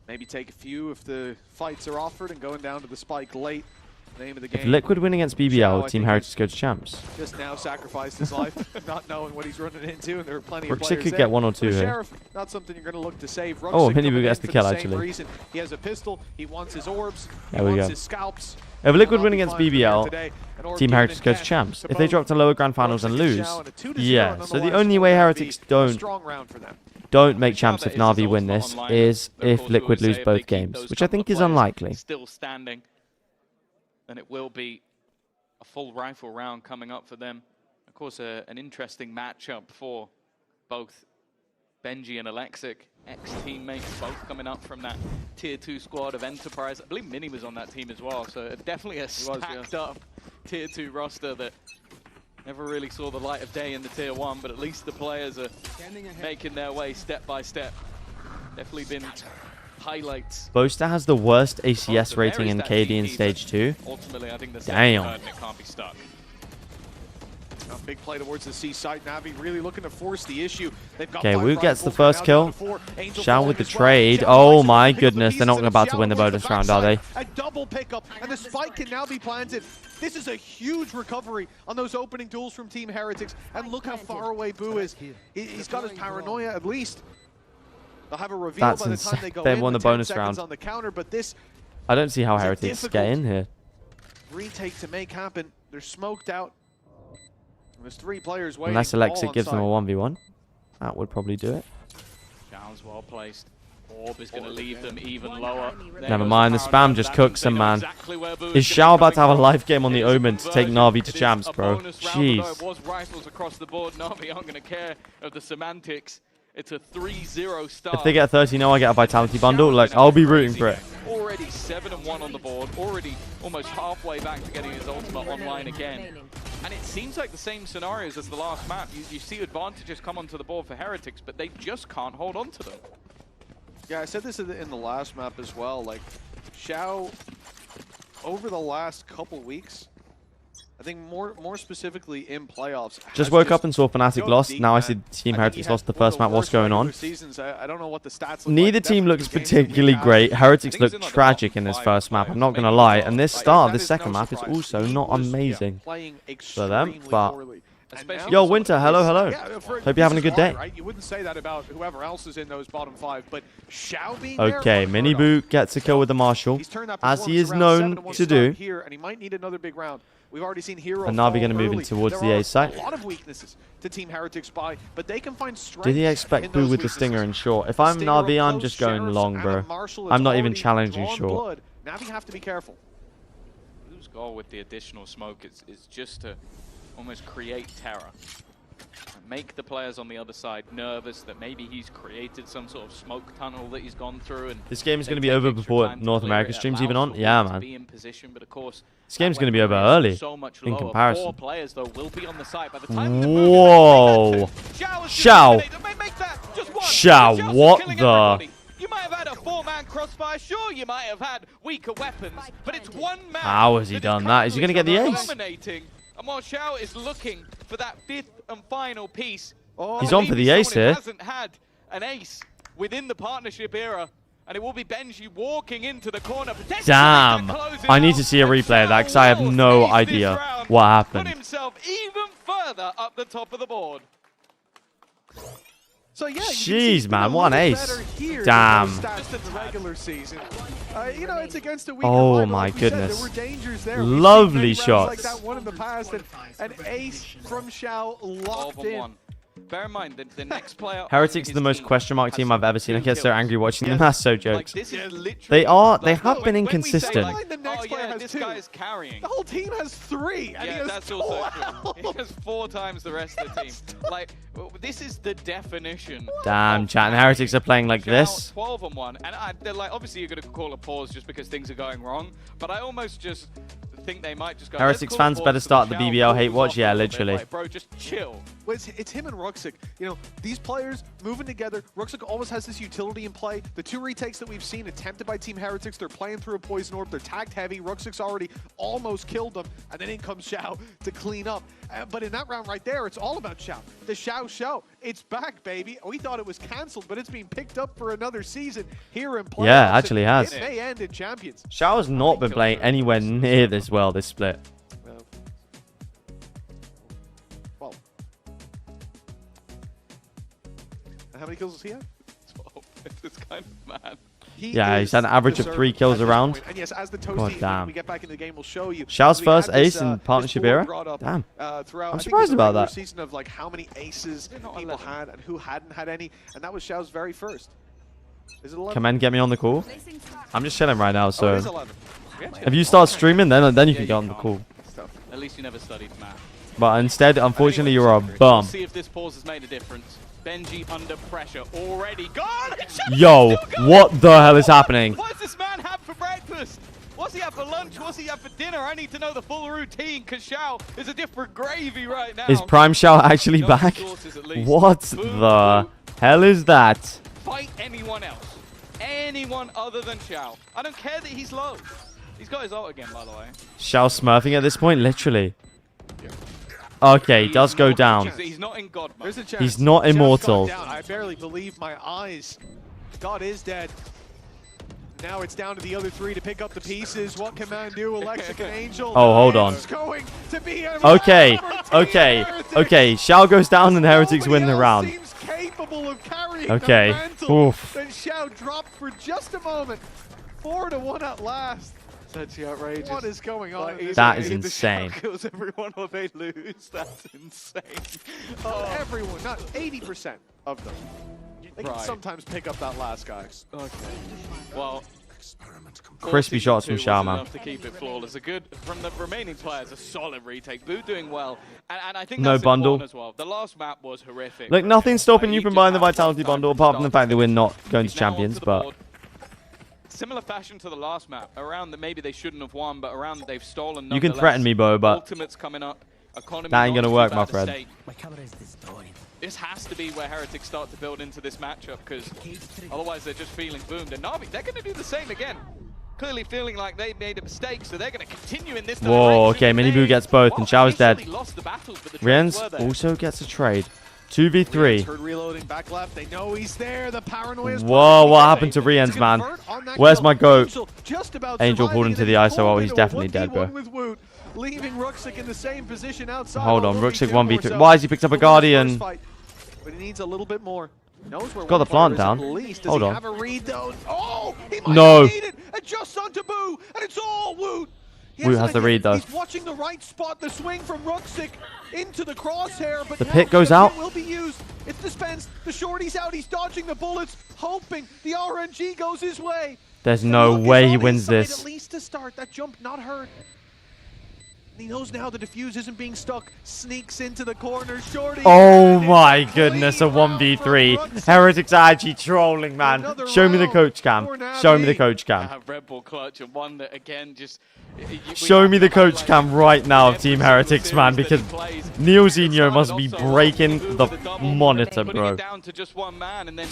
Maybe take a few if the fights are offered and going down to the spike late. Name of the If game. Liquid win against Xiao, BBL, I Team think, Heretics go to champs. just now sacrificed his life, not knowing what he's running into, and there are plenty of Ruxic players could there. get 1 or But 2 here. Sheriff, not something you're going to look to save. Oh, Ruxic Minibu coming gets in the for kill, same actually. reason. He has a pistol, he wants his orbs, There he we wants go. his scalps. If Liquid Will win not be against fine for him BBL, today. An orb Team given Heretics in goes cash champs. to If they both drop to lower grand finals and Ruxic lose, Xiao, and a 2-0 yeah. So the nonetheless only for way Navi. Heretics A strong round for them. don't make Xiao champs that if is his Navi win ultimate this online, is of if course, we Liquid would lose say if both they keep games, those which I couple think of is players unlikely. Still standing, then it will be a full rifle round coming up for them. Of course, an interesting matchup for both Benji and Alexic, ex-teammates, both coming up from that Tier 2 squad of Enterprise. I believe Mini was on that team as well, so definitely a stacked up Tier 2 roster that never really saw the light of day in the Tier 1, but at least the players are making their way step by step. Definitely been highlights. Boaster has the worst ACS rating in KD in Stage 2. Ultimately, I think the Damn. second it can't be stuck. A big play towards the C site. Navi really looking to force the issue. They've got Okay, five Wu gets the rifles, first now kill. down to 4. Angel Xiao falling with the as well. trade. Xiao Oh likes my to pick up the goodness, they're not pieces, about and to win the Xiao bonus wins the round, are they? backside. A double pickup, and the spike can now be planted. This is a huge recovery on those opening duels from Team Heretics, and look how far away Boo is. He's got his paranoia at least. They'll have a reveal That's by the insane. time they go They in. won the 10 bonus seconds round. on the counter, but this I don't see how It's a Heretics get difficult in here. retake to make happen. They're smoked out. There's 3 players waiting. Unless all Alexic on gives them a site. 1v1. That would probably do it. Xiao's well placed. Orb is going to leave them even lower. Never mind, the spam just cooks them, man. Is Xiao about to have a life game on the Omen to take Navi to champs, bro? Jeez. It was rifles across the board. Navi aren't going to care of the semantics. It's a 3-0 start. If they get 30-0, I get a Vitality bundle. Like, I'll be rooting for it. Already 7-1 on the board. Already almost halfway back to getting his ultimate online again. And it seems like the same scenarios as the last map. You see advantages come onto the board for Heretics, but they just can't hold on to them. Yeah, I said this in the last map as well. Like, Xiao, over the last couple weeks, I think more specifically in playoffs. Just woke up and saw Fnatic lost. Now I see Team Heretics lost the first map. What's going on? I don't know what the stats look Neither like. team looks particularly great. Heretics look tragic in this first map, I'm not going to lie. And this start of this second map is also not amazing for them. But, yo, Winter, hello, hello. Hope you're having a good day. Right? You wouldn't say that about whoever else is in those bottom 5, but Xiao being there, Okay, Minibu gets a kill with the Marshal, he's turned that as he is performance around, known 7-1 to start do. here, and he might need another big round. We've already seen Hero And Navi fall gonna move in early. towards There the are A site. a lot of weaknesses to Team Heretics by, but they can find strength. Did he expect in Boo those with the weaknesses. Stinger in short? If I'm Stinger Navi, up I'm close, just going Sheriffs long, and bro. Marshall has I'm not even already challenging drawn short. blood. Navi have to be careful. Blue's goal with the additional smoke is just to almost create terror. Make the players on the other side nervous that maybe he's created some sort of smoke tunnel that he's gone through. And This game is they going to be take over extra before time to North clear America it, stream's allows even on? for Yeah, Blues to man. be in position, but of course, This game's that going to be over weapon range early is so much in lower. comparison. 4 players, though, will be on the site by the time the Whoa. Xiao. Xiao, what the? You might have had a 4-man crossfire. Sure, you might have had weaker weapons, but it's one man. How has he done that? Is he going to get the ace? Dominating. And while Xiao is looking for that 5th and final piece, He's on for the ace here. Hasn't had an ace within the partnership era, and it will be Benji walking into the corner. Damn. I need to see a replay of that because I have no idea what Put happened. himself even further up the top of the board. So yeah, Jeez, man, what an ace. Here Damn. than most stats in the regular season. You know, it's against a weaker Oh line, but my like we said, goodness. there were dangers there. We've seen Lovely many rounds shots. like that one in the past, and an ace from Xiao locked in. Bear in mind, the next player. Heretics is the most question mark team I've ever seen. I get so angry watching them. That's so jokes. This is literally They have been when we say, inconsistent. like, The next player has this 2. guy is carrying. The whole team has 3, and he Yeah, has that's 12. also true. He has 4 times the rest of the team. Like, this is the definition. Damn, chat, and Heretics are playing like this. 12-1, and they're like, obviously you're going to call a pause just because things are going wrong, but I almost just think they might just go. Heretics "Let's call a fans pause better for start the Xiao BBL hate cools watch. off a Yeah, little bit." literally. Like, bro, just chill. Well, it's him and Ruxic. You know, these players moving together. Ruxic always has this utility in play. The 2 retakes that we've seen attempted by Team Heretics, they're playing through a poison orb. They're tagged heavy. Ruxic's already almost killed them, and then in comes Xiao to clean up. But in that round right there, it's all about Xiao. The Xiao show. it's back, baby. We thought it was cancelled, but it's been picked up for another season here in playoffs. Yeah, actually has. It may end in Champions. Shao's not been playing anywhere near this well this split. Well, how many kills does he have? 12. It's kind of mad. Yeah, he's had an average of 3 kills around. And yes, as the God Toasty, damn. when we get back into the game, we'll show you. Shao's We first had this, ace in this partnership board era. brought up, Damn. throughout, I'm I think it was surprised the about regular that. season of like how many aces people had and who hadn't had any, and that was Shao's very first. Is it 11? Command, get me on the call. I'm just chilling right now, Oh, it so is 11. if you start streaming, then you can get on the call. At least you never studied math. But instead, unfortunately, you're a bum. See if this pause has made a difference. Benji under pressure already gone. Yo, what the hell is happening? What does this man have for breakfast? What's he have for lunch? What's he have for dinner? I need to know the full routine because Xiao is a different gravy right now. Is Prime Shao actually No back? sources at least. What the hell is that? Fight anyone else. Anyone other than Xiao. I don't care that he's low. He's got his ult again, by the way. Shao smurfing at this point, literally. Okay, he does go down. He's not in God mode. There's a chance. He's not Shao's immortal. gone down. I barely believe my eyes. God is dead. Now it's down to the other three to pick up the pieces. What can man do? Electric and Angel. Oh, hold on. It's going to be a Okay, wrap for okay, Team Heretics. okay. Shao goes down and Heretics win the Nobody else round. seems capable of carrying Okay. the mantle. Oof. Then Xiao dropped for just a moment. 4-1 at last. That's outrageous. What is going on? in this That game? is insane. Kills everyone or they lose. That's insane. Not everyone, not 80% of them. They can Right. sometimes pick up that last guy. Okay. Well, Crispy shots from 42 Shao, wasn't man. enough to keep it flawless. A good from the remaining players, a solid retake. Boo doing well, and I think No that's bundle. important as well. The last map was horrific. Look, nothing's stopping you He from just buying the had Vitality one time bundle, to apart from the start fact that we're not going to He's now onto Champions, the but board. Similar fashion to the last map. Around that, maybe they shouldn't have won, but around that they've stolen. you can threaten me, Bo, but Ultimate's coming up. Economy that ain't not gonna too work, bad my a friend. stake. This has to be where Heretics start to build into this matchup, because otherwise they're just feeling boomed. And NAVI, they're going to do the same again. Clearly feeling like they made a mistake, so they're going to continue in this direction. whoa, okay, Mini Boo gets both, and Shao is dead. Initially lost the battles, but the trades Rienz were there. also gets a trade. 2v3. Heard reloading back left. They know he's there. The paranoia is Whoa, what happened to Rienz, man? Where's my goat? Angel pulled into the ISO. Oh, he's definitely dead, bro. Leaving Ruxick in the same position outside. Hold on, Ruxick 1v3. Why has he picked up a Guardian? But he needs a little bit more. Knows where Got the one player plant is down. at least. Does Hold he on. have a read though? Oh, he might No. have made it. Adjusts onto Boo, and it's all Woot. Woot has the read, though. He's watching the right spot. The swing from Ruxick into the crosshair, but The now pit goes the out. pit will be used. It's dispensed. The shorty's out. He's dodging the bullets, hoping the RNG goes his way. There's The no look is way on he his wins side this. At least to start, that jump not hurt. He knows now the defuse isn't being stuck. Sneaks into the corner. Shorty. Oh my goodness, a 1v3. Heretics are actually trolling, man. Show me the coach cam. Show me the coach cam. Red Bull clutch, and one that again just. Show me the coach cam right now of Team Heretics, man, because Neozinho must be breaking the monitor, Putting bro. it down to just one man, and then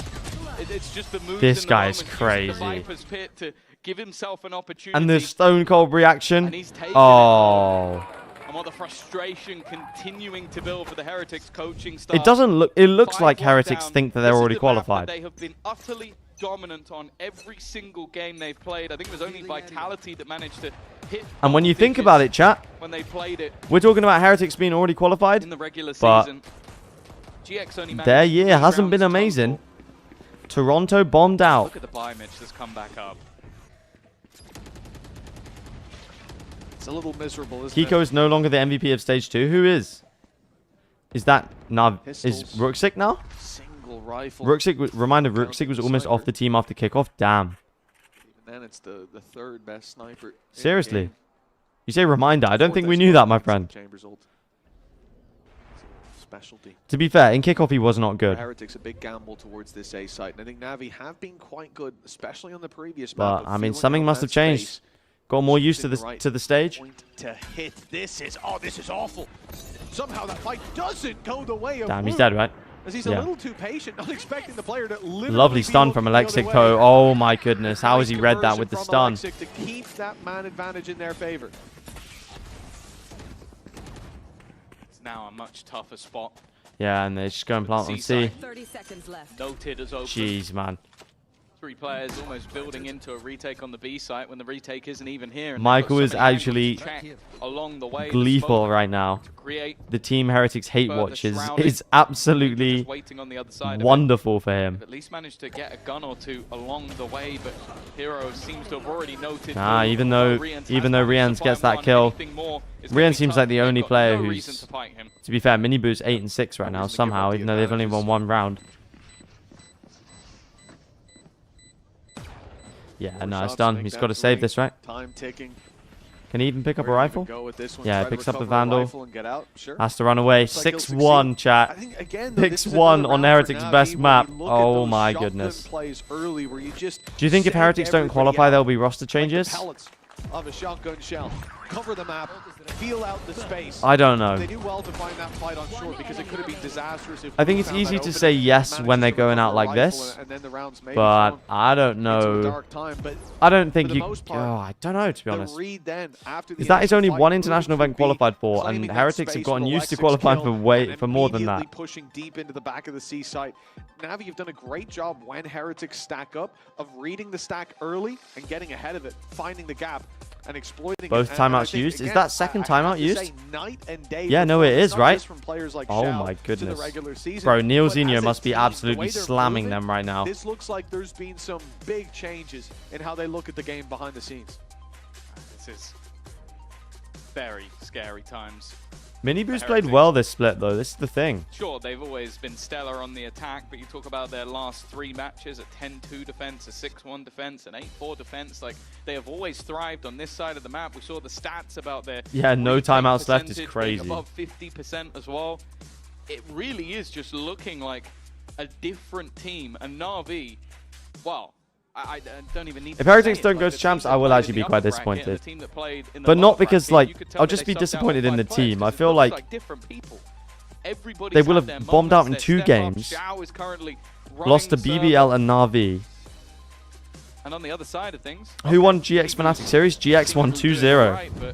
it's just the moves This in the guy is moment, use crazy. The Viper's pit to give himself an opportunity. And the Stone Cold reaction. And he's taken Oh. And while the frustration continuing to build for the Heretics coaching staff. It doesn't look. It looks like 5-1 Heretics down. think that they're This is already the map that qualified. They have been utterly dominant on every single game they've played. I think it was only Vitality that managed to hit. And when you think about it, chat, when they played it we're talking about Heretics being already qualified. in the regular but season, GX only managed their to year lose hasn't been rounds amazing. Toronto bombed out. Look at the buy Mitch that's come back up. It's a little miserable, isn't Kiko is no longer the MVP of Stage 2. Who is? Is that Nav? Is Pistols. Ruxick now? Single rifle. Ruxick, reminder, Ruxick was almost off the team after kickoff. Damn. Even then, it's the third best sniper. in the Seriously. game. You say reminder. I don't Fourth think we best knew that, sniper my in friend. Chambers ult. It's a specialty. To be fair, in kickoff he was not good. Heretics a big gamble towards this A site, and I think Navi have been quite good, especially on the previous map. But of I mean, filling something out must that have changed. space. Got more used to Choosing the right to the stage. point to hit. This is awful. Somehow that fight doesn't go the way of Damn, he's Wu, dead, right? As he's Yeah. a little too patient, not expecting the player to literally Lovely be stun from looking the other Alexic way. though. Oh my goodness, how has Nice he read that conversion with the from stun? Alexic to keep that man advantage in their favor. It's now a much tougher spot Yeah, and they just go and plant on C. 30 seconds left. Noted as open. Jeez, man. 3 players almost building into a retake on the B site when the retake isn't even here. And Michael is actually along the way gleeful right now. The Team Heretics hate watch is absolutely wonderful for him. At least managed to get a gun or two along the way, but Hero seems to have already noted. Nah, even though Rians gets that kill, Rian seems like the only player who's, to be fair, Miniboo's 8 and 6 right now somehow, even though they've only won 1 round. Yeah, no, it's done. He's got to save this, right? Time ticking. Can he even pick up a rifle? Yeah, he picks up the Vandal. Sure. Has to run away. 6-1, chat. 6-1 on Heretics' best map. Oh my goodness. Do you think if Heretics don't qualify, there'll be roster changes? Of a shotgun shell. Cover the map, feel out the space. I don't know. They do well to find that fight on short because it could have been disastrous if I think it's easy to say yes when they're going out like this, but I don't know. I don't think you. Oh, I don't know, to be honest. Is that is only 1 international event qualified for, and Heretics have gotten used to qualifying for more than that. Pushing deep into the back of the C site. Navi have done a great job when Heretics stack up of reading the stack early and getting ahead of it, finding the gap and exploiting both timeouts used. Is that second timeout used? Yeah, no, it is, right? Oh my goodness. Bro, Neil Zinho must be absolutely slamming them right now. This looks like there's been some big changes in how they look at the game behind the scenes. This is very scary times. Miniboo's played well this split, though. This is the thing. Sure, they've always been stellar on the attack, but you talk about their last 3 matches, a 10-2 defense, a 6-1 defense, an 8-4 defense. Like, they have always thrived on this side of the map. We saw the stats about their... Yeah, no timeouts left is crazy. Above 50% as well. It really is just looking like a different team. And Na'Vi, well... I don't even need if Heretics don't go to champs, I will actually be quite disappointed. But not because, like, I'll just be disappointed in the team. I feel like they will have bombed out in 2 games, lost to BBL and Na'Vi. And on the other side of things, who won GX Fnatic Series? GX won 2-0.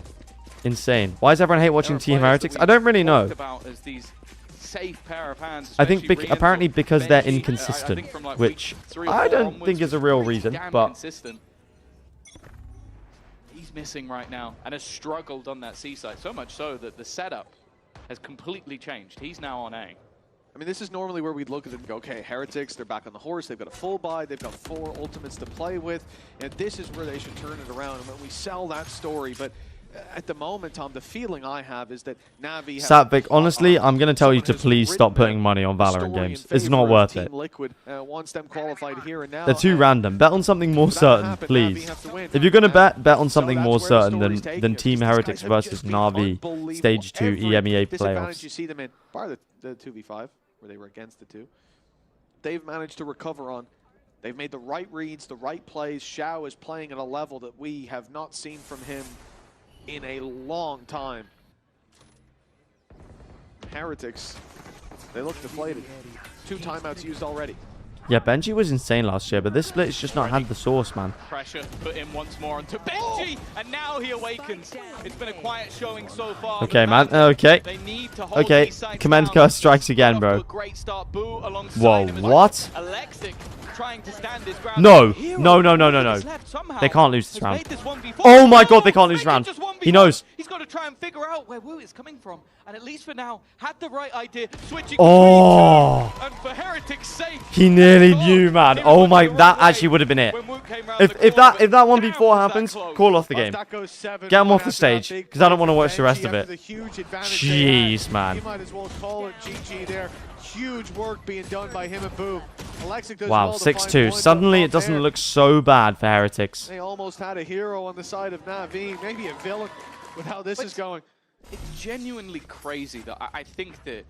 Insane. Why does everyone hate watching Team Heretics? I don't really know. Safe pair of hands, I think apparently because they're inconsistent, which I don't think is a real reason, but he's missing right now and has struggled on that C side, so much so that the setup has completely changed. He's now on A. I mean, this is normally where we'd look at it and go, okay, Heretics, they're back on the horse, they've got a full buy, they've got 4 ultimates to play with, and this is where they should turn it around. And when we sell that story, but at the moment, Tom, the feeling I have is that Navi... Satvic, honestly, I'm going to tell you to please stop putting money on Valorant games. It's not worth it. Once them qualified here and now, they're too random. Bet on something more certain, please. If you're going to bet on something more certain than Team Heretics versus Na'Vi Stage 2 EMEA playoffs. You see them in, bar the 2v5, where they were against the 2. They've managed to recover on. They've made the right reads, the right plays. Xiao is playing at a level that we have not seen from him in a long time. Heretics, they look deflated. 2 timeouts used already. Yeah, Benji was insane last year, but this split has just not had the source, man. Pressure put in once more onto Benji, and now he awakens. It's been a quiet showing so far. Okay, man. Okay. Okay. Command curse strikes again, bro. Whoa, what? Trying to stand his ground. No. They can't lose this round. Oh my god, they can't lose this round. He knows. He's got to try and figure out where Wu is coming from. And at least for now, had the right idea. Switching and for Heretics' sake. He nearly knew, man. Oh my, that actually would have been it. If that 1v4 happens, call off the game. Get him off the stage, because I don't want to watch the rest of it. Jeez, man. You might as well call it GG there. Huge work being done by him and Boo. Wow, 6-2. Suddenly it doesn't look so bad for Heretics. They almost had a hero on the side of Navi, maybe a villain with how this is going. It's genuinely crazy that I think that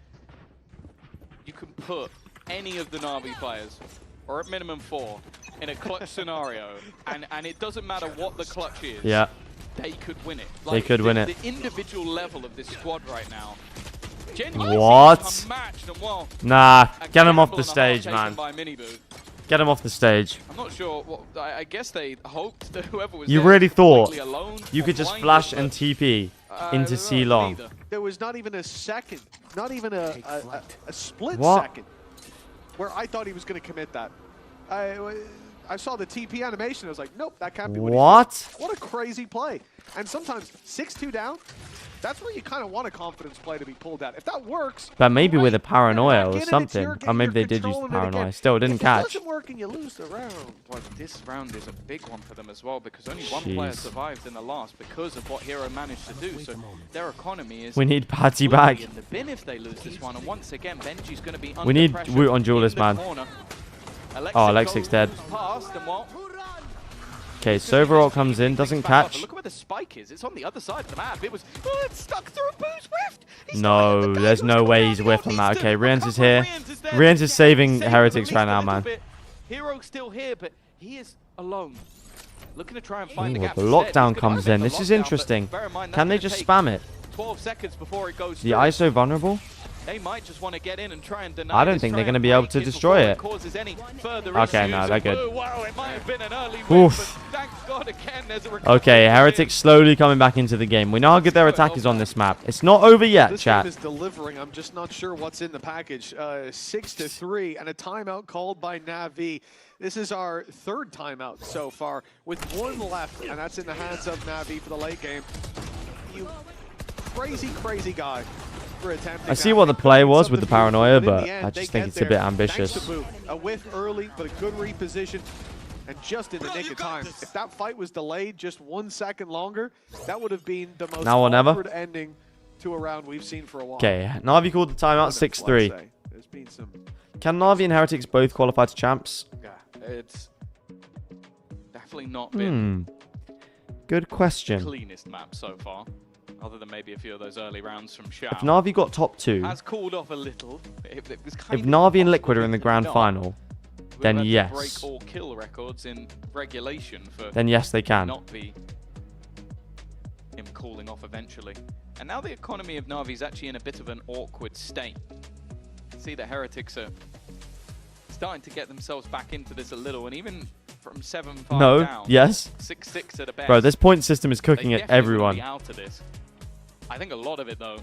you can put any of the Navi players, or at minimum 4, in a clutch scenario, and it doesn't matter what the clutch is. Yeah. They could win it. They could win it. The individual level of this squad right now. What? Nah, get him off the stage, man. Get him off the stage. I'm not sure. I guess they hoped that whoever was you really thought you could just flash and TP into C long. There was not even a second, not even a split What? second where I thought he was going to commit that. I saw the TP animation. I was like, nope, that can't be what he did. What a crazy play. And sometimes 6-2 down, that's where you kind of want a confidence play to be pulled out. If that works, But maybe with a paranoia or get in, it's something. your Or game, maybe they you're did use the controlling it again. paranoia. Still, it didn't If catch. It doesn't work and you lose the round. Well, this round is a big one for them as well because only one player Jeez. survived in the last because of what Hero managed to do. So their economy is. We need Patty fully back. in the bin if they lose this one. And once again, Benji's going to be under We need pressure Woot on in Duelist, the man. corner. Oh, Alexic's dead. Past and what? Okay, Soverall comes in, doesn't Back up, but catch. look at where the spike is. It's on the other side of the map. It was. Oh, it's stuck through a boost whiffed. No, there's no way he's whiffed on that. Okay, Riens is here. Riens is saving Heretics right now, man. Hero's still here, but he is alone. Looking to try and find Ooh, the gap. the instead. lockdown He's gonna comes make in. the This is lockdown, interesting. but bear in mind, Can they that's just gonna spam it? take 12 seconds before it goes The through. ISO vulnerable? They might just want to get in and try and deny I don't this, think try they're going to and be able break to it destroy before it. causes any further Okay, issues. no, they're good. Oh, wow, it might have been an early win, Oof. but thank God again there's a recovery. Okay, Heretics slowly coming back into the game. We know how good their attack is on this map. It's not over yet, This chat. game is delivering. I'm just not sure what's in the package. 6-3 and a timeout called by NAVI. This is our third timeout so far with one left, and that's in the hands of NAVI for the late game. You crazy, crazy guy for attempting. I see what the play was with the paranoia, but I just think it's a bit ambitious. Thanks to Boot. A whiff early, but a good reposition. And just in the nick of time. If that fight was delayed just 1 second longer, that would have been the most Now or never. awkward ending to a round we've seen for a while. Okay, Navi called the timeout 6-3. There's been some. Can Navi and Heretics both qualify to champs? Yeah, it's definitely not been Good the question. cleanest map so far, other than maybe a few of those early rounds from Shao. If Navi got top 2, has cooled off a little. It was kind if of Navi and impossible Liquid are in the to grand deny. final, We've then had to yes. break all kill records in regulation for Then yes, they can. not be him cooling off eventually. And now the economy of Navi is actually in a bit of an awkward state. See the Heretics are starting to get themselves back into this a little, and even from 7-5 No, down, yes. 6-6 at a best. Bro, this point system is cooking they at definitely will everyone. be out of this. I think a lot of it though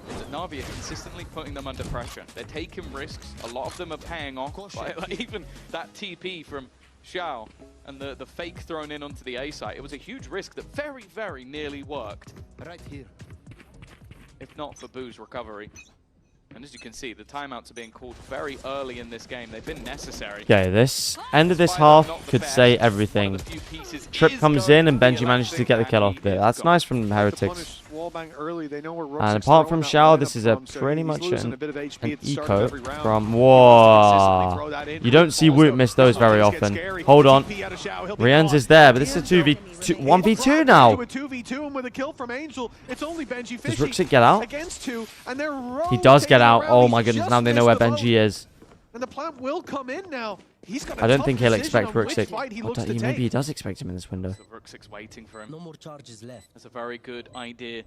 is that Navi are consistently putting them under pressure. They're taking risks. A lot of them are paying off. Like even that TP from Xiao and the fake thrown in onto the A site. It was a huge risk that very, very nearly worked. Right here. If not for Boo's recovery. And as you can see, the timeouts are being called very early in this game. They've been necessary. Okay, this end of this half could say everything. Trip comes in and Benji manages to get the kill off of it. That's nice from Heretics. And apart from Xiao, this is a pretty much an eco from... Whoa. You don't see Woot miss those very often. Hold on. Riens is there, but this is a 1v2 now. Does Ruxic get out? He does get out. Oh my goodness, now they know where Benji is. And the plant will come in now. He's got a I don't tough think he'll decision expect on which Ruxic. fight he Or looks to maybe he take. does expect him in this window. So Ruxic's waiting for him. No more charges left. That's a very good idea.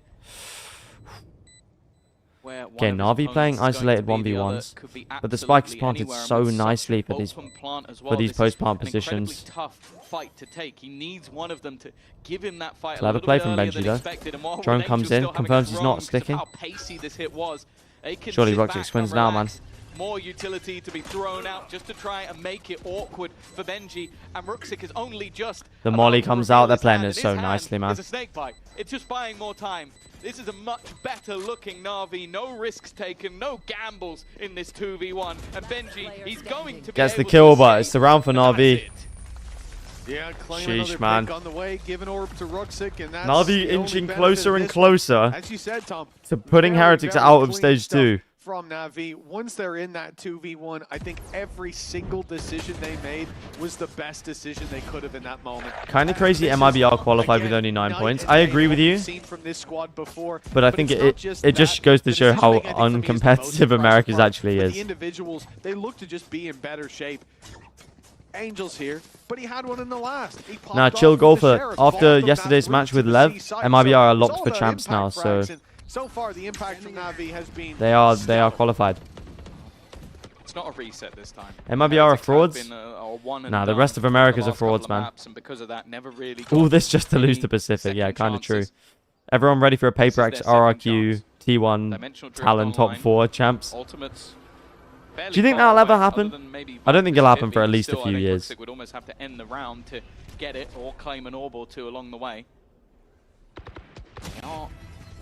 Where one Okay, of his Navi playing opponents is going to isolated be, the other 1v1s. could be But the spike is absolutely planted anywhere, so and with such nicely for these open plant as well, this is post-plant an incredibly positions. tough fight to take. He needs one of them to give him that fight Clever a little play bit from earlier Benji than though. expected. And while Drone Renangel's comes in, still having confirms his he's run not because of sticking. how pacey this hit was. They can Surely sit Ruxic back wins and now, man. relax. More utility to be thrown out just to try and make it awkward for Benji. And Ruxic is only just The about molly to comes reveal out. They're his playing hand, it and his so hand nicely, man. is a snake bite. It's just buying more time. This is a much better looking Navi. No risks taken, no gambles in this 2v1. And Benji, he's going to be Gets the able kill, to but escape. it's the round for Navi. Yeah, claim Sheesh, another man. pick on the way, give an orb to Ruxic, and that's Navi the only inching benefit closer of and this closer one. As you said, Tom, to putting very, Heretics very out of clean stage stuff 2. From Navi, once they're in that 2v1, I think every single decision they made was the best decision they could have in that moment. Kind of crazy MIBR qualified with only 9 points. I agree with you. Seen from this squad before, But I think it just goes to show how uncompetitive America's actually The is. individuals, they look to just be in better shape. Angel's here, but he had one in the last. He popped Now, off chill with the golfer. Sheriff, After bombed him yesterday's that match route with to Lev, the C site. MIBR are It's locked all for about champs now, impact so frags, and so far the impact from Navi has been they are qualified. It's not a reset this time. MIBR are frauds? Been a one and Nah, the done rest of for the America's are last couple frauds, of man. maps, and because of that, never really All got this just to lose any the Pacific. Yeah, second kind of true. chances. Everyone ready for a Paper This X is their second RRQ T1 Dimensional drift Talon top online. 4 champs? Ultimates Do you think that'll ever happen? I don't think it'll happen for at least a few years. Would almost have to end the round to get it or claim an orb or two along the way. They are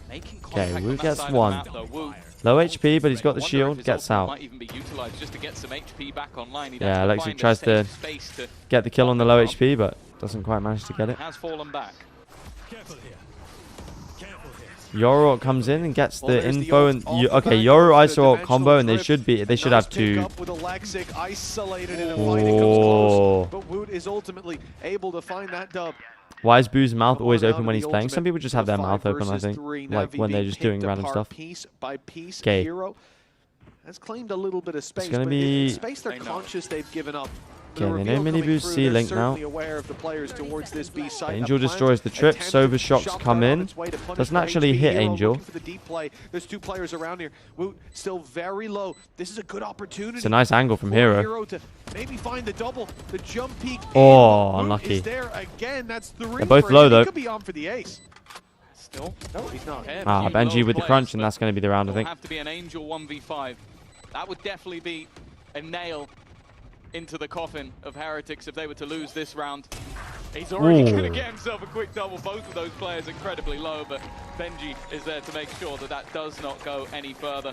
making Okay, contact Wu on that gets side of the one. map, though. Wu, Low HP, but he's got the wonder if shield, his gets ultimate out. might even be utilized just to get some HP back online. He'd Yeah, have to Alexi find a tries to safe space to get the kill on the low pop them HP, but doesn't quite manage to get it. has fallen back. Yoru comes in and gets the info and okay, Yoru ISO combo, and they should have two. With Alexic isolated in a fight, it comes close, but Woot is ultimately able to find that dub. Why is Boo's mouth always open when he's playing? Some people just have their mouth open, I think, like when they're just doing random stuff. Piece by piece, Okay. Hero has claimed a little bit of space, gonna but be- it's space they're conscious they've given up. Okay, they know Mini Boo's C link now. Aware of the players towards this B site. Angel destroys the trip. Sova shocks come in. Doesn't actually hit Angel. For the deep play. There's two players around here. Woot still very low. This is a good opportunity. It's a nice angle from for Hero. to maybe find the double. The jump peak. Oh, Woot unlucky. is there again. That's three. They're both for him. low, He though. could be on for the ace. Still, no, he's not. Ah, Benji with the crunch, and that's going to be the round, I It'll think. have to be an Angel 1v5. That would definitely be a nail into the coffin of Heretics if they were to lose this round. He's already going to get himself a quick double. Both of those players incredibly low, but Benji is there to make sure that that does not go any further.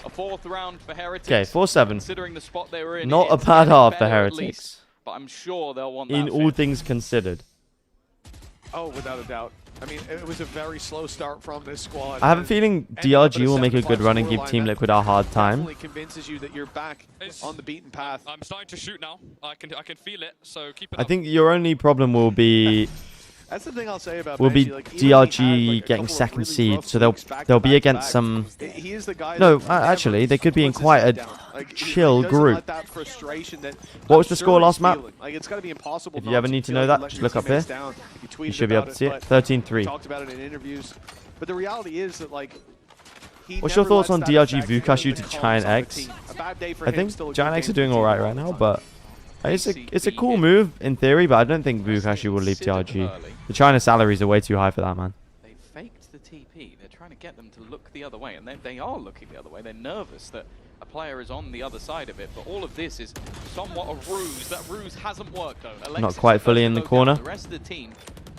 A fourth round for Heretics. Okay, 4-7. Considering the spot they were in, Not a it's bad getting half for better at Heretics. least, but I'm sure they'll want that In all fifth. things considered. Oh, without a doubt. I mean, it was a very slow start from this squad. I have a and feeling ending up at DRG will make a 7-5 good run and give scoreline Team that Liquid a hard time. definitely convinces you that you're back on the beaten path. I'm starting to shoot now. I can feel it. So keep it I up. think your only problem will be That's the thing I'll say about will be Benji, like, even if he had, DRG like, a getting couple of second really seed, rough so weeks back they'll to be back to against back, some. he is the guy No, that never actually, they could be in puts his quite head a down. Like, chill he doesn't group. let that frustration that What I'm was the sure score he's last map? feeling. Like, it's got to be impossible If not you ever need to feel know like that, let just your look up teammates here. down. He You tweeted should be able about to see it. but 13-3. Talked about it in interviews. But the reality is that, like, he What's your never thoughts lets on that DRG affect Vukashu the to comms Giant on the X? team. A bad day for I him, think still a good Giant X game are doing for all right team right now, all the but it's a cool move in theory, but I don't think Vukashu will leave DRG. The China salaries are way too high for that, man. They faked the TP. They're trying to get them to look the other way, and they are looking the other way. They're nervous that a player is on the other side of it, but all of this is somewhat a ruse. That ruse hasn't worked, though. Alexis Not quite is fully first in to the go corner. down. The rest of the team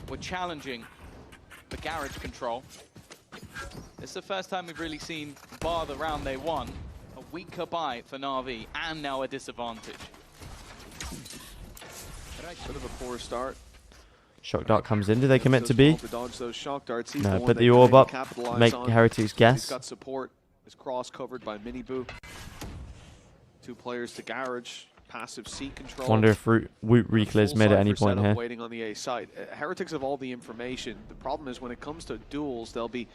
were challenging the garage control. It's the first time we've really seen, bar the round they won, a weaker buy for Na'Vi, and now a disadvantage. Bit of a poor start. Shock Dart comes in. Do they commit to B? To dodge those shock darts. He's No, the one put they the can orb really up, capitalize make on. Heretics He's guess. got support. His cross covered by Mini Boo. Two players to garage. Passive C control. Wonder if Woot reclears mid at any point here. Waiting on the A side. Heretics have all the information. The problem is when it comes to duels, there'll be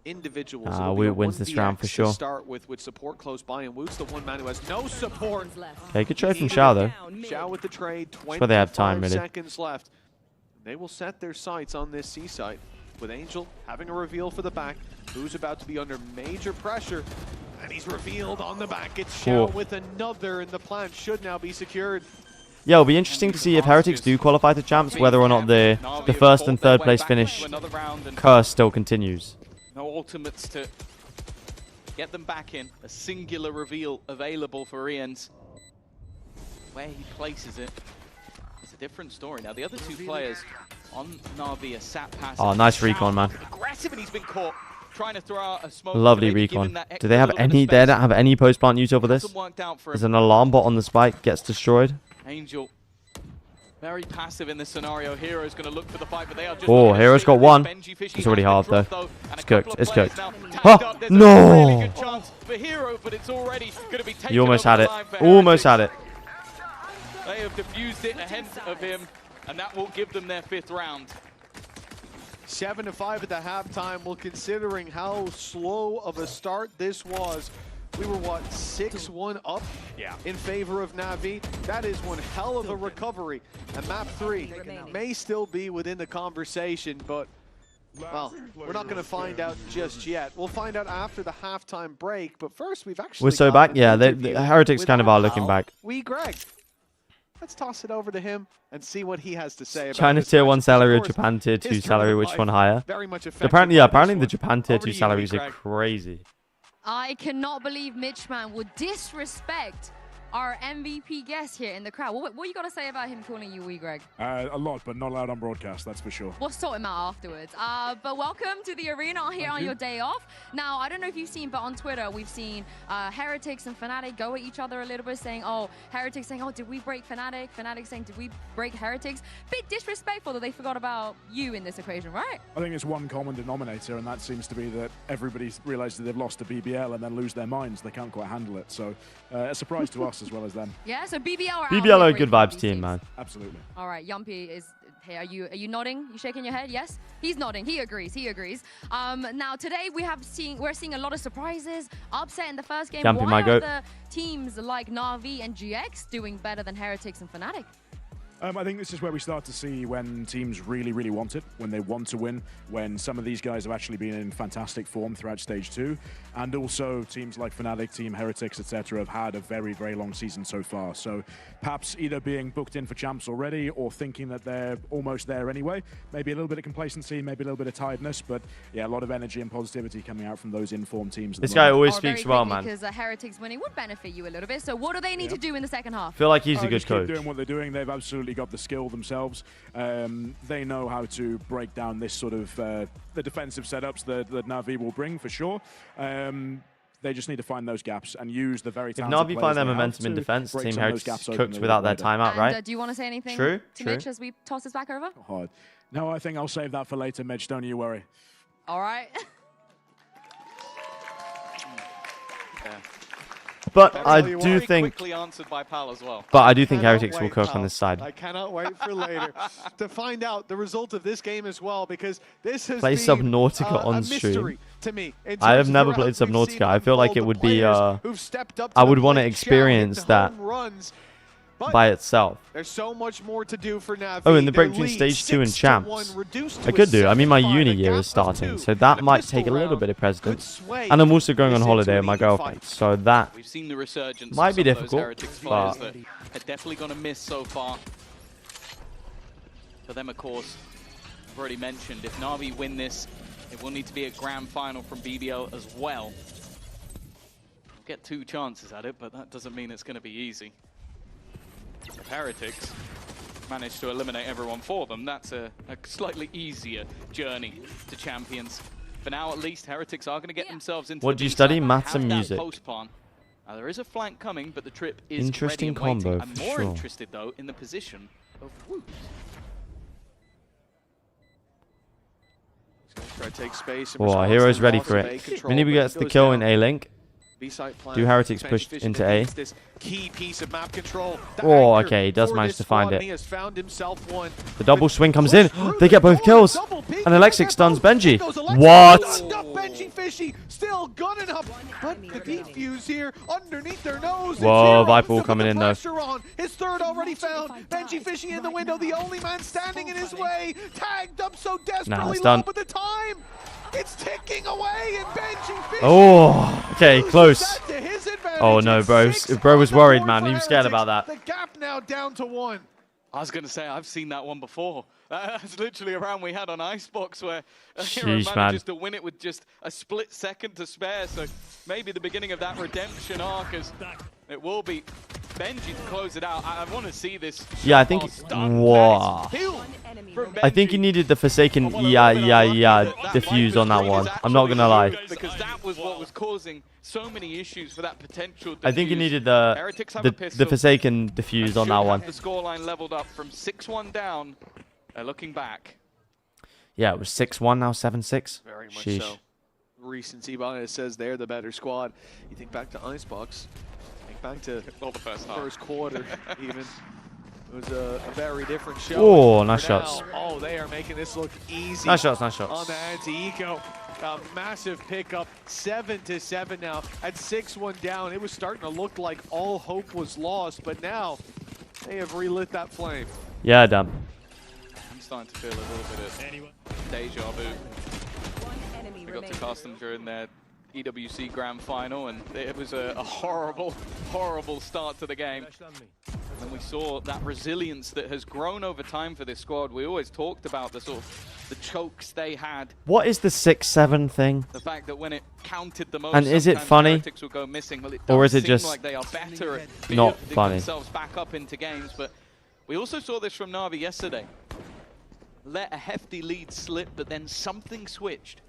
individuals. It'll be Woot a wins this 1v round for to sure. Start with support close by, and Woot's the one man who has no support. Okay, good trade from Xiao though. Xiao with the trade. That's where they have time, 25 really. seconds left. They will set their sights on this C site with Angel having a reveal for the back. Who's about to be under major pressure, and he's revealed on the back. It's Xiao Cool. with another, and the plant should now be secured. Yeah, it'll be interesting to see if Heretics do qualify to champs, whether or not the first and third place finish curse still continues. No ultimates to get them back in. A singular reveal available for Ian's. Where he places it, it's a different story. Now, the other two players on Na'Vi are sat passive. Oh, nice recon, man. Aggressive, and he's been caught trying to throw out a smoke. Lovely maybe give him recon. that Do they have extra little any? bit of They don't have any post plant util for this. Hasn't worked out for There's him. an alarm bot on the spike, gets destroyed. Angel, very passive in this scenario. Hero's going to look for the fight, but they are just Oh, Hero's got one. It's already half though. It's cooked. It's cooked. Huh? No! You almost had it. Almost had it. They have diffused it ahead of him, and that will give them their fifth round. 7-5 at the halftime. Well, considering how slow of a start this was, we were, what, 6-1 up in favor of Navi? That is one hell of a recovery. And map 3 may still be within the conversation, but, well, we're not going to find out just yet. We'll find out after the halftime break, but first we've actually We're so got back. an Yeah, the interview Heretics with kind of are looking Al back. Greg. Let's toss it over to him and see what he has to say about China this tier match. 1 Of salary or course, Japan tier 2 his salary, tournament which one life higher? very much affected Apparently, by yeah, this apparently the one. Japan tier Over 2 to you, salaries are Greg. crazy. I cannot believe Mitchman would disrespect our MVP guest here in the crowd. What you got to say about him calling you wee, Greg? A lot, but not allowed on broadcast, that's for sure. We'll sort him out afterwards. But welcome to the arena here on your day off. Now, I don't know if you've seen, but on Twitter, we've seen Heretics and Fnatic go at each other a little bit, saying, oh, Heretics saying, oh, did we break Fnatic? Fnatic saying, did we break Heretics? Bit disrespectful that they forgot about you in this equation, right? I think it's one common denominator, and that seems to be that everybody realizes they've lost to BBL and then lose their minds. They can't quite handle it. So a surprise to us as well as them. Yeah, so BBL are BBL are a out good here vibes breaking team, man. Absolutely. All right, Yumpy is here. Are you nodding? You shaking your head? Yes, he's nodding. He agrees. He agrees. Now today we're seeing a lot of surprises. Upset in the first game. Yumpy, Why my are goat. the teams like NAVI and GX doing better than Heretics and Fnatic? I think this is where we start to see when teams really, really want it, when they want to win, when some of these guys have actually been in fantastic form throughout Stage 2, and also teams like Fnatic, Team Heretics, etc. have had a very, very long season so far. So perhaps either being booked in for champs already or thinking that they're almost there anyway. Maybe a little bit of complacency, maybe a little bit of tiredness, but yeah, a lot of energy and positivity coming out from those informed teams. This guy always speaks well, man. Because Heretics winning would benefit you a little bit. So what do they need to do in the second half? Feel like he's a good just keep coach. doing what they're doing. They've absolutely got the skill themselves. They know how to break down this sort of the defensive setups that Na'Vi will bring for sure. They just need to find those gaps and use the very If talented Na'Vi players find their they have momentum in to defense, break Team some of those Heretics gaps open cooked a without their little bit timeout, And, right? do you want to say anything True, to true. Mitch as we toss this back over? Hard. No, I think I'll save that for later, Mitch. Don't you worry. All right. But I'll I tell you do what, think. quickly answered by Pal as well. But I do think Cannot Heretics will wait, cook on pal. this side. I cannot wait for later to find out the result of this game as well, because this has Play been Subnautica on a mystery stream. to me. I have never played Subnautica. I feel like it would be. I would want to experience that by itself. There's so much more to do for Navi. Oh, in the Their break between lead, stage 2 and 6-1, champs. reduced I to a could do. I mean, my 7-5, uni a year gap is of starting, 2. so that The might pistol take a little round bit of precedence. sway And I'm also going on this holiday into with my an even girlfriend, fight. so that We've seen the resurgence might of be some of those difficult, Heretics players but that are definitely going to miss so far. For them, of course, I've already mentioned, if Na'Vi win this, it will need to be a grand final from BBL as well. We'll get 2 chances at it, but that doesn't mean it's going to be easy. If Heretics manage to eliminate everyone for them, that's a slightly easier journey to champions. For now, at least, Heretics are going to get themselves into What the do you B study? side, Maths have and that music. post-pawn. There is a flank coming, but the trip is Interesting ready and waiting. combo, I'm for more sure. interested, though, in the position of Woot. Try to take space. in Oh, response Hero's to ready loss for of A it. control, Minibu but gets it the goes kill down. in A-Link. B-side plan, Do Heretics Benji push Fishing into A? needs this key piece of map control. The Oh, anchor okay, he does for manage this to find squad, and it. he has found himself one. The double swing comes in. They get both kills. And Alexic stuns Benji. What? Up Benji Fishy, still gunning up, but the defuse here underneath their nose. It's Whoa, Hero Viper to put coming the in though. pressure on. His third already found. Benji Fishy in the window, the only man standing in his way. Tagged up so desperately it's low, done. but the time, it's ticking away, and Benji Fishy. Oh, okay, close. That to his advantage. Oh no, It's bro. 6 Bro was on the worried, board man. for He was scared Heretics. about that. The gap now down to 1. I was going to say, I've seen that one before. That's literally a round we had on Icebox where Hero Sheesh, manages man. to win it with just a split second to spare. So maybe the beginning of that redemption arc, as it will be Benji to close it out. I want to see this. Yeah, I think. Wow. I think he needed the Forsaken diffuse on that one. I'm not gonna lie. Because that was what was causing so many issues for that potential defuse. I think he needed Heretics have a the pistol. Forsaken diffuse on that one. The scoreline leveled up from 6-1 down. Looking back. Yeah, it was 6-1 now 7-6. Very much Sheesh. so. Recency bias says they're the better squad. You think back to Icebox, think back to well, the first quarter even. It was a very different show. Oh, nice For now, shots. Oh, they are making this look easy. Nice shots, nice shots. On the anti-eco. A massive pickup, 7-7 now. At 6-1 down, it was starting to look like all hope was lost, but now they have relit that flame. Yeah, damn. I'm starting to feel a little bit of deja vu. We got to cast them during their EWC Grand Final, and it was a horrible, horrible start to the game. And we saw that resilience that has grown over time for this squad. We always talked about the sort of the chokes they had. What is the 6-7 thing? The fact that when it counted the most, And is it funny? Heretics would go missing. Well, it Or is does it seem just like they are better at not building funny? themselves back up into games. But we also saw this from NAVI yesterday. Let a hefty lead slip, but then something switched.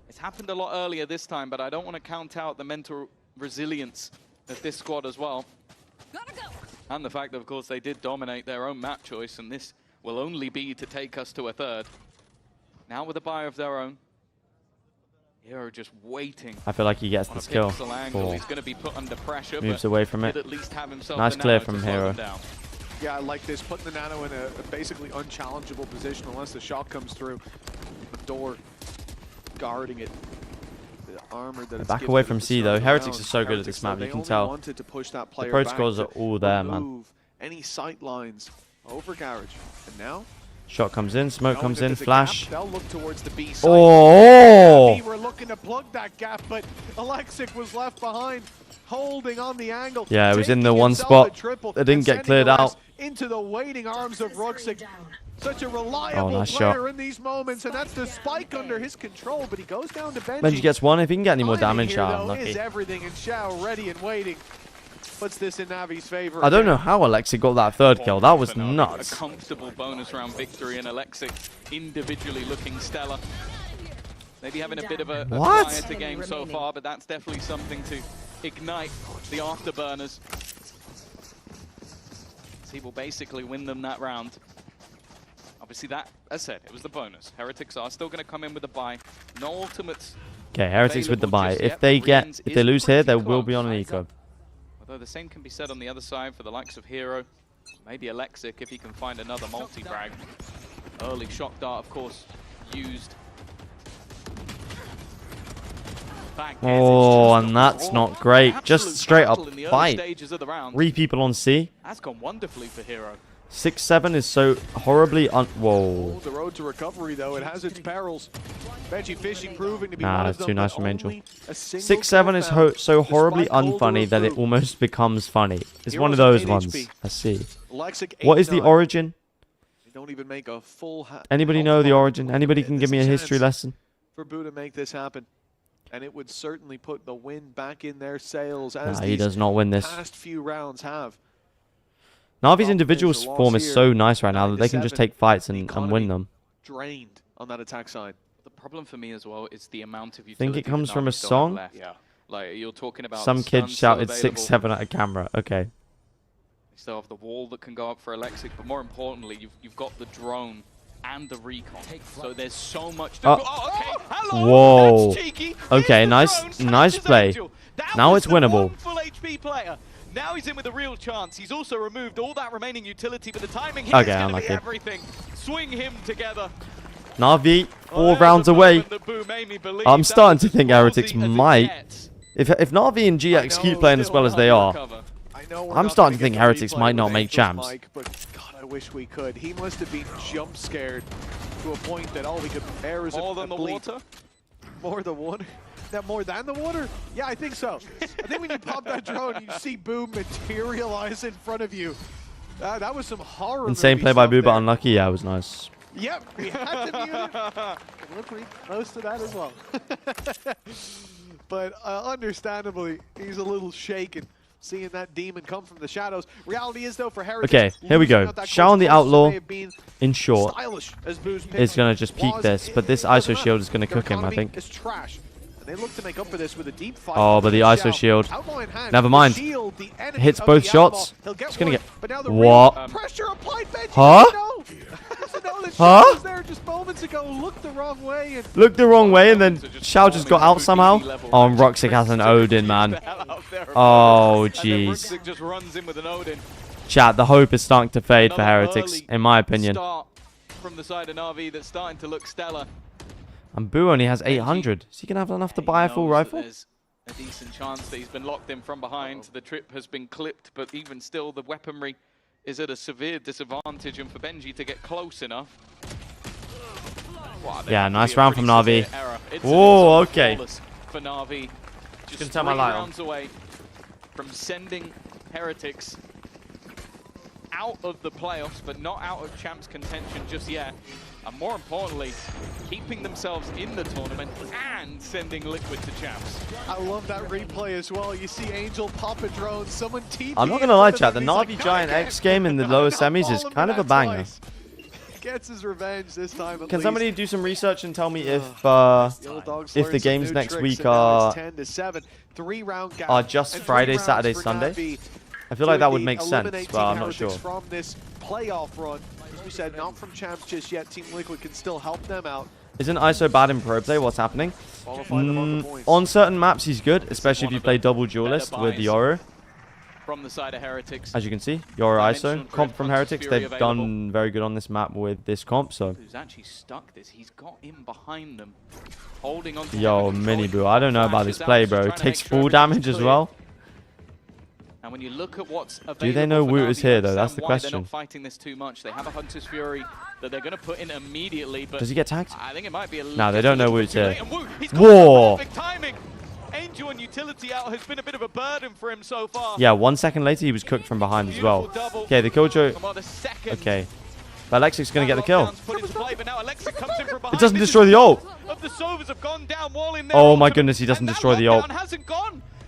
It's happened a lot earlier this time, but I don't want to count out the mental resilience of this squad as well. And the fact that, of course, they did dominate their own map choice, and this will only be to take us to a third. Now with a buy of their own. Hero just waiting. I feel like he gets this kill. He's going to be put under pressure, Moves but away from it. at least have himself Nice the clear nano from to slow Hero. them down. Yeah, I like this, putting the nano in a basically unchallengeable position unless the shot comes through. The door guarding it. The armor that it's Back given away to from the C though. surrounding Heretics round. are so good at Heretics, this map, though, you they can only tell. wanted to push that The player protocols are back to all there, man. remove any sight lines over Garage. And now Shot comes in, smoke knowing comes that in, there's a flash. gap, they'll look towards the B side. Oh! We were looking to plug that gap, but Alexic was left behind, holding on the angle. Yeah, it was in the taking one himself spot a triple that didn't and get sending cleared the out. rest into the waiting arms of Ruxic. Such a reliable nice player shot. in these moments, and that's the spike under his control, but he goes down to Benji. Benji gets one. If he can get any more Timing damage, here, though, unlucky. is everything, and Shao ready and waiting. Puts this in Navi's favor. I don't know how Alexic got that third kill. That was A nuts. comfortable bonus round victory, and Alexic individually looking stellar. Maybe having a bit of a What? quieter game so far, but that's definitely something to ignite the afterburners. He will basically win them that round. Obviously that, as I said, it was the bonus. Heretics are still going to come in with a buy. No ultimates. Okay, Heretics with the available buy. just If yet, they but get, Rians if they is lose here, they pretty will be close. on an eco. Although the same can be said on the other side for the likes of Hero. Maybe Alexic if he can find another multi-frag. Early shock dart, of course, used. Back Oh, and that's not great. Just straight up in the early fight. stages of the round. 3 people on C. That's gone wonderfully for Hero. 6-7 is so horribly whoa. The road to recovery, though, it has its perils. Benji Fishing proving to be Nah, one of that's them, too nice but from Angel. only a single 6-7 is kill found, so horribly despite Golden unfunny that it Review. almost becomes funny. It's one of Heroes those with 8 ones. HP. I see. Alexic What is the 8-9. origin? They don't even make a full Anybody know the origin? Anybody can give me a history lesson? for Boo to make this happen. And it would certainly put the win back in their sails Nah, as he these does not win this. past few rounds have. Navi's individual form is so nice right now that they can just 9-7. take fights The and economy win them. Drained on that attack side. The problem for me as well is the amount of utility. Think it comes that from a Navi still have song? left. Yeah. Like you're talking about Some the kid stuns still shouted available. 6-7 at a camera. Okay. They still have the wall that can go up for Alexic, but more importantly, you've got the drone and the recon. So there's so much to Oh. oh, okay. Hello, Whoa. that's cheeky. Okay, Here's the nice, drone, nice smashes play. Angel. That Now was it's the winnable. one full HP player. Now he's in with a real chance. He's also removed all that remaining utility, but the timing here is Okay, going to be unlucky. everything. Swing him together. Navi, 4 there's rounds a away. moment that Boo made me believe I'm that starting was to as think ballsy Heretics as it might. gets. If Navi and GX keep playing as well as they are, I know we're I'm not starting gonna to think get the Heretics replay might with not make Angel's champs. mic, but God, I wish we could. He must have been jump scared to a point that all he could bear is More a than the bleep. water? More the water? That more than the water? Yeah, I think so. I think when you pop that drone, you see Boom materialize in front of you. That was some horror. Insane movie play by stuff Boo, but there. unlucky. Yeah, it was nice. Yep, we had to mute it. We're pretty close to that as well. But understandably, he's a little shaken seeing that demon come from the shadows. Reality is, though, for Heretics, Okay, here we go. Shao the Outlaw, in short, stylish as Boo's pick is going to just peek was, this, but this ISO shield is going to their cook him, I economy think. is trash. And they look to make up for this with a deep fight. Oh, but the Shao, ISO shield. outlaw in hand, Never the mind. shield, the enemy Hits of both the outlaw. shots. He'll get It's going one, to get... but now the What? pressure applied, Benji. Huh? No. No, the Huh? Shao was there just moments ago, looked the wrong way. And Looked the wrong way, and then Shao just got out somehow. Oh, and Roxic has an Odin, man. Oh, jeez. Ruxic just runs in with an Odin. Chat, the hope is starting to fade for Another Heretics, early in my opinion. Start from the side of Navi that's starting to look stellar. And Boo only has 800. Is he going to have enough to buy a full Knows that rifle? There's a decent chance that he's been locked in from behind. The trip has been clipped, but even still, the weaponry is at a severe disadvantage, and for Benji to get close enough. Wow, Yeah, that nice could be a round from pretty Navi. severe error. It's Whoa, also okay. flawless for Navi. Just Gonna turn my 3 light on. rounds away from sending Heretics out of the playoffs, but not out of champs contention just yet. And more importantly, keeping themselves in the tournament and sending Liquid to champs. I love that replay as well. You see Angel pop a drone, someone TP. I'm not gonna lie, chat. The Navi Giant X game in the lower semis is kind of a banger. Gets his revenge this time. Can somebody do some research and tell me if the games next week are just Friday, Saturday, Sunday? I feel like that would make sense, but I'm not sure. From this playoff run, as we said, not from champs just yet. Team Liquid can still help them out. Isn't ISO bad in pro play? What's happening? On certain maps, he's good, especially if you play double duelist with Yoru. From the side of Heretics. As you can see, Yoru ISO comp from Heretics. They've done very good on this map with this comp. So. Who's actually stuck this? He's got him behind them, holding on. Yo, Mini Boo. I don't know about this play, bro. It takes full damage as well. And when you look at what's available, do they know Woot is here though? That's the question. They're not fighting this too much. They have a Hunter's Fury that they're going to put in immediately. But does he get tagged? I think it might be a no, they don't know Woot's here. Whoa! Perfect timing. Angel and utility out has been a bit of a burden for him so far. Yeah, 1 second later he was cooked from behind as well. Okay, the Killjoy. Okay, but Alexic's gonna get the kill. It doesn't destroy the ult. Oh my goodness, he doesn't destroy the ult.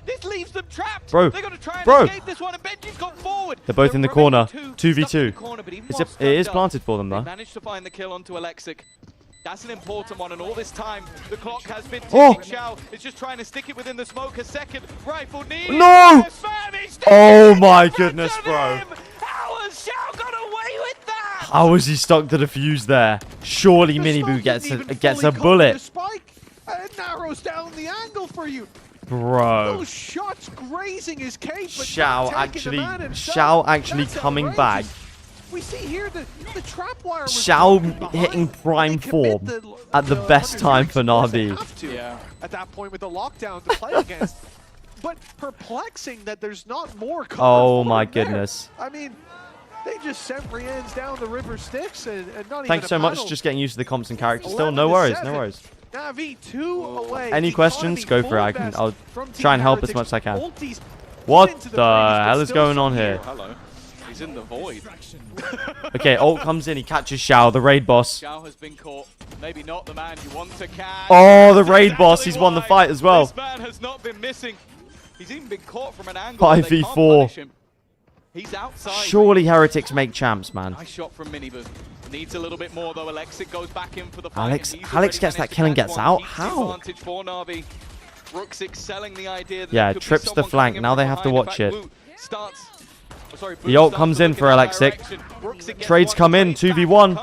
This leaves them trapped. Bro, they're going to try and escape this one, and Benji's got forward. They're both in the corner. 2v2. It is planted for them though. They managed to find the kill onto Alexic. That's an important one, and all this time the clock has been ticking. Xiao is just trying to stick it within the smoke. A second rifle need. No! Oh my goodness, bro. How has Xiao got away with that? How was he stuck to the fuse there? Surely Miniboo gets a bullet. The spike narrows down the angle for you. Bro. Those shots grazing his cape, but Xiao actually coming back. We see here the trap wire. Xiao hitting prime form at the best time for Navi. Yeah. At that point with the lockdown to play against. But perplexing that there's not more cover. Oh my goodness. I mean, they just sent Rian's down the river Styx and not Thanks so much. Just getting used to the comps and characters still. No worries, no worries. NAVI 2 away. Any questions? Go for it. I'll try and help as much as I can. What the hell is going on here? Hello. He's in the void. Okay, ult comes in. He catches Xiao, the raid boss. Xiao has been caught. Maybe not the man you want to catch. Oh, the raid boss. He's won the fight as well. This man has not been missing. He's even been caught from an angle. 5v4. He's outside. Surely Heretics make champs, man. Nice shot from Miniboo. Needs a little bit more though. Alexic goes back in for the fight. Alex gets that kill and gets out. How? For Navi. Brooksix selling the idea that yeah, trips the flank. Now they have to watch it. The ult comes in for Alexic. Trades come in. 2v1.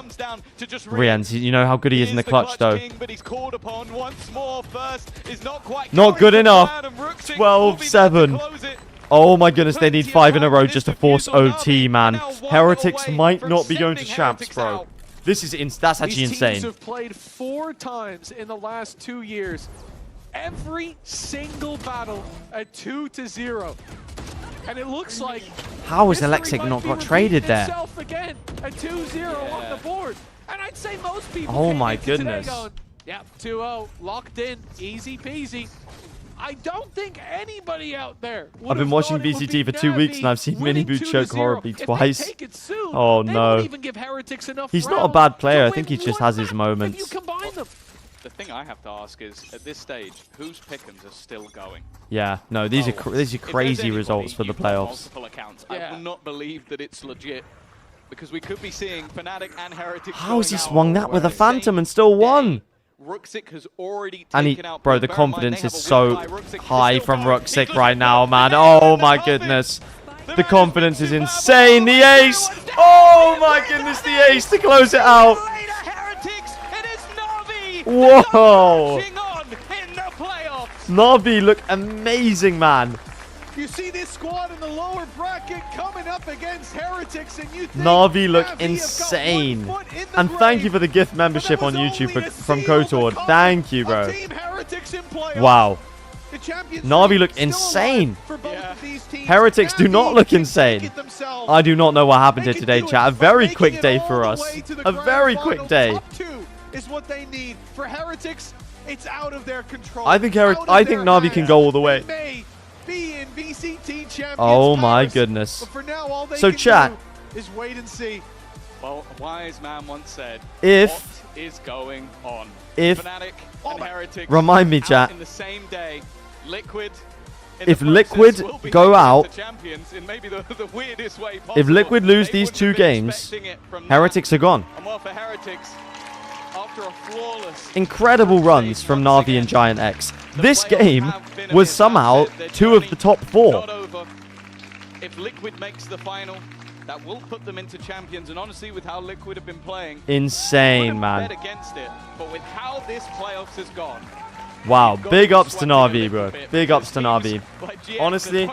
Rian's, you know how good he is in the clutch though. Not good enough. 12-7. Oh my goodness, they need 5 in a row just to force OT, man. Heretics might not be going to champs, bro. This is that's actually insane. These teams have played 4 times in the last 2 years. Every single battle at 2-0. And it looks like how has Alexic not got traded there? Again at 2-0 on the board. And I'd say most people oh my goodness. Going, yep, 2-0, locked in, easy peasy. I don't think anybody out there. I've been watching VCT for 2 weeks and I've seen Miniboo choke horribly twice. Oh no. He's not a bad player. I think he just has his moments. The thing I have to ask is, at this stage, whose pick'ems are still going? Yeah, no, these are crazy results for the playoffs. Accounts, I will not believe that it's legit, because we could be seeing Fnatic and Heretics. How has he swung that with a Phantom and still won? Ruxic has already taken out. Bro, the confidence is so high from Ruxic right now, man. Oh my goodness. The confidence is insane. The ace. Oh my goodness, the ace to close it out. Whoa! Navi look amazing, man. You see this squad in the lower bracket coming up against Heretics, and you think Navi look insane. And thank you for the gift membership on YouTube from KOTOR. Thank you, bro. Wow. Navi look insane. Heretics do not look insane. I do not know what happened here today, chat. A very quick day for us. A very quick day. Is what they need for Heretics. It's out of their control. I think Navi can go all the way. Be in VCT champions. Oh my goodness. So chat, is wait and see. Well, a wise man once said, If- what is going on? if- Fnatic and Heretics Remind me, out chat. in the same day. Liquid If Liquid go out, champions in maybe the weirdest way possible. if Liquid lose They these wouldn't 2 have been games, expecting it from Heretics are gone. And well, for Heretics, after a flawless Incredible runs from Navi and Giant X. This game was somehow 2 of the top 4. not over, if Liquid makes the final, that will put them into champions. And honestly, with how Liquid have been playing, Insane, man. bet against it. But with how this playoffs has gone, Wow, big ups to Navi, bro. Big ups to Navi. Honestly,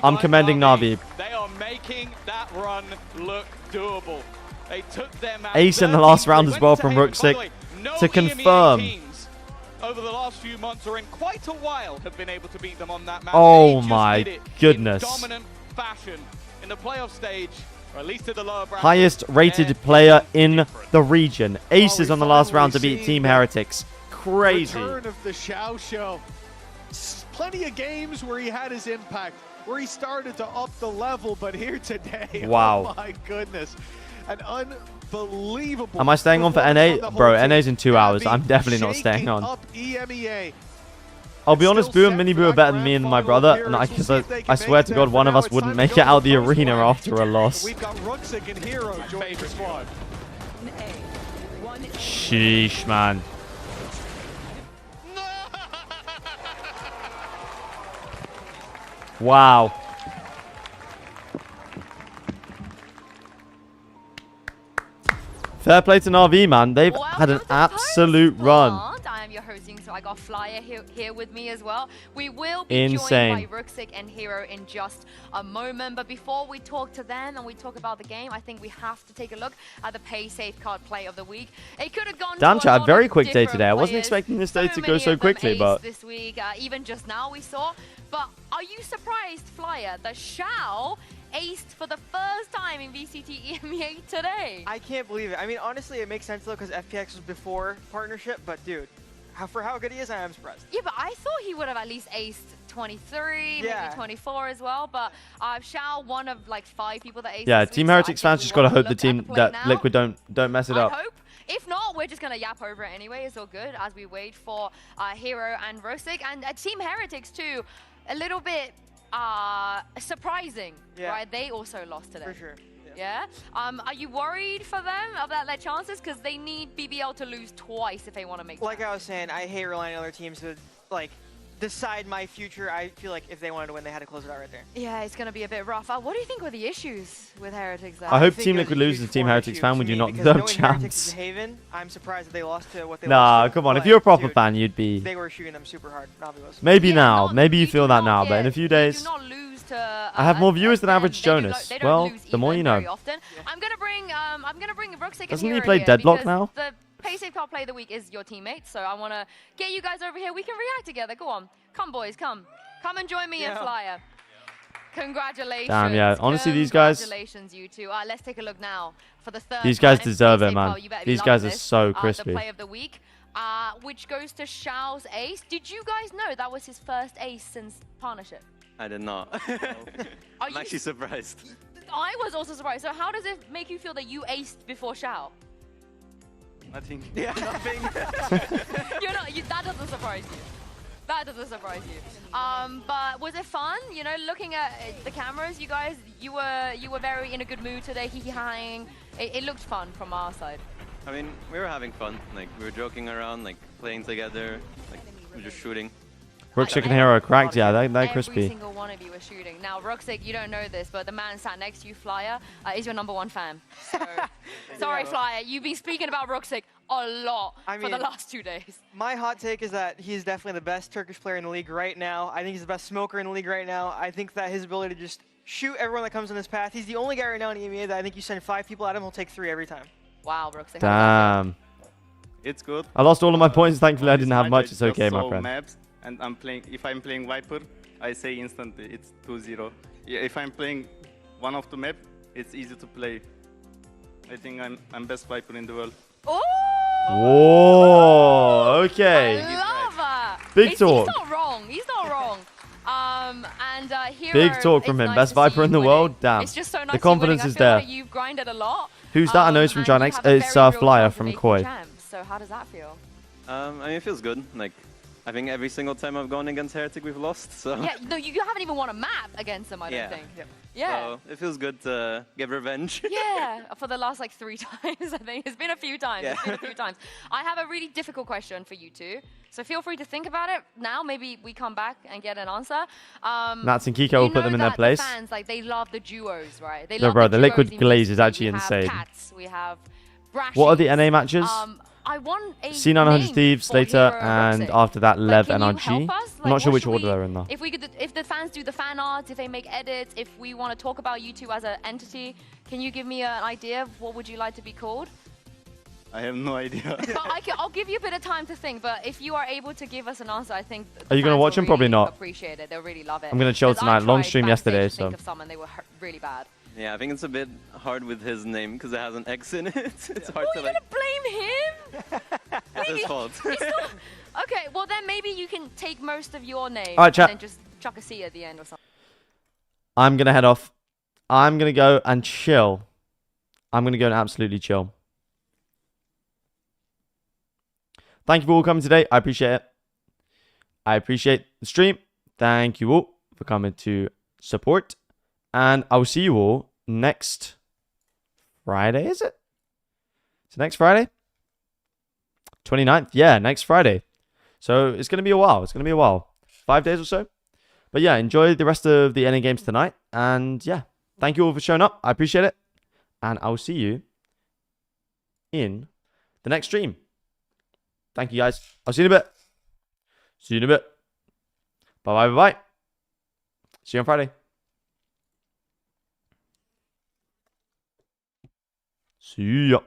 I'm commending Navi. they are making that run look doable. They took them out. Ace in the last round as well from Ruxic to confirm. Over the last few months, or in quite a while, have been able to beat them on that map. Oh They just my did it goodness. in dominant fashion in the playoff stage, or at least at the lower bracket. Highest rated player in the region. Aces on the last round to beat Team Heretics. Crazy. Return of the Xiao Show. Plenty of games where he had his impact, where he started to up the level, but here today, Wow. oh my goodness, an unbelievable. Am I staying on for performance NA? from the Bro, whole NA's team. in 2 hours. NAVI I'm definitely not staying shaking on. up EMEA. I'll be honest, Boo and Mini Boo are better than me and my brother, and I swear to God, one of us wouldn't make it out of the arena after a loss. We've got Ruxic and Hero joining the squad. Sheesh, man. Wow. Fair play to Navi, man. They've had an absolute run. I am your hosting, so I got Flyer here with me as well. We will be Insane. joined by Ruxic and Hero in just a moment. But before we talk to them and we talk about the game, I think we have to take a look at the Pay Safe Card Play of the Week. It could have gone Damn, to a chat, lot very of quick day different today. I wasn't players. expecting this day to go many so of them quickly, aced but this week, even just now we saw. But are you surprised, Flyer, that Xiao aced for the first time in VCT EMEA today? I can't believe it. I mean, honestly, it makes sense though because FPX was before partnership. But dude, for how good he is, I am surprised. Yeah, but I thought he would have at least aced 23, Yeah. maybe 24 as well. But Xiao, one of like 5 people that aced. yeah, this Team week, so I Heretics think fans we just gotta wanna hope the look at team play that now. Liquid don't mess it I up. hope. If not, we're just gonna yap over it anyway. It's all good as we wait for Hero and Ruxic and Team Heretics too. A little bit surprising, right? They also lost today. For sure. Yeah. Are you worried for them about their chances? Because they need BBL to lose twice if they want to make. Like I was saying, I hate relying on other teams to like decide my future. I feel like if they wanted to win, they had to close it out right there. Yeah, it's going to be a bit rough. What do you think were the issues with Heretics there? I hope think Team it was Liquid a loses huge to Team form Heretics issue fan. to We do me not because deserve knowing Heretics is chance. a Haven, I'm surprised that they lost to what they Nah, lost to. come on. If But, you're a proper dude, fan, you'd be. They were shooting them super hard. Navi was. Maybe now. Maybe you feel that now, but in a few days. I have more viewers than average Jonas. Well, the more you know. I'm gonna bring Ruxic and Doesn't he Hero play here Deadlock because now? The Pay Safe Card Play of the Week is your teammate, so I want to get you guys over here. We can react together. Go on. Come, boys, come. Come and join me in Flyer. Congratulations. Damn, yeah. Honestly, these guys. Congratulations, you two. Let's take a look now for the third. These guys time. deserve Pay it, Safe man. Card, you better These love guys are this. so crispy. The Play of the Week, which goes to Xiao's ace. Did you guys know that was his first ace since partnership? I did not. I'm actually surprised. I was also surprised. So how does it make you feel that you aced before Xiao? Nothing. Yeah, nothing. You're not. That doesn't surprise you. That doesn't surprise you. But was it fun? You know, looking at the cameras, you guys, you were very in a good mood today, hee-hee-haing. It looked fun from our side. I mean, we were having fun. Like, we were joking around, like, playing together, like, we were just shooting. Ruxic and Hero cracked, yeah, they're crispy. Every single one of you were shooting. Now, Ruxic, you don't know this, but the man sat next to you, Flyer, is your #1 fan. So, sorry, Flyer, you've been speaking about Ruxic a lot for the last 2 days. My hot take is that he's definitely the best Turkish player in the league right now. I think he's the best smoker in the league right now. I think that his ability to just shoot everyone that comes in his path. He's the only guy right now in EMEA that I think you send 5 people at him, he'll take 3 every time. Wow, Ruxic. Damn. It's good. I lost all of my points. Thankfully, I didn't have much. It's okay, my friend. Maps, and I'm playing. If I'm playing Viper, I say instantly it's 2-0. Yeah, if I'm playing one of the map, it's easy to play. I think I'm best Viper in the world. Oh! Whoa, okay. I love that. Big talk. He's not wrong. He's not wrong. And And Hero, Big talk from it's him. nice Best to see Viper you in the winning. world. Damn. It's just so nice The confidence to is see you winning. I there. feel like you've grinded a lot. Who's that? I know it's from and John you X. have a It's very real Flyer chance of from making Koi. champs. So how does that feel? I mean, it feels good. Like, I think every single time I've gone against Heretic, we've lost. So Yeah, no, you haven't even won a map against them, I don't think. Yeah. So it feels good to get revenge. Yeah, for the last like 3 times, I think. It's been a few times. Yeah. It's been a few times. I have a really difficult question for you two. So feel free to think about it now. Maybe we come back and get an answer. Nats and Kiko will put them in their place. The fans, like, they love the duos, right? They No, love bro, the duos liquid in glaze VCT. is actually we insane. Have Cats, we have Brashies. What are the NA matches? I want a C900 name Thieves for later, Hero and Roxic. after that, Lev Can you NRG. help us? I'm not sure what which should order we- they're in though. If we could, if the fans do the fan art, if they make edits, if we want to talk about you two as an entity, can you give me an idea of what would you like to be called? I have no idea. I'll give you a bit of time to think, but if you are able to give us an answer, I think Are you gonna fans watch will him? Probably really not. Appreciate it. They'll really love it. I'm gonna chill 'Cause I tonight. Long tried stream backstage yesterday, to think so. of some and they were really bad. Yeah, I think it's a bit hard with his name because it has an X in it. It's hard to like. Blame him? It's his fault. Okay, well then maybe you can take most of your name All right, chat. and then just chuck a C at the end or something. I'm gonna head off. I'm gonna go and chill. I'm gonna go and absolutely chill. Thank you for all coming today. I appreciate it. I appreciate the stream. Thank you all for coming to support. And I will see you all next Friday, is it? Is it next Friday? 29th? Yeah, next Friday. So it's going to be a while. It's going to be a while. 5 days or so. But yeah, enjoy the rest of the NA games tonight. And yeah, thank you all for showing up. I appreciate it. And I will see you in the next stream. Thank you, guys. I'll see you in a bit. See you in a bit. Bye-bye, bye-bye. See you on Friday. See ya.